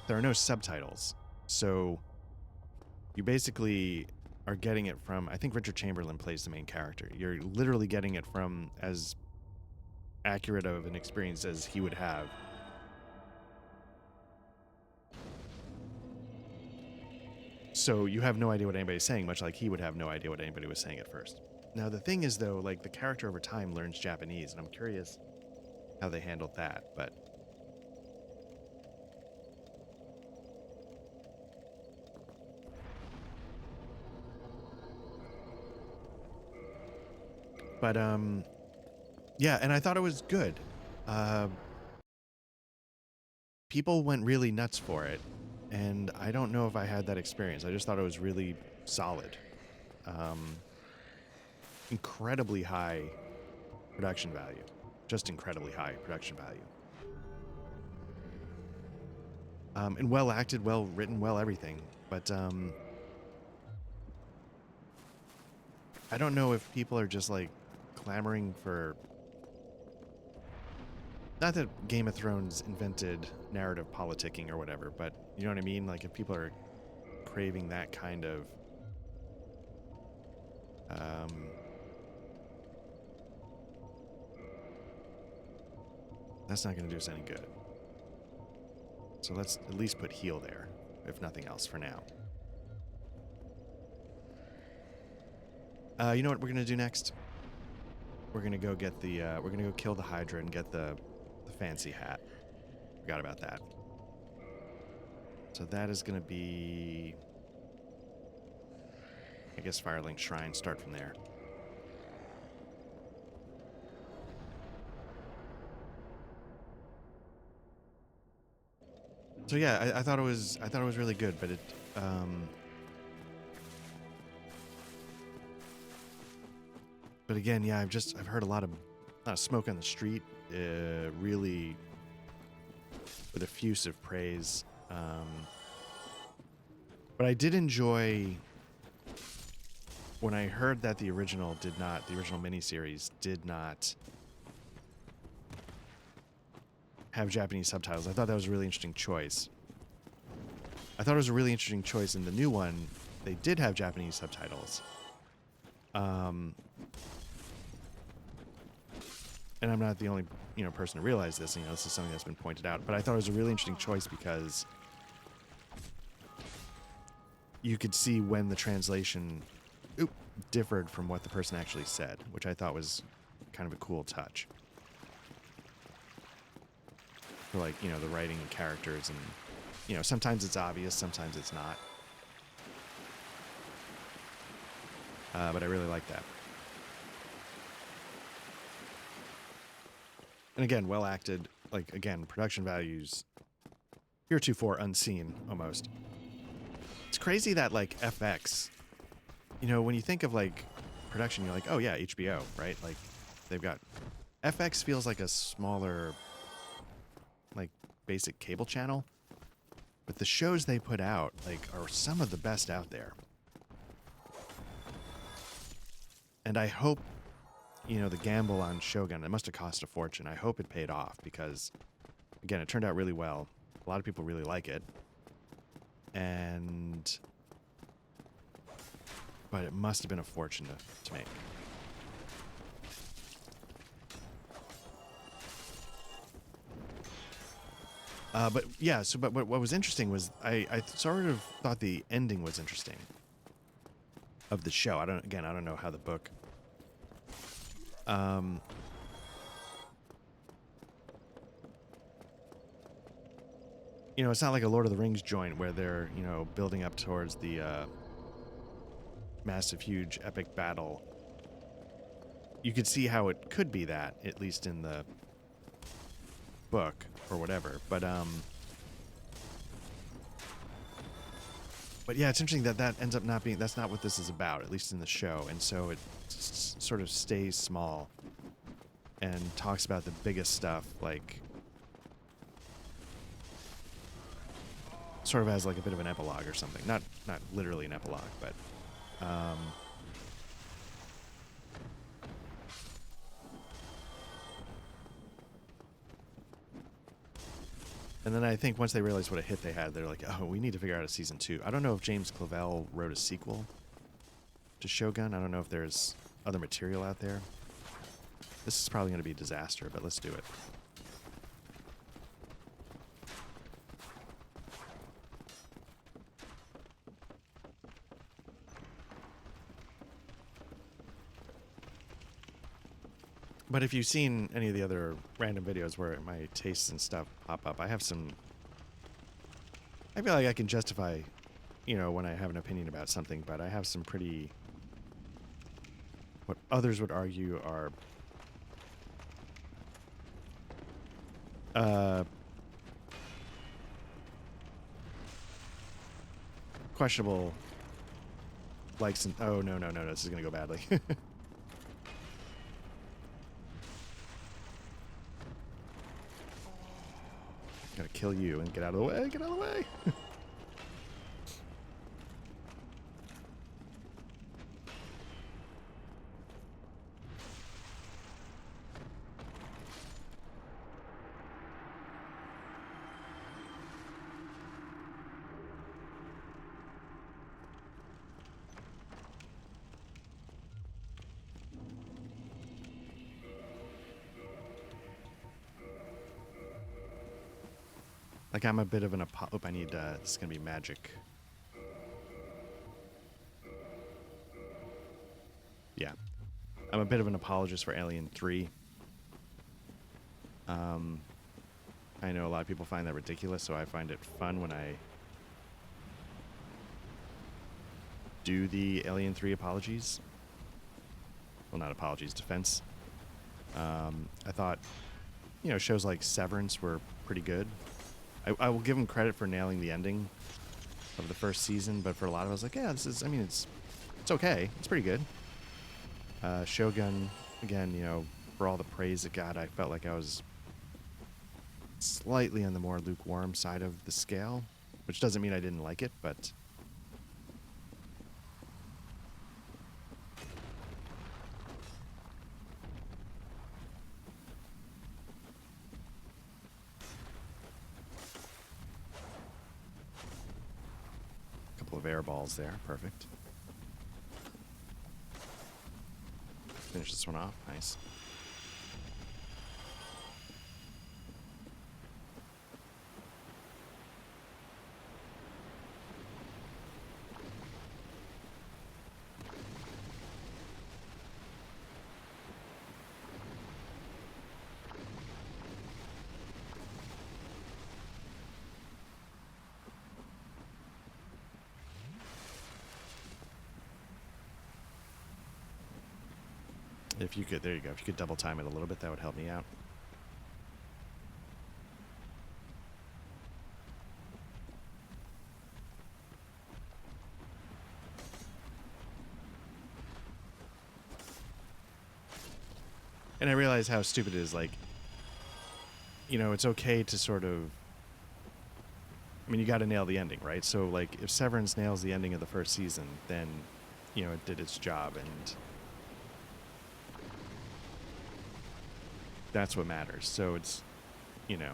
there are no subtitles. So you basically are getting it from, I think Richard Chamberlain plays the main character. You're literally getting it from as accurate of an experience as he would have. So you have no idea what anybody's saying, much like he would have no idea what anybody was saying at first. Now, the thing is, though, like, the character over time learns Japanese, and I'm curious how they handled that, but... yeah, and I thought it was good. People went really nuts for it, and I don't know if I had that experience. I just thought it was really solid. Incredibly high production value. Just incredibly high production value. And well acted, well written, well everything. But I don't know if people are just like clamoring for... Not that Game of Thrones invented narrative politicking or whatever, but you know what I mean? Like, if people are craving that kind of... that's not going to do us any good. So let's at least put heal there, if nothing else, for now. You know what we're going to do next? We're going to go get the... we're going to go kill the Hydra and get the fancy hat. Forgot about that. So that is going to be... I guess Firelink Shrine. Start from there. So yeah, I thought it was really good, but it but again, yeah, I've heard a lot of smoke on the street, really with effusive praise. But I did enjoy when I heard that the original miniseries did not have Japanese subtitles. I thought that was a really interesting choice. I thought it was a really interesting choice in the new one. They did have Japanese subtitles. And I'm not the only, person to realize this. This is something that's been pointed out. But I thought it was a really interesting choice because you could see when the translation differed from what the person actually said, which I thought was kind of a cool touch. For like, the writing and characters, and sometimes it's obvious, sometimes it's not. But I really like that. And again, well acted. Like, again, production values heretofore unseen almost. It's crazy that like FX, when you think of like production, you're like, oh yeah, HBO, right? Like they've got FX feels like a smaller, like basic cable channel, but the shows they put out like are some of the best out there. And I hope, the gamble on Shogun, it must have cost a fortune. I hope it paid off because, again, it turned out really well. A lot of people really like it. But it must have been a fortune to make. But yeah, but what was interesting was I sort of thought the ending was interesting of the show. I don't know how the book you know, it's not like a Lord of the Rings joint where they're, you know, building up towards the massive, huge, epic battle. You could see how it could be that, at least in the book or whatever. But yeah, it's interesting that that ends up not being, that's not what this is about, at least in the show. And so it sort of stays small and talks about the biggest stuff, like sort of as like a bit of an epilogue or something. Not literally an epilogue, but and then I think once they realized what a hit they had, they're like, oh, we need to figure out a season 2. I don't know if James Clavell wrote a sequel to Shogun. I don't know if there's other material out there. This is probably going to be a disaster, but let's do it. But if you've seen any of the other random videos where my tastes and stuff pop up, I have some... I feel like I can justify, you know, when I have an opinion about something, but I have some pretty... what others would argue are... questionable likes and... oh, no, this is going to go badly. Gotta kill you and get out of the way. Get out of the way. Like, I'm a bit of an Oop, I need, this is gonna be magic. Yeah. I'm a bit of an apologist for Alien 3. I know a lot of people find that ridiculous, so I find it fun when I do the Alien 3 apologies. Well, not apologies, defense. I thought, you know, shows like Severance were pretty good. I will give them credit for nailing the ending of the first season, but for a lot of us, like, yeah, this is, I mean, it's okay. It's pretty good. Shogun, again, you know, for all the praise it got, I felt like I was slightly on the more lukewarm side of the scale, which doesn't mean I didn't like it, but... couple of air balls there, perfect. Finish this one off, nice. If you could, there you go. If you could double time it a little bit, that would help me out. And I realize how stupid it is. Like, you know, it's okay to sort of... I mean, you got to nail the ending, right? So, like, if Severance nails the ending of the first season, then, you know, it did its job, and... that's what matters. So it's, you know.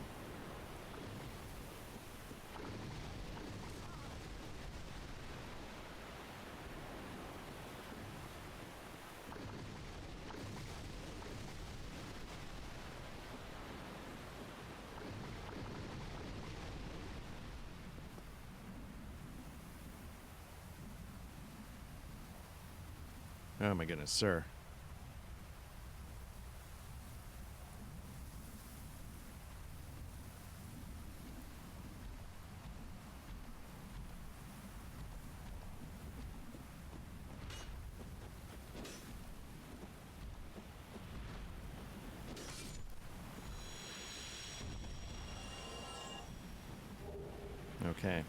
Oh my goodness, sir. Okay.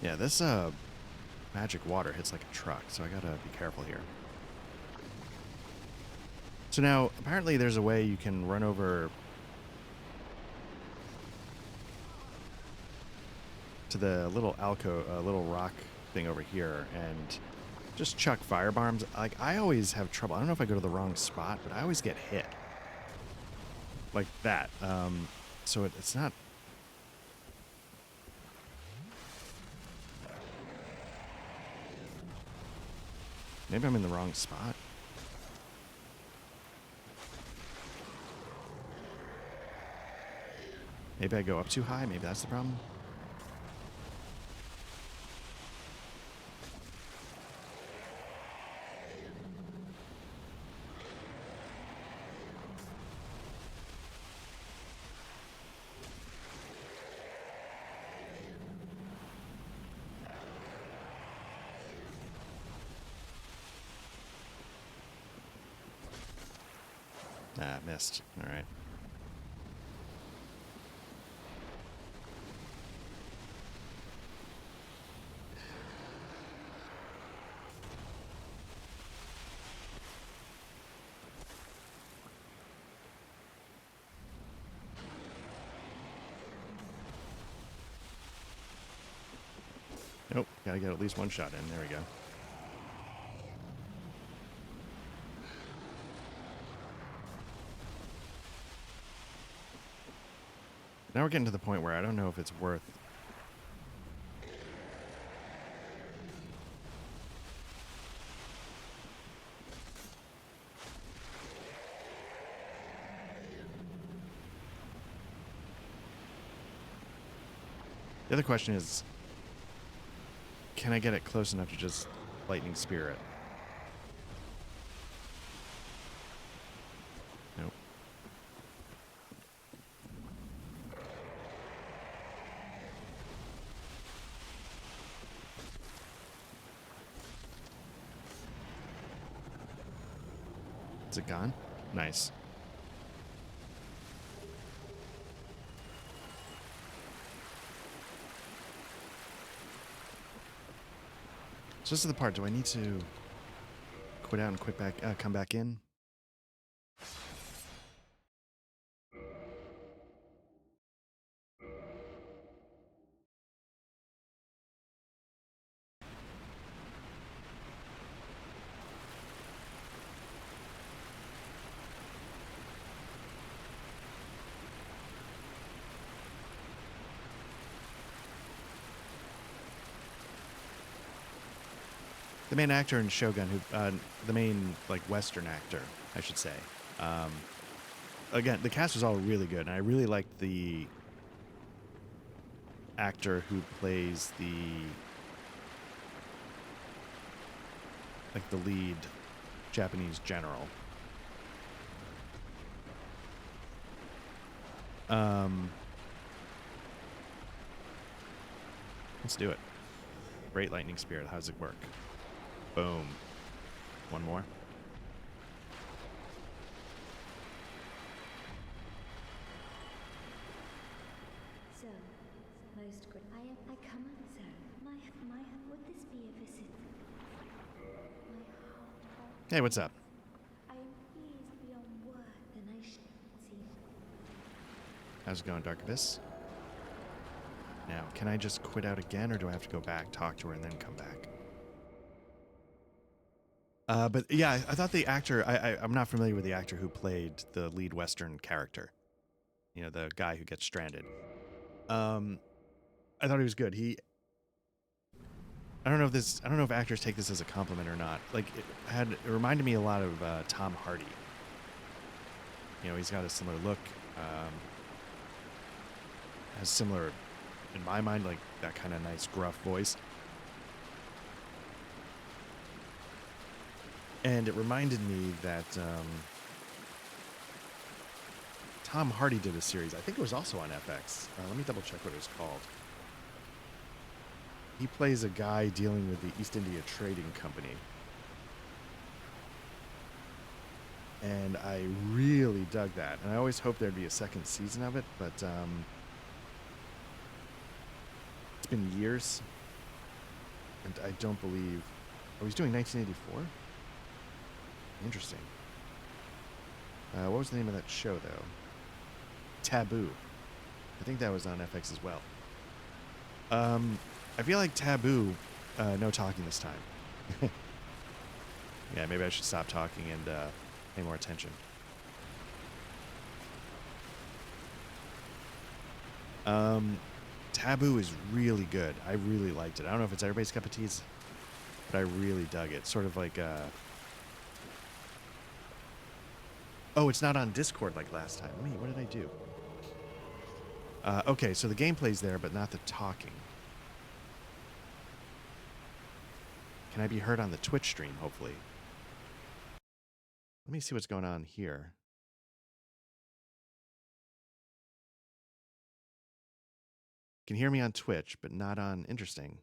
Yeah, this magic water hits like a truck, so I gotta be careful here. So now, apparently there's a way you can run over to the little little rock thing over here, and just chuck fire bombs. Like, I always have trouble. I don't know if I go to the wrong spot, but I always get hit. Like that. So it's not... Maybe I'm in the wrong spot. Maybe I go up too high. Maybe that's the problem. Ah, missed. All right. Nope, gotta get at least one shot in. There we go. Now we're getting to the point where I don't know if it's worth... The other question is, can I get it close enough to just lightning spear it? Nope. Is it gone? Nice. So this is the part. Do I need to quit out and come back in? The main actor in Shogun, the main like Western actor, I should say. Again, the cast was all really good, and I really liked the actor who plays the lead Japanese general. Let's do it. Great lightning spear. How does it work? Boom. One more.
So, most good. I come on, sir. My, would this be a visit? My heart.
Hey, what's up?
I am pleased beyond word, and I should see.
How's it going, Dark Abyss? Now, can I just quit out again, or do I have to go back, talk to her, and then come back? But yeah, I thought the actor, I'm not familiar with the actor who played the lead Western character. You know, the guy who gets stranded. I thought he was good. I don't know if actors take this as a compliment or not. Like, it reminded me a lot of Tom Hardy. You know, he's got a similar look. Has similar, in my mind, like that kind of nice gruff voice. And it reminded me that Tom Hardy did a series. I think it was also on FX. Let me double check what it was called. he plays a guy dealing with the East India Trading Company. And I really dug that. And I always hoped there'd be a second season of it, but it's been years. And I don't believe... Oh, he's doing 1984? Interesting. What was the name of that show, though? Taboo. I think that was on FX as well. I feel like Taboo, no talking this time. Yeah, maybe I should stop talking and pay more attention. Taboo is really good. I really liked it. I don't know if it's everybody's cup of tea, but I really dug it. Sort of like oh, it's not on Discord like last time. Wait, what did I do? Okay, so the gameplay's there, but not the talking. Can I be heard on the Twitch stream, hopefully? Let me see what's going on here. You can hear me on Twitch, but not on... Interesting.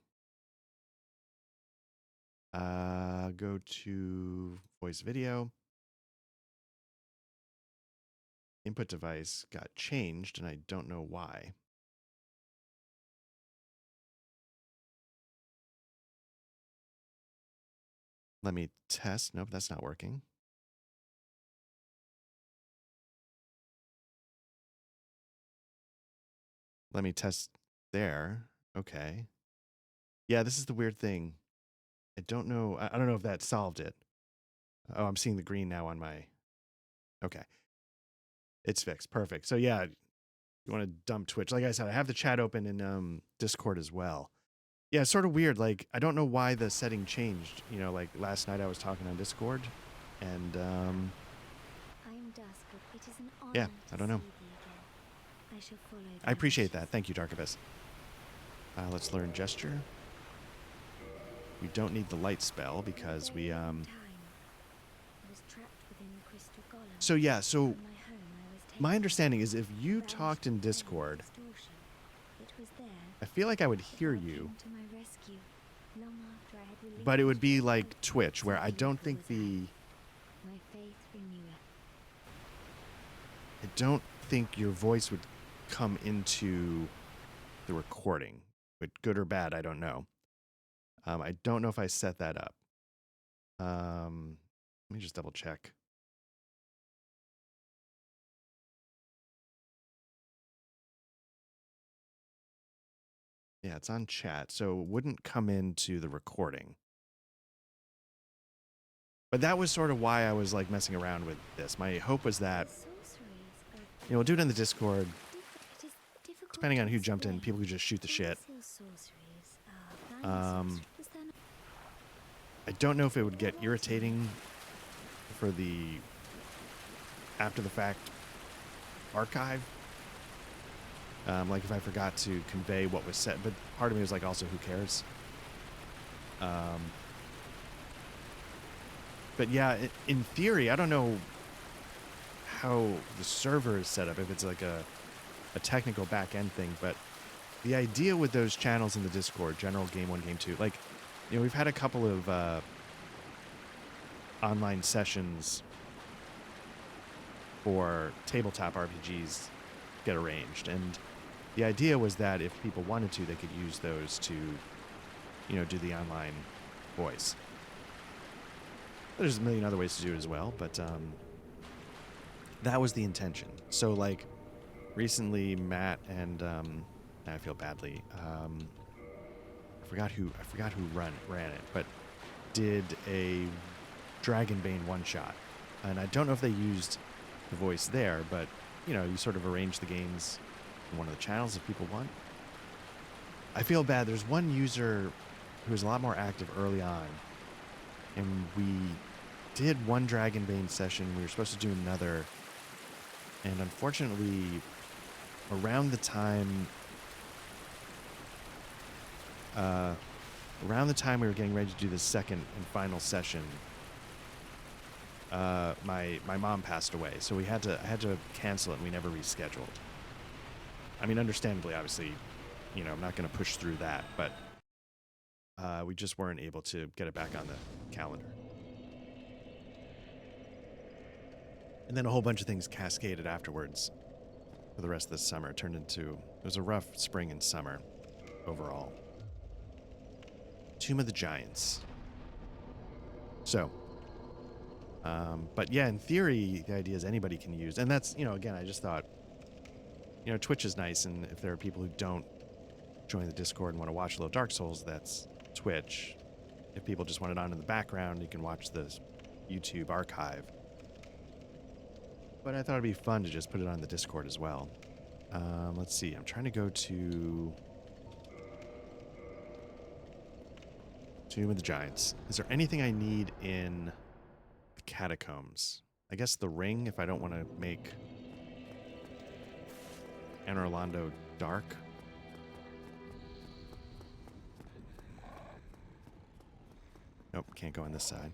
Go to voice video. Input device got changed, and I don't know why. Let me test. Nope, that's not working. Let me test there. Okay. Yeah, this is the weird thing. I don't know. I don't know if that solved it. Oh, I'm seeing the green now on my... Okay. It's fixed. Perfect. So yeah, you want to dump Twitch. Like I said, I have the chat open in Discord as well. Yeah, it's sort of weird. Like, I don't know why the setting changed. You know, like last night I was talking on Discord and
I am Dusk. It is an honor
yeah,
to
I don't know.
see thee again. I shall follow
I
thy
appreciate
wishes.
that. Thank you, Dark Abyss. Let's learn gesture. We don't need the light spell because we
I was trapped within the crystal golem.
So yeah, so
From my home I was taken
my understanding is if you
banished
talked in
to pain,
Discord,
extortion. It was there
I feel like I would
that
hear
thou
you,
came to my rescue, long after I had
but it would be
relinquished
like
hope.
Twitch, where
So
I don't
evil
think
was
the
my faith reneweth.
I don't think your voice would come into the recording, but good or bad, I don't know. I don't know if I set that up. Let me just double check. Yeah, it's on chat, so it wouldn't come into the recording. But that was sort of why I was like messing around with this. My hope was that,
The sorceries of
you know, we'll do it in the Discord.
it is difficult
Depending on
to
who jumped in,
explain.
people could just shoot the shit.
Concealed sorceries are blind sorceries. Was there not-
I don't know if it would get irritating for the after the fact archive. Like if I forgot to convey what was said, but part of me was like, also, who cares? But yeah, in theory, I don't know how the server is set up, if it's like a technical back end thing, but the idea with those channels in the Discord, general game 1, game 2, like, you know, we've had a couple of online sessions for tabletop RPGs get arranged, and the idea was that if people wanted to, they could use those to, you know, do the online voice. There's a million other ways to do it as well, but that was the intention. So like recently Matt and I feel badly, I forgot who ran it, but did a Dragonbane one-shot, and I don't know if they used the voice there, but you know, you sort of arrange the games in one of the channels if people want. I feel bad. There's one user who was a lot more active early on, and we did one Dragonbane session. We were supposed to do another, and unfortunately, around the time we were getting ready to do the second and final session, my mom passed away, so I had to cancel it, and we never rescheduled. I mean, understandably, obviously, you know, I'm not going to push through that, but We just weren't able to get it back on the calendar. And then a whole bunch of things cascaded afterwards for the rest of the summer. It was a rough spring and summer overall. Tomb of the Giants. So, but yeah, in theory, the idea is anybody can use, and that's, again, I just thought, Twitch is nice, and if there are people who don't join the Discord and want to watch a little Dark Souls, that's Twitch. If people just want it on in the background, you can watch the YouTube archive. But I thought it'd be fun to just put it on the Discord as well. Let's see, I'm trying to go to Tomb of the Giants. Is there anything I need in the catacombs? I guess the ring, if I don't want to make Anor Londo dark. Nope, can't go on this side.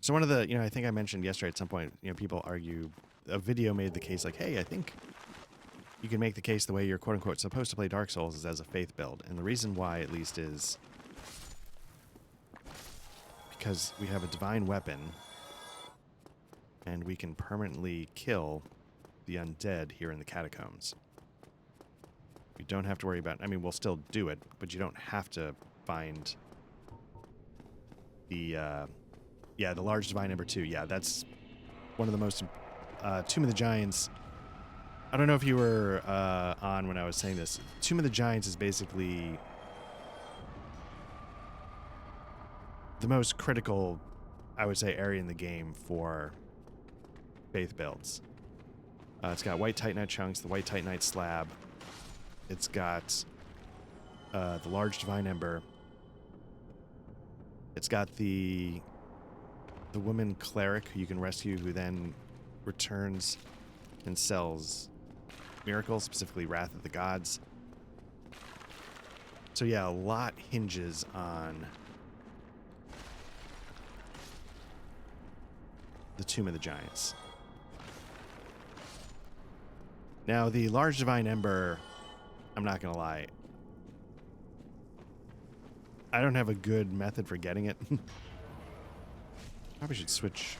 So one of the, I think I mentioned yesterday at some point, people argue, a video made the case like, hey, I think you can make the case the way you're quote unquote supposed to play Dark Souls is as a faith build. And the reason why, at least, is because we have a divine weapon and we can permanently kill the undead here in the catacombs. You don't have to worry about, we'll still do it, but you don't have to find the large divine ember 2. Yeah, that's one of the most Tomb of the Giants. I don't know if you were on when I was saying this. Tomb of the Giants is basically the most critical, I would say, area in the game for faith builds. It's got white titanite chunks, the white titanite slab. It's got the large divine ember. It's got the woman cleric who you can rescue, who then returns and sells miracles, specifically Wrath of the Gods. So yeah, a lot hinges on the Tomb of the Giants. Now, the large divine ember, I'm not gonna lie, I don't have a good method for getting it. Probably should switch.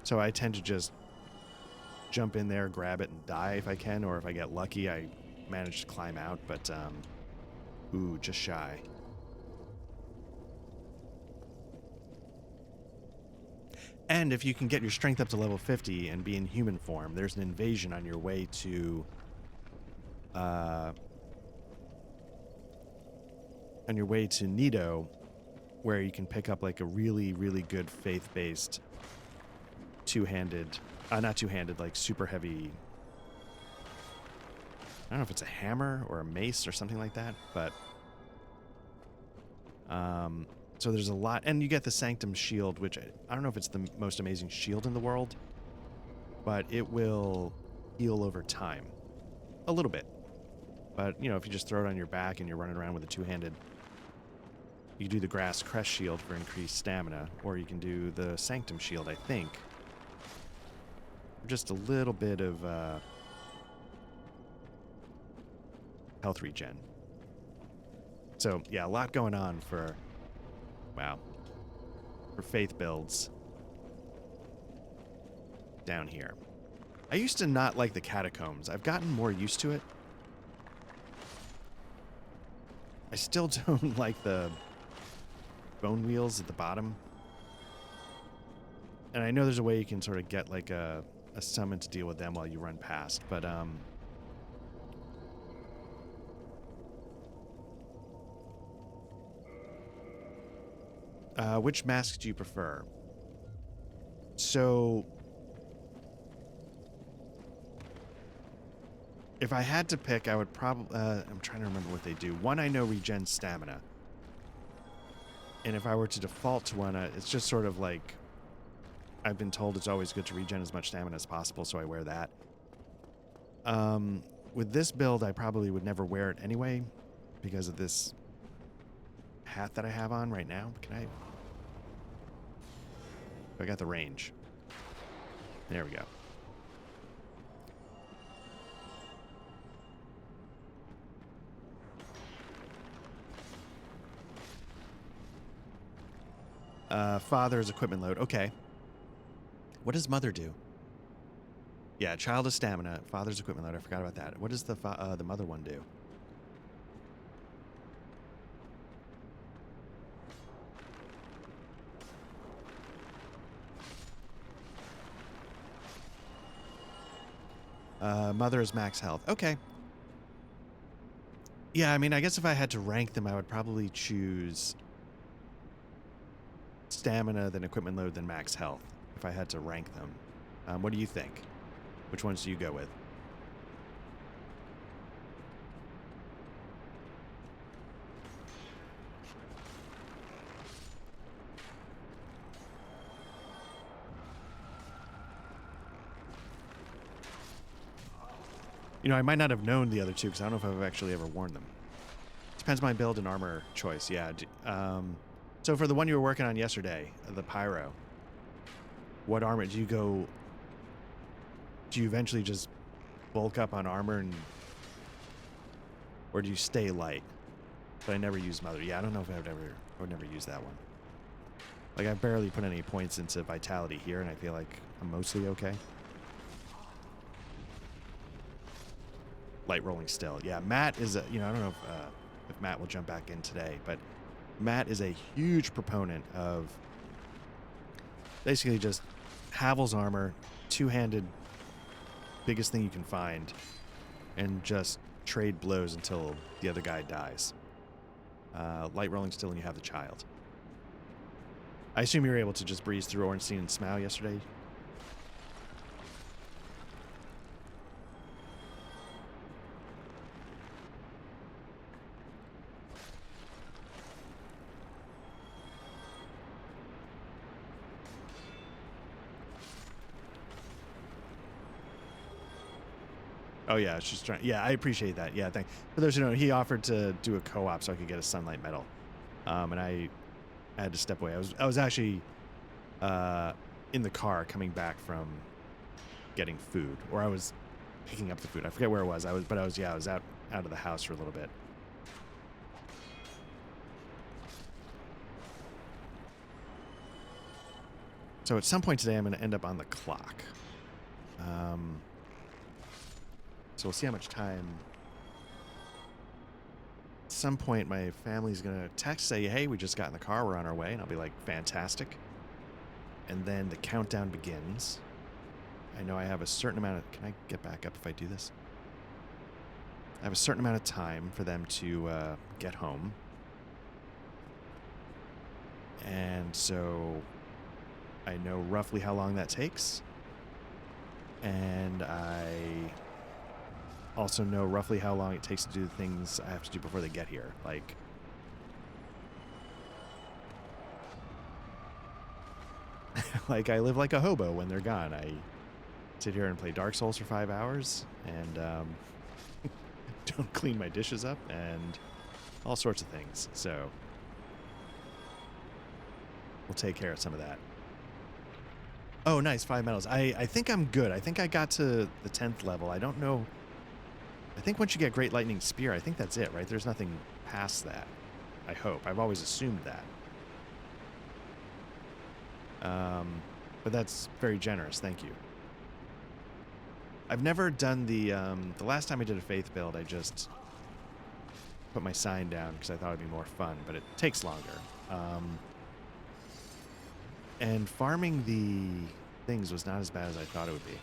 So I tend to just jump in there, grab it, and die if I can, or if I get lucky, I manage to climb out, but, ooh, just shy. And if you can get your strength up to level 50 and be in human form, there's an invasion on your way to, Nido, where you can pick up like a really, really good faith-based like super heavy, I don't know if it's a hammer or a mace or something like that, but so there's a lot, and you get the Sanctum Shield, which I don't know if it's the most amazing shield in the world, but it will heal over time a little bit. But if you just throw it on your back and you're running around with a two-handed, you can do the Grass Crest Shield for increased stamina, or you can do the Sanctum Shield, I think. Just a little bit of health regen. So, yeah, a lot going on for faith builds down here. I used to not like the catacombs. I've gotten more used to it. I still don't like the bone wheels at the bottom. And I know there's a way you can sort of get like a summon to deal with them while you run past, but which mask do you prefer? So if I had to pick, I would probably I'm trying to remember what they do. One I know regen stamina. And if I were to default to one, it's just sort of like, I've been told it's always good to regen as much stamina as possible, so I wear that. With this build, I probably would never wear it anyway, because of this hat that I have on right now. Can I got the range. There we go. Father's equipment load. Okay. What does mother do? Yeah, child is stamina. Father's equipment load. I forgot about that. What does the mother one do? Mother is max health. Okay. Yeah, I mean, I guess if I had to rank them, I would probably choose stamina, then equipment load, then max health. If I had to rank them. What do you think? Which ones do you go with? You know, I might not have known the other two because I don't know if I've actually ever worn them. Depends on my build and armor choice. Yeah. So for the one you were working on yesterday, the Pyro, what armor do you go? Do you eventually just bulk up on armor, or do you stay light? But I never use Mother. Yeah, I don't know if I would never use that one. Like, I've barely put any points into Vitality here, and I feel like I'm mostly okay. Light rolling still. Yeah, Matt is I don't know if Matt will jump back in today, but Matt is a huge proponent of basically just Havel's armor, two-handed, biggest thing you can find, and just trade blows until the other guy dies. Light rolling still, and you have the child. I assume you were able to just breeze through Ornstein and Smough yesterday. Oh yeah, she's trying. Yeah, I appreciate that. Yeah, thank. For those who don't know, he offered to do a co-op so I could get a Sunlight Medal, and I had to step away. I was actually in the car coming back from getting food, or I was picking up the food. I forget where it was. I was out of the house for a little bit. So at some point today, I'm going to end up on the clock. So we'll see how much time. At some point, my family's going to text, say, hey, we just got in the car, we're on our way. And I'll be like, fantastic. And then the countdown begins. I know I have a certain amount of... Can I get back up if I do this? I have a certain amount of time for them to get home. And so I know roughly how long that takes. And I also know roughly how long it takes to do the things I have to do before they get here. Like, like I live like a hobo when they're gone. I sit here and play Dark Souls for 5 hours and don't clean my dishes up and all sorts of things. So we'll take care of some of that. Oh, nice. 5 medals. I think I'm good. I think I got to the 10th level. I don't know. I think once you get Great Lightning Spear, I think that's it, right? There's nothing past that. I hope. I've always assumed that. But that's very generous. Thank you. I've never done the last time I did a Faith build, I just put my sign down because I thought it'd be more fun, but it takes longer. And farming the things was not as bad as I thought it would be.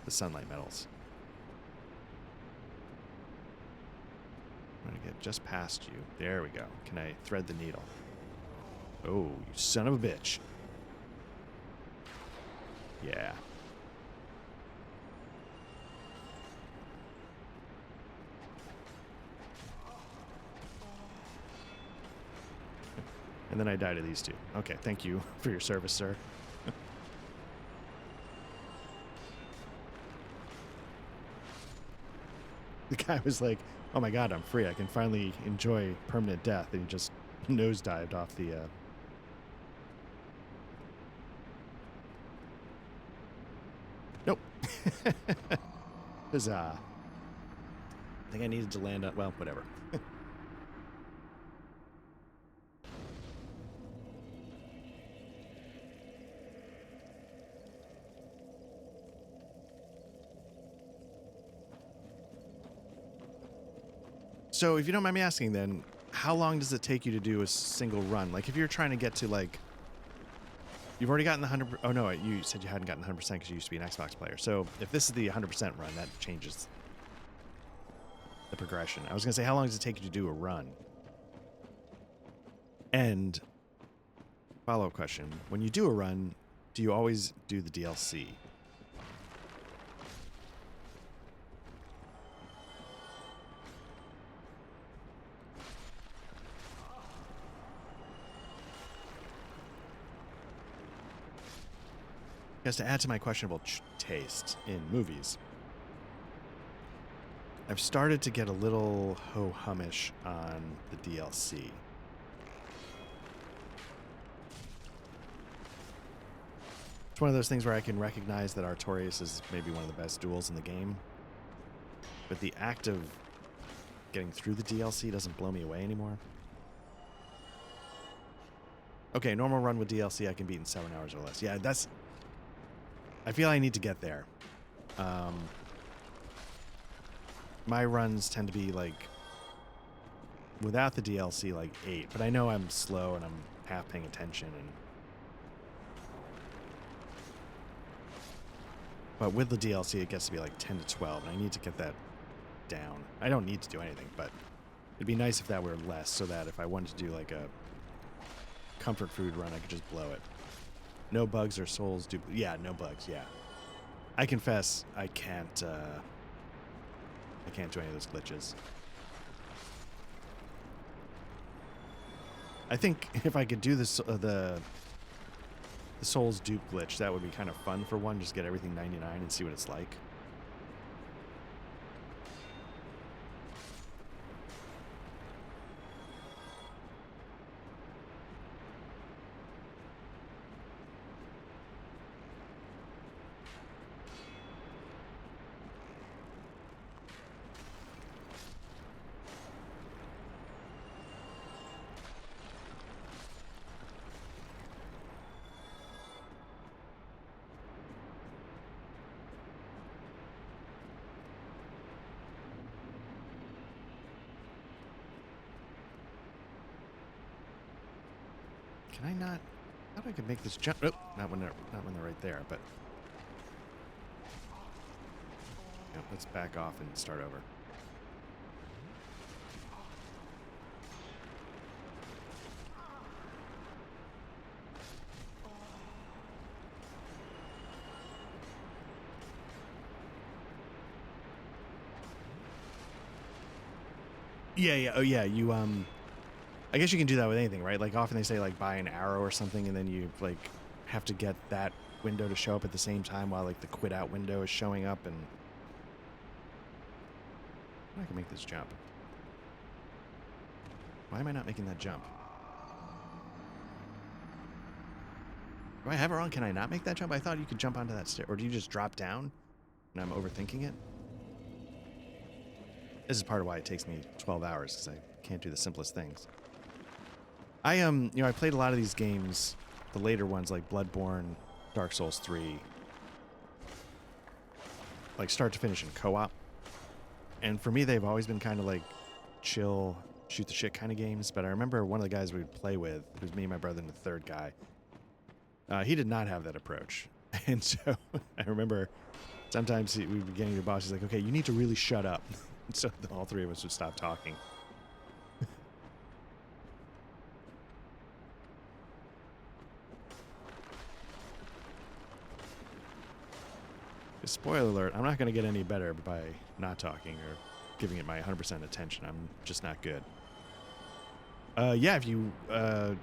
The Sunlight Medals. I'm going to get just past you. There we go. Can I thread the needle? Oh, you son of a bitch. Yeah. And then I die to these two. Okay, thank you for your service, sir. The guy was like, "Oh my god, I'm free. I can finally enjoy permanent death," and he just nosedived off the. Nope. Huzzah! I think I needed to land on. Well, whatever. So, if you don't mind me asking, then, how long does it take you to do a single run? Like, if you're trying to get to, like, you've already gotten the 100. Oh no, you said you hadn't gotten 100% because you used to be an Xbox player. So, if this is the 100% run, that changes the progression. I was gonna say, how long does it take you to do a run? And follow-up question: when you do a run, do you always do the DLC? Because to add to my questionable taste in movies, I've started to get a little ho-humish on the DLC. It's one of those things where I can recognize that Artorias is maybe one of the best duels in the game, but the act of getting through the DLC doesn't blow me away anymore. Okay, normal run with DLC I can beat in 7 hours or less. Yeah, that's... I feel I need to get there. My runs tend to be like, without the DLC, like 8, but I know I'm slow and I'm half paying attention. But with the DLC, it gets to be like 10 to 12, and I need to get that down. I don't need to do anything, but it'd be nice if that were less, so that if I wanted to do like a comfort food run, I could just blow it. No bugs or souls. Yeah, no bugs. Yeah, I confess I can't do any of those glitches. I think if I could do this, the Souls dupe glitch, that would be kind of fun for one. Just get everything 99 and see what it's like. Can I not? I thought I could make this jump. Oh, not when they're right there. But yep, let's back off and start over. Yeah. Oh, yeah. You I guess you can do that with anything, right? Like often they say like buy an arrow or something, and then you like have to get that window to show up at the same time while like the quit out window is showing up. And I can make this jump. Why am I not making that jump? Do I have it wrong? Can I not make that jump? I thought you could jump onto that stair. Or do you just drop down and I'm overthinking it? This is part of why it takes me 12 hours, because I can't do the simplest things. I played a lot of these games, the later ones like Bloodborne, Dark Souls 3, like start to finish in co-op. And for me, they've always been kind of like chill, shoot the shit kind of games. But I remember one of the guys we would play with, it was me, my brother, and the third guy. He did not have that approach. And so I remember sometimes we'd be getting to the boss, he's like, okay, you need to really shut up. And so all three of us would stop talking. Spoiler alert, I'm not going to get any better by not talking or giving it my 100% attention. I'm just not good. Yeah, if you... I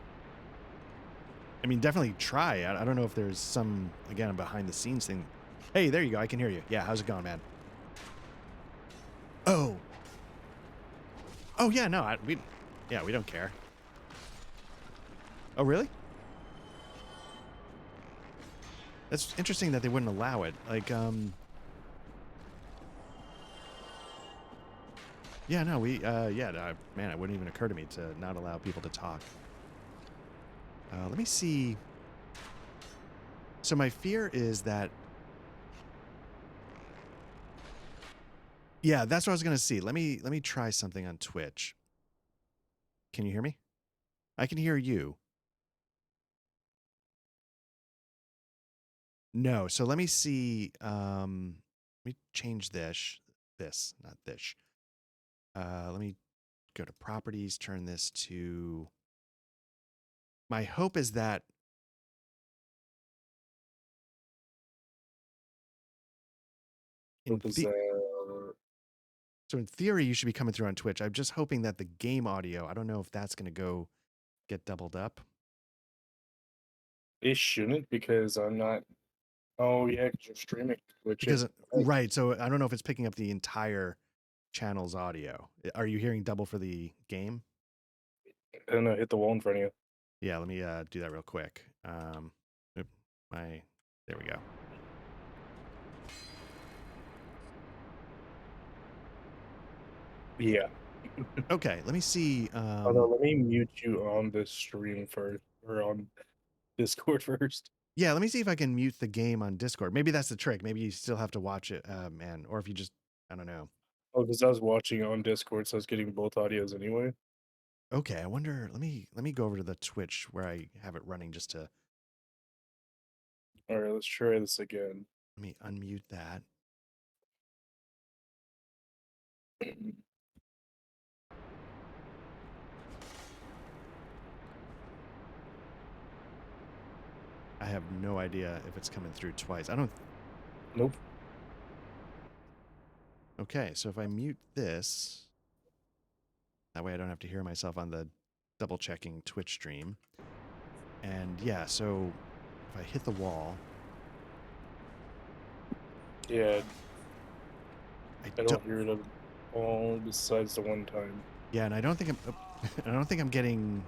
mean, definitely try. I don't know if there's some, again, behind-the-scenes thing. Hey, there you go. I can hear you. Yeah, how's it going, man? Oh, Oh yeah, no, we don't care. Oh really? That's interesting that they wouldn't allow it. Like, yeah, no, man, it wouldn't even occur to me to not allow people to talk. Let me see. So my fear is that, yeah, that's what I was gonna see. Let me try something on Twitch. Can you hear me? I can hear you. No, so let me see. Let me change this. This, not this. Let me go to properties. Turn this to. My hope is that.
What was
So in theory, you should be coming through on Twitch. I'm just hoping that the game audio, I don't know if that's going to get doubled up.
It shouldn't because I'm not. Oh yeah, because you're streaming, which
Because,
is
right, so I don't know if it's picking up the entire channel's audio. Are you hearing double for the game?
I don't know. Hit the wall in front of you.
Yeah, let me do that real quick. Oop, there we go.
Yeah.
Okay, let me see.
Although, let me mute you on this stream first, or on Discord first.
Yeah, let me see if I can mute the game on Discord. Maybe that's the trick. Maybe you still have to watch it, man. Or if you just, I don't know.
Oh, because I was watching on Discord, so I was getting both audios anyway.
Okay, I wonder. Let me go over to the Twitch where I have it running just to.
All right, let's try this again.
Let me unmute that. I have no idea if it's coming through twice. I don't.
Nope.
Okay, so if I mute this, that way I don't have to hear myself on the double checking Twitch stream. And yeah, so if I hit the wall,
Yeah,
I
I don't hear it at all besides the one time.
Yeah, and I don't think I'm getting.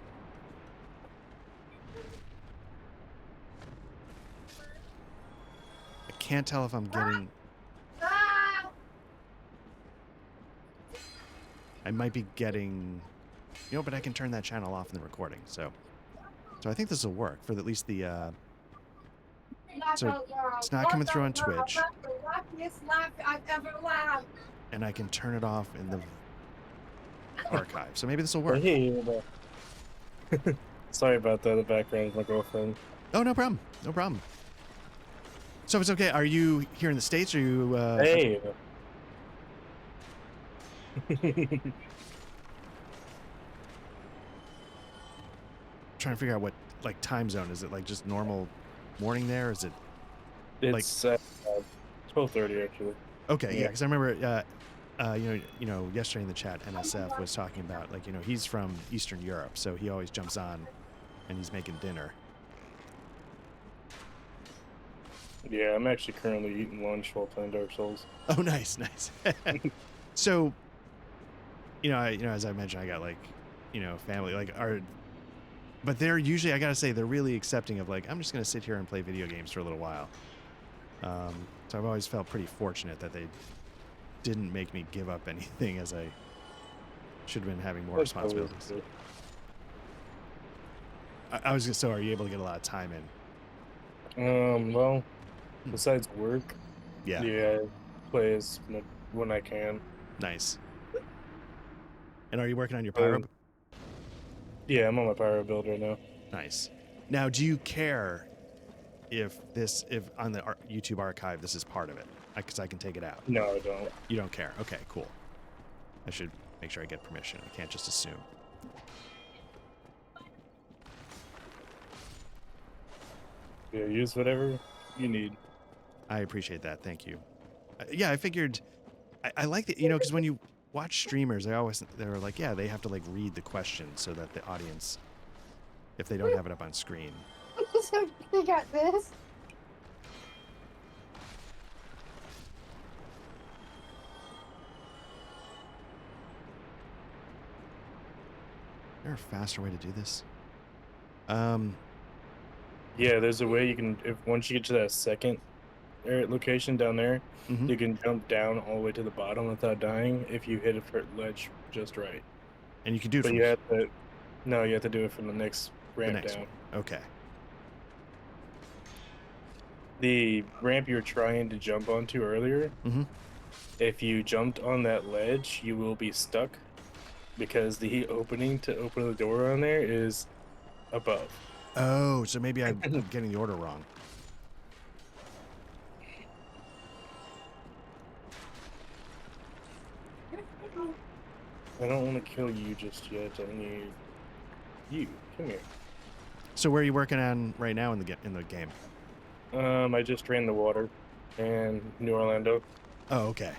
I can't tell if I'm getting. I might be getting, but I can turn that channel off in the recording. So I think this will work for at least the. So it's not coming through on Twitch. And I can turn it off in the archive. So maybe this will work.
Hey, sorry about that. The background of my girlfriend.
Oh, no problem. No problem. So it's okay. Are you here in the States? Or are you?
Hey.
Trying to figure out what time zone is it? Like just normal morning there? Is it?
It's 12:30 actually.
Okay, yeah,
Yeah.
because I remember, yesterday in the chat, NSF was talking about he's from Eastern Europe, so he always jumps on, and he's making dinner.
Yeah, I'm actually currently eating lunch while playing Dark Souls.
Oh, nice. So, as I mentioned, I got family, but they're usually, I gotta say, they're really accepting of I'm just gonna sit here and play video games for a little while. So I've always felt pretty fortunate that they didn't make me give up anything, as I should have been having more
That's probably
responsibilities.
good.
I was gonna. So, are you able to get a lot of time in?
Well, besides work,
Yeah.
yeah, play when I can.
Nice. And are you working on your pyro?
Yeah, I'm on my pyro build right now.
Nice. Now, do you care if on the YouTube archive this is part of it? Because I can take it out.
No, I don't.
You don't care. Okay, cool. I should make sure I get permission. I can't just assume.
Yeah, use whatever you need.
I appreciate that. Thank you. Yeah, I figured. I like the because when you watch streamers, they're like, yeah, they have to read the questions so that the audience, if they don't have it up on screen.
They got this.
there a faster way to do this?
Yeah, there's a way you can, if once you get to that second location down there,
Mhm.
you can jump down all the way to the bottom without dying if you hit a ledge just right.
And you can do it
But
from
you have to, no, you have to do it from the next
the
ramp
next
down.
one. Okay.
The ramp you're trying to jump onto earlier,
Mhm.
if you jumped on that ledge, you will be stuck because the opening to open the door on there is above.
Oh, so maybe I'm getting the order wrong.
I don't want to kill you just yet. I need you. Come here.
So where are you working on right now in the game?
I just ran the water in New Orlando.
Oh, okay.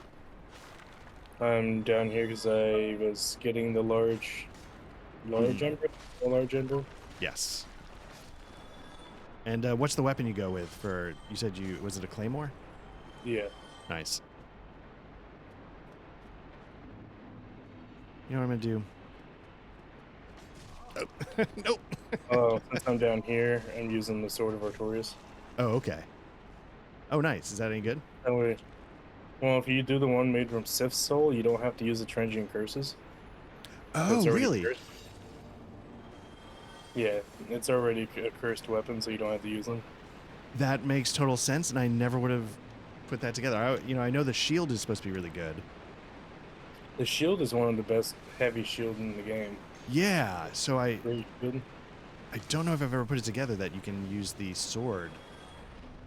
I'm down here because I was getting the large emerald. The large emerald.
Yes. And what's the weapon you go with for? You said was it a claymore?
Yeah.
Nice. You know what I'm gonna do? Oh. Nope.
Oh, since I'm down here, I'm using the sword of Artorias.
Oh, okay. Oh, nice. Is that any good?
That way, well, if you do the one made from Sif's soul, you don't have to use the transient curses.
Oh,
It's already
really?
cursed. Yeah, it's already a cursed weapon, so you don't have to use them.
That makes total sense, and I never would have put that together. I know the shield is supposed to be really good.
The shield is one of the best heavy shield in the game.
Yeah. So
Great shield.
I don't know if I've ever put it together that you can use the sword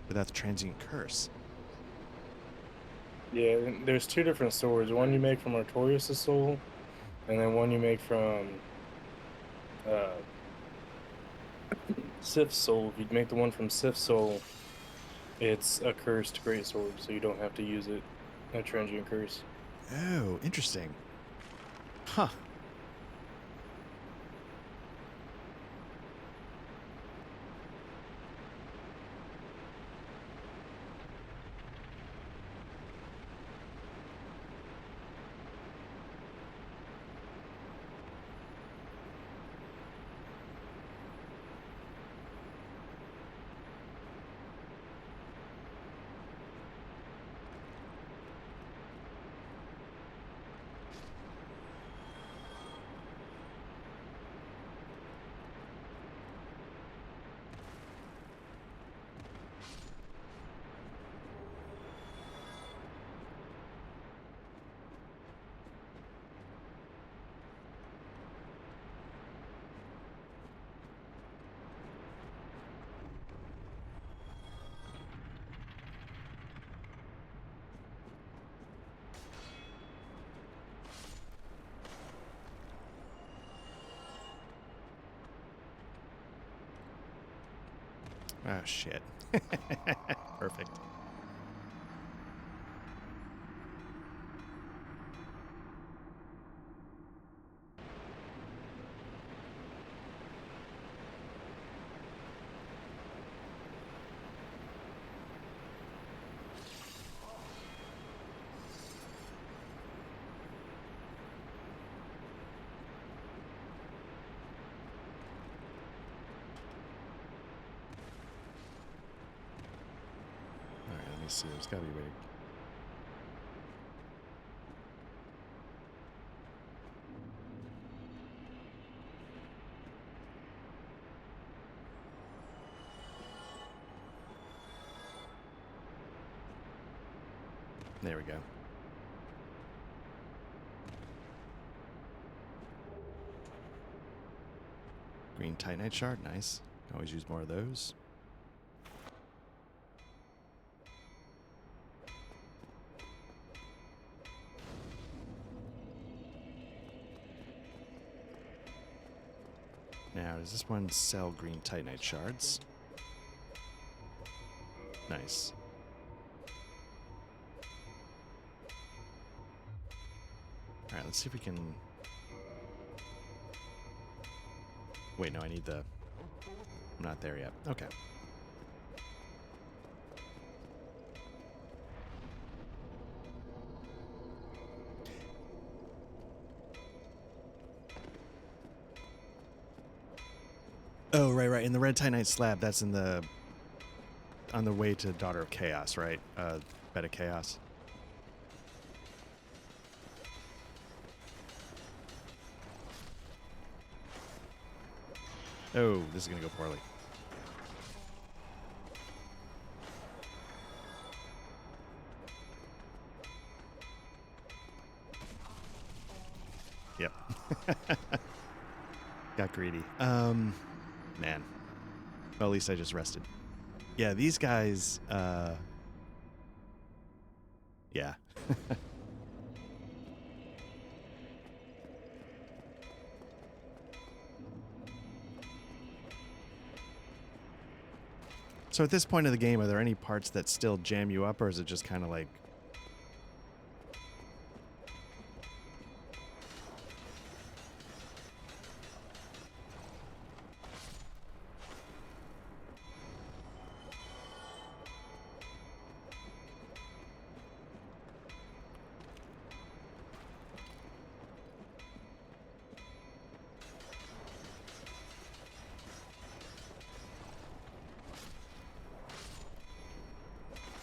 without the transient curse.
Yeah, there's two different swords. One you make from Artorias' soul, and then one you make from Sif's soul. If you make the one from Sif's soul, it's a cursed greatsword, so you don't have to use it. A transient curse.
Oh, interesting. Huh. Oh, shit. Perfect. All right, let me see. There's got to be a way. There we go. Green Titanite shard, nice. Can always use more of those. Now, does this one sell green Titanite shards? Nice. All right, let's see if we can... Wait, no, I need the... I'm not there yet. Okay.
Oh, right. In the Red Titanite slab, that's in the on the way to Daughter of Chaos, right? Bed of Chaos. Oh, this is gonna go poorly. Yep. Got greedy. Man. Well, at least I just rested. Yeah, these guys, yeah. So at this point of the game, are there any parts that still jam you up, or is it just kind of like...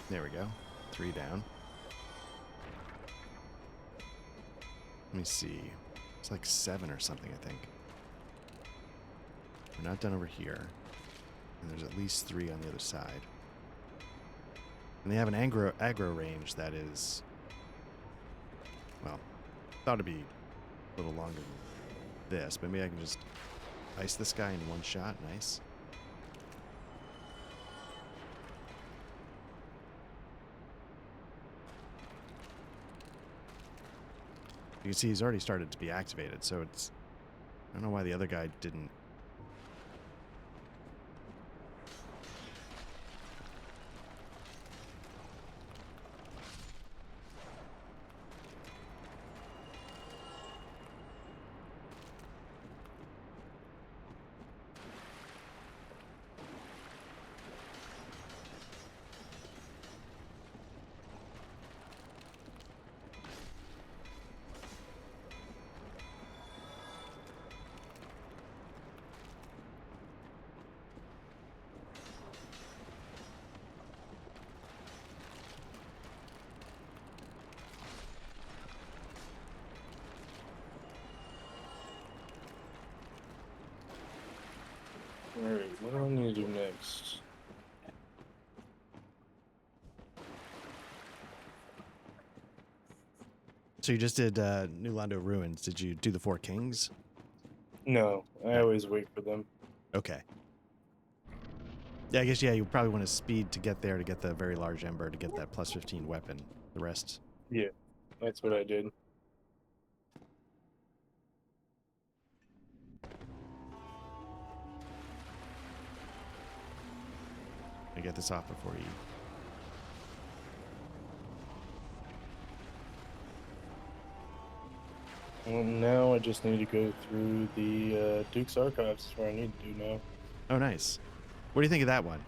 There we go. 3 down. Let me see. It's like 7 or something, I think. We're not done over here. And there's at least 3 on the other side. And they have an aggro range that is... Well, thought it'd be a little longer than this, but maybe I can just ice this guy in one shot. Nice. You can see he's already started to be activated, so it's... I don't know why the other guy didn't...
Alright, what do I need to do next?
So you just did New Londo Ruins. Did you do the 4 Kings?
No, I
No.
always wait for them.
Okay. Yeah, I guess, yeah, you probably want to speed to get there to get the very large ember to get that plus 15 weapon. The rest...
Yeah, that's what I did.
I get this off before you...
Well, now I just need to go through the Duke's Archives. That's where I need to do now.
Oh, nice. What do you think of that one?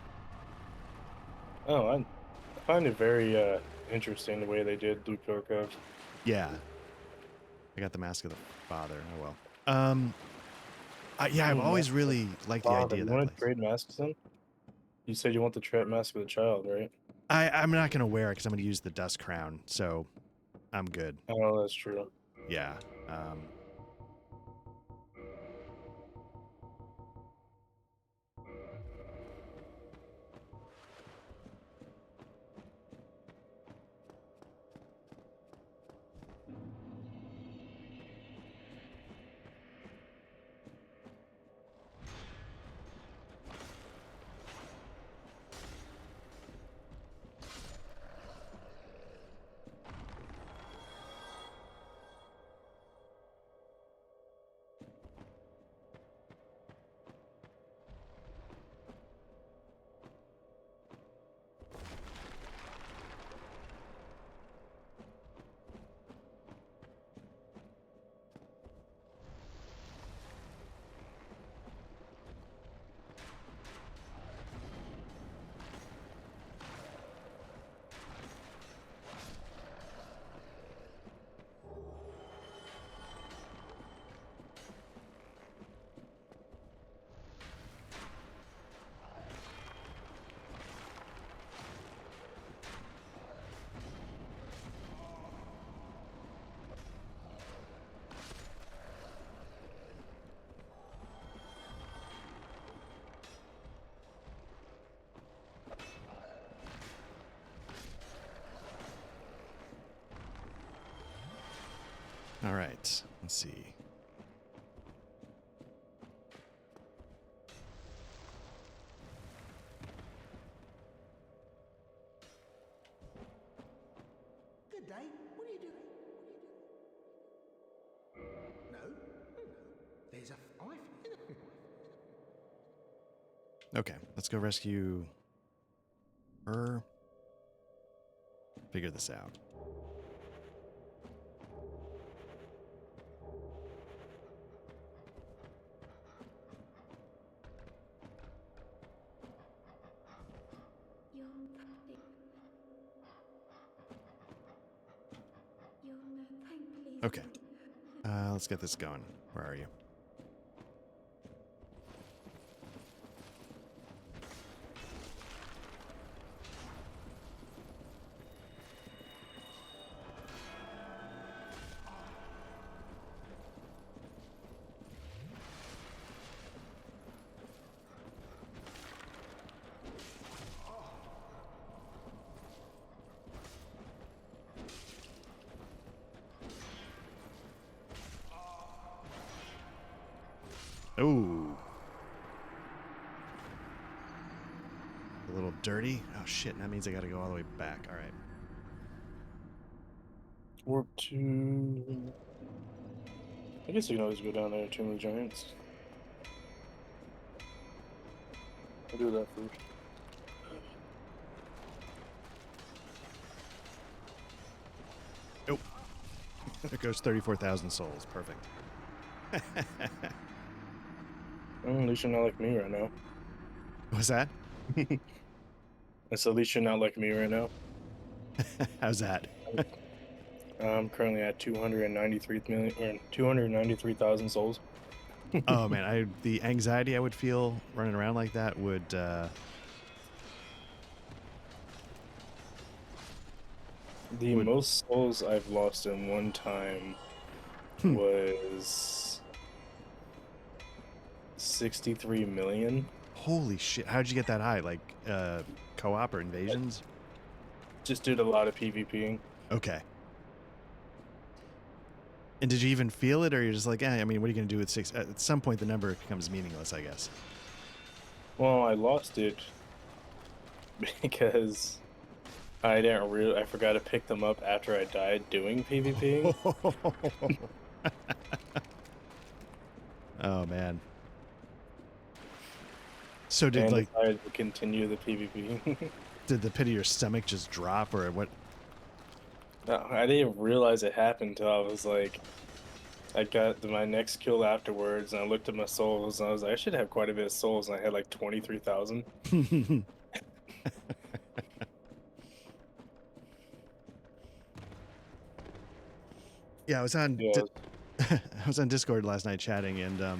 Oh, I find it very interesting the way they did Duke's Archives.
Yeah. I got the Mask of the Father. Oh, well. Yeah, I've always really liked the
Father,
idea
you
of
want
that
to
place.
trade masks then? You said you want the trade mask of the child, right?
I'm not going to wear it because I'm going to use the Dust Crown, so I'm good.
Oh, that's true.
Yeah.
All right. Let's see.
Good day. What are you doing? No. There's a knife.
Okay, let's go rescue her. Figure this out.
You're perfect. You're no pain, please.
Okay. Let's get this going. Where are you? Oh. A little dirty. Oh shit, that means I gotta go all the way back. All right.
Warp to. I guess you can always go down there, Tomb of Giants. I'll do that first.
Oh. There goes 34,000 souls. Perfect.
Well, at least you're not like me right now.
What's that?
I said, at least you're not like me right now.
How's that?
I'm currently at 293,000 souls.
Oh man, the anxiety I would feel running around like that would
The most souls I've lost in one time was 63 million.
Holy shit. How'd you get that high? Like co-op or invasions?
Just did a lot of PvPing.
Okay. And did you even feel it, or you're just like, I mean, what are you going to do with 6? At some point, the number becomes meaningless, I guess.
Well, I lost it because I forgot to pick them up after I died doing PvP.
Oh man. So did
and
like
decided to continue the PvP.
did the pit of your stomach just drop, or what?
No, I didn't realize it happened until I was like, I got my next kill afterwards, and I looked at my souls, and I was like, I should have quite a bit of souls, and I had like 23,000.
Yeah, I was on
Yeah.
I was on Discord last night chatting, and the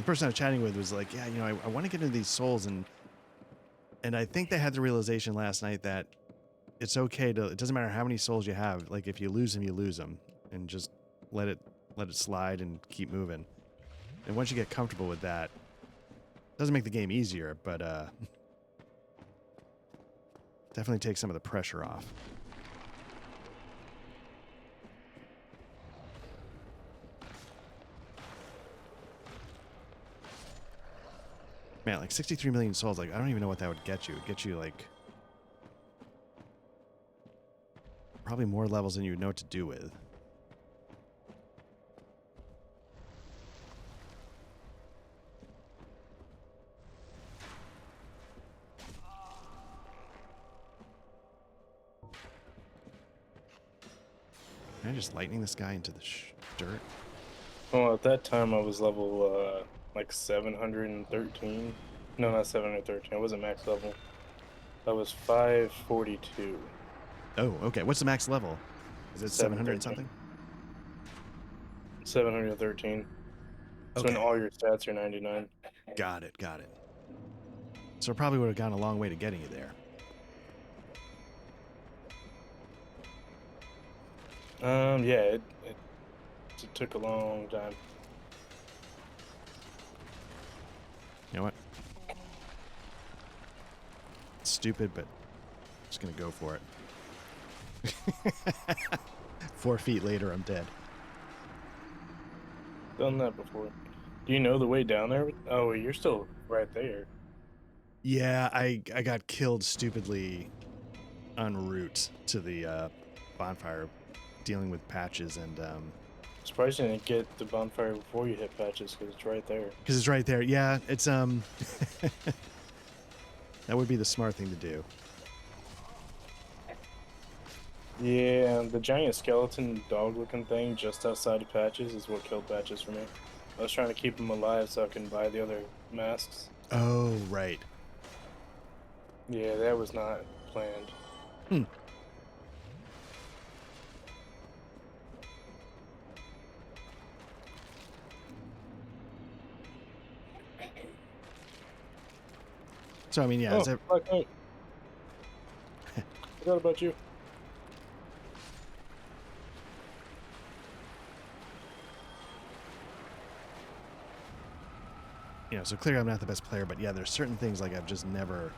person I was chatting with was like, yeah, you know, I want to get into these souls, and I think they had the realization last night that it's okay to, it doesn't matter how many souls you have, like if you lose them, you lose them, and just let it slide and keep moving. And once you get comfortable with that, it doesn't make the game easier, but definitely takes some of the pressure off. Man, like 63 million souls, like I don't even know what that would get you. It'd get you like probably more levels than you would know what to do with. Am I just lightning this guy into the dirt?
Well, at that time I was level like 713. No, not 713. I wasn't max level. I was 542.
Oh, okay. What's the max level? Is it 700 and something?
713. That's when
Okay.
all your stats are 99.
Got it. Got it. So it probably would have gone a long way to getting you there.
Yeah, it took a long time.
You know what? It's stupid, but I'm just gonna go for it.
4 feet later, I'm dead.
Done that before. Do you know the way down there? Oh, you're still right there.
Yeah, I got killed stupidly en route to the bonfire, dealing with patches, and
Surprised you didn't get the bonfire before you hit patches, because it's right there.
because it's right there. Yeah, it's that would be the smart thing to do.
Yeah, the giant skeleton dog-looking thing just outside of patches is what killed patches for me. I was trying to keep him alive so I can buy the other masks.
Oh, right.
Yeah, that was not planned.
Hmm. So I mean, yeah,
Oh,
is it,
Black Knight. Forgot about you.
so clearly I'm not the best player, but yeah, there's certain things like I've just never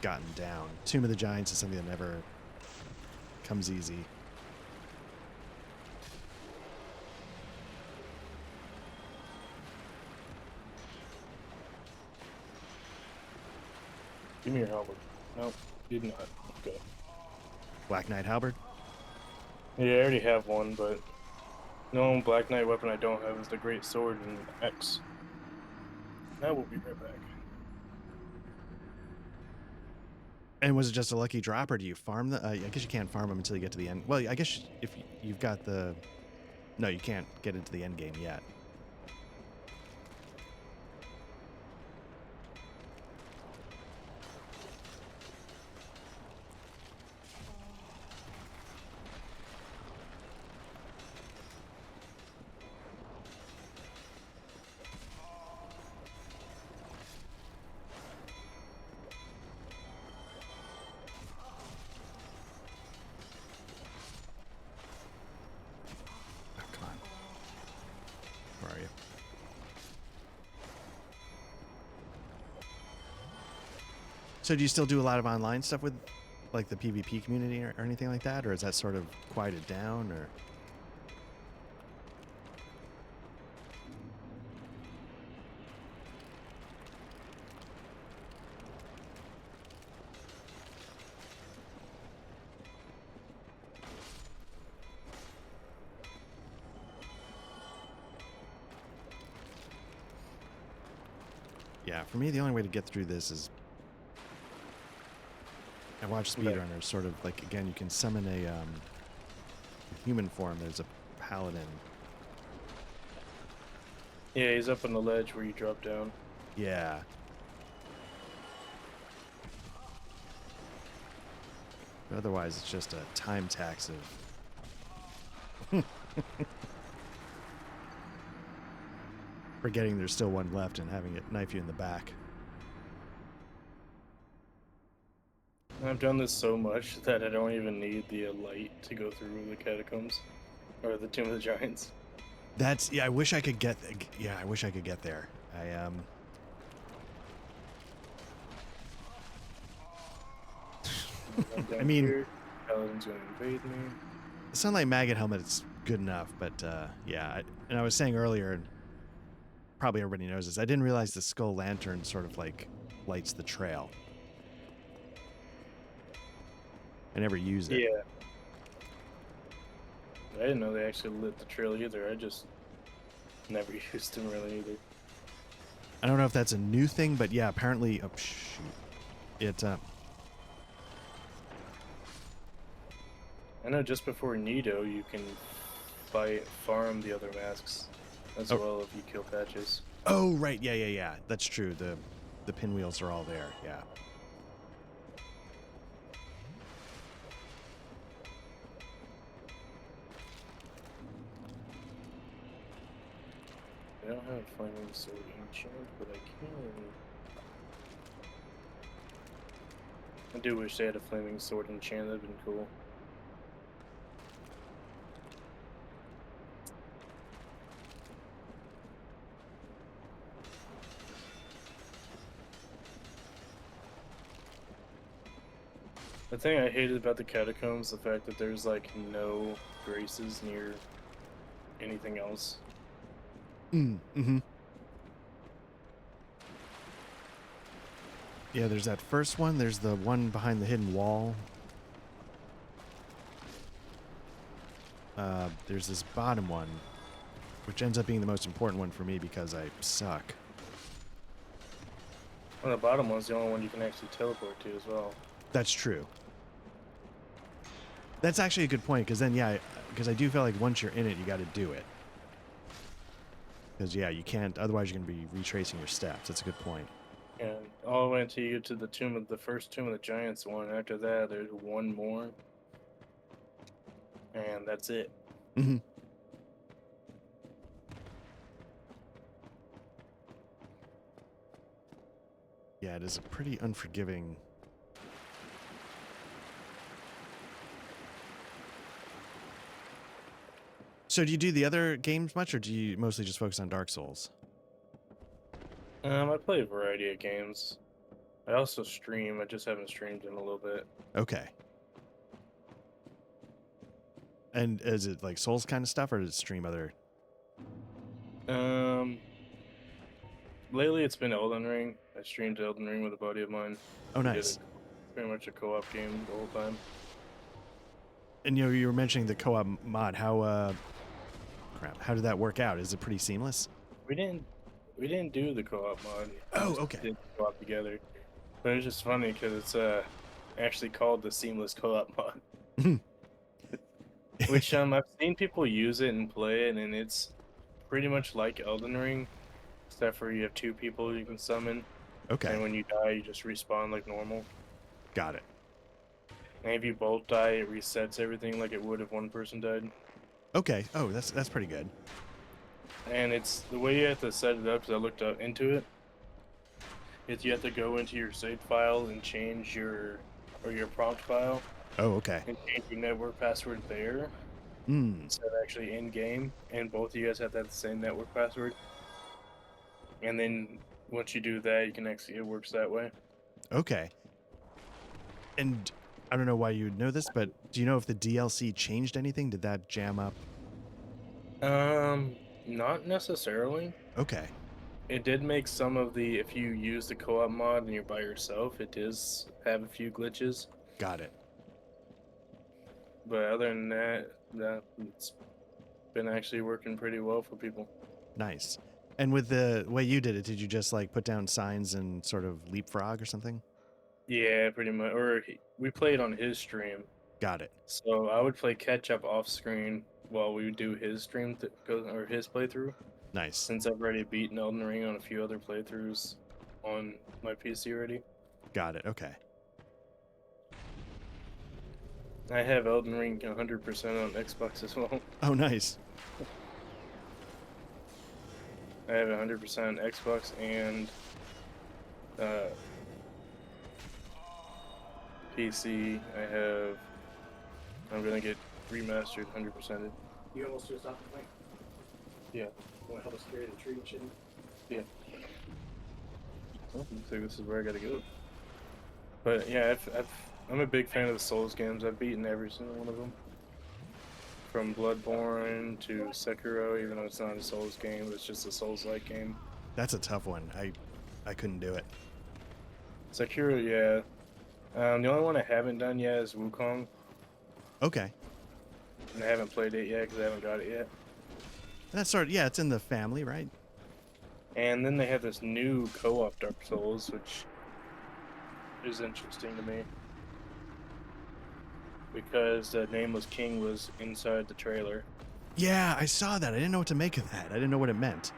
gotten down. Tomb of the Giants is something that never comes easy.
Give me your helmet. Nope, did not. Okay.
Black Knight Halberd?
Yeah, I already have one, but no Black Knight weapon I don't have is the Great Sword in X. I will be right back.
And was it just a lucky drop, or do you farm the? I guess you can't farm them until you get to the end. Well, I guess if you've got the, no, you can't get into the end game yet. Oh, come on. Where are you? So do you still do a lot of online stuff with, like, the PvP community or anything like that, or is that sort of quieted down, or? Yeah, for me, the only way to get through this is I watch speedrunners sort of like, again, you can summon a human form. There's a paladin.
Yeah, he's up on the ledge where you drop down.
Yeah. But otherwise, it's just a time tax of forgetting there's still one left and having it knife you in the back.
I've done this so much that I don't even need the light to go through the catacombs or the Tomb of the Giants.
That's, yeah, I wish I could get, yeah, I wish I could get there. I mean,
Paladin's gonna invade me.
the Sunlight Maggot helmet's good enough, but yeah, and I was saying earlier, and probably everybody knows this, I didn't realize the Skull Lantern sort of like lights the trail. I never used it.
Yeah. I didn't know they actually lit the trail either. I just never used them really either.
I don't know if that's a new thing, but yeah, apparently, oh shoot, it.
I know just before Nido, you can farm the other masks as well if you kill patches.
Oh right, yeah. That's true. The pinwheels are all there. Yeah.
I don't have Flaming Sword Enchant, but I can. I do wish they had a Flaming Sword Enchant, that'd been cool. The thing I hated about the catacombs, the fact that there's like no graces near anything else.
Mm-hmm. Yeah, there's that first one. There's the one behind the hidden wall. There's this bottom one, which ends up being the most important one for me because I suck.
Well, the bottom one's the only one you can actually teleport to as well.
That's true. That's actually a good point, because then, yeah, because I do feel like once you're in it, you got to do it. Because, yeah, you can't, otherwise you're going to be retracing your steps. That's a good point.
And all the way until you get to the first Tomb of the Giants one. After that, there's one more. And that's it.
Mm-hmm. Yeah, it is a pretty unforgiving... So do you do the other games much, or do you mostly just focus on Dark Souls?
I play a variety of games. I also stream. I just haven't streamed in a little bit.
Okay. And is it like Souls kind of stuff, or does it stream other?
Lately it's been Elden Ring. I streamed Elden Ring with a buddy of mine.
Oh,
We did
nice.
pretty much a co-op game the whole time.
And you were mentioning the co-op mod. How how did that work out? Is it pretty seamless?
We didn't do the co-op mod.
Oh,
We just
okay.
did co-op together. But it's just funny because it's actually called the Seamless Co-op mod. Which I've seen people use it and play it, and it's pretty much like Elden Ring, except for you have two people you can summon,
Okay,
and when you die, you just respawn like normal.
got it.
And if you both die, it resets everything like it would if one person died.
Okay. Oh, that's pretty good.
And it's the way you have to set it up, because I looked up into it, is you have to go into your save file and change your prompt file
Oh, okay.
and change your network password there
Hmm.
instead of actually in game, and both of you guys have to have the same network password. And then once you do that, you can actually, it works that way.
Okay. And I don't know why you would know this, but do you know if the DLC changed anything? Did that jam up?
Not necessarily.
Okay.
It did make some of the, if you use the co-op mod and you're by yourself, it does have a few glitches.
Got it.
But other than that, it's been actually working pretty well for people.
Nice. And with the way you did it, did you just like put down signs and sort of leapfrog or something?
Yeah, pretty much. Or we played on his stream,
Got it.
so I would play catch up off screen while we would do his stream or his playthrough.
Nice.
Since I've already beaten Elden Ring on a few other playthroughs on my PC already,
Got it. Okay.
I have Elden Ring 100% on Xbox as well.
Oh, nice.
I have 100% on Xbox and PC. I'm gonna get remastered 100%.
You almost just stopped the fight.
Yeah.
Want to help us carry the tree and shit?
Yeah. Well, looks like this is where I gotta go. But yeah, I'm a big fan of the Souls games. I've beaten every single one of them. From Bloodborne to Sekiro, even though it's not a Souls game, it's just a Souls-like game.
That's a tough one. I couldn't do it.
Sekiro, yeah. The only one I haven't done yet is Wukong,
Okay.
and I haven't played it yet because I haven't got it yet.
That's sort of, yeah, it's in the family, right?
And then they have this new co-op Dark Souls, which is interesting to me. Because the Nameless King was inside the trailer.
Yeah, I saw that. I didn't know what to make of that. I didn't know what it meant.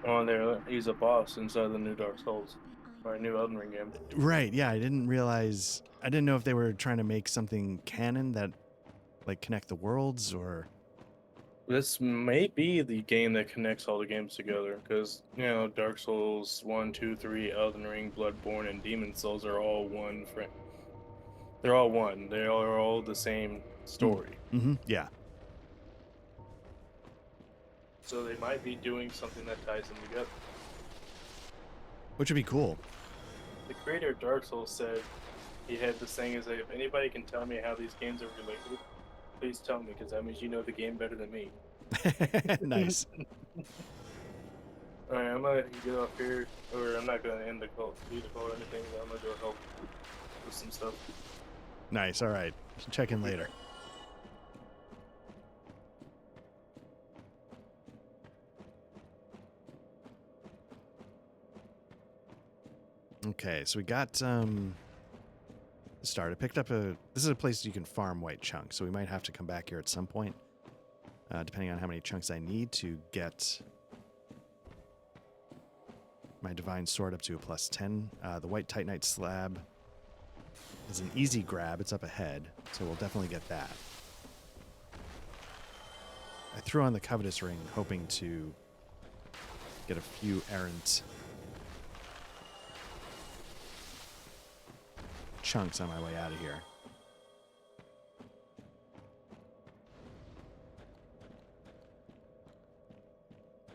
Oh, there, he's a boss inside the new Dark Souls, or a new Elden Ring game.
Right, yeah, I didn't realize. I didn't know if they were trying to make something canon that, like, connect the worlds or.
This may be the game that connects all the games together, because, you know, Dark Souls 1, 2, 3, Elden Ring, Bloodborne, and Demon Souls are all one friend. They're all one. They are all the same story.
Mm-hmm, yeah.
So they might be doing something that ties them together.
Which would be cool.
The creator of Dark Souls said he had this thing is that if anybody can tell me how these games are related, please tell me, because that means you know the game better than me.
Nice.
Alright, I'm gonna get off here, or I'm not gonna end the call, do the call or anything, but I'm gonna go help with some stuff.
Nice. All right. Check in later. Okay, so we got start. I picked up a. This is a place you can farm white chunks, so we might have to come back here at some point, depending on how many chunks I need to get my divine sword up to a +10. The white titanite slab is an easy grab. It's up ahead, so we'll definitely get that. I threw on the covetous ring, hoping to get a few errant chunks on my way out of here.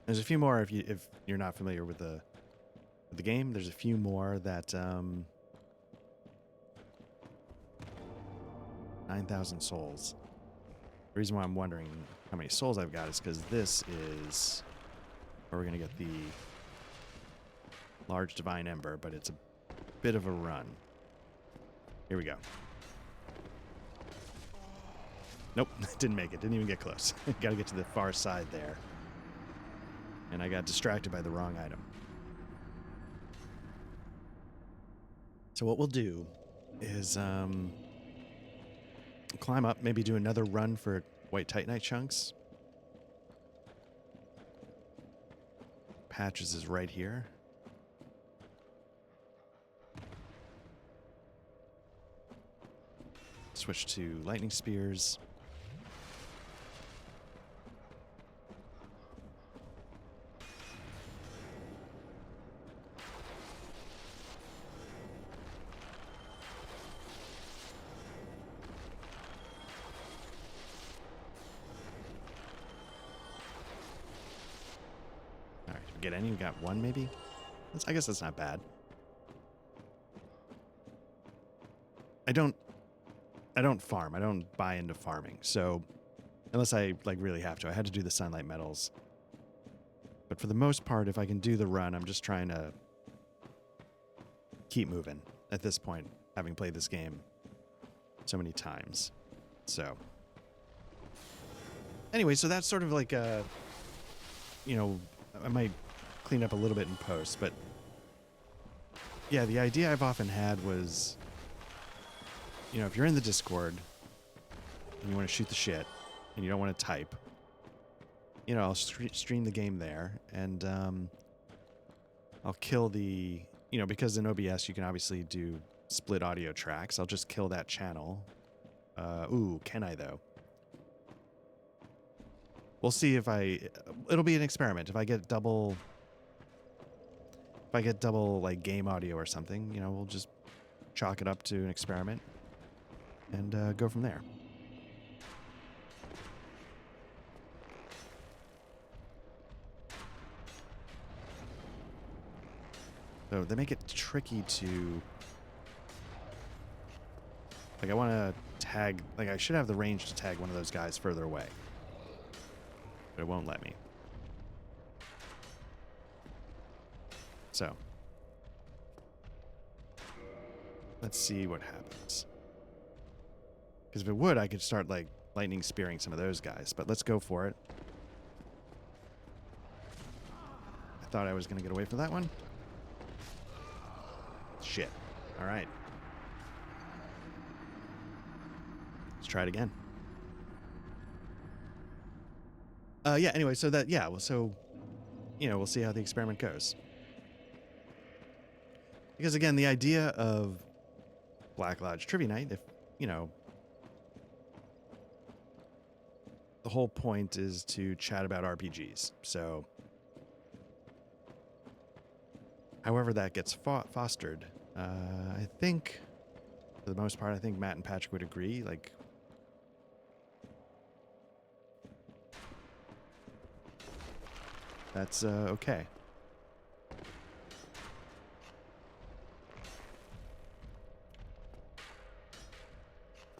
There's a few more if you're not familiar with the game. There's a few more that 9,000 souls. The reason why I'm wondering how many souls I've got is because this is where we're gonna get the large divine ember, but it's a bit of a run. Here we go. Nope, didn't make it. Didn't even get close. Gotta get to the far side there. And I got distracted by the wrong item. So what we'll do is climb up, maybe do another run for white titanite chunks. Patches is right here. Switch to lightning spears. All right, did we get any? We got one maybe? I guess that's not bad. I don't farm. I don't buy into farming. So unless I really have to, I had to do the sunlight metals. But for the most part, if I can do the run, I'm just trying to keep moving at this point, having played this game so many times. So anyway, so that's sort of like a, I might clean up a little bit in post, but yeah, the idea I've often had was, if you're in the Discord and you want to shoot the shit and you don't want to type, I'll stream the game there, and I'll kill the, because in OBS you can obviously do split audio tracks. I'll just kill that channel. Ooh, can I though? We'll see if it'll be an experiment. If I get double like game audio or something, we'll just chalk it up to an experiment and go from there. So they make it tricky to, I want to tag, I should have the range to tag one of those guys further away, but it won't let me. So let's see what happens. Because if it would, I could start lightning spearing some of those guys, but let's go for it. I thought I was going to get away from that one. Shit. All right. Let's try it again. Yeah, anyway, so that, yeah, well, so, we'll see how the experiment goes. Because again, the idea of Black Lodge Trivia Night, if, the whole point is to chat about RPGs. So, however that gets fostered, I think, for the most part, I think Matt and Patrick would agree. That's okay.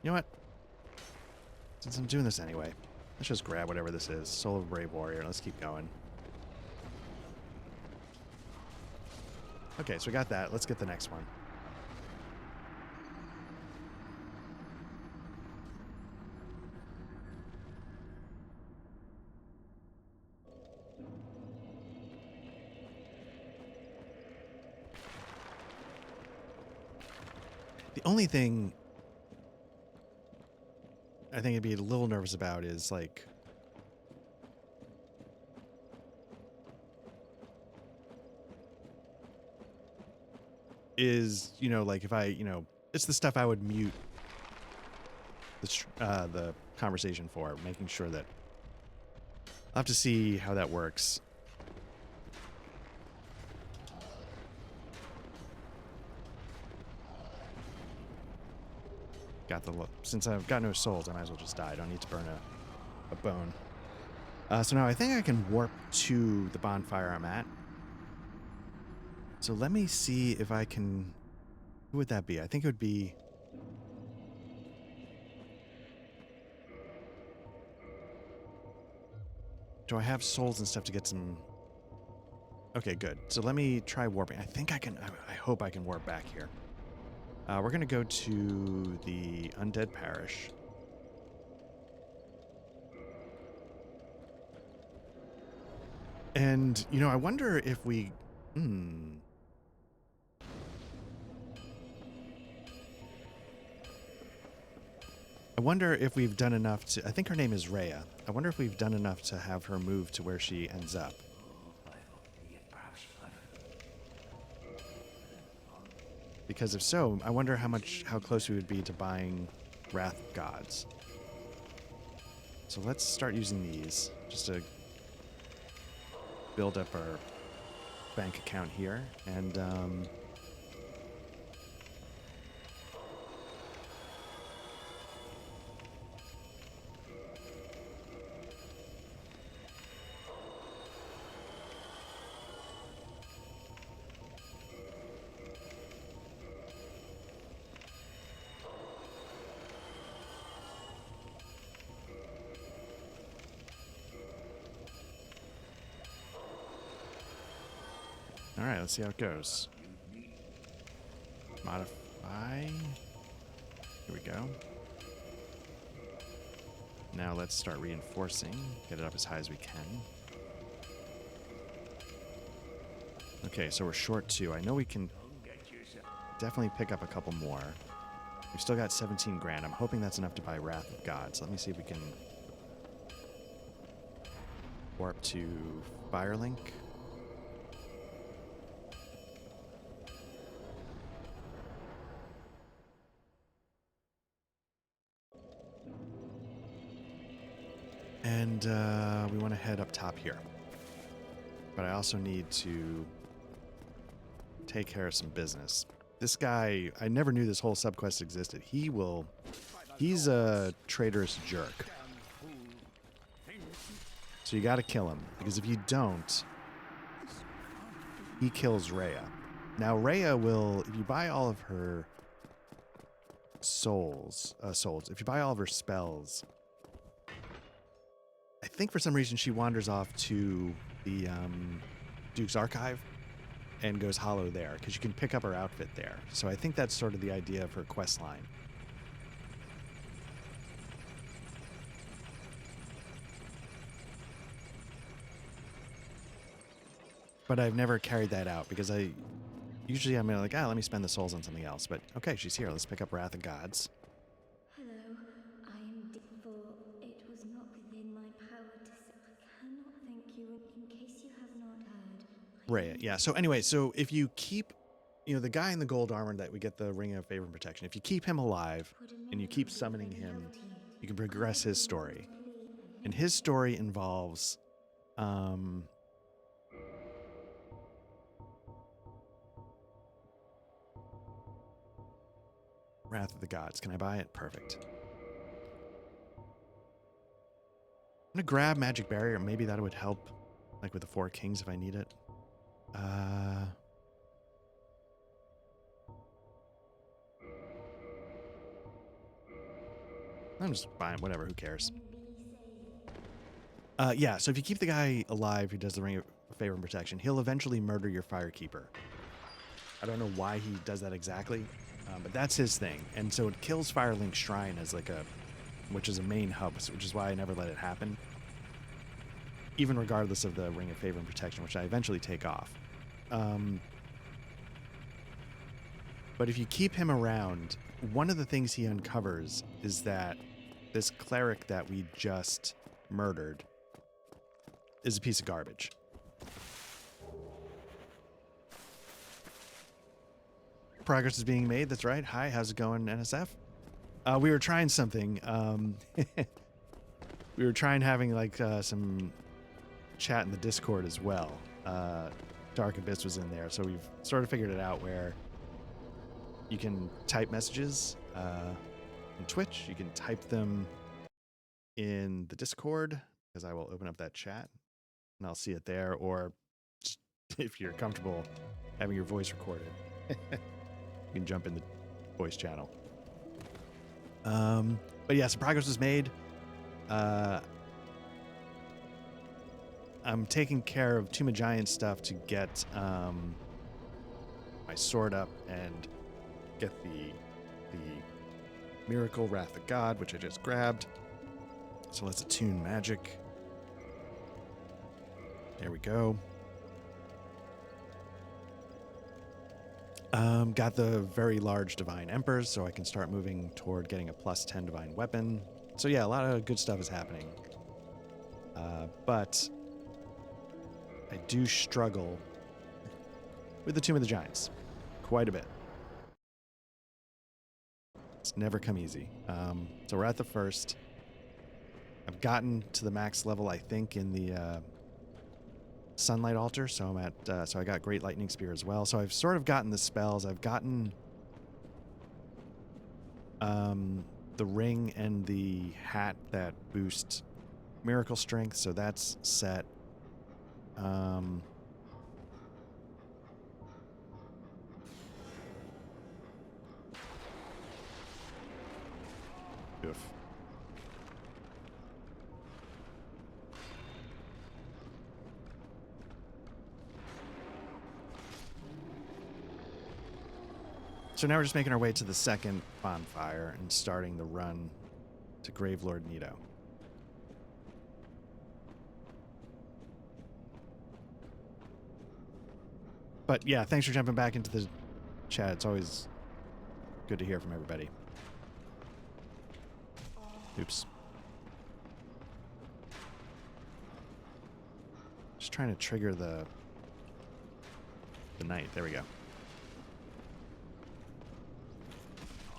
You know what? Since I'm doing this anyway, let's just grab whatever this is. Soul of a Brave Warrior. Let's keep going. Okay, so we got that. Let's get the next one. The only thing I think I'd be a little nervous about is like you know, like if I, you know, it's the stuff I would mute the conversation for, making sure that I'll have to see how that works. Got the since I've got no souls, I might as well just die. I don't need to burn a bone. So now I think I can warp to the bonfire I'm at. So let me see if I can. Who would that be? I think it would be. Do I have souls and stuff to get some? Okay, good. So let me try warping. I think I can. I hope I can warp back here. We're going to go to the Undead Parish. And, you know, I wonder if we... I wonder if we've done enough to... I think her name is Rhea. I wonder if we've done enough to have her move to where she ends up. Because if so, I wonder how close we would be to buying Wrath of Gods. So let's start using these just to build up our bank account here. And all right, let's see how it goes. Modify. Here we go. Now let's start reinforcing. Get it up as high as we can. Okay, so we're short 2. I know we can definitely pick up a couple more. We've still got 17 grand. I'm hoping that's enough to buy Wrath of God. So let me see if we can warp to Firelink. And we want to head up top here. But I also need to take care of some business. This guy, I never knew this whole subquest existed. He's a traitorous jerk. So you got to kill him. Because if you don't, he kills Rhea. Now Rhea will, if you buy all of her souls, if you buy all of her spells, I think for some reason she wanders off to the Duke's Archive and goes hollow there, because you can pick up her outfit there. So I think that's sort of the idea of her quest line. But I've never carried that out, because I'm like, let me spend the souls on something else. But okay, she's here. Let's pick up Wrath of Gods.
Hello, I am for it was not within my power to say. I cannot thank you in case you have not heard.
Rhea, yeah. So anyway, so if you keep, you know, the guy in the gold armor that we get the Ring of Favor and Protection, if you keep him alive and you keep summoning him, you can progress his story. And his story involves Wrath of the Gods. Can I buy it? Perfect. I'm gonna grab Magic Barrier. Maybe that would help, like with the 4 Kings if I need it.
I'm just buying whatever. Who cares? Yeah. So if you keep the guy alive who does the Ring of Favor and Protection, he'll eventually murder your Firekeeper. I don't know why he does that exactly, but that's his thing. And so it kills Firelink Shrine as like which is a main hub, which is why I never let it happen. Even regardless of the Ring of Favor and Protection, which I eventually take off. But if you keep him around, one of the things he uncovers is that this cleric that we just murdered is a piece of garbage. Progress is being made, that's right. Hi, how's it going, NSF? We were trying something. We were trying having like some chat in the Discord as well. Dark Abyss was in there, so we've sort of figured it out where you can type messages in Twitch. You can type them in the Discord, because I will open up that chat and I'll see it there. Or just, if you're comfortable having your voice recorded, you can jump in the voice channel. But yeah, some progress was made. I'm taking care of Tomb of Giants stuff to get my sword up and get the Miracle Wrath of God, which I just grabbed. So let's attune magic. There we go. Got the very large Divine Emperors, so I can start moving toward getting a +10 Divine Weapon. So yeah, a lot of good stuff is happening. But I do struggle with the Tomb of the Giants quite a bit. It's never come easy. So we're at the first. I've gotten to the max level, I think, in the Sunlight Altar, so I'm at. So I got Great Lightning Spear as well. So I've sort of gotten the spells. I've gotten the ring and the hat that boost miracle strength, so that's set. Oof. So now we're just making our way to the second bonfire and starting the run to Gravelord Nito. But yeah, thanks for jumping back into the chat. It's always good to hear from everybody. Oops. Just trying to trigger the knight. There we go.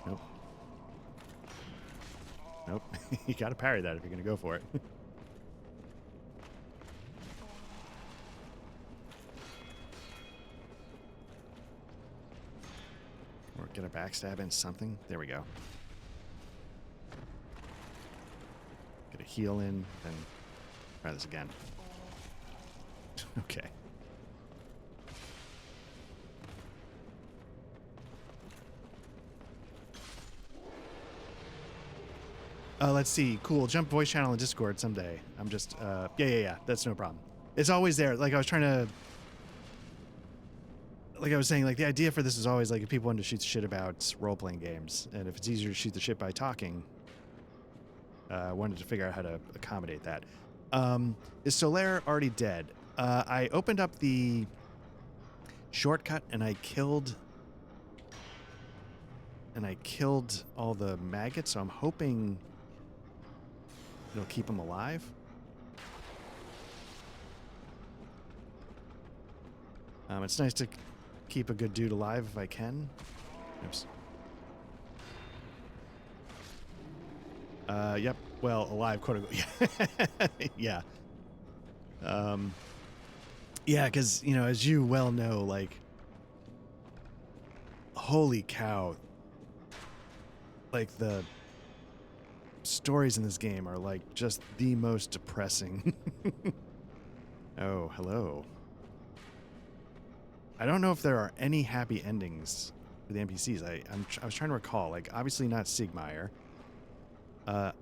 Nope. Nope. You gotta parry that if you're gonna go for it. Or get a backstab in something. There we go. Get a heal in, then try this again. Okay. Let's see. Cool. Jump voice channel in Discord someday. I'm just, yeah. That's no problem. It's always there. Like I was trying to, like I was saying, like the idea for this is always like if people want to shoot the shit about role-playing games, and if it's easier to shoot the shit by talking, I wanted to figure out how to accommodate that. Is Solaire already dead? I opened up the shortcut and I killed all the maggots, so I'm hoping it'll keep him alive. It's nice to keep a good dude alive if I can. Oops. Yep. Well, alive, quote unquote. Yeah. Yeah, because, you know, as you well know, like, holy cow. Like, the stories in this game are, like, just the most depressing. Oh, hello. I don't know if there are any happy endings for the NPCs. I was trying to recall. Like, obviously not Sigmire. I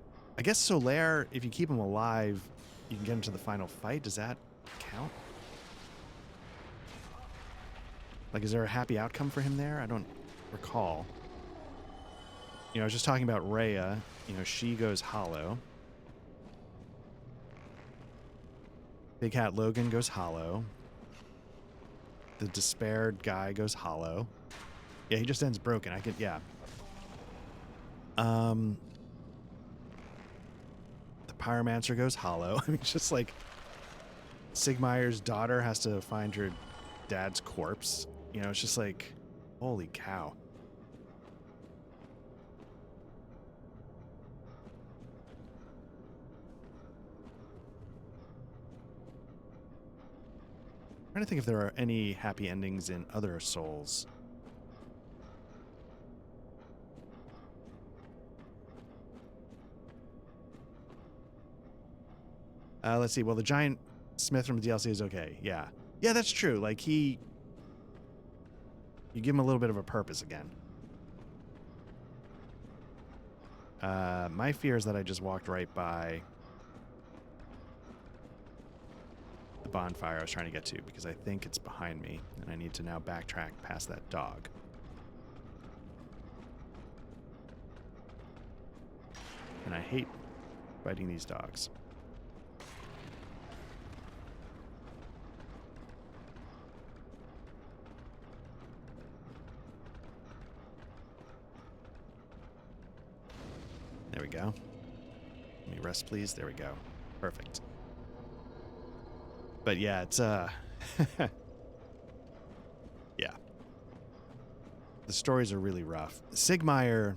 guess Solaire, if you keep him alive, you can get into the final fight. Does that count? Like, is there a happy outcome for him there? I don't recall. You know, I was just talking about Rhea. You know, she goes hollow. Big Hat Logan goes hollow. The despaired guy goes hollow. Yeah, he just ends broken. I could, yeah. The Pyromancer goes hollow. I mean, it's just like Sigmaier's daughter has to find her dad's corpse. You know, it's just like, holy cow. I'm trying to think if there are any happy endings in other Souls. Let's see. Well, the giant smith from the DLC is okay. Yeah. Yeah, that's true. Like, you give him a little bit of a purpose again. My fear is that I just walked right by the bonfire I was trying to get to, because I think it's behind me, and I need to now backtrack past that dog. And I hate fighting these dogs. There we go. Let me rest, please. There we go. Perfect. But yeah, it's yeah. The stories are really rough. Sigmaier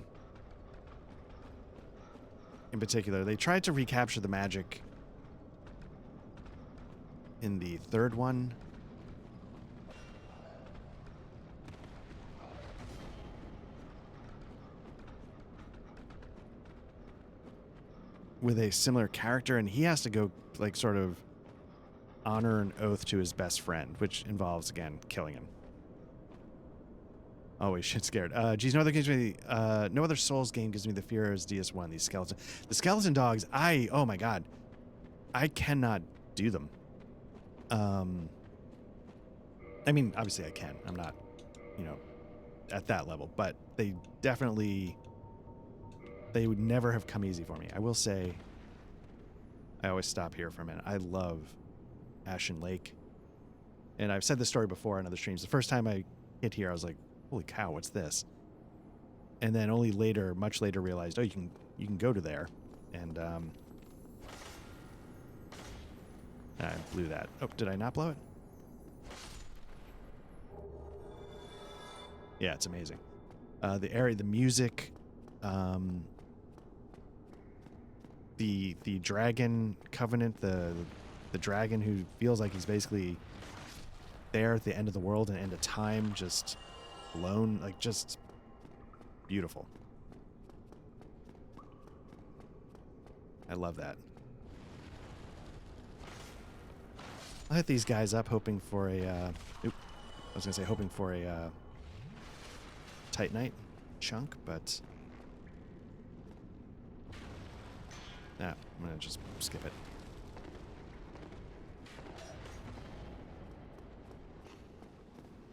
in particular, they tried to recapture the magic in the third one. With a similar character, and he has to go, like, sort of honor an oath to his best friend, which involves, again, killing him. Always shit scared. Geez, no other Souls game gives me the fear as DS1. The skeleton dogs, oh my god, I cannot do them. I mean, obviously I can. I'm not, you know, at that level, but they would never have come easy for me. I will say, I always stop here for a minute. I love Ashen Lake. And I've said this story before on other streams. The first time I hit here, I was like, holy cow, what's this? And then only later, much later, realized, oh, you can go to there. And I blew that. Oh, did I not blow it? Yeah, it's amazing. The area, the music, the dragon covenant, the dragon who feels like he's basically there at the end of the world and end of time, just alone, like, just beautiful. I love that. I'll hit these guys up hoping for a hoping for a Titanite chunk, but nah, I'm gonna just skip it.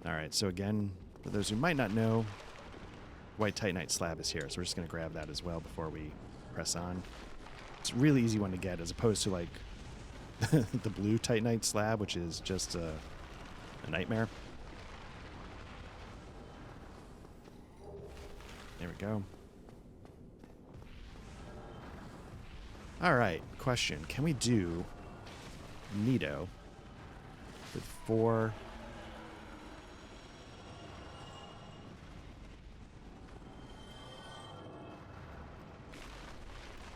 Alright, so again, for those who might not know, White Titanite slab is here, so we're just going to grab that as well before we press on. It's a really easy one to get, as opposed to, like, the blue Titanite slab, which is just a nightmare. There we go. Alright, question. Can we do Nito with 4...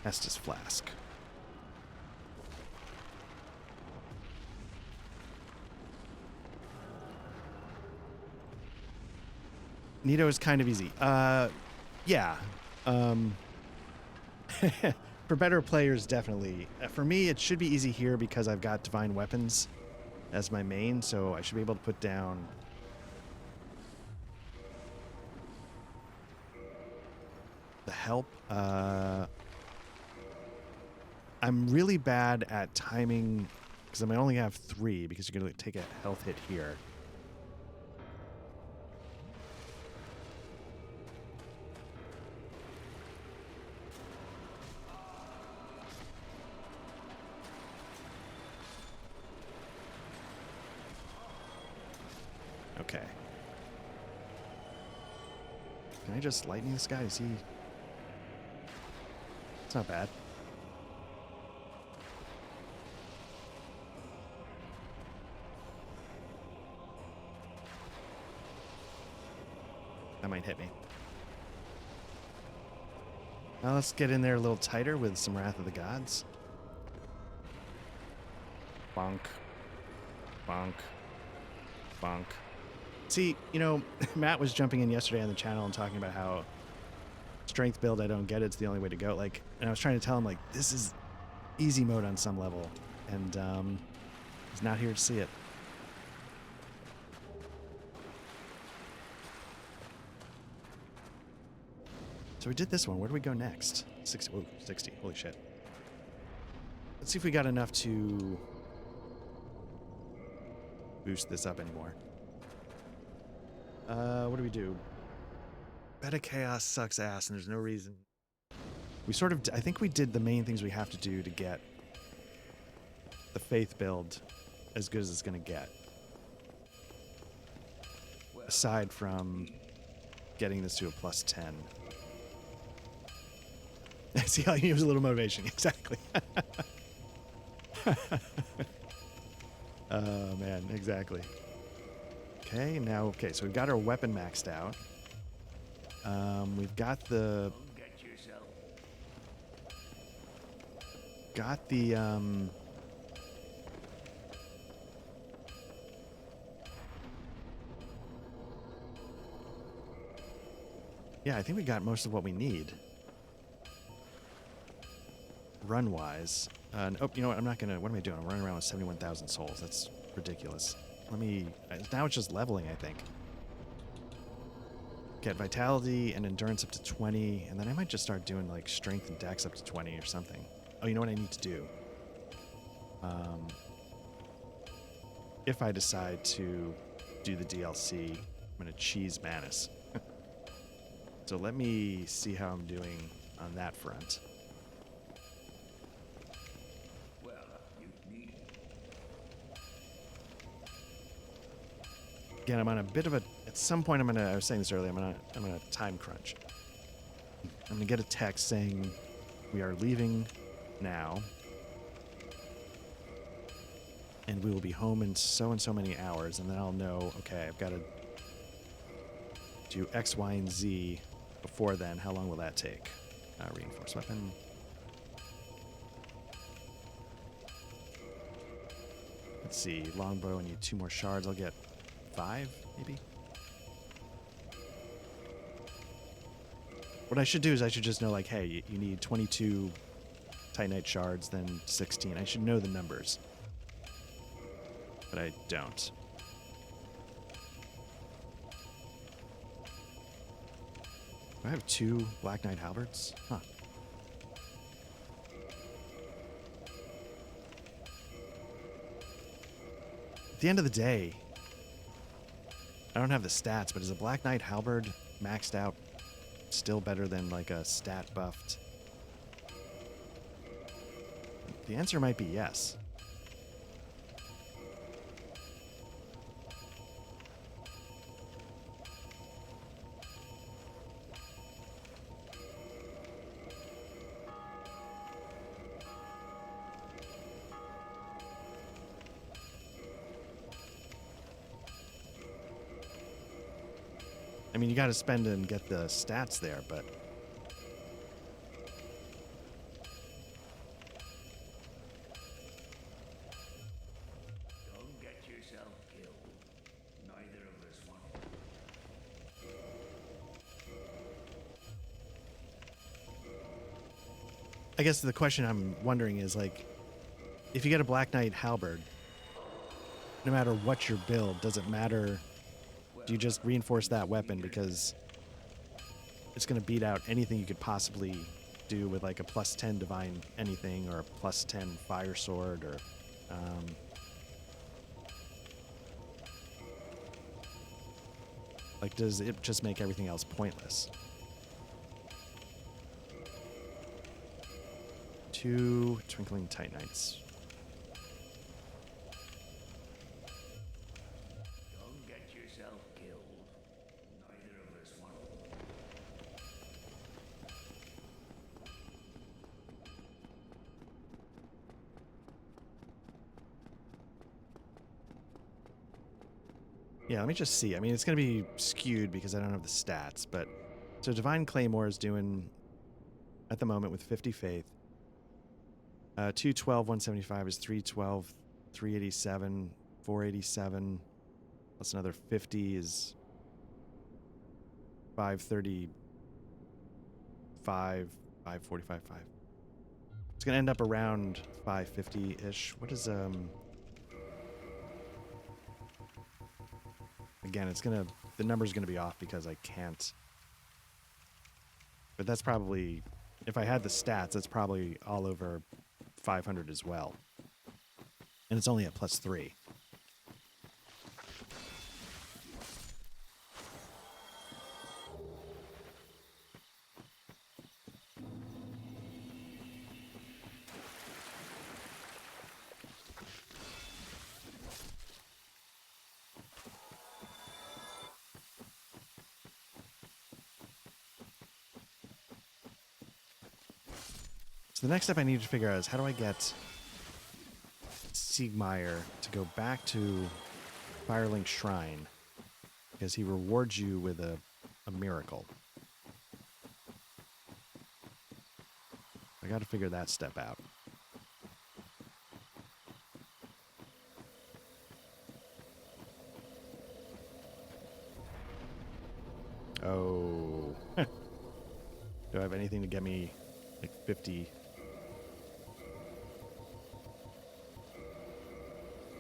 Estus Flask? Nito is kind of easy. Yeah. For better players, definitely. For me, it should be easy here because I've got Divine Weapons as my main, so I should be able to put down the help.
I'm really bad at timing because I might only have 3 because you're going to take a health hit here. Okay. Can I just lightning this guy? Is he... It's not bad. That might hit me. Now let's get in there a little tighter with some Wrath of the Gods. Bonk. Bonk. Bonk. See, you know, Matt was jumping in yesterday on the channel and talking about how strength build, I don't get it, it's the only way to go. Like, and I was trying to tell him, like, this is easy mode on some level. And he's not here to see it. So we did this one. Where do we go next? 60. Ooh, 60. Holy shit. Let's see if we got enough to boost this up anymore. What do we do? Beta Chaos sucks ass, and there's no reason. We sort of... I think we did the main things we have to do to get the Faith build as good as it's going to get. Aside from getting this to a +10. See how he gives a little motivation. Exactly. Oh, man. Exactly. Okay, now... Okay, so we've got our weapon maxed out. We've got the... Got the, Yeah, I think we got most of what we need. Run-wise. Oh, you know what? I'm not gonna... What am I doing? I'm running around with 71,000 souls. That's ridiculous. Let me... Now it's just leveling, I think. Get vitality and endurance up to 20, and then I might just start doing, like, strength and dex up to 20 or something. Oh, you know what I need to do? If I decide to do the DLC, I'm gonna cheese Manus. So let me see how I'm doing on that front. Again, I'm on a bit of a... At some point, I was saying this earlier, I'm on a time crunch. I'm gonna get a text saying we are leaving now, and we will be home in so and so many hours, and then I'll know, okay, I've got to do X, Y, and Z before then. How long will that take? Reinforced weapon. Let's see, longbow, I need 2 more shards. I'll get 5, maybe? What I should do is I should just know, like, hey, you need 22 Titanite shards, then 16. I should know the numbers. But I don't. Do I have 2 Black Knight halberds? Huh. At the end of the day, I don't have the stats, but is a Black Knight halberd maxed out still better than like a stat buffed? The answer might be yes. I mean, you got to spend and get the stats there, but...
Don't get yourself killed. Neither of us want
I guess the question I'm wondering is, like, if you get a Black Knight halberd, no matter what your build, does it matter... Do you just reinforce that weapon because it's going to beat out anything you could possibly do with like a +10 divine anything or a +10 fire sword or like does it just make everything else pointless? 2 Twinkling Titanites.
Don't get yourself killed. Neither of us want.
Yeah, let me just see. I mean, it's going to be skewed because I don't have the stats, but so Divine Claymore is doing at the moment with 50 faith. 212, 175 is 312, 387, 487. Plus another 50 is 535, 545, 5. It's going to end up around 550-ish. What is, again, it's going to, the number's going to be off because I can't. But that's probably, if I had the stats, that's probably all over 500 as well. And it's only at +3. So the next step I need to figure out is how do I get Siegmeyer to go back to Firelink Shrine, because he rewards you with a miracle. I got to figure that step out. Oh. Do I have anything to get me like 50?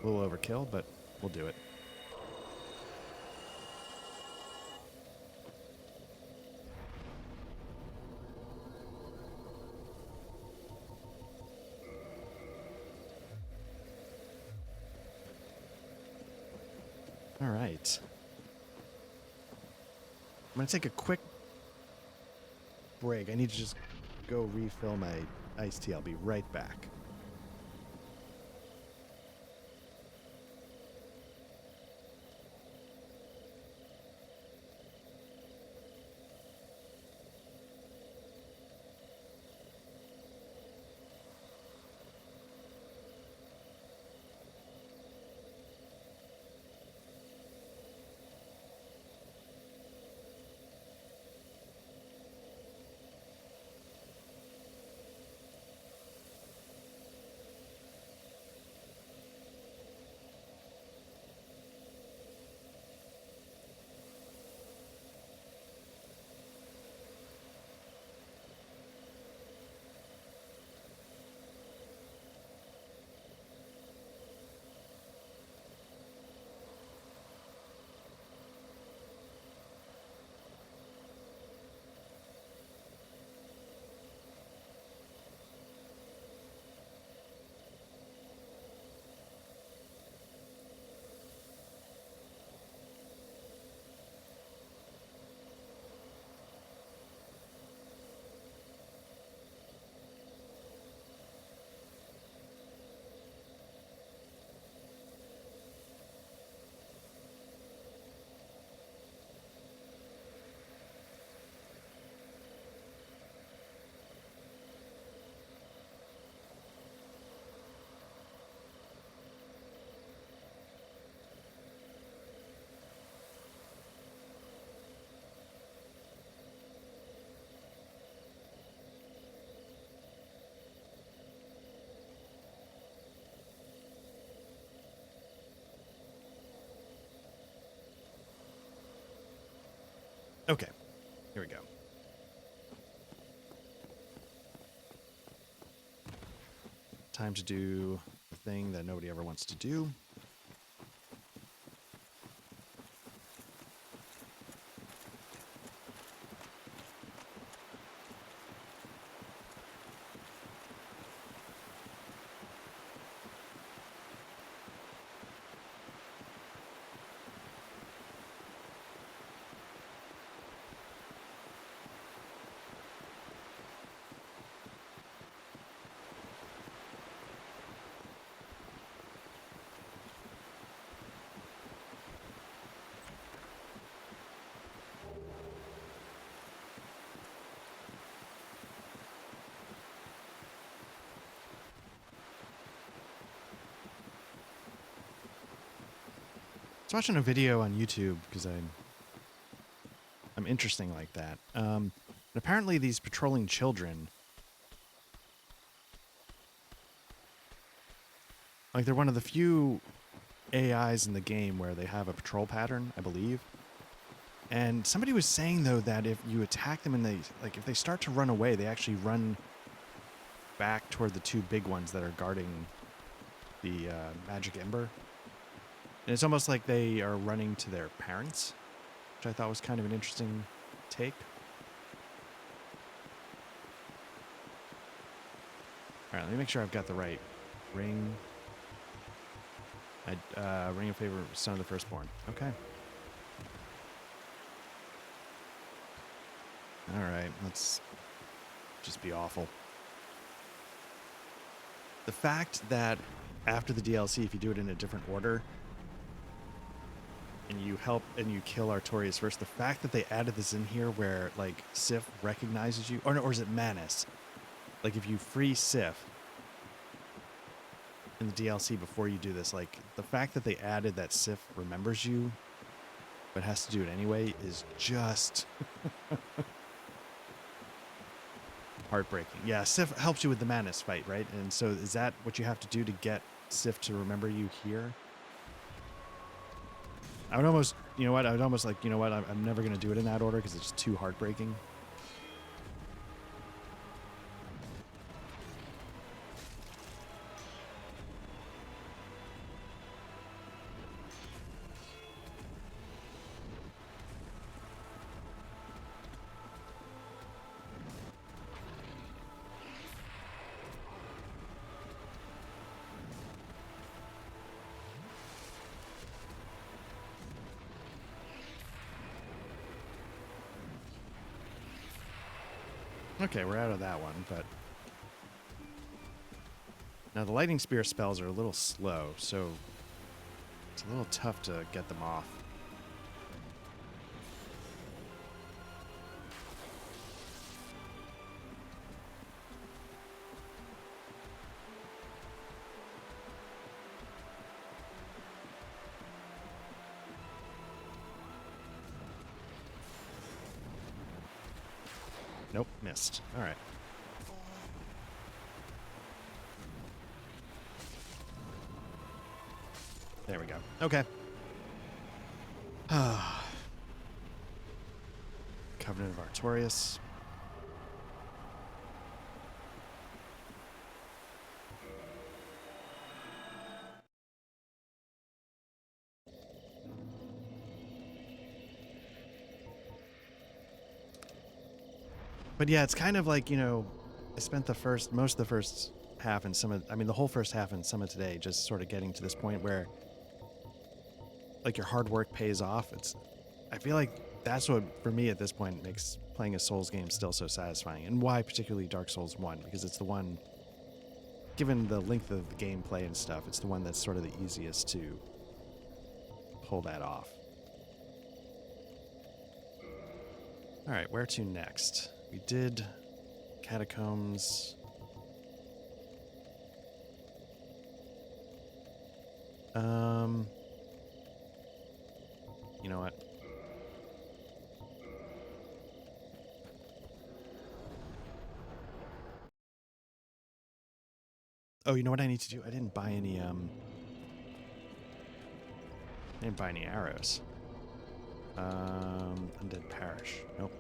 A little overkill, but we'll do it. All right. I'm going to take a quick break. I need to just go refill my iced tea. I'll be right back. Okay, here we go. Time to do the thing that nobody ever wants to do. was watching a video on YouTube because I'm interesting like that. And apparently these patrolling children, like they're one of the few AIs in the game where they have a patrol pattern, I believe. And somebody was saying though that if you attack them and if they start to run away, they actually run back toward the two big ones that are guarding the magic ember. And it's almost like they are running to their parents, which I thought was kind of an interesting take. All right, let me make sure I've got the right ring. Ring of favor, son of the firstborn. Okay. All right, let's just be awful. The fact that after the DLC, if you do it in a different order, and you help and you kill Artorias first, the fact that they added this in here where like Sif recognizes you, or is it Manus? Like if you free Sif in the DLC before you do this, like the fact that they added that Sif remembers you but has to do it anyway is just heartbreaking. Yeah, Sif helps you with the Manus fight, right? And so is that what you have to do to get Sif to remember you here? I would almost, you know what? I would almost like, you know what? I'm never going to do it in that order because it's too heartbreaking. Okay, we're out of that one, but now the lightning spear spells are a little slow, so it's a little tough to get them off. Nope, missed. All right. There we go. Okay. Covenant of Artorias. But yeah, it's kind of like, you know, I spent most of the first half and the whole first half and some of today just sort of getting to this point where like your hard work pays off. I feel like that's what, for me at this point, makes playing a Souls game still so satisfying, and why particularly Dark Souls 1, because it's the one, given the length of the gameplay and stuff, it's the one that's sort of the easiest to pull that off. All right, where to next? We did Catacombs. You know what? Oh, you know what I need to do? I didn't buy any arrows. Undead Parish. Nope.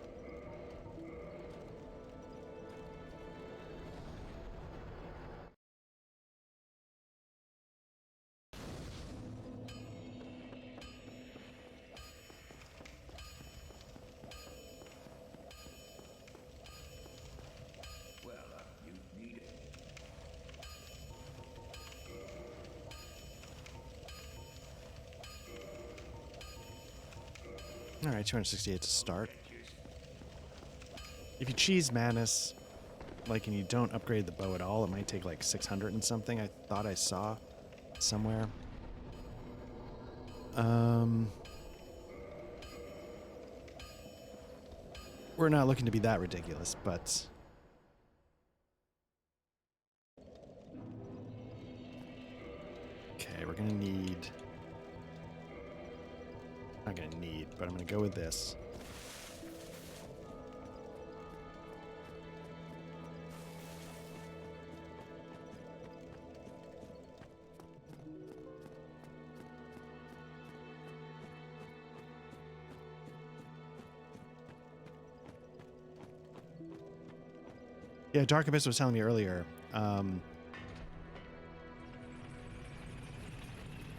All right, 268 to start. If you cheese Manus, like, and you don't upgrade the bow at all, it might take like 600 and something. I thought I saw somewhere. We're not looking to be that ridiculous, but okay, we're gonna need Not gonna need, but I'm gonna go with this. Yeah, Dark Abyss was telling me earlier.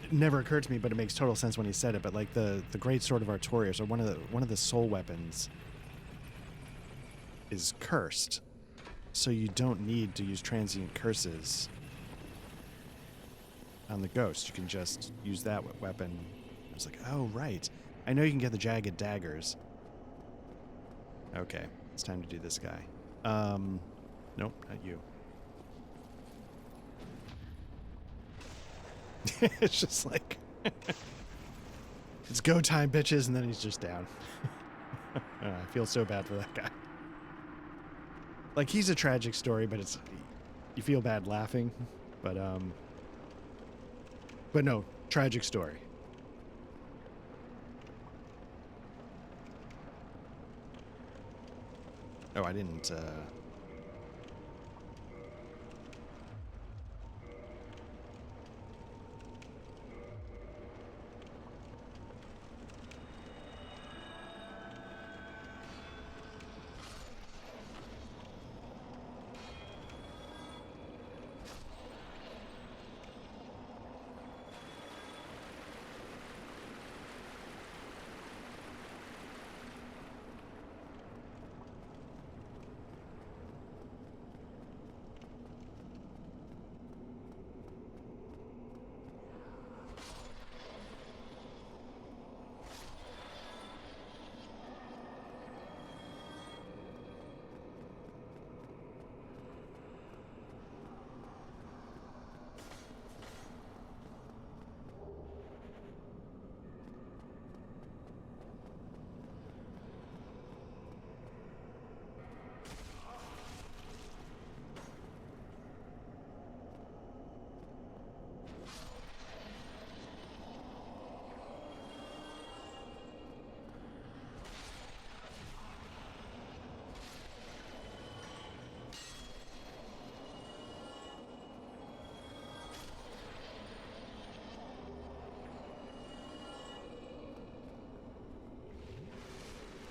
It never occurred to me, but it makes total sense when he said it. But like the Great Sword of Artorias, or one of the soul weapons, is cursed, so you don't need to use transient curses on the ghost. You can just use that weapon. I was like, oh right. I know you can get the jagged daggers. Okay, it's time to do this guy. Nope, not you. It's just like it's go time, bitches, and then he's just down. I feel so bad for that guy. Like, he's a tragic story, but it's you feel bad laughing, but no, tragic story. Oh, I didn't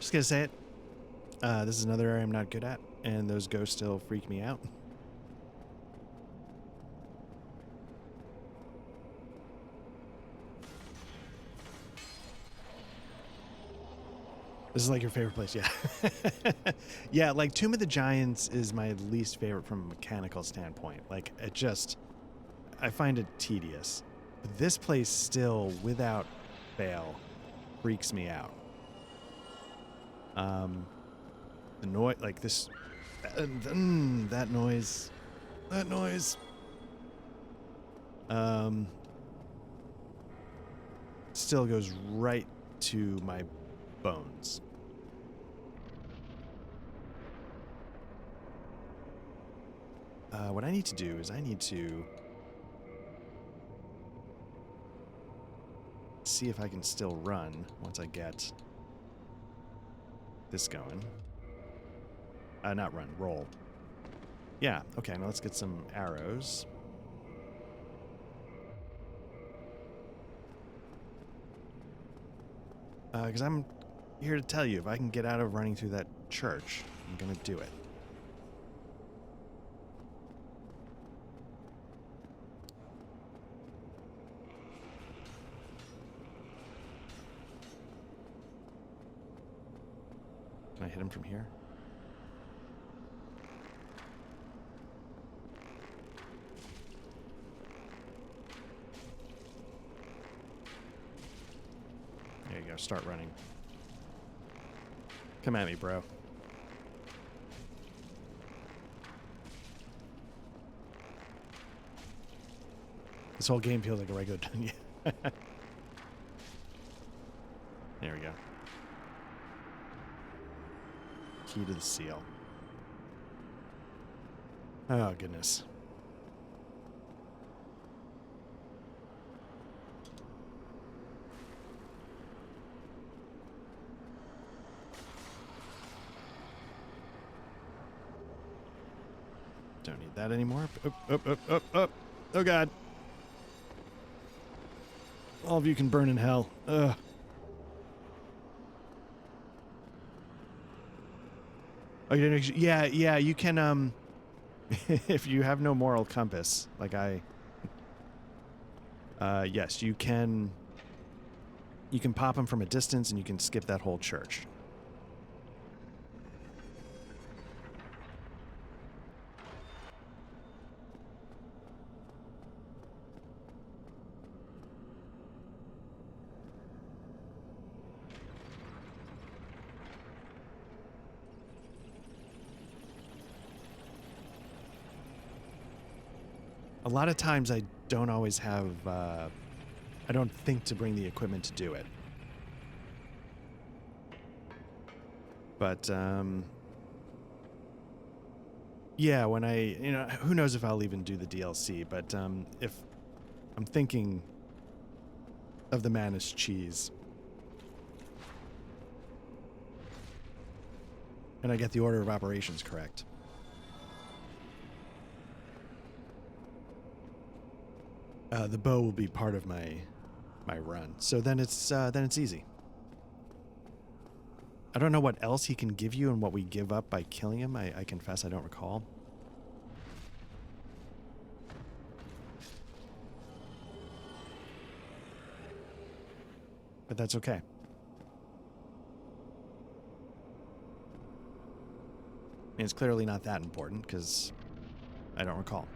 just gonna say it. This is another area I'm not good at, and those ghosts still freak me out. This is like your favorite place, yeah. Yeah, like Tomb of the Giants is my least favorite from a mechanical standpoint. Like, I find it tedious. But this place still, without fail, freaks me out. The noise, like this, that noise, still goes right to my bones. What I need to do is I need to see if I can still run once I get this going. Not run, roll. Yeah, okay, now let's get some arrows. Because I'm here to tell you, if I can get out of running through that church, I'm gonna do it. Can I hit him from here? There you go, start running. Come at me, bro. This whole game feels like a regular dungeon. There we go. Key to the seal. Oh, goodness. that anymore. Up. Oh god. All of you can burn in hell. Ugh. Oh, you didn't actually, yeah, you can, if you have no moral compass, like I, yes, you can pop them from a distance and you can skip that whole church. A lot of times I don't always have, I don't think to bring the equipment to do it. But, yeah, when who knows if I'll even do the DLC, but if I'm thinking of the Manus cheese. And I get the order of operations correct. The bow will be part of my run. So then it's easy. I don't know what else he can give you and what we give up by killing him. I confess I don't recall. But that's okay. I mean, it's clearly not that important because I don't recall.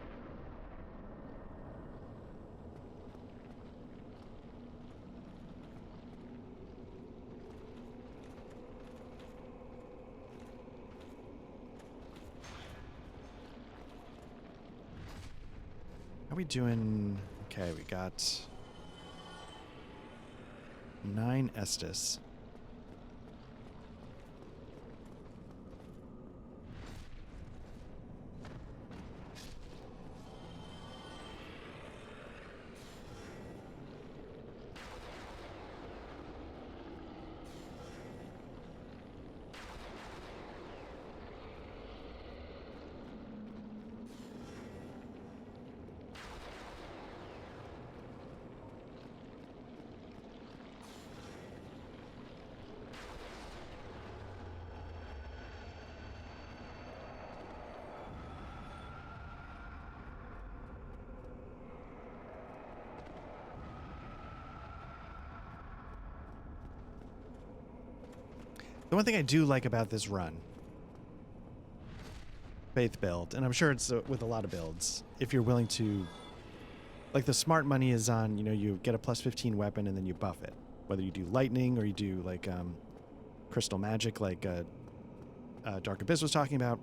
How are we doing? Okay, we got 9 Estus. The one thing I do like about this run, Faith build, and I'm sure it's with a lot of builds, if you're willing to, like the smart money is on, you get a plus 15 weapon and then you buff it. Whether you do lightning or you do like crystal magic like Dark Abyss was talking about.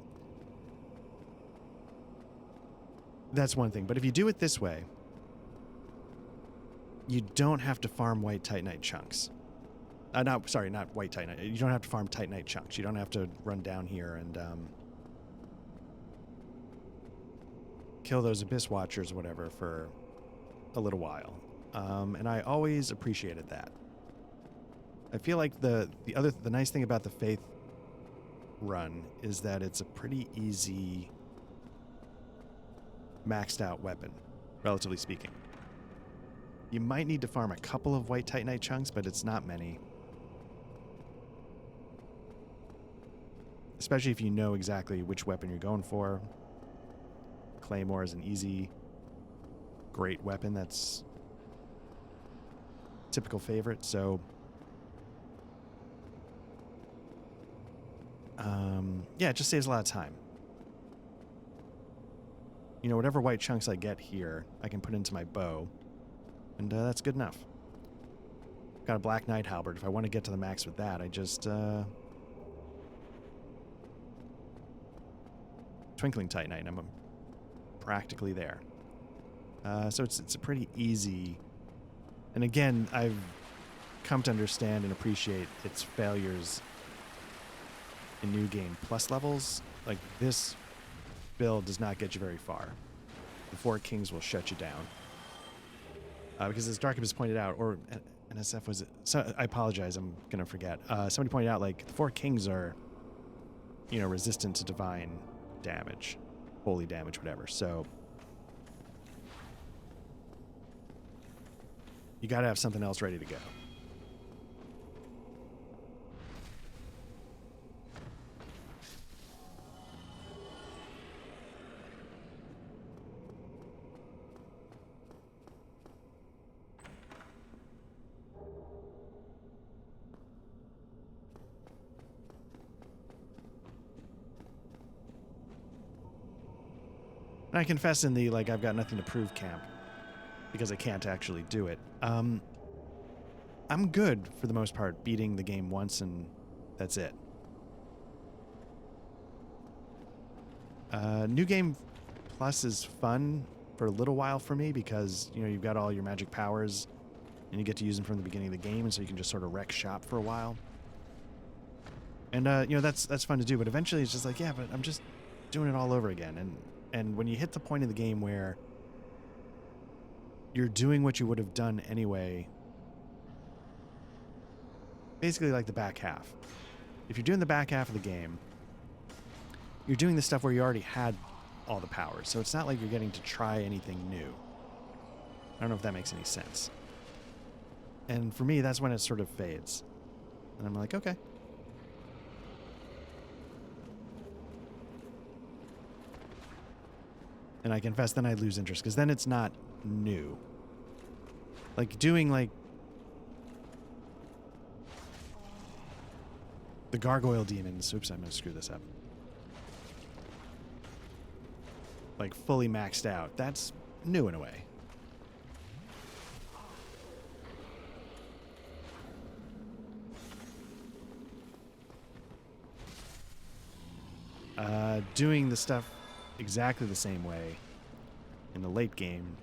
That's one thing. But if you do it this way, you don't have to farm white Titanite chunks. Not white Titanite. You don't have to farm Titanite chunks. You don't have to run down here and kill those Abyss Watchers or whatever for a little while. And I always appreciated that. I feel like the nice thing about the Faith run is that it's a pretty easy maxed out weapon, relatively speaking. You might need to farm a couple of white Titanite chunks, but it's not many. Especially if you know exactly which weapon you're going for. Claymore is an easy, great weapon that's typical favorite, so yeah, it just saves a lot of time. Whatever white chunks I get here, I can put into my bow, and that's good enough. Got a Black Knight Halberd. If I want to get to the max with that, I just Twinkling Titanite, and I'm practically there. So it's a pretty easy, and again, I've come to understand and appreciate its failures in New Game Plus levels. Like, this build does not get you very far. The Four Kings will shut you down. Because as Dark Abyss pointed out, or NSF was it? So, I apologize, I'm gonna forget. Somebody pointed out, like, the Four Kings are, resistant to divine damage. holy damage, whatever. So you got to have something else ready to go. And I confess in the, like, I've got nothing to prove camp, because I can't actually do it. I'm good, for the most part, beating the game once and that's it. New Game Plus is fun for a little while for me because, you know, you've got all your magic powers and you get to use them from the beginning of the game, and so you can just sort of wreck shop for a while. And, you know, that's fun to do, but eventually it's just like, yeah, but I'm just doing it all over again. And when you hit the point in the game where you're doing what you would have done anyway, basically like the back half. If you're doing the back half of the game, you're doing the stuff where you already had all the powers. So it's not like you're getting to try anything new. I don't know if that makes any sense. And for me, that's when it sort of fades. And I'm like, okay. And I confess, then I lose interest, because then it's not new. Like, doing, like, the gargoyle demons. Oops, I'm going to screw this up. Like, fully maxed out. That's new in a way. Doing the stuff exactly the same way in the late game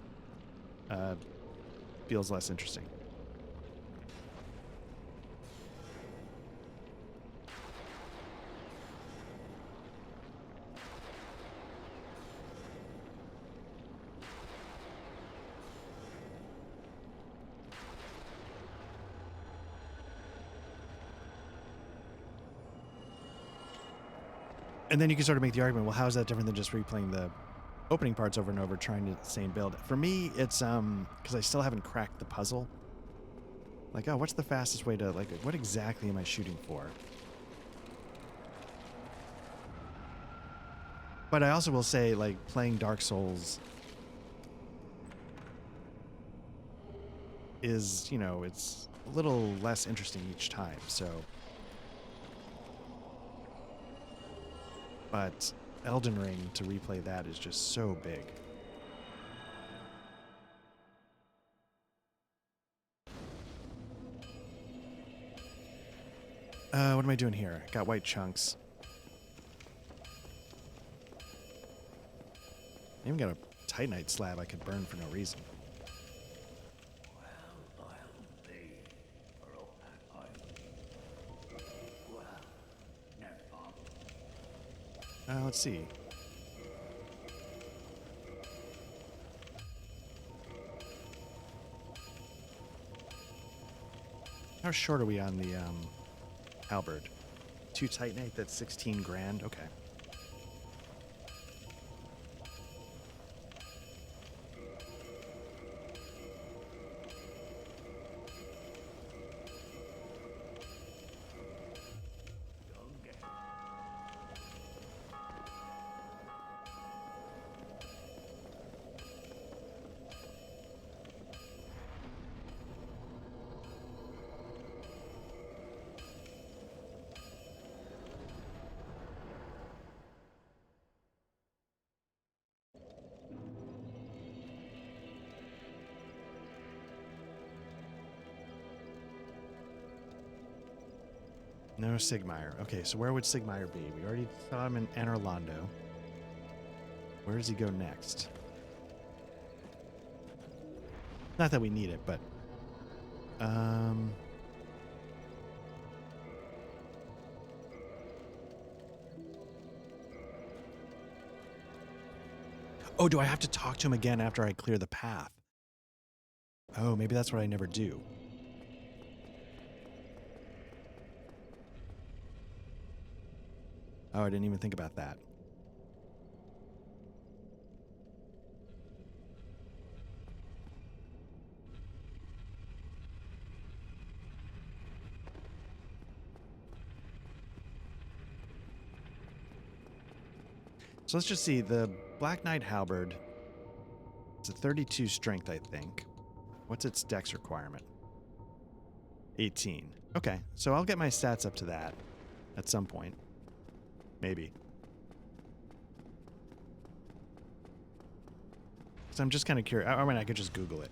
feels less interesting. And then you can sort of make the argument, well, how is that different than just replaying the opening parts over and over, trying to the same build? For me, it's because I still haven't cracked the puzzle. Like, oh, what's the fastest way to, like, what exactly am I shooting for? But I also will say, like, playing Dark Souls is, you know, it's a little less interesting each time, so... But Elden Ring, to replay that is just so big. What am I doing here? Got white chunks. I even got a Titanite slab I could burn for no reason.
Well, I'll be for up that island. Well, never mind.
Let's see. How short are we on the halberd? 2 Titanite, that's 16 grand. Okay. No Sigmire. Okay, so where would Sigmire be? We already saw him in Anor Londo. Where does he go next? Not that we need it, but... Oh, do I have to talk to him again after I clear the path? Oh, maybe that's what I never do. Oh, I didn't even think about that. So let's just see. The Black Knight Halberd. It's a 32 strength, I think. What's its dex requirement? 18. Okay, so I'll get my stats up to that at some point. Maybe. So I'm just kind of curious. I mean, I could just Google it.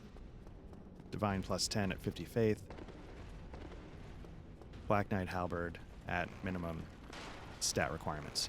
Divine plus 10 at 50 faith. Black Knight Halberd at minimum stat requirements.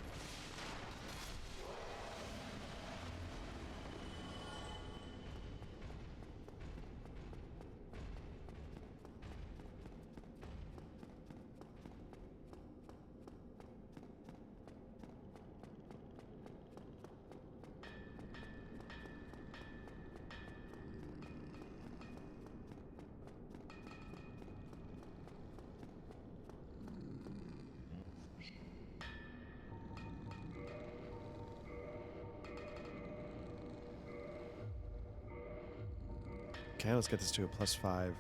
Okay, let's get this to a +5.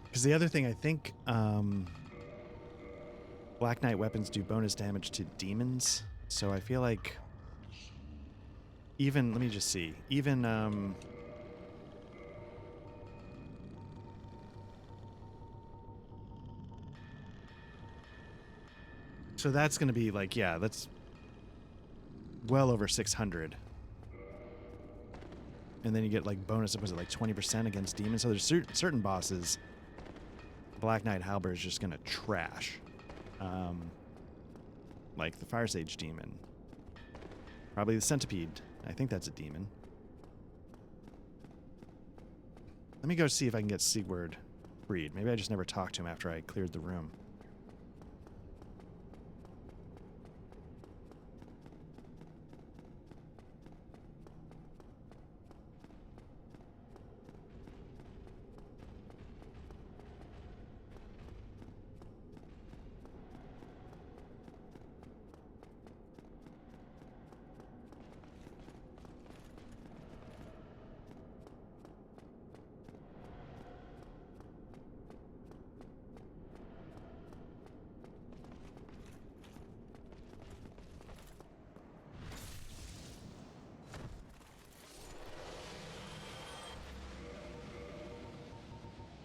Because the other thing, I think Black Knight weapons do bonus damage to demons. So I feel like even, let me just see, even so that's going to be like, yeah, that's well over 600. And then you get like bonus, was it like 20% against demons? So there's certain bosses, Black Knight Halberd is just gonna trash. Like the Fire Sage demon. Probably the Centipede. I think that's a demon. Let me go see if I can get Sigurd freed. Maybe I just never talked to him after I cleared the room.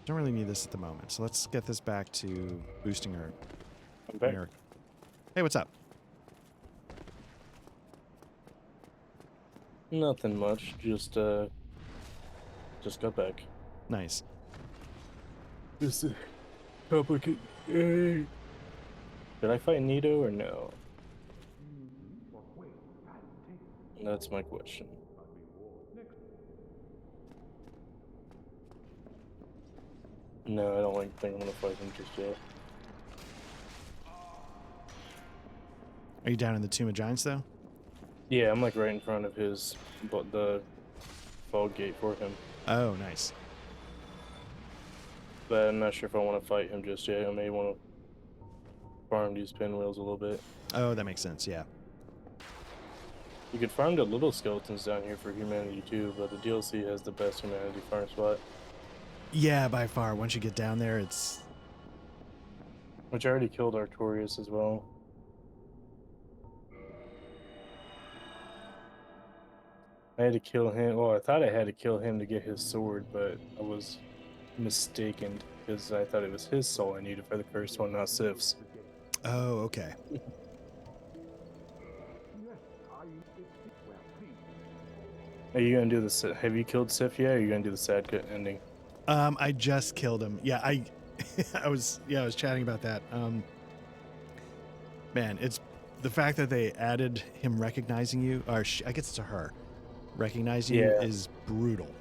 Don't really need this at the moment, so let's get this back to boosting our.
I'm back.
Hey, what's up?
Nothing much. Just got back.
Nice.
This is complicated. Did I fight Nito or no? That's my question. No, I don't think I'm gonna fight him just yet.
Are you down in the Tomb of Giants though?
Yeah, I'm like right in front of his, but the fog gate for him.
Oh, nice.
But I'm not sure if I want to fight him just yet. I may want to farm these pinwheels a little bit.
Oh, that makes sense. Yeah.
You could farm the little skeletons down here for humanity too, but the DLC has the best humanity farm spot.
Yeah, by far. Once you get down there, it's.
Which I already killed Artorias as well. I had to kill him. Well, I thought I had to kill him to get his sword, but I was mistaken because I thought it was his soul I needed for the first one, not Sif's.
Oh, okay.
Are you gonna do the? Have you killed Sif yet? Or are you gonna do the sad cut ending?
I just killed him. Yeah, I was chatting about that. Man, it's the fact that they added him recognizing you, or I guess it's a her, recognizing you is brutal.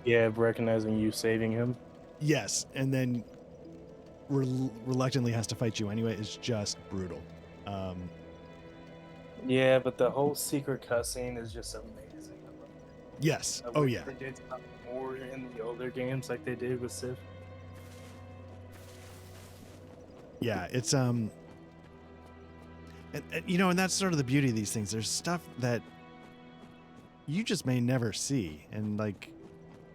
Yeah, recognizing you saving him.
Yes, and then reluctantly has to fight you anyway is just brutal.
Yeah, but the whole secret cutscene is just amazing.
Yes. Oh yeah.
They did stuff more in the older games like they did with Sif.
Yeah, it's and you know, and that's sort of the beauty of these things. There's stuff that you just may never see, and like,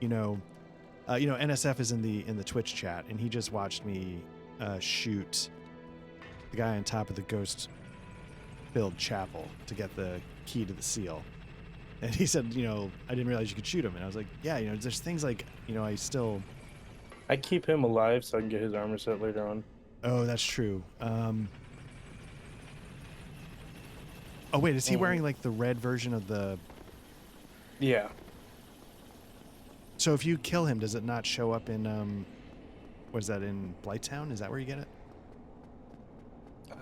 NSF is in the Twitch chat, and he just watched me shoot the guy on top of the ghost build chapel to get the key to the seal. And he said, I didn't realize you could shoot him. And I was like, yeah, there's things like,
I keep him alive so I can get his armor set later on.
Oh, that's true. Oh wait, is he wearing like the red version of the?
Yeah.
So if you kill him, does it not show up in what is that, in Blighttown? Is that where you get it?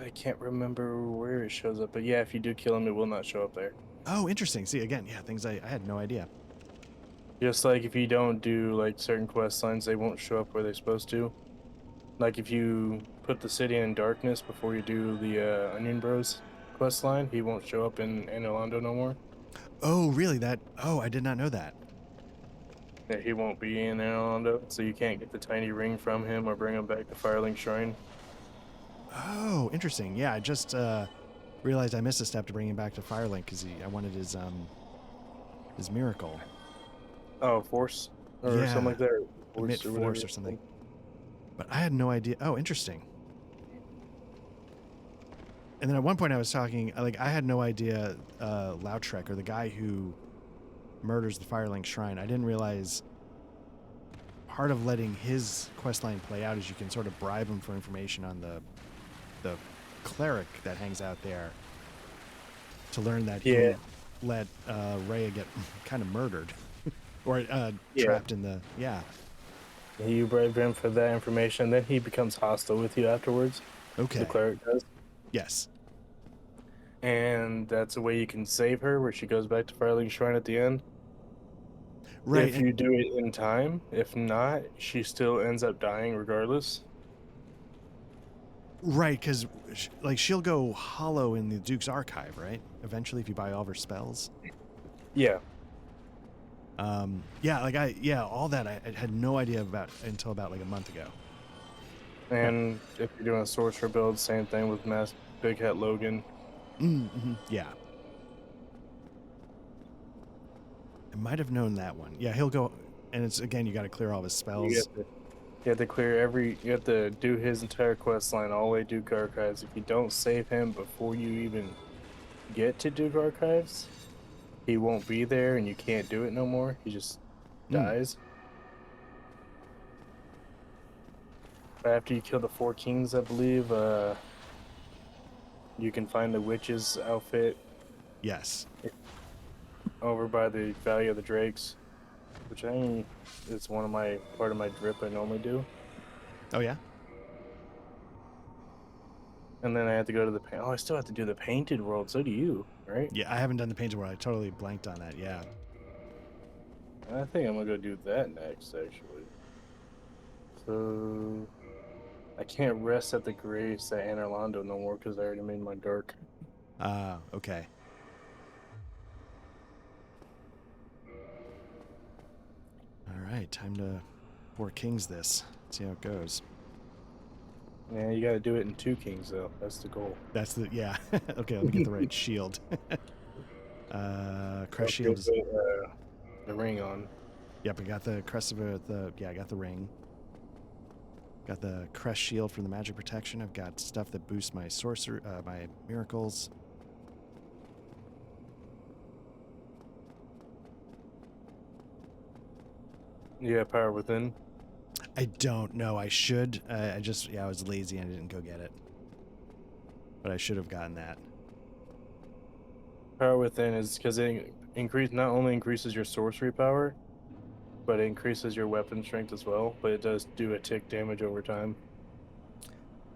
I can't remember where it shows up, but yeah, if you do kill him, it will not show up there.
Oh, interesting. See, again, yeah, things I had no idea.
Just like if you don't do like certain quest lines, they won't show up where they're supposed to. Like if you put the city in darkness before you do the Onion Bros quest line, he won't show up in Orlando no more.
Oh, really? I did not know that.
Yeah, he won't be in Orlando, so you can't get the tiny ring from him or bring him back to Firelink Shrine.
Oh, interesting. Yeah, I just realized I missed a step to bring him back to Firelink because I wanted his miracle.
Oh, Force? Or
Yeah.
something like that.
Emit Force or something. But I had no idea. Oh, interesting. And then at one point I was talking, like, I had no idea Lautrec, or the guy who murders the Firelink Shrine, I didn't realize part of letting his questline play out is you can sort of bribe him for information on the cleric that hangs out there to learn that he let Rhea get kind of murdered or trapped in the
You bribe him for that information, then he becomes hostile with you afterwards.
Okay.
The cleric does.
Yes.
And that's a way you can save her, where she goes back to Firelink Shrine at the end.
Right.
If you do it in time. If not, she still ends up dying regardless.
Right, because like she'll go hollow in the Duke's archive, right? Eventually, if you buy all of her spells.
Yeah.
All that I had no idea about until about like a month ago.
And if you're doing a sorcerer build, same thing with Big Hat Logan.
Mm-hmm. Yeah. I might have known that one. Yeah, he'll go, and it's again, you got to clear all his spells.
You have to clear you have to do his entire quest line all the way to Duke Archives. If you don't save him before you even get to Duke Archives, he won't be there and you can't do it no more. He just dies. After you kill the 4 kings, I believe, you can find the witch's outfit.
Yes.
Over by the Valley of the Drakes, which it's part of my drip I normally do.
Oh yeah.
And then I have to go to I still have to do the painted world. So do you, right?
Yeah, I haven't done the painted world. I totally blanked on that. Yeah.
I think I'm gonna go do that next, actually. So I can't rest at the Grace at Anor Londo no more because I already made my dark.
Okay. All right, time to 4 kings this. See how it goes.
Yeah, you gotta do it in 2 kings though. That's the goal.
That's the Okay, let me get the right shield. Crest shield is
the ring on.
Yep, I got the crest of I got the ring. Got the crest shield for the magic protection. I've got stuff that boosts my my miracles.
Yeah, Power Within.
I don't know. I should. I was lazy and I didn't go get it. But I should have gotten that.
Power Within is because it not only increases your sorcery power, but it increases your weapon strength as well. But it does do a tick damage over time.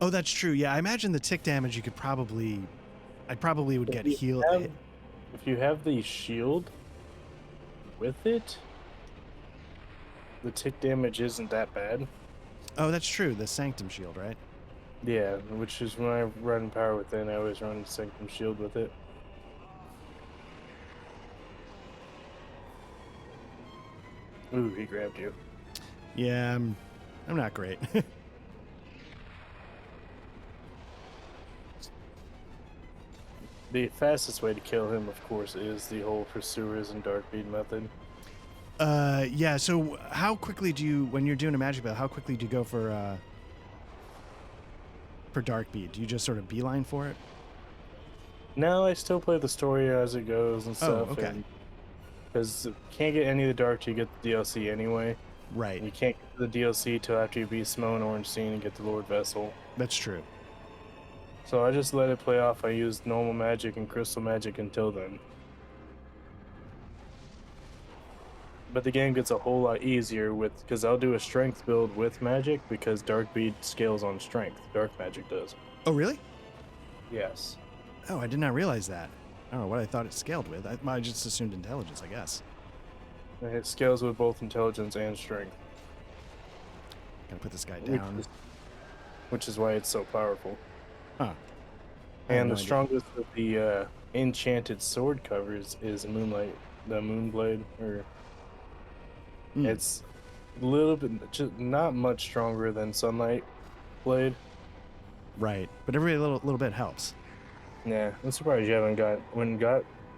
Oh, that's true. Yeah, I imagine the tick damage I probably would get healed.
If you have the shield with it, the tick damage isn't that bad.
Oh, that's true. The Sanctum Shield, right?
Yeah, which is when I run Power Within, I always run Sanctum Shield with it. Ooh, he grabbed you.
Yeah, I'm not great.
The fastest way to kill him, of course, is the whole Pursuers and Darkbead method.
Yeah, so how quickly when you're doing a magic build, how quickly do you go for Darkbead? Do you just sort of beeline for it?
No, I still play the story as it goes and stuff.
okay.
Because can't get any of the dark till you get the DLC anyway.
Right.
You can't get to the DLC till after you beat Smough and Ornstein and get the Lord Vessel.
That's true.
So I just let it play off. I used normal magic and crystal magic until then. But the game gets a whole lot easier because I'll do a strength build with magic because Dark Bead scales on strength. Dark magic does.
Oh, really?
Yes.
Oh, I did not realize that. I don't know what I thought it scaled with. I just assumed intelligence, I guess.
It scales with both intelligence and strength.
Gotta put this guy down.
Which is why it's so powerful.
Huh.
And the strongest of the enchanted sword covers is Moonlight, the Moonblade, or it's a little bit, just not much stronger than Sunlight Blade.
Right, but every little bit helps.
Yeah, I'm surprised you haven't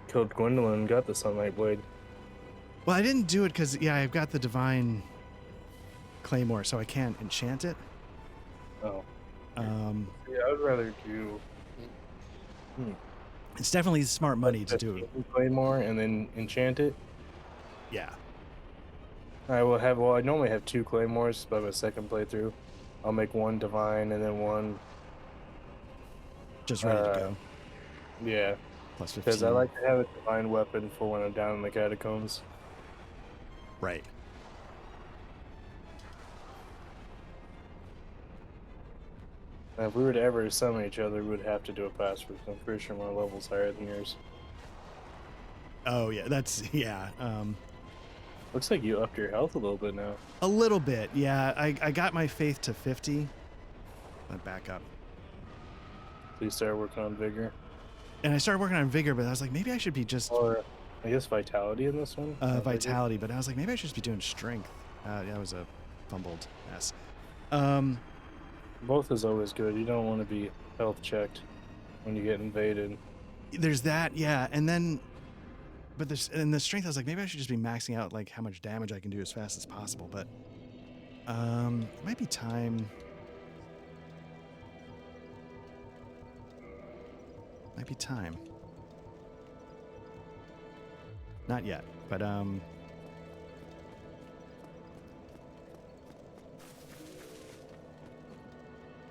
killed Gwendolyn, got the Sunlight Blade.
Well, I didn't do it because I've got the Divine Claymore, so I can't enchant it.
Oh. Yeah, I would rather do.
It's definitely smart money to do it.
Claymore and then enchant it.
Yeah.
I will have. Well, I normally have 2 Claymores by my second playthrough. I'll make 1 Divine and then 1
just ready to go.
Yeah.
Plus 15.
Because I like to have a Divine weapon for when I'm down in the catacombs.
Right.
Now, if we were to ever summon each other, we would have to do a password. I'm pretty sure my level's higher than yours.
Oh yeah, that's.
Looks like you upped your health a little bit now.
A little bit, yeah. I got my faith to 50. Let back up.
So you started working on vigor.
And I started working on vigor, but I was like, maybe I should be just.
Or I guess vitality in this one.
Vitality, but I was like, maybe I should just be doing strength. That was a fumbled mess.
Both is always good. You don't want to be health checked when you get invaded.
There's that, yeah, and then. But in the strength, I was like, maybe I should just be maxing out like how much damage I can do as fast as possible. But it might be time. Might be time. Not yet, but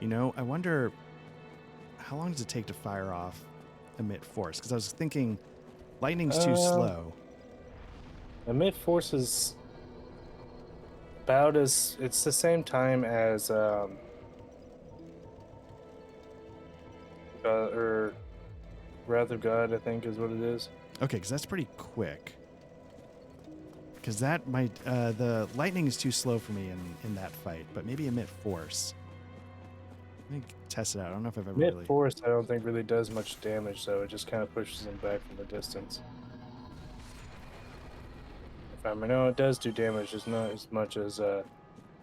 you know, I wonder how long does it take to fire off emit force? Because I was thinking. Lightning's too slow.
Emit force is it's the same time as or Wrath of God, I think is what it is.
Okay, because that's pretty quick. Because that might the lightning is too slow for me in that fight, but maybe emit force. Let me test it out. I don't know if I've ever
Emit force, I don't think really does much damage, so it just kind of pushes them back from a distance. If I know it does do damage, just not as much as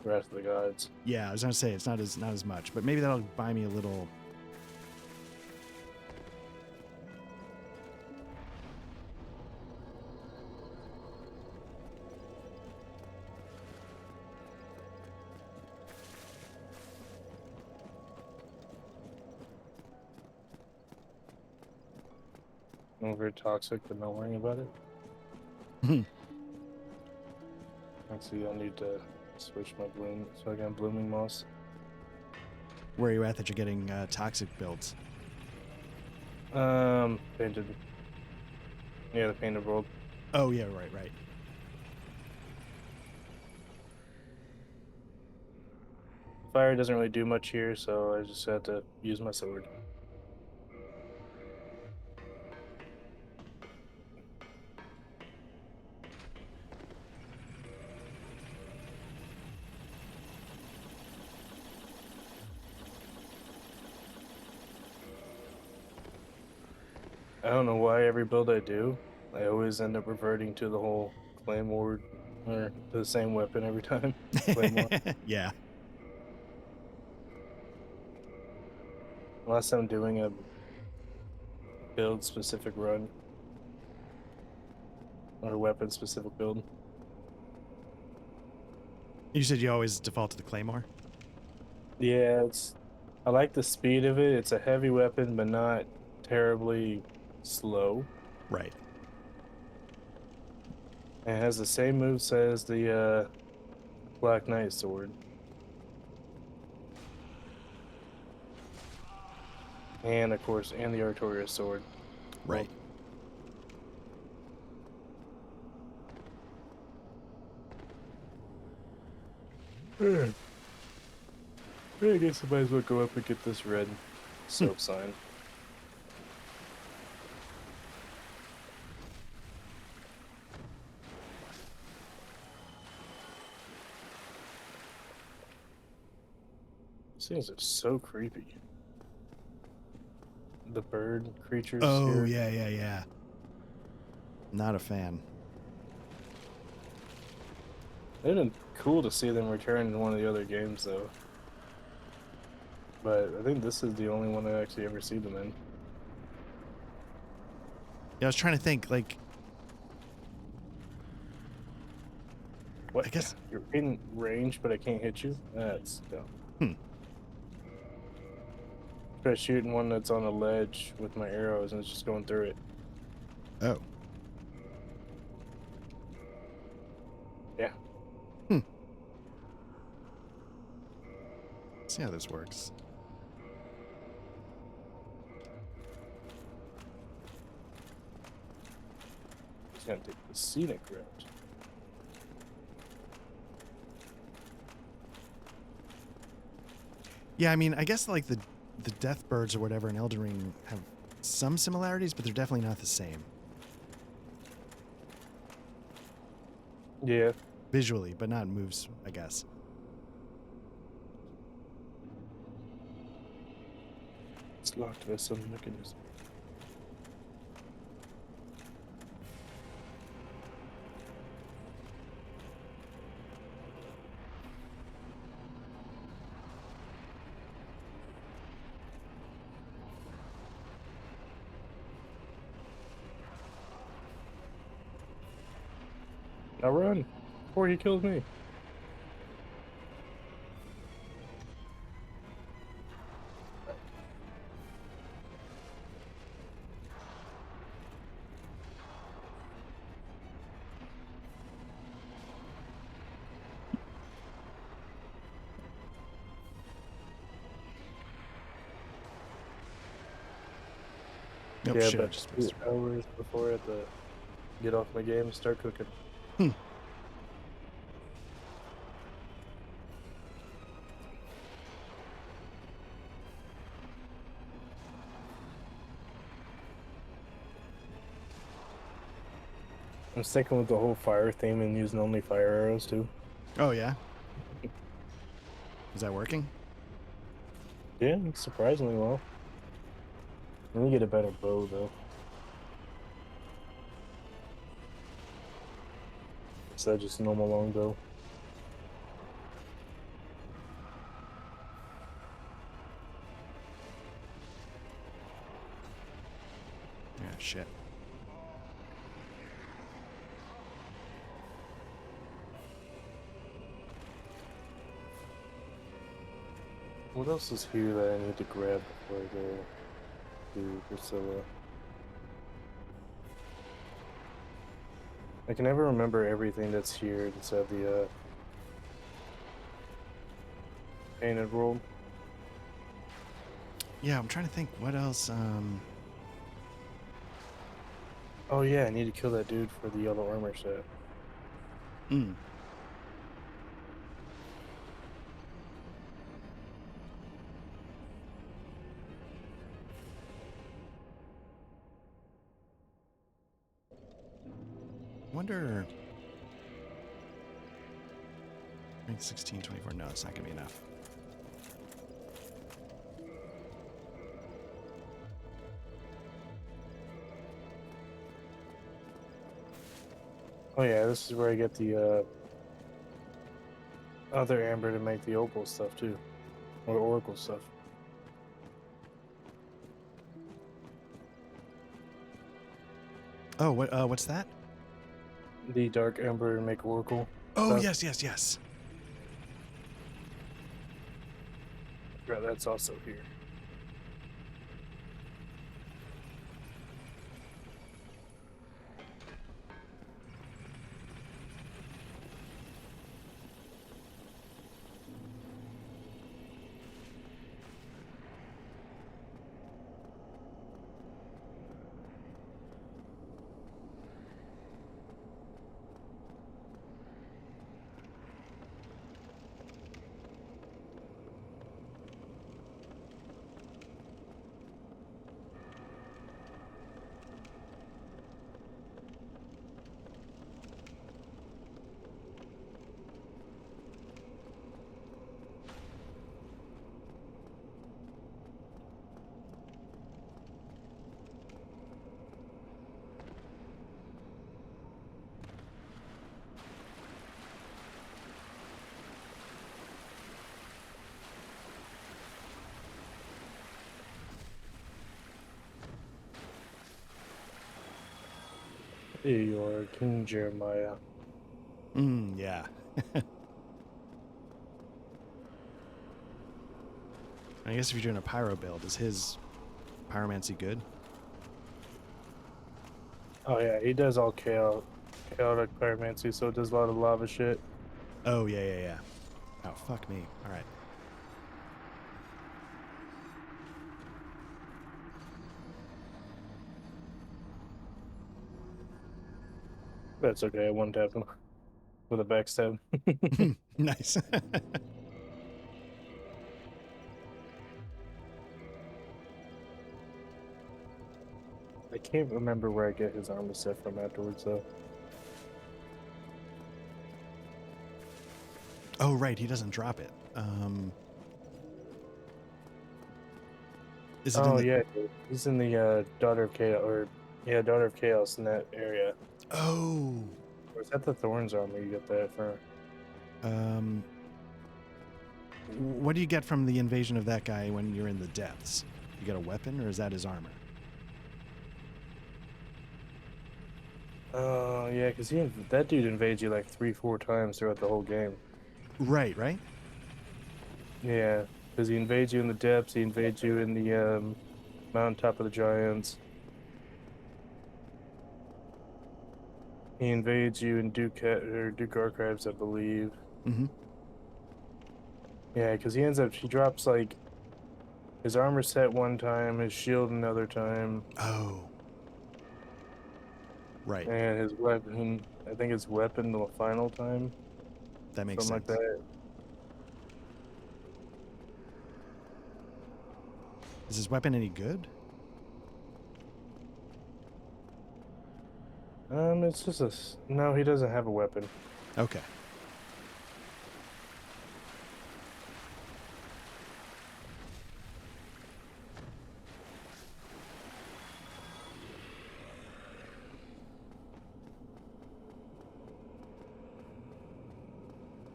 Wrath of the Gods.
Yeah, I was gonna say it's not as much, but maybe that'll buy me a little.
Very toxic, but not worrying about it. Actually, I need to switch my bloom so I got blooming moss.
Where are you at that you're getting toxic builds?
Painted. Yeah, the painted world.
Oh yeah, right.
Fire doesn't really do much here, so I just have to use my sword. I don't know why every build I do, I always end up reverting to the whole Claymore, or to the same weapon every time. Claymore.
Yeah.
Unless I'm doing a build-specific run. Or a weapon-specific build.
You said you always default to the Claymore?
Yeah, I like the speed of it. It's a heavy weapon, but not terribly slow.
Right.
It has the same moveset as the Black Knight sword. And of course, and the Artorias sword.
Right.
I guess I might as well go up and get this red soap sign. These things are so creepy. The bird creatures
Oh,
here.
yeah. Not a fan.
It'd been cool to see them return in one of the other games, though. But I think this is the only one I actually ever see them in.
Yeah, I was trying to think, like,
What?
I guess-
You're in range, but I can't hit you? That's dumb. Try shooting one that's on a ledge with my arrows and it's just going through it.
oh.
Yeah.
See how this works.
Just gonna take the scenic route.
Yeah, I mean, I guess like the death birds or whatever in Elden Ring have some similarities, but they're definitely not the same.
Yeah.
Visually, but not moves, I guess.
It's locked by some mechanism. Now run before he kills me.
Nope,
Yeah,
shit, I
but
just
2
missed.
hours before I have to get off my game and start cooking. I'm sticking with the whole fire theme and using only fire arrows too.
Oh, yeah? Is that working?
Yeah, surprisingly well. Let me get a better bow though. Instead of just normal longbow.
Yeah, shit.
What else is here that I need to grab before I go to Priscilla? I can never remember everything that's here inside the painted world.
Yeah, I'm trying to think what else.
Oh yeah, I need to kill that dude for the yellow armor set.
Wonder. Rank 16, 24. No, it's not gonna be enough.
Oh yeah, this is where I get the other amber to make the opal stuff too. Or oracle stuff.
Oh, what's that?
The dark amber to make oracle.
Oh,
stuff.
yes.
Yeah, that's also here. Here you are, King Jeremiah.
Yeah. I guess if you're doing a pyro build, is his pyromancy good?
Oh yeah, he does all chaotic pyromancy, so it does a lot of lava shit.
Oh, yeah. Oh, fuck me. All right.
That's okay, I one tap him with a backstab.
Nice.
I can't remember where I get his armor set from afterwards though.
Oh, right. He doesn't drop it. Is it in
Oh
the...
yeah, he's in the Daughter of Chaos, or yeah, Daughter of Chaos in that area.
Oh.
Or is that the Thorns armor you get that for?
What do you get from the invasion of that guy when you're in the depths? You get a weapon, or is that his armor?
Oh yeah, because that dude invades you like 3-4 times throughout the whole game.
Right.
Yeah, because he invades you in the depths, he invades you in the mountaintop of the giants. He invades you in Duke Archives, I believe.
Mm-hmm.
Yeah, because he drops like his armor set one time, his shield another time.
Oh. Right.
And his weapon, I think his weapon the final time.
That makes
Something
sense.
like that.
Is his weapon any good?
It's just no, he doesn't have a weapon.
Okay.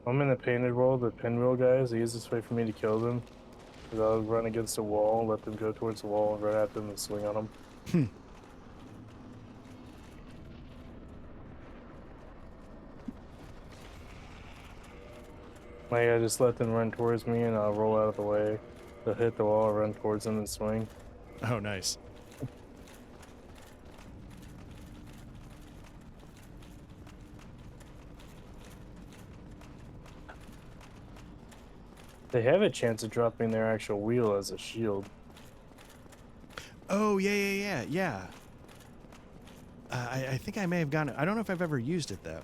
I'm in the painted world, the pinwheel guys. The easiest way for me to kill them is I'll run against a wall, let them go towards the wall, and run at them and swing on them. Like, I just let them run towards me and I'll roll out of the way. They'll hit the wall, run towards them, and swing.
Oh, nice.
They have a chance of dropping their actual wheel as a shield.
Oh, yeah. I think I may have gotten it. I don't know if I've ever used it, though.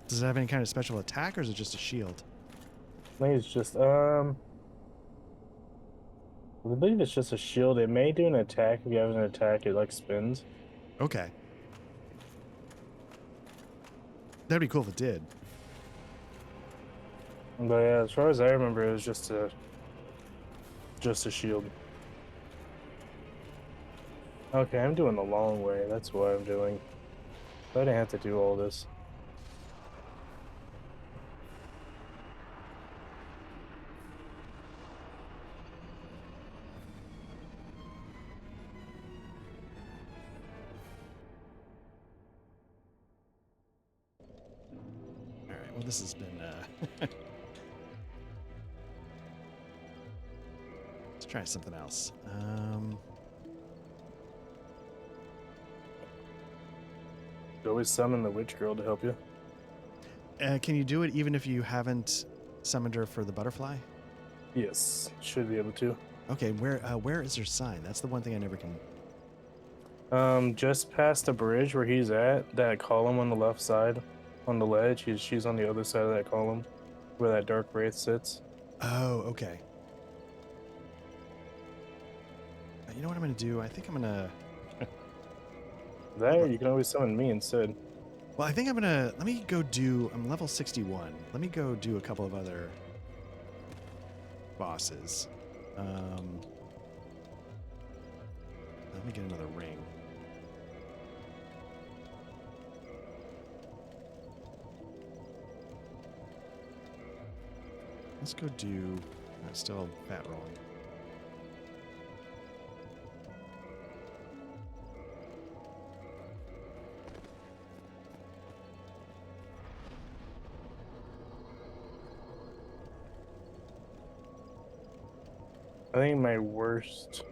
Does it have any kind of special attack, or is it just a shield?
I think it's just, I believe it's just a shield. It may do an attack. If you have an attack, it, like, spins.
Okay. That'd be cool if it did.
But yeah, as far as I remember, it was just a shield. Okay, I'm doing the long way. That's what I'm doing. I didn't have to do all this.
All right. Well, this has been. Let's try something else.
You always summon the witch girl to help you.
Can you do it even if you haven't summoned her for the butterfly?
Yes, should be able to.
Okay. Where is her sign? That's the one thing I never can.
Just past the bridge where he's at, that column on the left side, on the ledge. She's on the other side of that column, where that dark wraith sits.
Oh, okay. You know what I'm gonna do? I think I'm gonna.
There, you can always summon me instead.
Well, I think I'm gonna. Let me go do. I'm level 61. Let me go do a couple of other bosses. Let me get another ring. Let's go do. I'm still fat rolling.
think my worst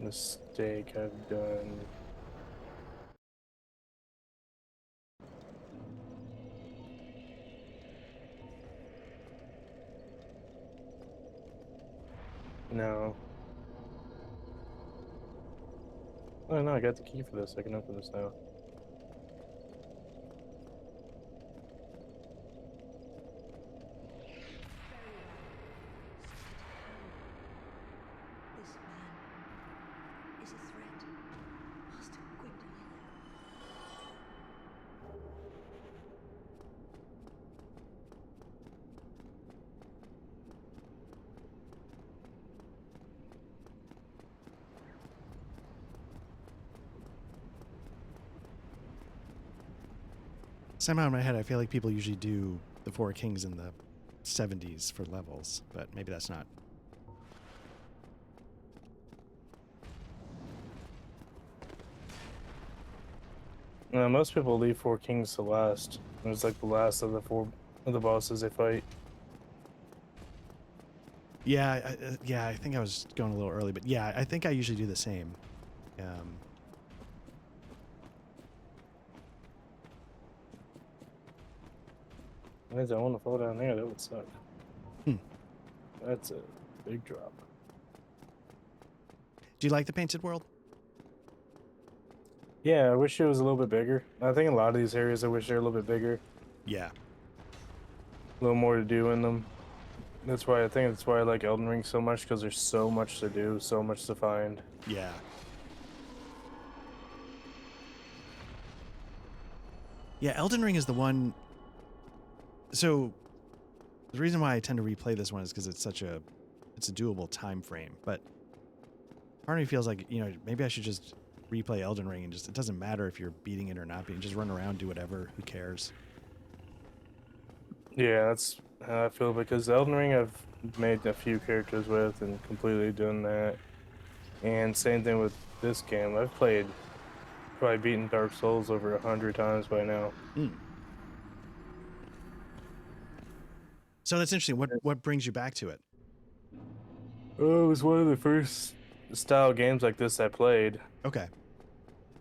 mistake I've done. No. Oh no, I got the key for this. I can open this now.
This man is a threat. Master Gwendolyn.
Somehow in my head, I feel like people usually do the Four Kings in the 70s for levels, but maybe that's not.
Most people leave Four Kings to last. It's like the last of the four of the bosses they fight.
Yeah, I think I was going a little early, but yeah, I think I usually do the same.
I don't want to fall down there. That would suck.
Hmm.
That's a big drop.
Do you like the painted world?
Yeah, I wish it was a little bit bigger. I think a lot of these areas, I wish they're a little bit bigger.
Yeah.
A little more to do in them. That's why I like Elden Ring so much, because there's so much to do, so much to find.
Yeah. Yeah, Elden Ring is the one. So the reason why I tend to replay this one is because it's a doable time frame. But part of me feels like, maybe I should just replay Elden Ring and it doesn't matter if you're beating it or not beating, just run around, do whatever, who cares?
Yeah, that's how I feel, because Elden Ring I've made a few characters with and completely done that. And same thing with this game. I've probably beaten Dark Souls over 100 times by now.
So that's interesting. What brings you back to it?
Oh, it was one of the first style games like this I played.
Okay.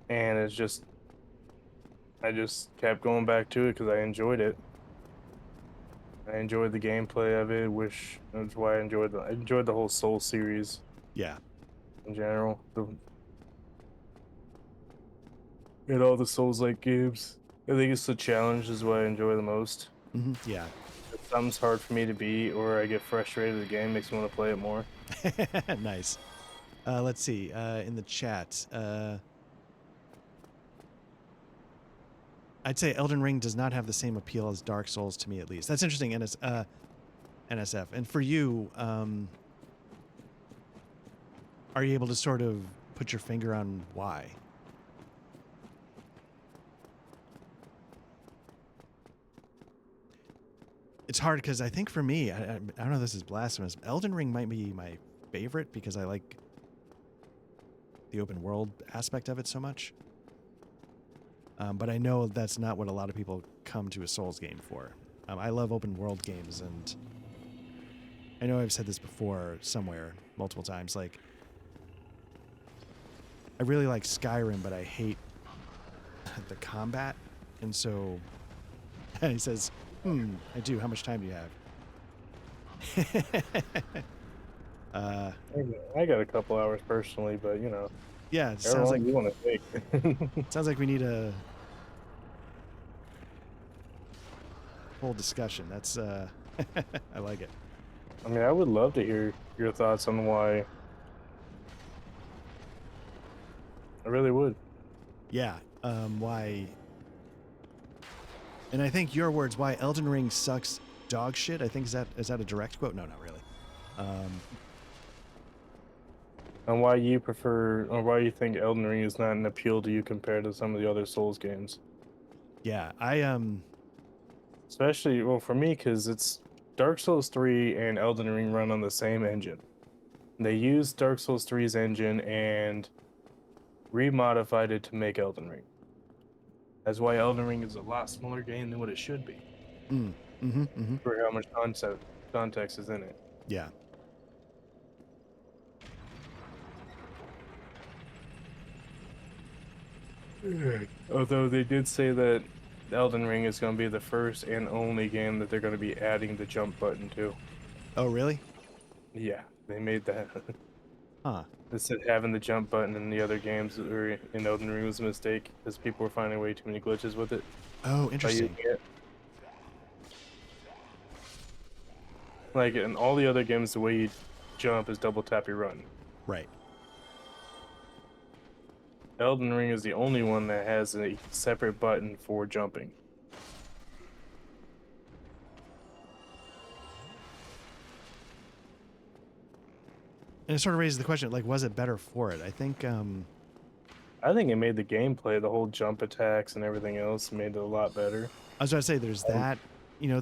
And I just kept going back to it because I enjoyed it. I enjoyed the gameplay of it, which that's why I enjoyed the whole Soul series.
Yeah.
In general. And all the Souls-like games. I think it's the challenge is what I enjoy the most.
Yeah.
If something's hard for me to beat or I get frustrated with the game, makes me want to play it more.
Nice. Let's see. In the chat. I'd say Elden Ring does not have the same appeal as Dark Souls to me, at least. That's interesting, NSF. And for you, are you able to sort of put your finger on why? It's hard because I think for me, I don't know if this is blasphemous. Elden Ring might be my favorite because I like the open world aspect of it so much. But I know that's not what a lot of people come to a Souls game for. I love open world games, and I know I've said this before somewhere multiple times. Like, I really like Skyrim, but I hate the combat. And so and he says, I do. How much time do you have?
I got a couple hours personally, but
yeah, it sounds like
you want to take.
Sounds like we need a whole discussion. That's I like it.
I mean, I would love to hear your thoughts on why. I really would.
Yeah, why? And I think your words, why Elden Ring sucks dog shit. I think is that a direct quote? No, not really.
And why you prefer, or why you think Elden Ring is not an appeal to you compared to some of the other Souls games?
Yeah,
especially, well, for me, because it's Dark Souls 3 and Elden Ring run on the same engine. They used Dark Souls 3's engine and remodified it to make Elden Ring. That's why Elden Ring is a lot smaller game than what it should be.
For
how much context is in it.
Yeah.
Although they did say that Elden Ring is going to be the first and only game that they're going to be adding the jump button to.
Oh, really?
Yeah, they made that.
Huh.
They said having the jump button in the other games or in Elden Ring was a mistake because people were finding way too many glitches with it.
Oh,
by
interesting.
using it. Like in all the other games, the way you jump is double tap your run.
Right.
Elden Ring is the only one that has a separate button for jumping.
And it sort of raises the question, like, was it better for it? I think,
I think it made the gameplay, the whole jump attacks and everything else, made it a lot better.
I was going to say, there's that, you know,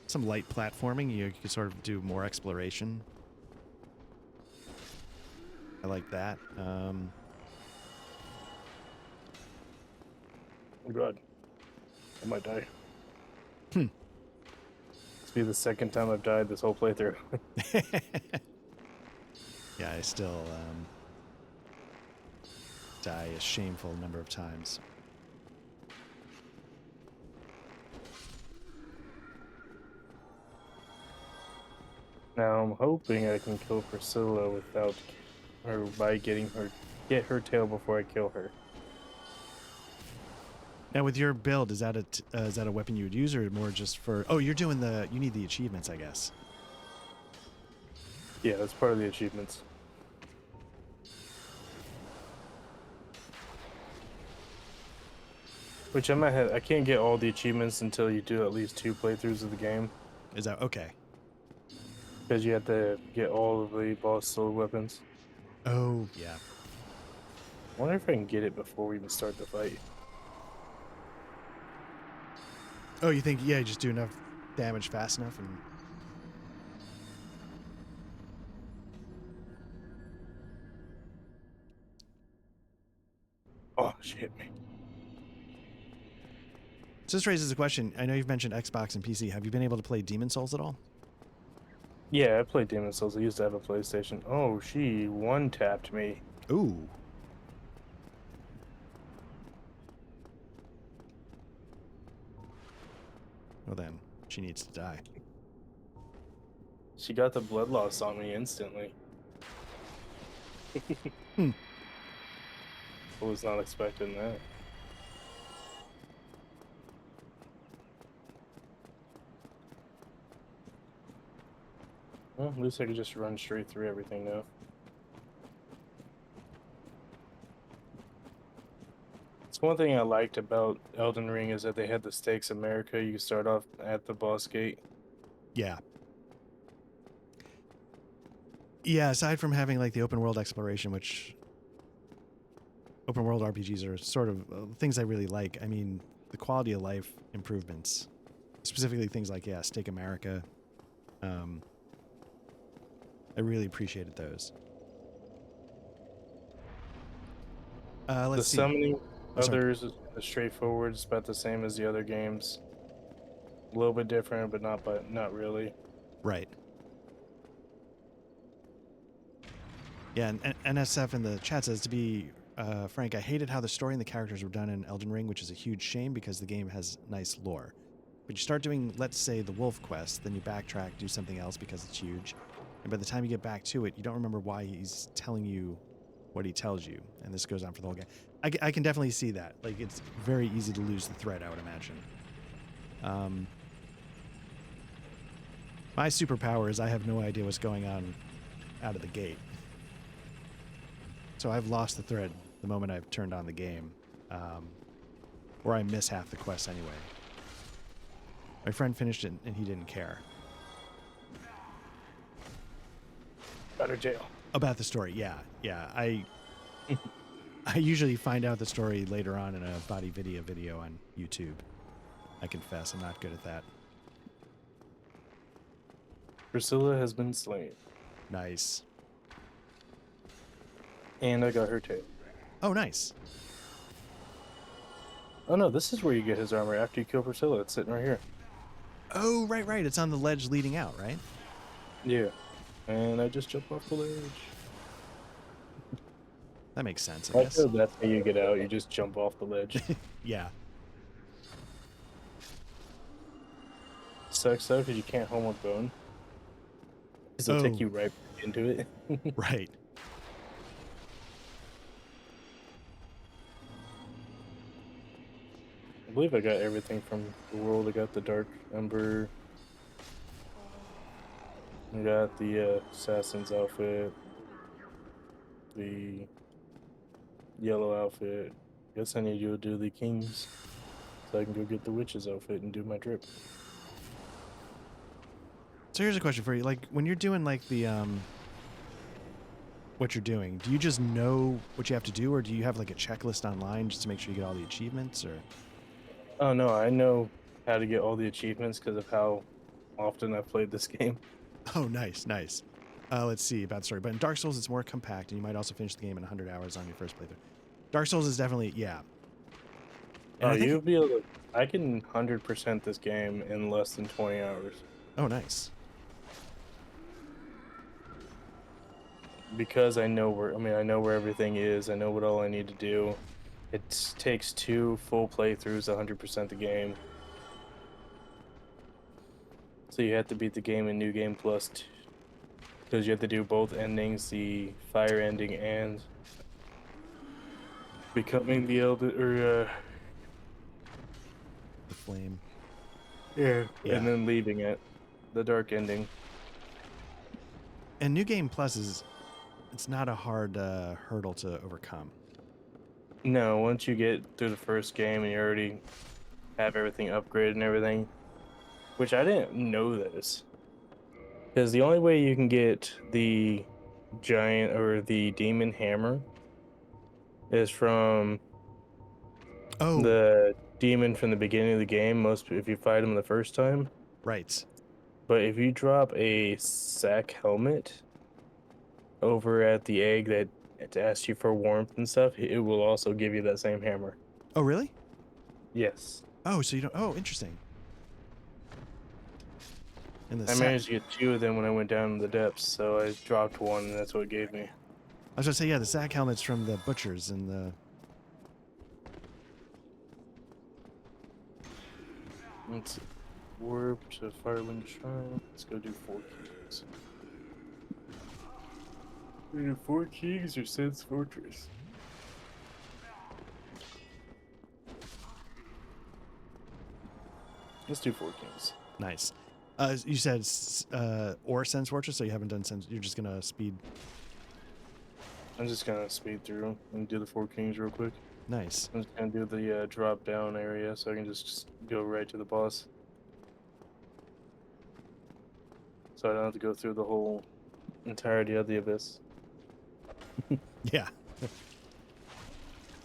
some light platforming, you could sort of do more exploration. I like that.
Oh god. I might die.
Hmm.
This will be the second time I've died this whole playthrough.
Yeah, I still die a shameful number of times.
Now I'm hoping I can kill Priscilla without, or by get her tail before I kill her.
Now, with your build, is that a weapon you would use, or more just for? Oh, you're doing you need the achievements, I guess.
Yeah, that's part of the achievements. Which I can't get all the achievements until you do at least 2 playthroughs of the game.
Is that okay?
Because you have to get all of the boss sword weapons.
Oh, yeah.
I wonder if I can get it before we even start the fight.
Oh, you think, yeah, you just do enough damage fast enough and...
Oh, she hit me.
So this raises a question. I know you've mentioned Xbox and PC. Have you been able to play Demon Souls at all?
Yeah, I played Demon Souls. I used to have a PlayStation. Oh, she one-tapped me.
Ooh. Well then, she needs to die.
She got the blood loss on me instantly.
Hmm.
I was not expecting that. Well, at least I could just run straight through everything now. It's one thing I liked about Elden Ring is that they had the Stakes America. You start off at the boss gate.
Yeah. Yeah, aside from having like the open world exploration, which open world RPGs are sort of things I really like. I mean, the quality of life improvements, specifically things like, yeah, Stake America. I really appreciated those. Let's see.
The summoning
Oh, sorry.
others is straightforward. It's about the same as the other games. A little bit different, but not really.
Right. Yeah, and NSF in the chat says, to be frank, I hated how the story and the characters were done in Elden Ring, which is a huge shame because the game has nice lore. But you start doing, let's say, the wolf quest, then you backtrack, do something else because it's huge. And by the time you get back to it, you don't remember why he's telling you what he tells you. And this goes on for the whole game. I can definitely see that. Like, it's very easy to lose the thread, I would imagine. My superpower is I have no idea what's going on out of the gate. So I've lost the thread the moment I've turned on the game. Or I miss half the quest anyway. My friend finished it and he didn't care.
Out of jail.
About the story, yeah. I usually find out the story later on in a body video on YouTube. I confess, I'm not good at that.
Priscilla has been slain.
Nice.
And I got her tail.
Oh, nice.
Oh no, this is where you get his armor after you kill Priscilla. It's sitting right here.
Oh, right. It's on the ledge leading out, right?
Yeah. And I just jumped off the ledge.
That makes sense, I
I
guess.
feel that's how you get out. You just jump off the ledge.
Yeah.
Sucks though because you can't homeward bone. Because it'll take
Oh.
you right back into it.
Right.
I believe I got everything from the world. I got the Dark Ember. I got the Assassin's outfit. The yellow outfit. Guess I need you to do the King's. So I can go get the Witch's outfit and do my drip.
So here's a question for you. Like, when you're doing, like, the, what you're doing, do you just know what you have to do, or do you have, like, a checklist online just to make sure you get all the achievements, or?
Oh no, I know how to get all the achievements because of how often I've played this game.
Oh, nice, nice. Let's see about the story. But in Dark Souls, it's more compact, and you might also finish the game in 100 hours on your first playthrough. Dark Souls is definitely, yeah. And I think
you'll be able to. I can 100% this game in less than 20 hours.
Oh, nice.
Because I know where. I mean, I know where everything is. I know what all I need to do. It takes 2 full playthroughs, 100% the game. So you have to beat the game in New Game Plus, because you have to do both endings, the fire ending and becoming the elder, or
The flame.
yeah,
Yeah.
and then leaving it, the dark ending.
And New Game Plus is, it's not a hard hurdle to overcome.
No, once you get through the first game and you already have everything upgraded and everything, which I didn't know this, because the only way you can get the giant or the demon hammer is from the demon from the beginning of the game. Most if you fight him the first time,
right?
But if you drop a sack helmet over at the egg that asks you for warmth and stuff, it will also give you that same hammer.
Oh, really?
Yes.
Oh, so you don't. Oh, interesting. And the
I managed to get 2 of them when I went down in the depths, so I dropped 1, and that's what it gave me.
I was gonna say, yeah, the sack helmet's from the butchers and the.
Let's warp to Fireling Shrine. Let's go do 4 keys. We do 4 keys or Sid's Fortress. Let's do 4 kings.
Nice. You said or Sen's Fortress, so you haven't done Sen's. You're just gonna speed.
I'm just gonna speed through and do the 4 kings real quick.
Nice.
I'm just gonna do the drop down area so I can just go right to the boss. So I don't have to go through the whole entirety of the abyss.
Yeah.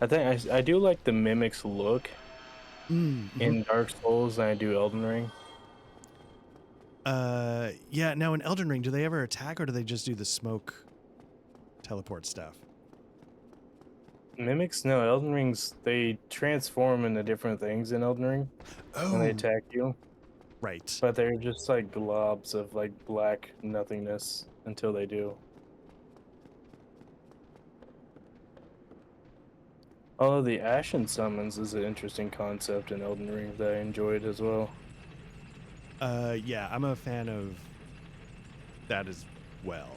I think I do like the Mimic's look in Dark Souls than I do Elden Ring.
Yeah. Now in Elden Ring, do they ever attack or do they just do the smoke teleport stuff?
Mimics, no. Elden Rings, they transform into different things in Elden Ring, and they attack you.
Right.
But they're just like globs of like black nothingness until they do. Although the Ashen Summons is an interesting concept in Elden Ring that I enjoyed as well.
Yeah, I'm a fan of that as well,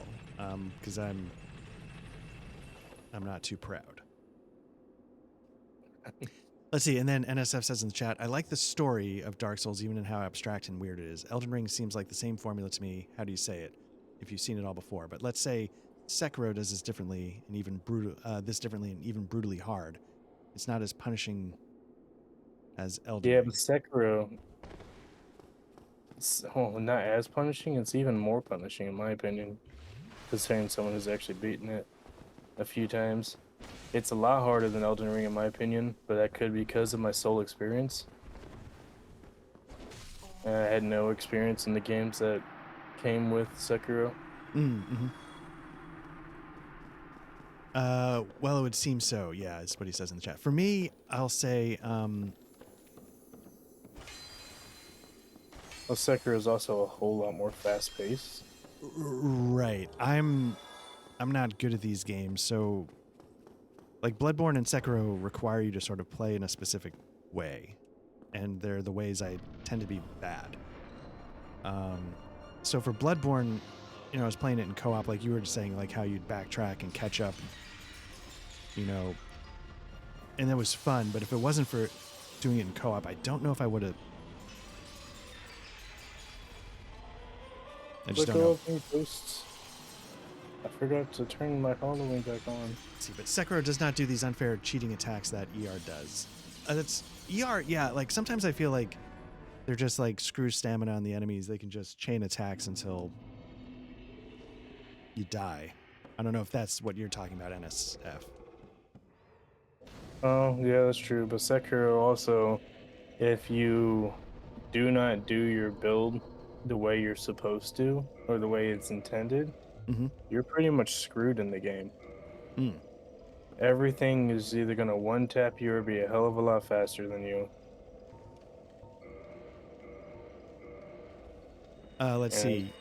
because I'm not too proud. Let's see, and then NSF says in the chat, I like the story of Dark Souls even in how abstract and weird it is. Elden Ring seems like the same formula to me. How do you say it? If you've seen it all before. But let's say Sekiro does this differently and even even brutally hard. It's not as punishing as Elden
Yeah,
Ring.
but Sekiro, not as punishing, it's even more punishing in my opinion. Considering someone who's actually beaten it a few times. It's a lot harder than Elden Ring in my opinion, but that could be because of my soul experience. I had no experience in the games that came with Sekiro.
Mm-hmm. Well, it would seem so, yeah, is what he says in the chat. For me, I'll say,
Well, Sekiro is also a whole lot more fast-paced.
right. I'm not good at these games, so like Bloodborne and Sekiro require you to sort of play in a specific way, and they're the ways I tend to be bad. So for Bloodborne, you know, I was playing it in co-op, like you were just saying, like how you'd backtrack and catch up, you know, and that was fun. But if it wasn't for doing it in co-op, I don't know if I would have. I just don't know.
I forgot to turn my Halloween back on.
Let's see, but Sekiro does not do these unfair cheating attacks that ER does. That's ER, yeah. Like sometimes I feel like they're just like screw stamina on the enemies. They can just chain attacks until you die. I don't know if that's what you're talking about, NSF.
Oh, yeah, that's true. But Sekiro also, if you do not do your build the way you're supposed to, or the way it's intended, you're pretty much screwed in the game. Everything is either going to one-tap you or be a hell of a lot faster than you.
Let's see.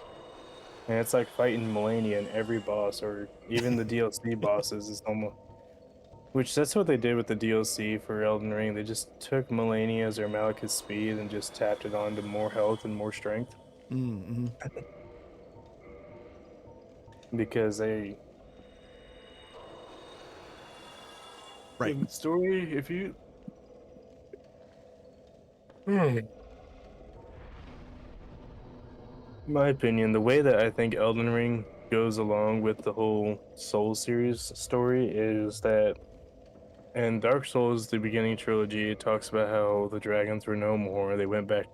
And it's like fighting Melania in every boss, or even the DLC bosses is almost... Which, that's what they did with the DLC for Elden Ring. They just took Melania's or Malekith's speed and just tapped it on to more health and more strength. Because they...
Right.
In the story, if you... My opinion, the way that I think Elden Ring goes along with the whole Souls series story is that in Dark Souls, the beginning trilogy, it talks about how the dragons were no more. They went back,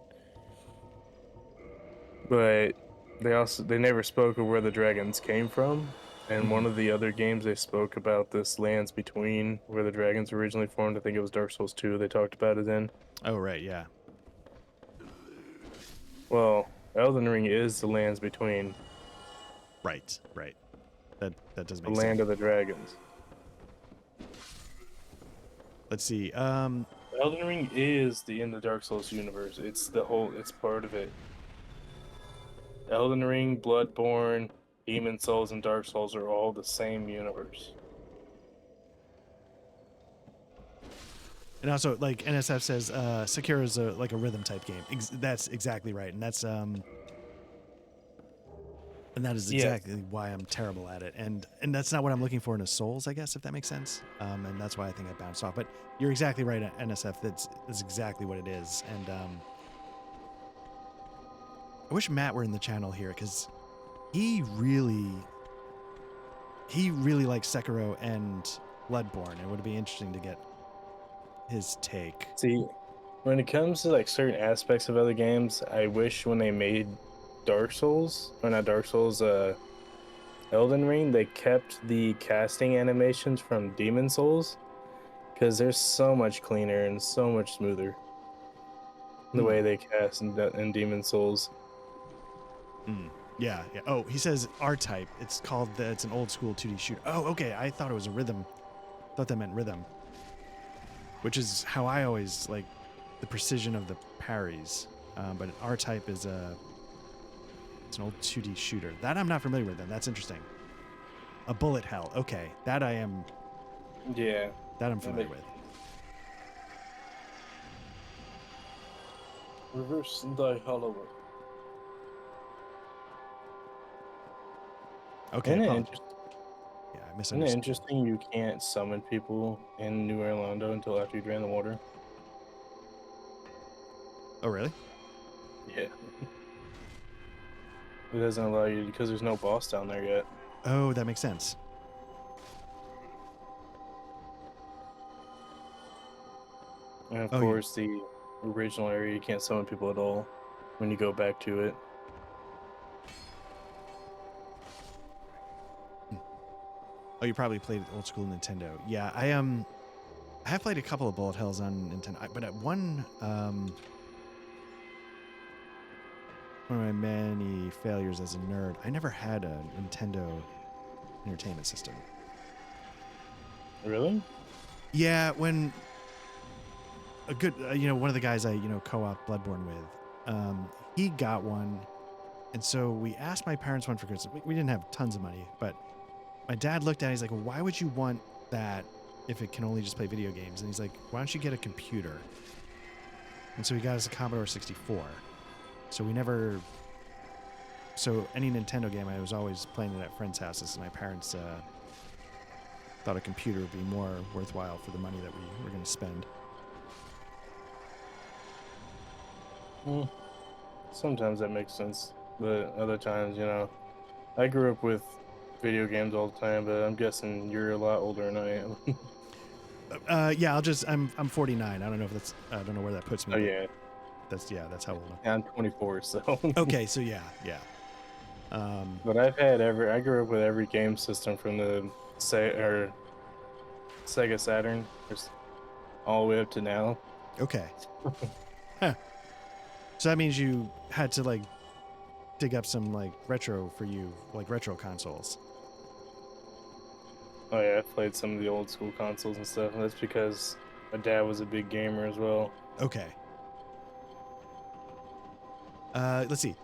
but they never spoke of where the dragons came from. And one of the other games, they spoke about this lands between where the dragons originally formed. I think it was Dark Souls 2. They talked about it in.
Oh right, yeah.
Well, Elden Ring is the lands between.
Right. That does
The
make
land
sense.
of the dragons.
Let's see.
Elden Ring is in the Dark Souls universe. It's part of it. Elden Ring, Bloodborne, Demon Souls, and Dark Souls are all the same universe.
And also, like NSF says, Sekiro is like a rhythm type game. That's exactly right, and that's and that is exactly why I'm terrible at it. And that's not what I'm looking for in a Souls, I guess, if that makes sense. And that's why I think I bounced off. But you're exactly right, NSF. That's exactly what it is. And I wish Matt were in the channel here because he really likes Sekiro and Bloodborne. It would be interesting to get his take.
See, when it comes to like certain aspects of other games, I wish when they made Dark Souls, or not Dark Souls, Elden Ring, they kept the casting animations from Demon Souls, because they're so much cleaner and so much smoother the way they cast in Demon Souls.
Yeah. Oh, he says R-Type. It's called it's an old school 2D shooter. Oh, okay. I thought it was a rhythm. Thought that meant rhythm. Which is how I always like the precision of the parries. But R-Type is it's an old 2D shooter. That I'm not familiar with then. That's interesting. A bullet hell. Okay. That I am.
Yeah.
That I'm familiar with.
Reverse Die Hollow.
Okay.
Isn't it
I
Isn't it
misunderstood.
interesting you can't summon people in New Orlando until after you drain the water?
Oh, really?
Yeah. It doesn't allow you because there's no boss down there yet.
Oh, that makes sense.
And of
Oh, yeah.
course, the original area, you can't summon people at all when you go back to it.
Oh, you probably played old school Nintendo. Yeah, I have played a couple of bullet hells on Nintendo, but at one of my many failures as a nerd, I never had a Nintendo Entertainment System.
Really?
Yeah, when a good, one of the guys I, co-op Bloodborne with, he got one, and so we asked my parents one for Christmas. We didn't have tons of money, but my dad looked at it, he's like, well, why would you want that if it can only just play video games. And he's like, why don't you get a computer? And so he got us a Commodore 64. So we never. So any Nintendo game, I was always playing it at friends' houses, and my parents thought a computer would be more worthwhile for the money that we were going to spend.
Sometimes that makes sense, but other times, you know, I grew up with video games all the time, but I'm guessing you're a lot older than I am.
Yeah, I'm 49. I don't know if that's, I don't know where that puts me.
Oh
but
yeah,
that's how old
I'm 24, so.
Okay, so yeah.
But I grew up with every game system from the Sega Saturn, just all the way up to now.
Okay. Huh. So that means you had to like dig up some like retro for you, like retro consoles.
Oh yeah, I played some of the old school consoles and stuff. And that's because my dad was a big gamer as well.
Okay. Let's see.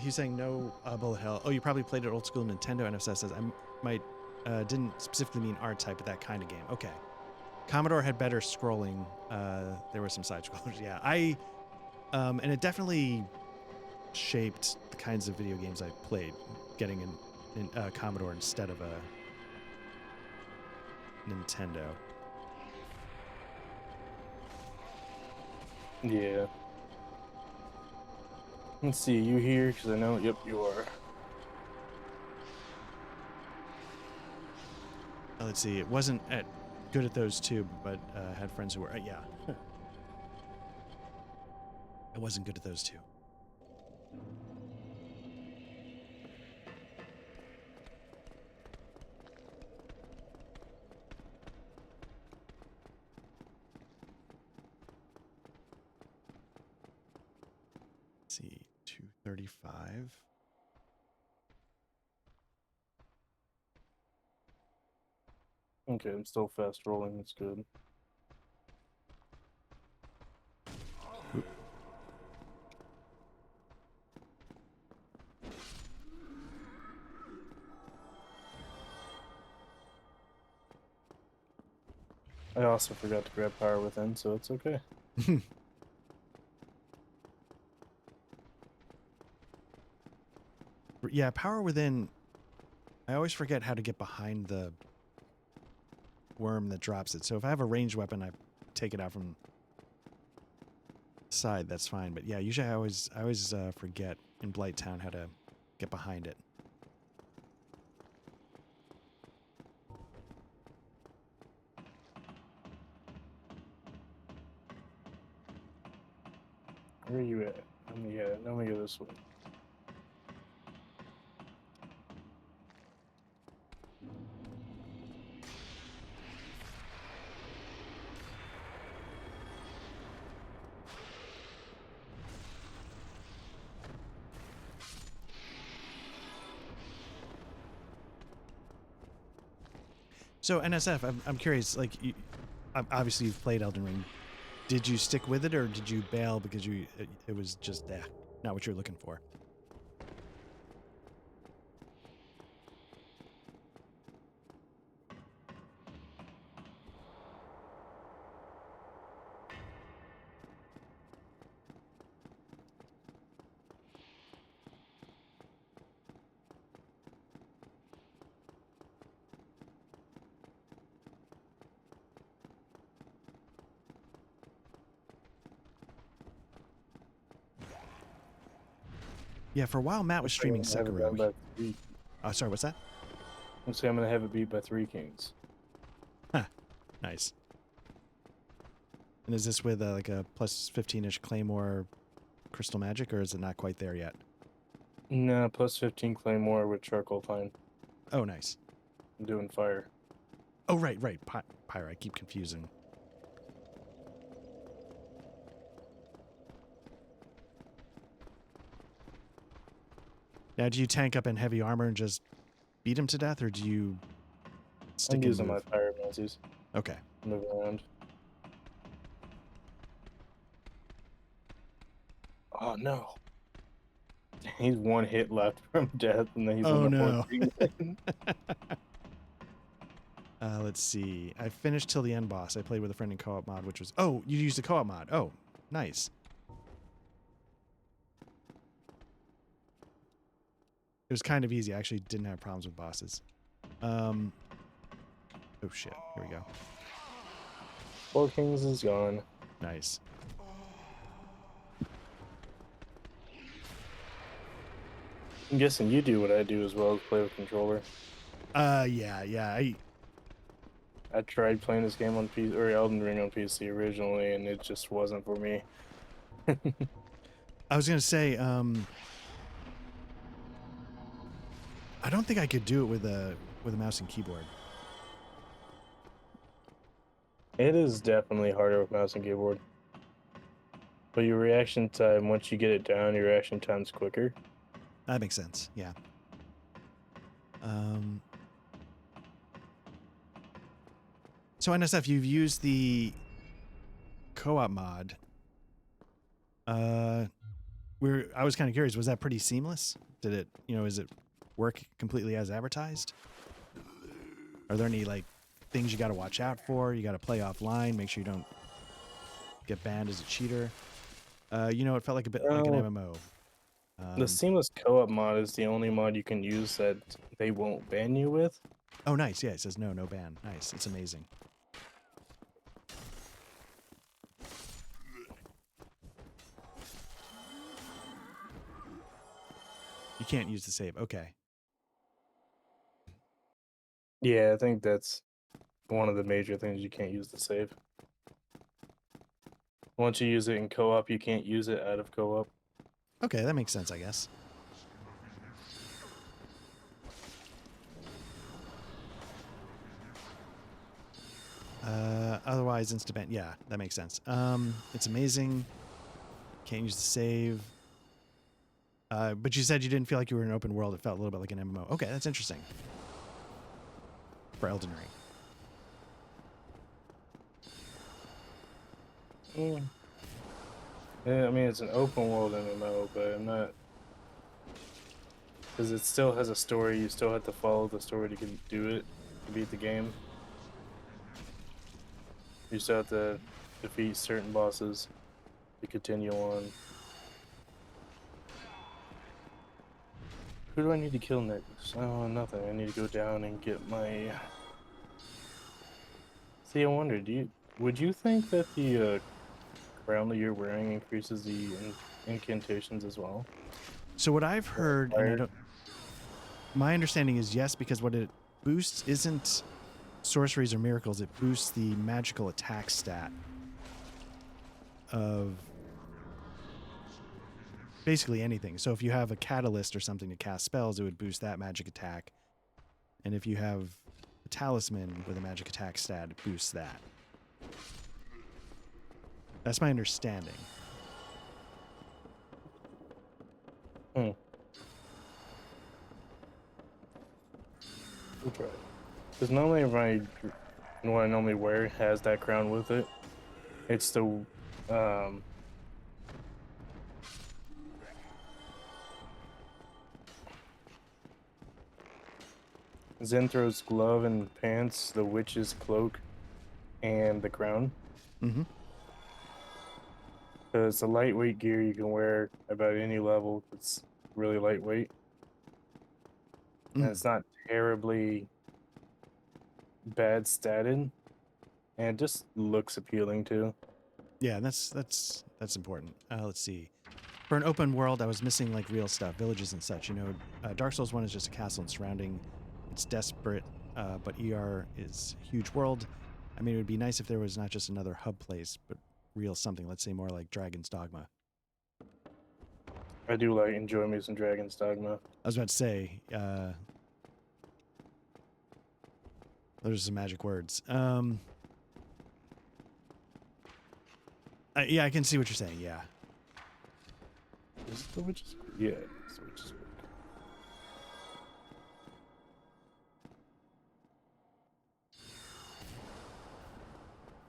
He's saying no bullet hell. Oh, you probably played it old school Nintendo. NFS says I might didn't specifically mean R type, but that kind of game. Okay. Commodore had better scrolling. There were some side scrollers. Yeah, and it definitely shaped the kinds of video games I played. Getting in Commodore instead of a Nintendo.
Yeah. Let's see, you here? Because I know, yep, you are.
Let's see. It wasn't good at those two, but had friends who were. Yeah. I wasn't good at those two. Let's see. 235.
Okay, I'm still fast rolling. That's good.
Oop.
I also forgot to grab Power Within, so it's okay.
Yeah, Power Within. I always forget how to get behind the worm that drops it. So if I have a ranged weapon, I take it out from the side. That's fine. But yeah, usually I always forget in Blighttown how to get behind it.
Where are you at? Let me go this way.
So NSF, I'm curious. Like, obviously you've played Elden Ring. Did you stick with it, or did you bail because it was just not what you're looking for? Yeah, for a while Matt was streaming Sekiro. Oh, sorry, what's that?
I'm saying I'm gonna have it beat by 3 Kings.
Huh, nice. And is this with like a plus 15-ish Claymore Crystal Magic, or is it not quite there yet?
No, plus 15 Claymore with Charcoal Pine.
Oh, nice.
I'm doing fire.
Oh, right. Pyre, I keep confusing. Now, do you tank up in heavy armor and just beat him to death, or do you stick
I'm
and
using my
move?
pyromancies.
Okay.
Move around. Oh no. He's 1 hit left from death, and then he's
Oh
on the
no.
point.
Let's see. I finished till the end boss. I played with a friend in co-op mod, which was... Oh, you used a co-op mod. Oh, nice. It was kind of easy. I actually didn't have problems with bosses. Oh, shit. Here we go.
Four Kings is gone.
Nice.
I'm guessing you do what I do as well as play with controller.
Yeah.
I tried playing this game on PC or Elden Ring on PC originally, and it just wasn't for me.
I was gonna say, I don't think I could do it with a mouse and keyboard.
It is definitely harder with mouse and keyboard. But your reaction time, once you get it down, your reaction time's quicker.
That makes sense. Yeah. So NSF, you've used the co-op mod. I was kind of curious. Was that pretty seamless? Did it, is it work completely as advertised? Are there any like things you got to watch out for? You got to play offline. Make sure you don't get banned as a cheater. It felt like a bit like an MMO.
The seamless co-op mod is the only mod you can use that they won't ban you with.
Oh, nice. Yeah, it says no ban. Nice. It's amazing. You can't use the save. Okay.
Yeah, I think that's one of the major things. You can't use the save. Once you use it in co-op, you can't use it out of co-op.
Okay, that makes sense, I guess. Otherwise, Instaban. Yeah, that makes sense. It's amazing. Can't use the save. But you said you didn't feel like you were in an open world. It felt a little bit like an MMO. Okay, that's interesting. For Elden
Ring. Yeah, I mean, it's an open world MMO, but I'm not... Because it still has a story. You still have to follow the story to do it, to beat the game. You still have to defeat certain bosses to continue on. Who do I need to kill next? Oh, nothing. I need to go down and get my... See, I wonder, would you think that the crown that you're wearing increases the incantations as well?
So what I've heard, and my understanding is yes, because what it boosts isn't sorceries or miracles. It boosts the magical attack stat of basically anything. So if you have a catalyst or something to cast spells, it would boost that magic attack. And if you have a talisman with a magic attack stat, it boosts that. That's my understanding.
We'll try it. Because normally what I normally wear has that crown with it. It's the Zenthro's glove and pants, the witch's cloak, and the crown.
Mm-hmm.
So it's a lightweight gear you can wear about any level. It's really lightweight. And it's not terribly bad statted. And it just looks appealing too.
Yeah, that's important. Let's see. For an open world, I was missing like real stuff, villages and such. Dark Souls 1 is just a castle and surrounding. It's desperate, but ER is a huge world. I mean, it would be nice if there was not just another hub place, but real something. Let's say more like Dragon's Dogma.
I do enjoy me some Dragon's Dogma.
I was about to say, those are some magic words. Yeah, I can see what you're saying. Yeah.
Is it the witch's? Yeah, it's the witch's.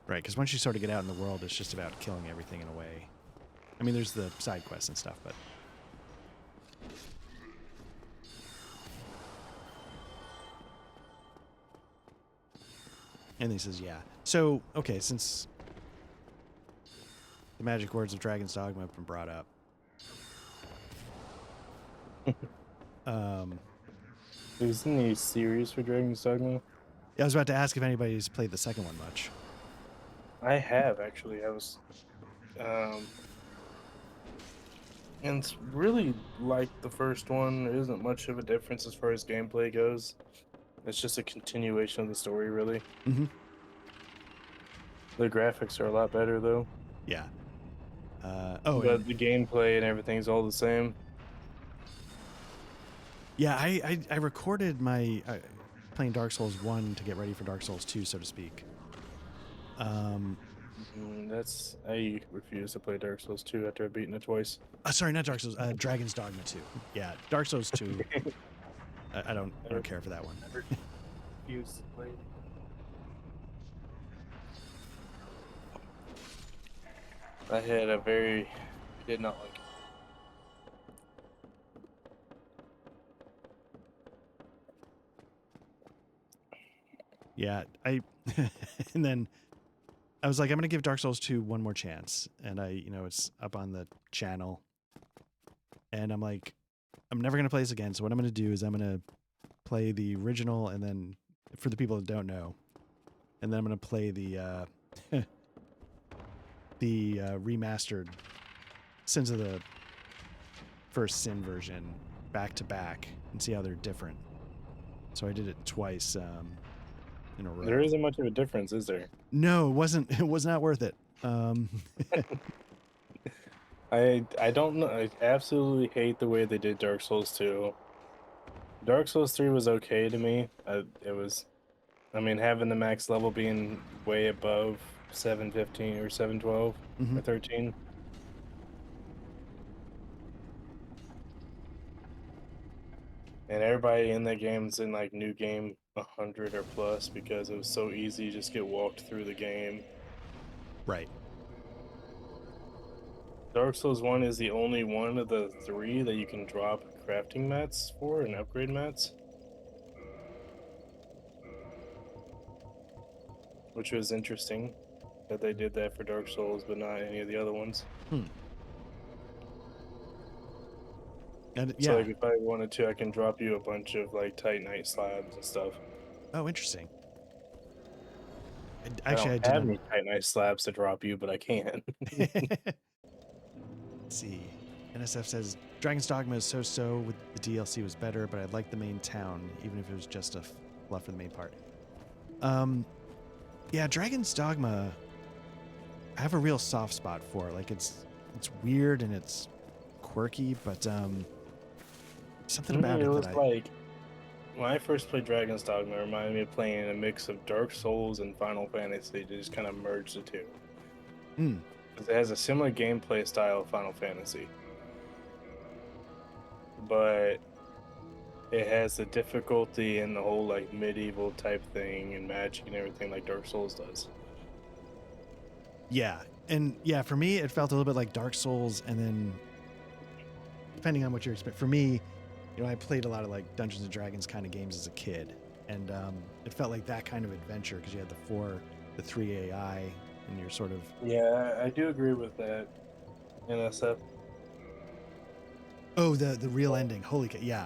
Right, because once you sort of get out in the world, it's just about killing everything in a way. I mean, there's the side quests and stuff, but... And he says, yeah. So, okay, since the magic words of Dragon's Dogma have been brought up.
Isn't any series for Dragon's Dogma?
I was about to ask if anybody's played the second one much.
I have, actually. I was... and it's really like the first one. There isn't much of a difference as far as gameplay goes. It's just a continuation of the story, really.
Mm-hmm.
The graphics are a lot better, though.
Yeah.
But the gameplay and everything's all the same.
Yeah, I recorded my playing Dark Souls 1 to get ready for Dark Souls 2, so to speak.
I refuse to play Dark Souls 2 after I've beaten it twice.
Sorry, not Dark Souls. Dragon's Dogma 2. Yeah, Dark Souls 2. I don't care for that one.
I refuse to play. I did not like it.
Yeah, and then I was like, I'm going to give Dark Souls 2 one more chance. And it's up on the channel. And I'm like, I'm never going to play this again. So what I'm going to do is I'm going to play the original, and then for the people that don't know, and then I'm going to play the the remastered Sins of the First Sin version back to back and see how they're different. So I did it twice in a row.
There isn't much of a difference, is there?
No, it wasn't. It was not worth it.
I don't know. I absolutely hate the way they did Dark Souls 2. Dark Souls 3 was okay to me. Having the max level being way above 715 or 712 or 13. And everybody in that game's in like new game 100 or plus because it was so easy to just get walked through the game.
Right.
Dark Souls 1 is the only one of the 3 that you can drop crafting mats for and upgrade mats. Which was interesting that they did that for Dark Souls, but not any of the other ones.
And yeah.
So like if I wanted to, I can drop you a bunch of like Titanite slabs and stuff.
Oh, interesting.
Actually, I don't have any Titanite slabs to drop you, but I can.
Let's see. NSF says Dragon's Dogma is so with the DLC was better, but I like the main town, even if it was just a fluff for the main part. Yeah, Dragon's Dogma, I have a real soft spot for. Like it's weird and it's quirky, but something about it
was
that
like when I first played Dragon's Dogma, it reminded me of playing a mix of Dark Souls and Final Fantasy to just kind of merge the two. Because it has a similar gameplay style of Final Fantasy, but it has the difficulty and the whole like medieval type thing and magic and everything like Dark Souls does.
Yeah, and yeah, for me it felt a little bit like Dark Souls, and then depending on what you're expecting. For me, I played a lot of like Dungeons and Dragons kind of games as a kid, and it felt like that kind of adventure because you had the 3 AI, and you're sort of...
Yeah, I do agree with that. NSF.
Oh, the real ending. Holy cow. Yeah,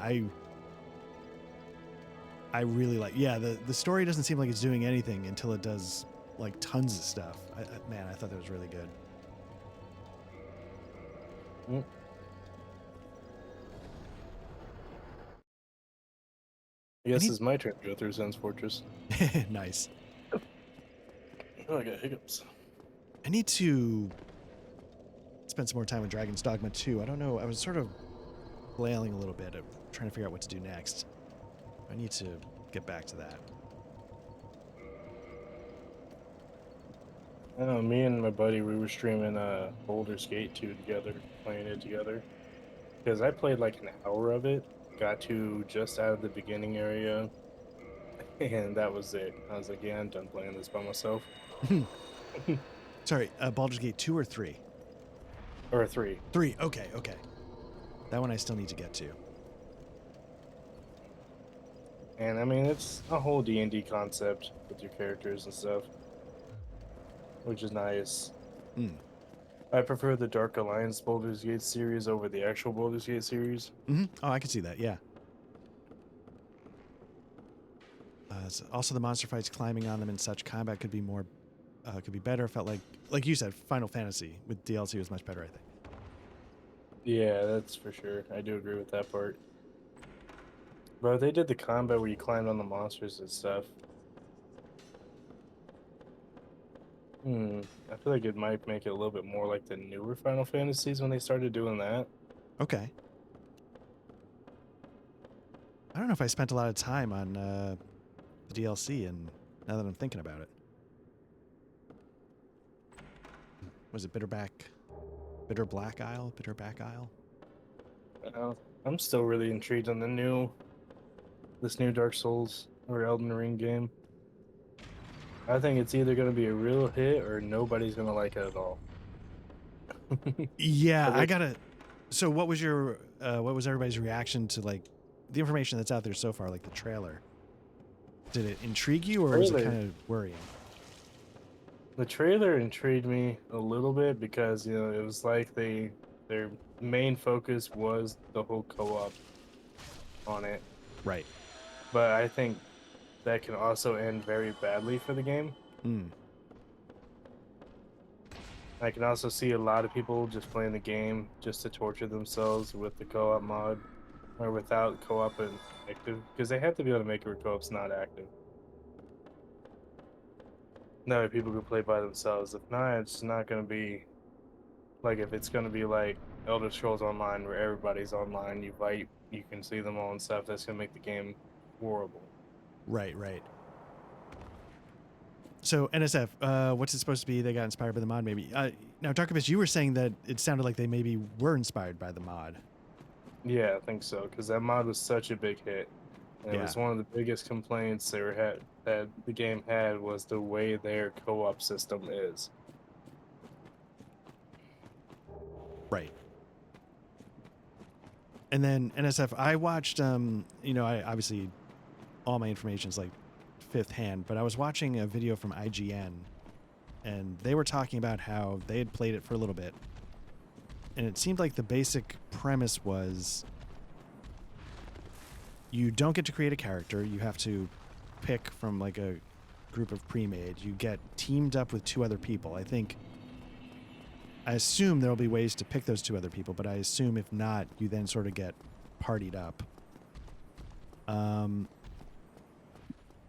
I really like... Yeah, the story doesn't seem like it's doing anything until it does like tons of stuff. Man, I thought that was really good.
I guess it's my turn to go through Zen's Fortress.
Nice.
Oh, I got hiccups.
I need to spend some more time with Dragon's Dogma 2. I don't know. I was sort of flailing a little bit of trying to figure out what to do next. I need to get back to that.
I know, me and my buddy, we were streaming Baldur's Gate 2 together, playing it together. Because I played like an hour of it, got to just out of the beginning area, and that was it. I was like, yeah, I'm done playing this by myself.
Sorry, Baldur's Gate 2 or 3?
Or 3.
3, okay. That one I still need to get to.
And I mean, it's a whole D&D concept with your characters and stuff, which is nice.
Hmm.
I prefer the Dark Alliance Baldur's Gate series over the actual Baldur's Gate series.
Mm-hmm. Oh, I can see that. Yeah. Also, the monster fights, climbing on them, and such combat could be more, could be better. Felt like you said, Final Fantasy with DLC was much better. I think.
Yeah, that's for sure. I do agree with that part. Bro, they did the combat where you climbed on the monsters and stuff. I feel like it might make it a little bit more like the newer Final Fantasies when they started doing that.
Okay. I don't know if I spent a lot of time on the DLC, and now that I'm thinking about it. Was it Bitter Black Isle?
I'm still really intrigued on this new Dark Souls or Elden Ring game. I think it's either going to be a real hit or nobody's going to like it at all.
Yeah,
But
I gotta. So, what was everybody's reaction to like the information that's out there so far, like the trailer? Did it intrigue you, or was it kind of worrying?
The trailer intrigued me a little bit because, you know, it was like their main focus was the whole co-op on it.
Right.
But I think that can also end very badly for the game. I can also see a lot of people just playing the game just to torture themselves with the co-op mod or without co-op and active, because they have to be able to make it where co-op's not active. That way people can play by themselves. If not, it's not going to be like, if it's going to be like Elder Scrolls Online where everybody's online, you fight, you can see them all and stuff, that's going to make the game horrible.
Right. So NSF, what's it supposed to be? They got inspired by the mod, maybe. Now, Dark Abyss, you were saying that it sounded like they maybe were inspired by the mod.
Yeah, I think so, because that mod was such a big hit. And it was one of the biggest complaints that the game had was the way their co-op system is.
Right. And then NSF, I watched, I obviously all my information is like fifth hand, but I was watching a video from IGN, and they were talking about how they had played it for a little bit, and it seemed like the basic premise was you don't get to create a character. You have to pick from like a group of pre-made. You get teamed up with two other people. I assume there'll be ways to pick those two other people, but I assume if not, you then sort of get partied up.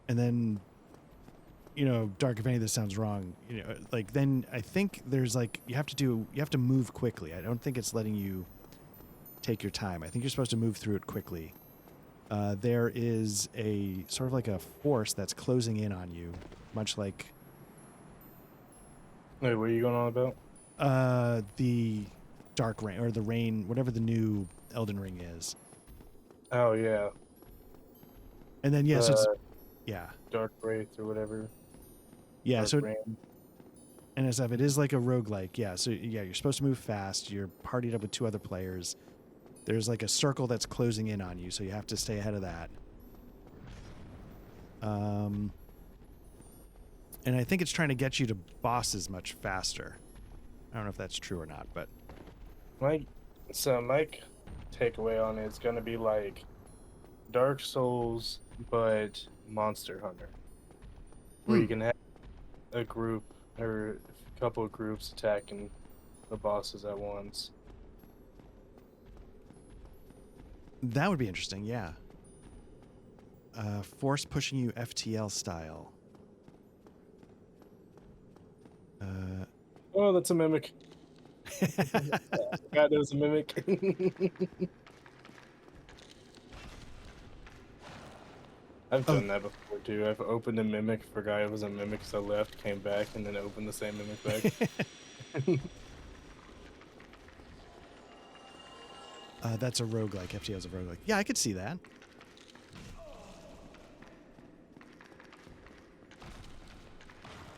And then, Dark, if any of this sounds wrong, like then I think there's like, you have to move quickly. I don't think it's letting you take your time. I think you're supposed to move through it quickly. There is a sort of like a force that's closing in on you, much like.
Wait, what are you going on about?
The Dark Rain, or the Rain, whatever the new Elden Ring is.
Oh, yeah.
And then, yes, it's. Yeah.
Dark Wraith or whatever.
Yeah,
Dark
so.
Rain.
And as if it is like a roguelike, yeah. So, yeah, you're supposed to move fast. You're partied up with two other players. There's like a circle that's closing in on you, so you have to stay ahead of that. And I think it's trying to get you to bosses much faster. I don't know if that's true or not, but.
My takeaway on it is going to be like Dark Souls, but Monster Hunter. Where you can have a group or a couple of groups attacking the bosses at once.
That would be interesting, yeah. Force pushing you FTL style.
Oh, that's a mimic. God, it was a mimic. I've done that before too. I've opened a mimic, forgot it was a mimic, so left, came back, and then opened the same mimic back.
That's a roguelike. FTL is a roguelike. Yeah, I could see that.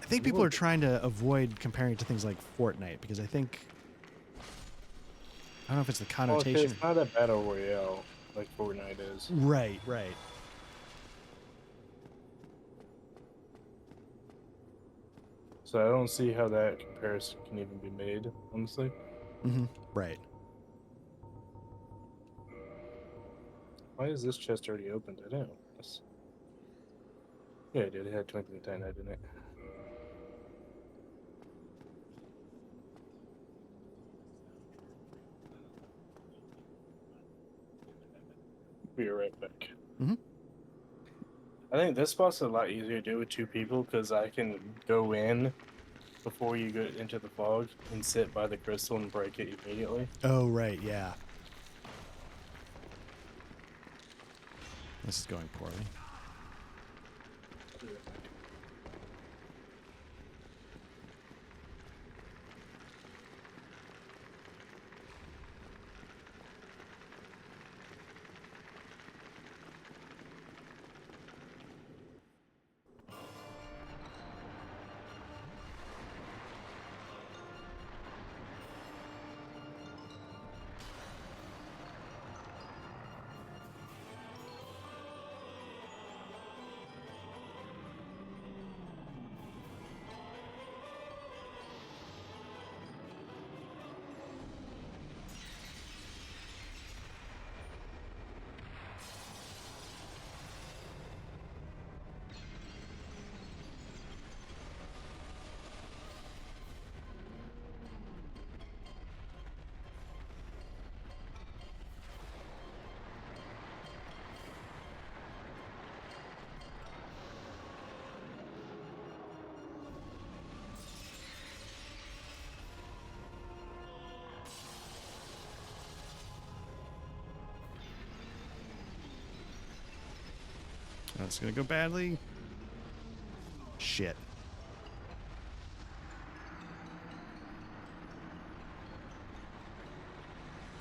I think people are trying to avoid comparing it to things like Fortnite, because I don't know if it's the connotation.
Well, it's not a battle royale like Fortnite is.
Right.
So I don't see how that comparison can even be made, honestly.
Mm-hmm. Right.
Why is this chest already opened? I don't know. Yeah, it did. It had twinkling titanite in it. Be right back.
Mm-hmm.
I think this spot's a lot easier to do with two people because I can go in before you get into the fog and sit by the crystal and break it immediately.
Oh, right. Yeah. This is going poorly. That's gonna go badly. Shit.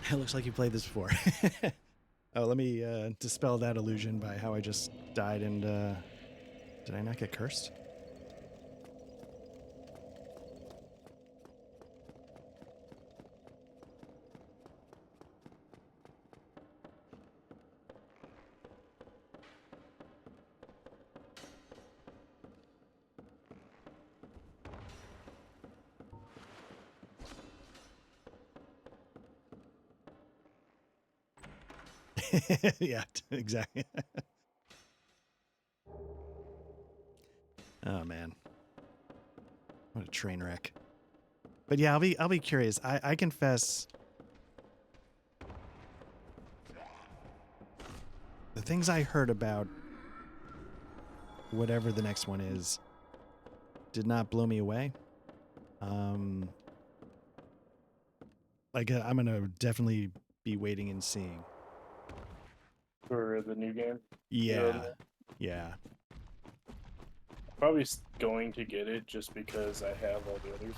It looks like you played this before. Oh, let me dispel that illusion by how I just died and did I not get cursed? Yeah, exactly. Oh man, what a train wreck. But yeah, I'll be curious. I confess, the things I heard about whatever the next one is did not blow me away. Like I'm gonna definitely be waiting and seeing.
For the new game?
Yeah, yeah.
Probably going to get it just because I have all the others.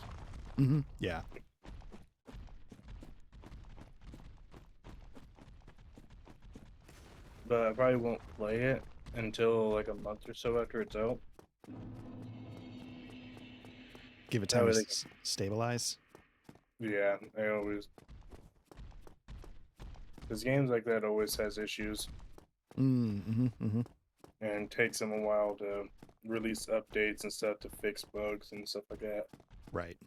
Mm-hmm. Yeah.
But I probably won't play it until like a month or so after it's out.
Give it time to stabilize.
Yeah, I always. Because games like that always has issues.
Mm-hmm. Mm-hmm.
And takes them a while to release updates and stuff to fix bugs and stuff like that.
Right.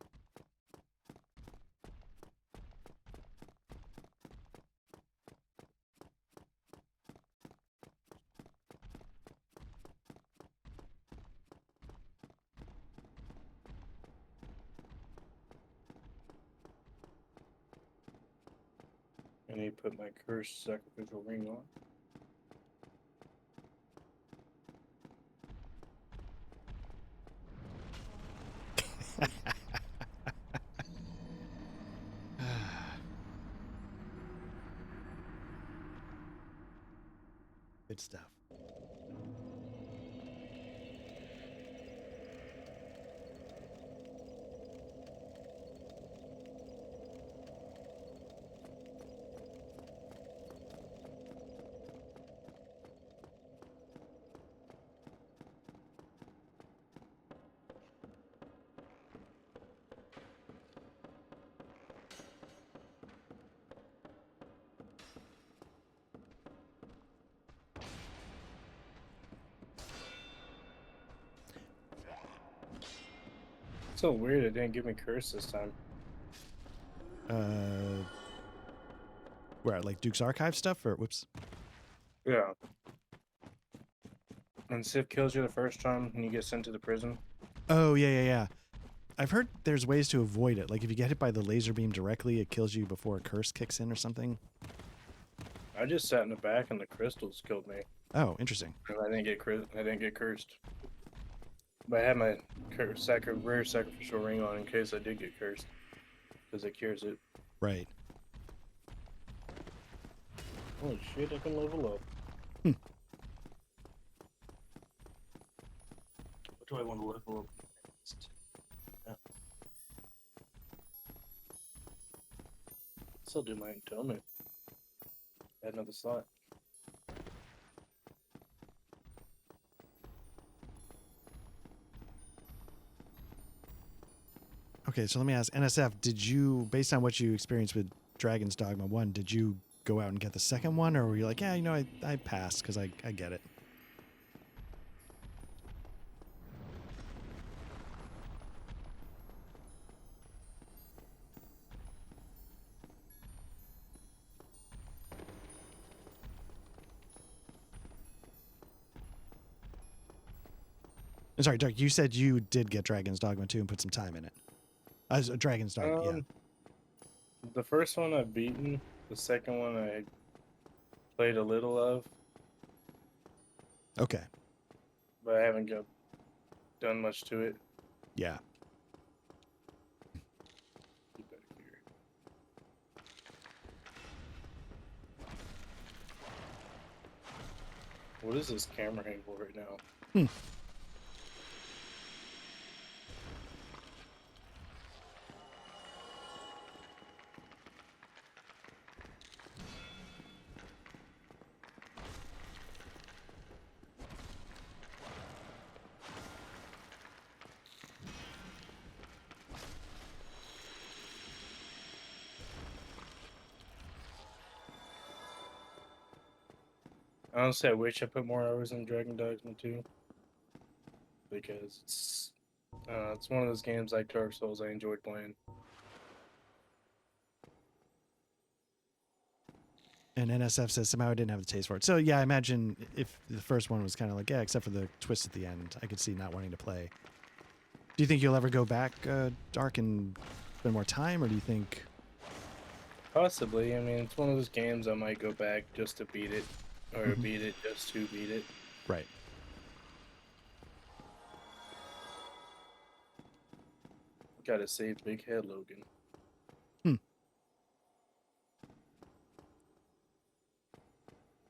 I need to put my cursed sacrificial ring on.
Good stuff.
so weird it didn't give me curse this time.
Where, like Duke's Archive stuff, or whoops?
Yeah. When Sif kills you the first time and you get sent to the prison.
Oh yeah. I've heard there's ways to avoid it. Like if you get hit by the laser beam directly, it kills you before a curse kicks in or something.
I just sat in the back and the crystals killed me.
Oh, interesting.
And I didn't get cursed. But I had my rare sacrificial ring on in case I did get cursed. Because it cures it.
Right.
Holy shit, I can level up.
What do I want to level up next? Yeah.
Still do my atonement. Add another slot.
Okay, so let me ask, NSF, did you, based on what you experienced with Dragon's Dogma 1, did you go out and get the second one, or were you like, yeah, you know, I passed because I get it? I'm sorry, Doug, you said you did get Dragon's Dogma 2 and put some time in it. Dragon's Dogma, yeah.
The first one I've beaten. The second one I played a little of.
Okay.
But I haven't done much to it.
Yeah.
What is this camera angle right now? Honestly, I wish I put more hours in Dragon Dogma 2. Because it's one of those games like Dark Souls I enjoyed playing.
And NSF says somehow I didn't have the taste for it. So yeah, I imagine if the first one was kind of like, yeah, except for the twist at the end, I could see not wanting to play. Do you think you'll ever go back, Dark, and spend more time, or do you think...
Possibly. I mean, it's one of those games I might go back just to beat it. Or beat it just to beat it.
Right.
Gotta save Big Head Logan. You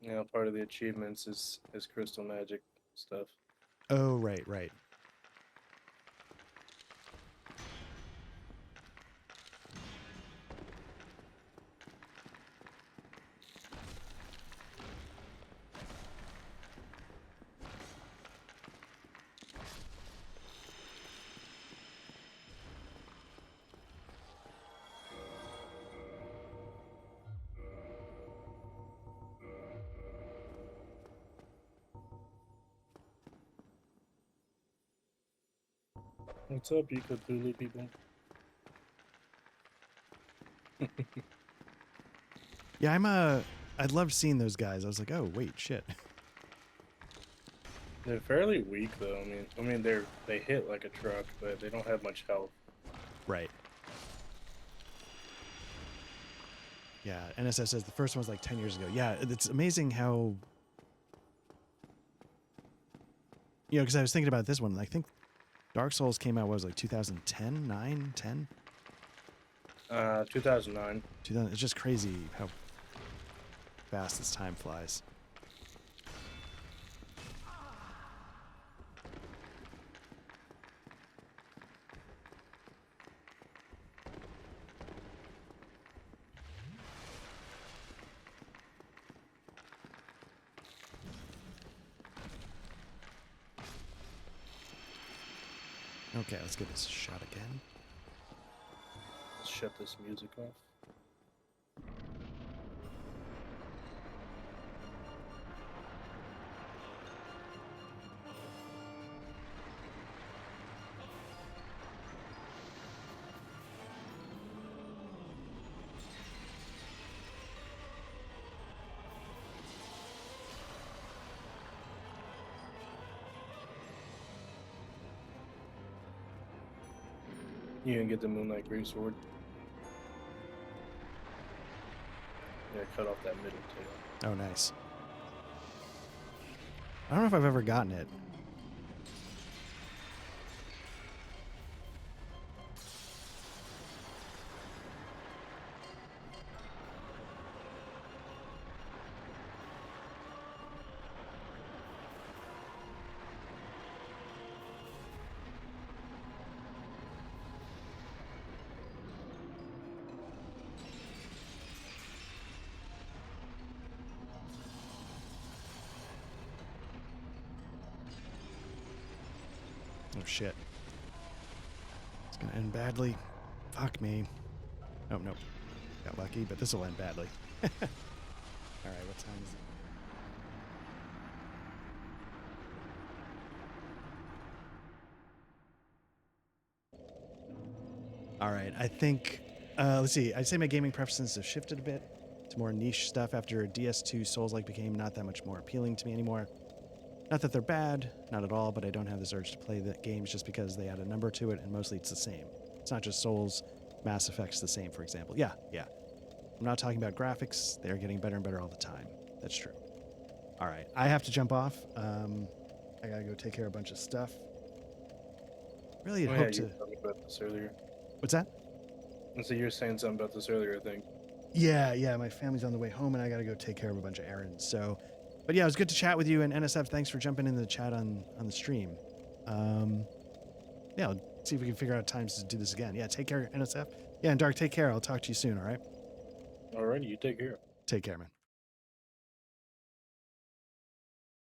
know, part of the achievements is crystal magic stuff.
Oh, right.
What's up, you Cthulhu people?
Yeah, I loved seeing those guys. I was like, oh, wait, shit.
They're fairly weak, though. I mean, they hit like a truck, but they don't have much health.
Right. Yeah, NSF says the first one was like 10 years ago. Yeah, it's amazing how... You know, because I was thinking about this one. I think Dark Souls came out, what was it, like 2010, 9, 10?
2009.
It's just crazy how fast this time flies. Okay, let's give this a shot again.
Let's shut this music off. You can get the Moonlight Greatsword. Yeah, cut off that middle tail.
Oh, nice. I don't know if I've ever gotten it. Oh shit. It's gonna end badly. Fuck me. Oh, nope. Got lucky, but this will end badly. Alright, what time is it? Alright, I think, let's see. I'd say my gaming preferences have shifted a bit to more niche stuff after DS2 Souls-like became not that much more appealing to me anymore. Not that they're bad, not at all, but I don't have this urge to play the games just because they add a number to it, and mostly it's the same. It's not just Souls, Mass Effect's the same, for example. Yeah. I'm not talking about graphics. They're getting better and better all the time. That's true. All right, I have to jump off. I gotta go take care of a bunch of stuff. Really
Oh,
hope
yeah,
to...
you were talking about this earlier.
What's that?
And so you were saying something about this earlier, I think.
Yeah, my family's on the way home, and I gotta go take care of a bunch of errands, so... But yeah, it was good to chat with you, and NSF, thanks for jumping in the chat on the stream. Yeah, I'll see if we can figure out times to do this again. Yeah, take care, NSF. Yeah, and Dark, take care. I'll talk to you soon, all right?
Alrighty, you take care.
Take care, man.